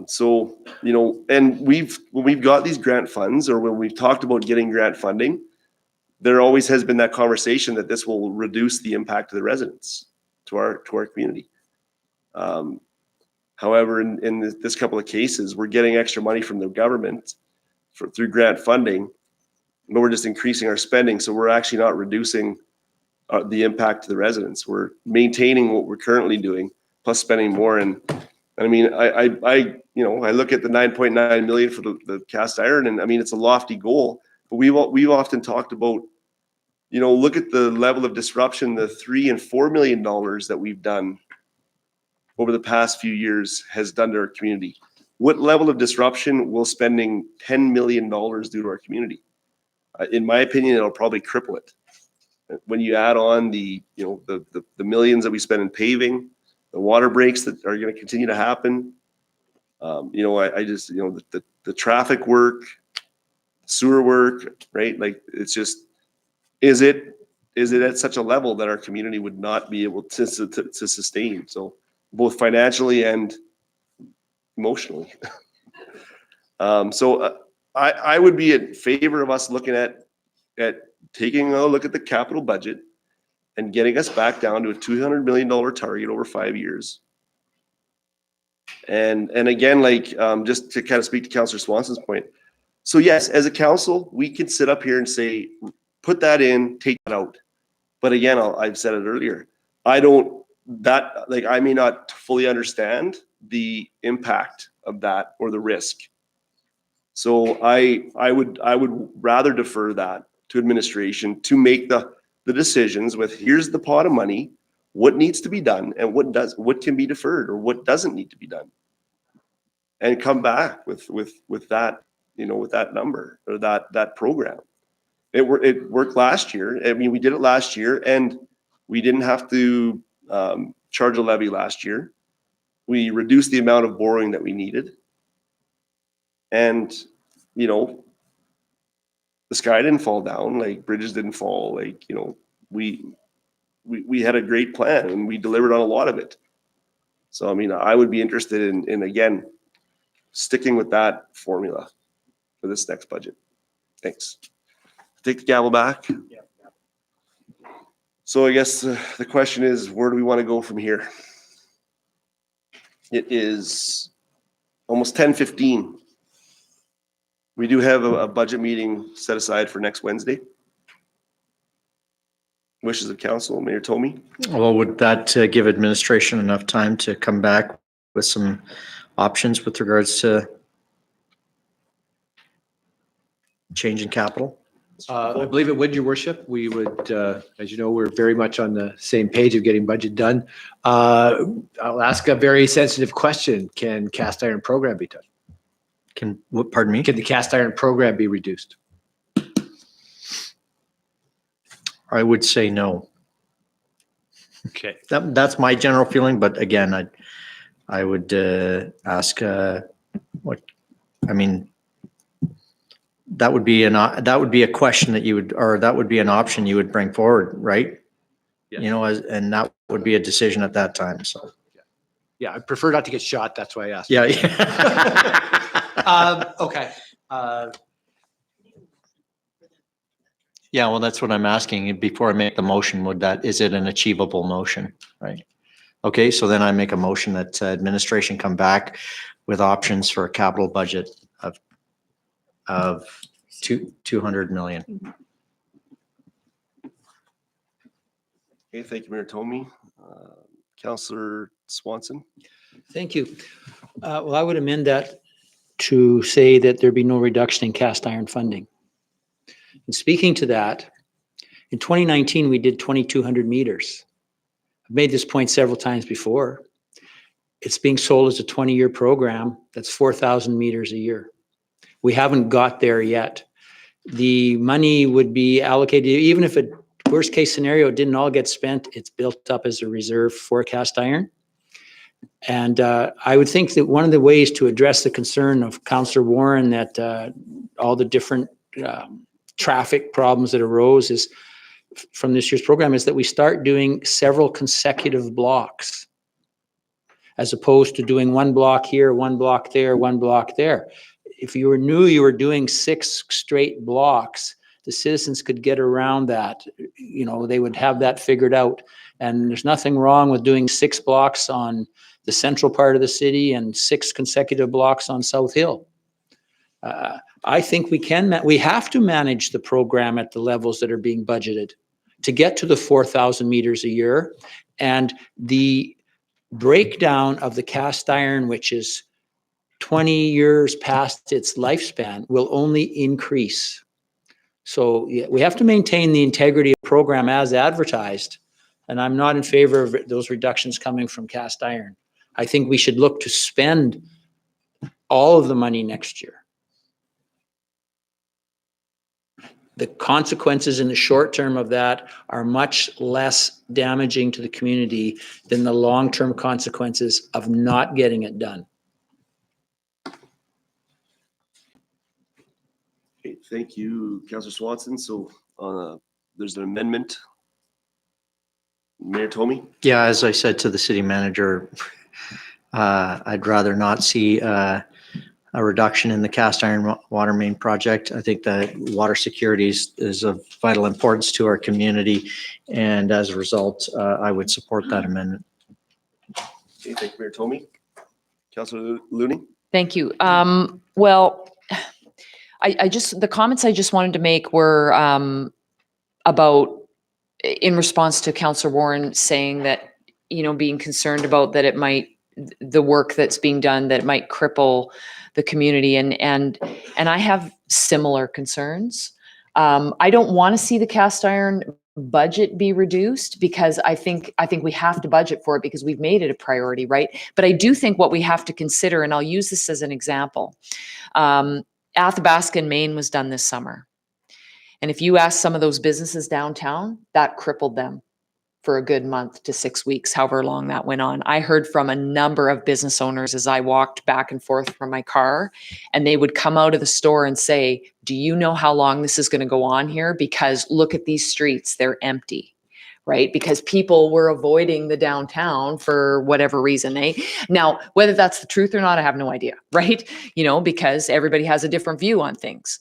So, you know, and when we've got these grant funds, or when we've talked about getting grant funding, there always has been that conversation that this will reduce the impact of the residents to our community. However, in this couple of cases, we're getting extra money from the government through grant funding, but we're just increasing our spending. So we're actually not reducing the impact to the residents. We're maintaining what we're currently doing, plus spending more. And I mean, I look at the 9.9 million for the cast iron, and I mean, it's a lofty goal, but we've often talked about, you know, look at the level of disruption, the $3 and $4 million that we've done over the past few years has done to our community. What level of disruption will spending $10 million do to our community? In my opinion, it'll probably cripple it. When you add on the millions that we spend in paving, the water breaks that are going to continue to happen, you know, I just, you know, the traffic work, sewer work, right? Like, it's just, is it at such a level that our community would not be able to sustain? So both financially and emotionally. So I would be in favor of us looking at taking a look at the capital budget and getting us back down to a $200 million target over 5 years. And again, like, just to kind of speak to Councillor Swanson's point. So yes, as a council, we can sit up here and say, put that in, take it out. But again, I've said it earlier, I may not fully understand the impact of that or the risk. So I would rather defer that to administration to make the decisions with, here's the pot of money, what needs to be done, and what can be deferred or what doesn't need to be done, and come back with that, you know, with that number or that program. It worked last year. I mean, we did it last year, and we didn't have to charge a levy last year. We reduced the amount of borrowing that we needed, and, you know, the sky didn't fall down, like bridges didn't fall, like, you know, we had a great plan and we delivered on a lot of it. So, I mean, I would be interested in again, sticking with that formula for this next budget. Thanks. Take the gavel back. Yeah. So I guess the question is, where do we want to go from here? It is almost 10:15. We do have a budget meeting set aside for next Wednesday. Wishes of council, Mayor Tomey. Well, would that give administration enough time to come back with some options with regards to change in capital? I believe it would, your worship. We would, as you know, we're very much on the same page of getting budget done. I'll ask a very sensitive question. Can cast iron program be done? Pardon me? Can the cast iron program be reduced? I would say no. Okay. That's my general feeling, but again, I would ask what, I mean, that would be a question that you would, or that would be an option you would bring forward, right? Yes. You know, and that would be a decision at that time, so. Yeah, I prefer not to get shot. That's why I asked. Yeah. Okay. Yeah, well, that's what I'm asking. Before I make the motion, is it an achievable motion, right? Okay, so then I make a motion that administration come back with options for a capital budget of 200 million. Okay, thank you, Mayor Tomey. Councillor Swanson. Thank you. Well, I would amend that to say that there be no reduction in cast iron funding. And speaking to that, in 2019, we did 2,200 meters. I've made this point several times before. It's being sold as a 20-year program. That's 4,000 meters a year. We haven't got there yet. The money would be allocated, even if a worst case scenario didn't all get spent, it's built up as a reserve for cast iron. And I would think that one of the ways to address the concern of Councillor Warren that all the different traffic problems that arose is from this year's program is that we start doing several consecutive blocks as opposed to doing one block here, one block there, one block there. If you knew you were doing 6 straight blocks, the citizens could get around that. You know, they would have that figured out. And there's nothing wrong with doing 6 blocks on the central part of the city and 6 consecutive blocks on South Hill. I think we have to manage the program at the levels that are being budgeted to get to the 4,000 meters a year. And the breakdown of the cast iron, which is 20 years past its lifespan, will only increase. So yeah, we have to maintain the integrity of the program as advertised. And I'm not in favor of those reductions coming from cast iron. I think we should look to spend all of the money next year. The consequences in the short term of that are much less damaging to the community than the long-term consequences of not getting it done. Okay, thank you, Councillor Swanson. So there's an amendment. Mayor Tomey. Yeah, as I said to the city manager, I'd rather not see a reduction in the cast iron water main project. I think that water security is of vital importance to our community. And as a result, I would support that amendment. Okay, thank you, Mayor Tomey. Councillor Looney. Thank you. Well, the comments I just wanted to make were about, in response to Councillor Warren saying that, you know, being concerned about that it might, the work that's being done, that it might cripple the community. And I have similar concerns. I don't want to see the cast iron budget be reduced because I think we have to budget for it because we've made it a priority, right? But I do think what we have to consider, and I'll use this as an example, Athabasca in Maine was done this summer. And if you ask some of those businesses downtown, that crippled them for a good month to 6 weeks, however long that went on. I heard from a number of business owners as I walked back and forth from my car, and they would come out of the store and say, do you know how long this is going to go on here? Because look at these streets, they're empty, right? Because people were avoiding the downtown for whatever reason. Now, whether that's the truth or not, I have no idea, right? You know, because everybody has a different view on things.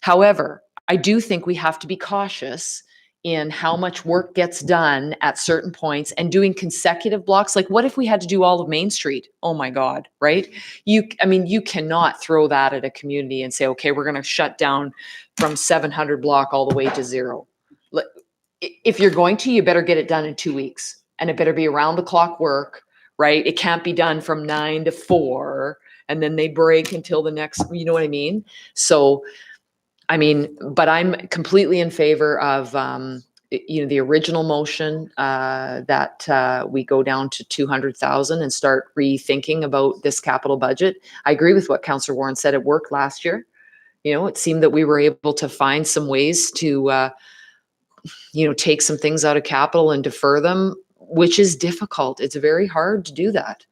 However, I do think we have to be cautious in how much work gets done at certain points and doing consecutive blocks. Like what if we had to do all of Main Street? Oh my God, right? You cannot throw that at a community and say, okay, we're going to shut down from 700 block all the way to 0. If you're going to, you better get it done in 2 weeks, and it better be around the clock work, right? It can't be done from 9 to 4 and then they break until the next, you know what I mean? So, but I'm completely in favor of, the original motion that we go down to 200,000 and start rethinking about this capital budget. I agree with what Councillor Warren said. It worked last year. It seemed that we were able to find some ways to, take some things out of capital and defer them, which is difficult. It's very hard to do that.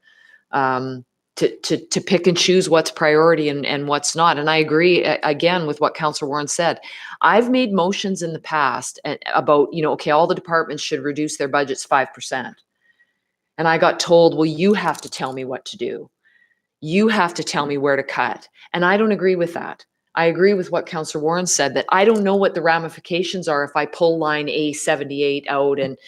To pick and choose what's priority and what's not. And I agree again with what Councillor Warren said. I've made motions in the past about, okay, all the departments should reduce their budgets 5%. And I got told, well, you have to tell me what to do. You have to tell me where to cut. And I don't agree with that. I agree with what Councillor Warren said, that I don't know what the ramifications are if I pull line A78 out and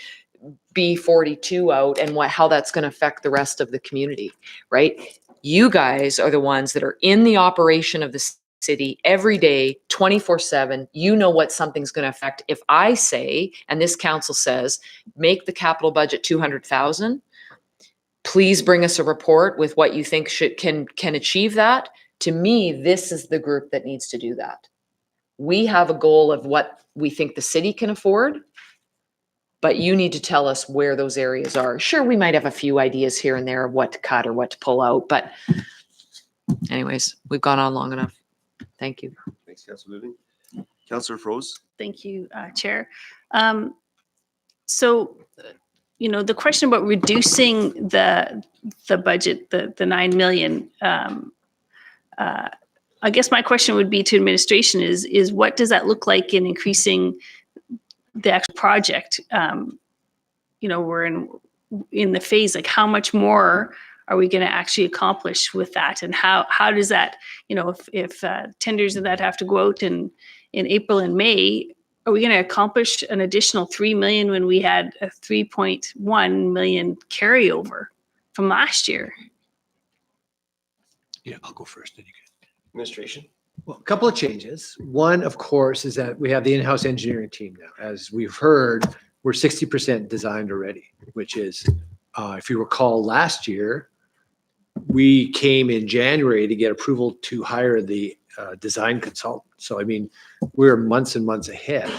B42 out and how that's going to affect the rest of the community, right? You guys are the ones that are in the operation of the city every day, 24/7. You know what something's going to affect. If I say, and this council says, make the capital budget 200,000, please bring us a report with what you think can achieve that. To me, this is the group that needs to do that. We have a goal of what we think the city can afford, but you need to tell us where those areas are. Sure, we might have a few ideas here and there of what to cut or what to pull out, but anyways, we've gone on long enough. Thank you. Thanks, Councillor Living. Councillor Froese. Thank you, Chair. So, the question about reducing the budget, the 9 million, I guess my question would be to administration is what does that look like in increasing the actual project? We're in the phase, like how much more are we going to actually accomplish with that? And how does that, if tenders of that have to go out in April and May, are we going to accomplish an additional 3 million when we had a 3.1 million carryover from last year? Yeah, I'll go first. Then you can. Administration. Well, a couple of changes. One, of course, is that we have the in-house engineering team now. As we've heard, we're 60% designed already, which is, if you recall, last year, we came in January to get approval to hire the design consultant. So, we're months and months ahead.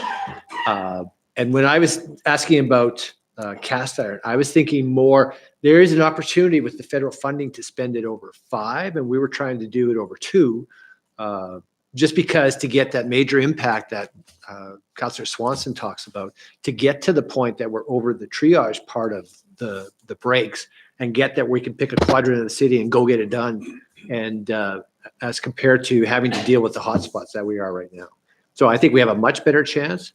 And when I was asking about cast iron, I was thinking more, there is an opportunity with the federal funding to spend it over 5, and we were trying to do it over 2. Just because to get that major impact that Councillor Swanson talks about, to get to the point that we're over the triage part of the breaks and get that we can pick a quadrant of the city and go get it done, and as compared to having to deal with the hotspots that we are right now. So I think we have a much better chance.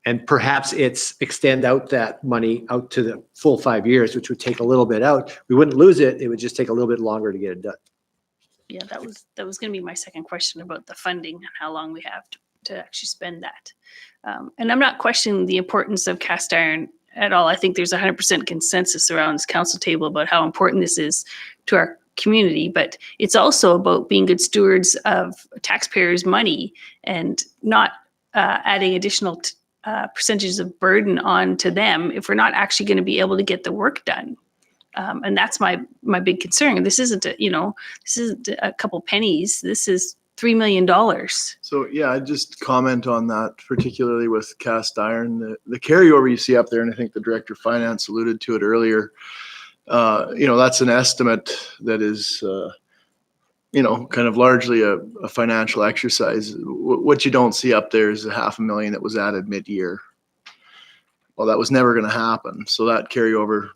And perhaps it's extend out that money out to the full 5 years, which would take a little bit out. We wouldn't lose it. It would just take a little bit longer to get it done. Yeah, that was going to be my second question about the funding and how long we have to actually spend that. And I'm not questioning the importance of cast iron at all. I think there's 100% consensus around this council table about how important this is to our community, but it's also about being good stewards of taxpayers' money and not adding additional percentages of burden onto them if we're not actually going to be able to get the work done. And that's my big concern. This isn't a couple pennies. This is $3 million. So yeah, I just comment on that, particularly with cast iron, the carryover you see up there, and I think the Director of Finance alluded to it earlier. That's an estimate that is, kind of largely a financial exercise. What you don't see up there is the $500,000 that was added mid-year. Well, that was never going to happen. So that carryover,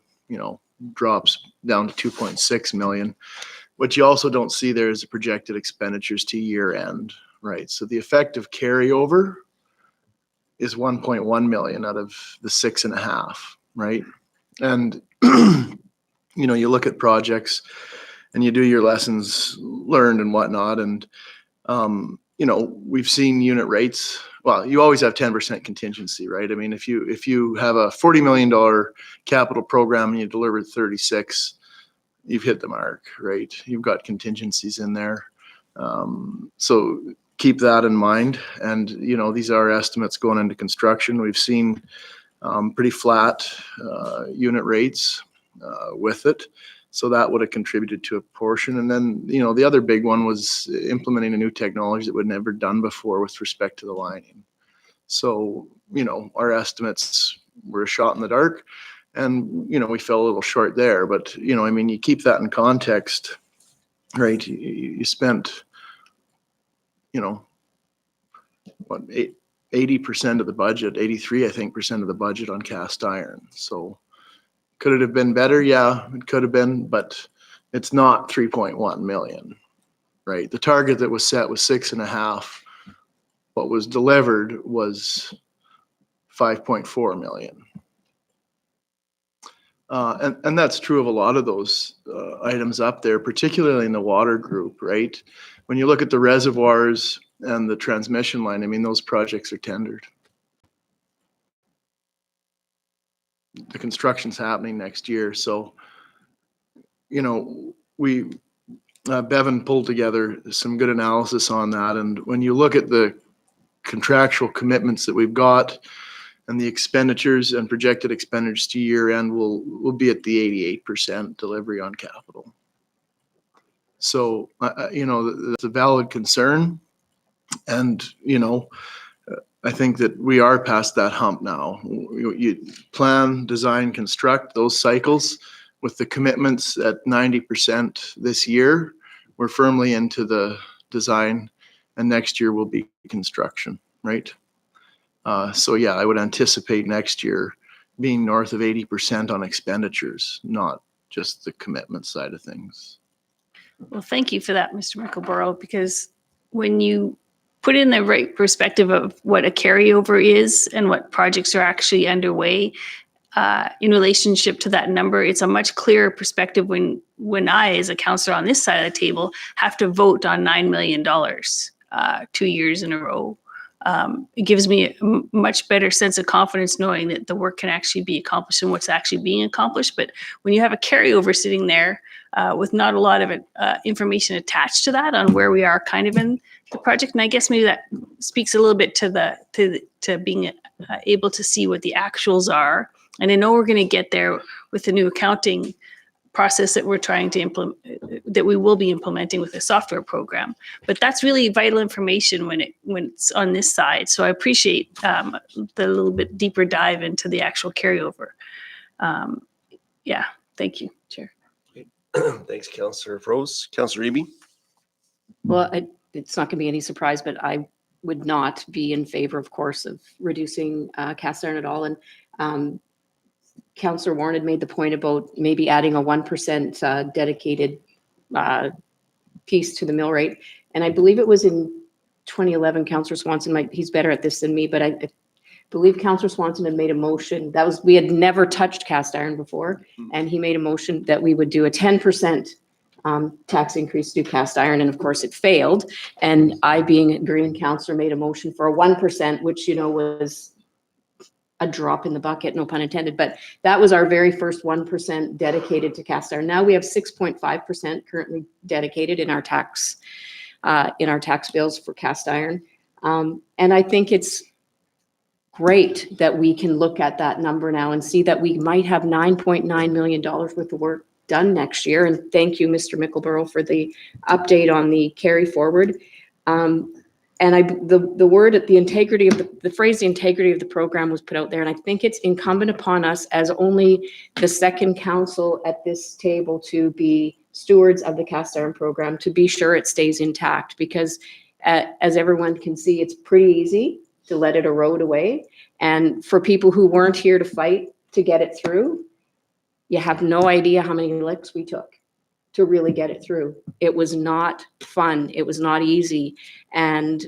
drops down to 2.6 million. What you also don't see there is the projected expenditures to year end, right? So the effective carryover is 1.1 million out of the 6.5, right? And, you look at projects and you do your lessons learned and whatnot. And you know, we've seen unit rates. Well, you always have 10% contingency, right? I mean, if you have a $40 million capital program and you deliver 36, you've hit the mark, right? You've got contingencies in there. So keep that in mind. And, you know, these are estimates going into construction. We've seen pretty flat unit rates with it. So that would have contributed to a portion. And then, you know, the other big one was implementing a new technology that we'd never done before with respect to the lining. So, you know, our estimates were a shot in the dark and, you know, we fell a little short there. But, you know, I mean, you keep that in context, right? You spent, you know, what, 80% of the budget, 83, I think, percent of the budget on cast iron. So could it have been better? Yeah, it could have been, but it's not 3.1 million, right? The target that was set was 6.5. What was delivered was 5.4 million. And that's true of a lot of those items up there, particularly in the water group, right? When you look at the reservoirs and the transmission line, I mean, those projects are tendered. The construction's happening next year. So, you know, Bevan pulled together some good analysis on that. And when you look at the contractual commitments that we've got and the expenditures and projected expenditures to year end, we'll be at the 88% delivery on capital. So, you know, that's a valid concern. And, you know, I think that we are past that hump now. You plan, design, construct those cycles with the commitments at 90% this year. We're firmly into the design and next year will be construction, right? So yeah, I would anticipate next year being north of 80% on expenditures, not just the commitment side of things. Well, thank you for that, Mr. Mickleborough, because when you put in the right perspective of what a carryover is and what projects are actually underway in relationship to that number, it's a much clearer perspective when I, as a counselor on this side of the table, have to vote on $9 million 2 years in a row. It gives me a much better sense of confidence knowing that the work can actually be accomplished and what's actually being accomplished. But when you have a carryover sitting there with not a lot of information attached to that on where we are kind of in the project, and I guess maybe that speaks a little bit to being able to see what the actuals are. And I know we're going to get there with the new accounting process that we're trying to implement, that we will be implementing with a software program. But that's really vital information when it's on this side. So I appreciate the little bit deeper dive into the actual carryover. Yeah, thank you, Chair. Thanks, Councillor Froese. Councillor Eby? Well, it's not going to be any surprise, but I would not be in favor, of course, of reducing cast iron at all. And Councillor Warren had made the point about maybe adding a 1% dedicated piece to the mill rate. And I believe it was in 2011, Councillor Swanson, he's better at this than me, but I believe Councillor Swanson had made a motion. We had never touched cast iron before. And he made a motion that we would do a 10% tax increase to cast iron. And of course it failed. And I, being a Green councillor, made a motion for a 1%, which, you know, was a drop in the bucket, no pun intended, but that was our very first 1% dedicated to cast iron. Now we have 6.5% currently dedicated in our tax bills for cast iron. And I think it's great that we can look at that number now and see that we might have $9.9 million worth of work done next year. And thank you, Mr. Mickleborough, for the update on the carry forward. And the phrase, the integrity of the program was put out there. And I think it's incumbent upon us as only the second council at this table to be stewards of the cast iron program, to be sure it stays intact, because as everyone can see, it's pretty easy to let it erode away. And for people who weren't here to fight to get it through, you have no idea how many licks we took to really get it through. It was not fun. It was not easy. And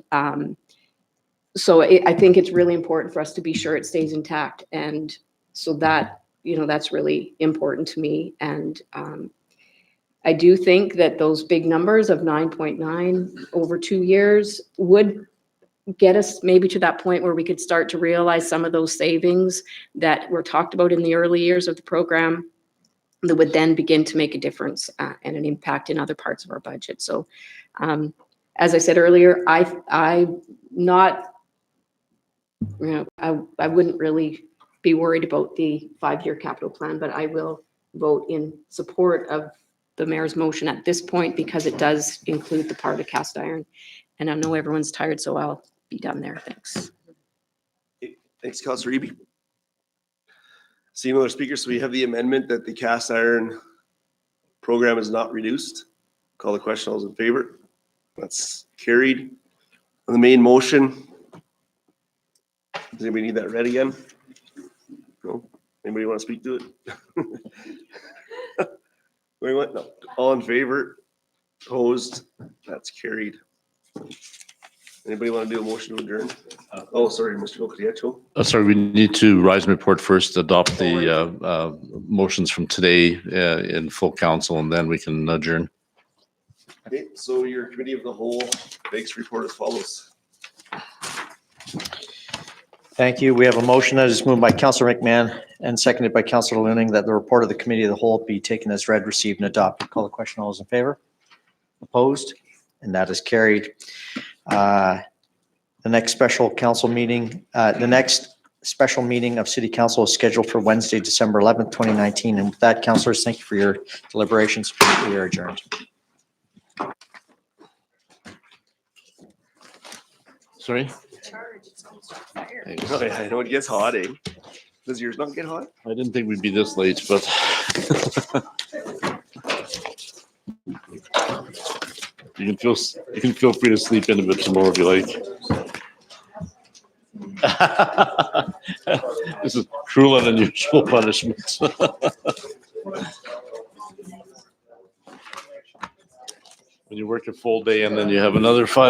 so I think it's really important for us to be sure it stays intact. And so that, you know, that's really important to me. And I do think that those big numbers of 9.9 over 2 years would get us maybe to that point where we could start to realize some of those savings that were talked about in the early years of the program that would then begin to make a difference and an impact in other parts of our budget. So as I said earlier, I wouldn't really be worried about the 5-year capital plan, but I will vote in support of the mayor's motion at this point because it does include the part of cast iron. And I know everyone's tired, so I'll be done there. Thanks. Thanks, Councilor Eby. Seeing no other speakers, so we have the amendment that the cast iron program is not reduced. Call the question. All those in favor? That's carried. On the main motion, does anybody need that read again? No? Anybody want to speak to it? Wait, what? No. All in favor? Opposed? That's carried. Anybody want to do a motion to adjourn? Oh, sorry, Mr. Locatietto. Sorry, we need to rise and report first, adopt the motions from today in full council, and then we can adjourn. Okay, so your committee of the whole makes report as follows. Thank you. We have a motion that is moved by Councilor McMahon and seconded by Councilor Looning that the report of the committee of the whole be taken as read, received, and adopted. Call the question. All those in favor? Opposed? And that is carried. The next special council meeting, the next special meeting of City Council is scheduled for Wednesday, December 11th, 2019. And with that, councilors, thank you for your deliberations. We are adjourned. Sorry? Okay, I know it gets hot, eh? Does yours not get hot? I didn't think we'd be this late, but you can feel free to sleep in a bit some more if you like. This is cruel and unusual punishment. When you work a full day and then you have another 5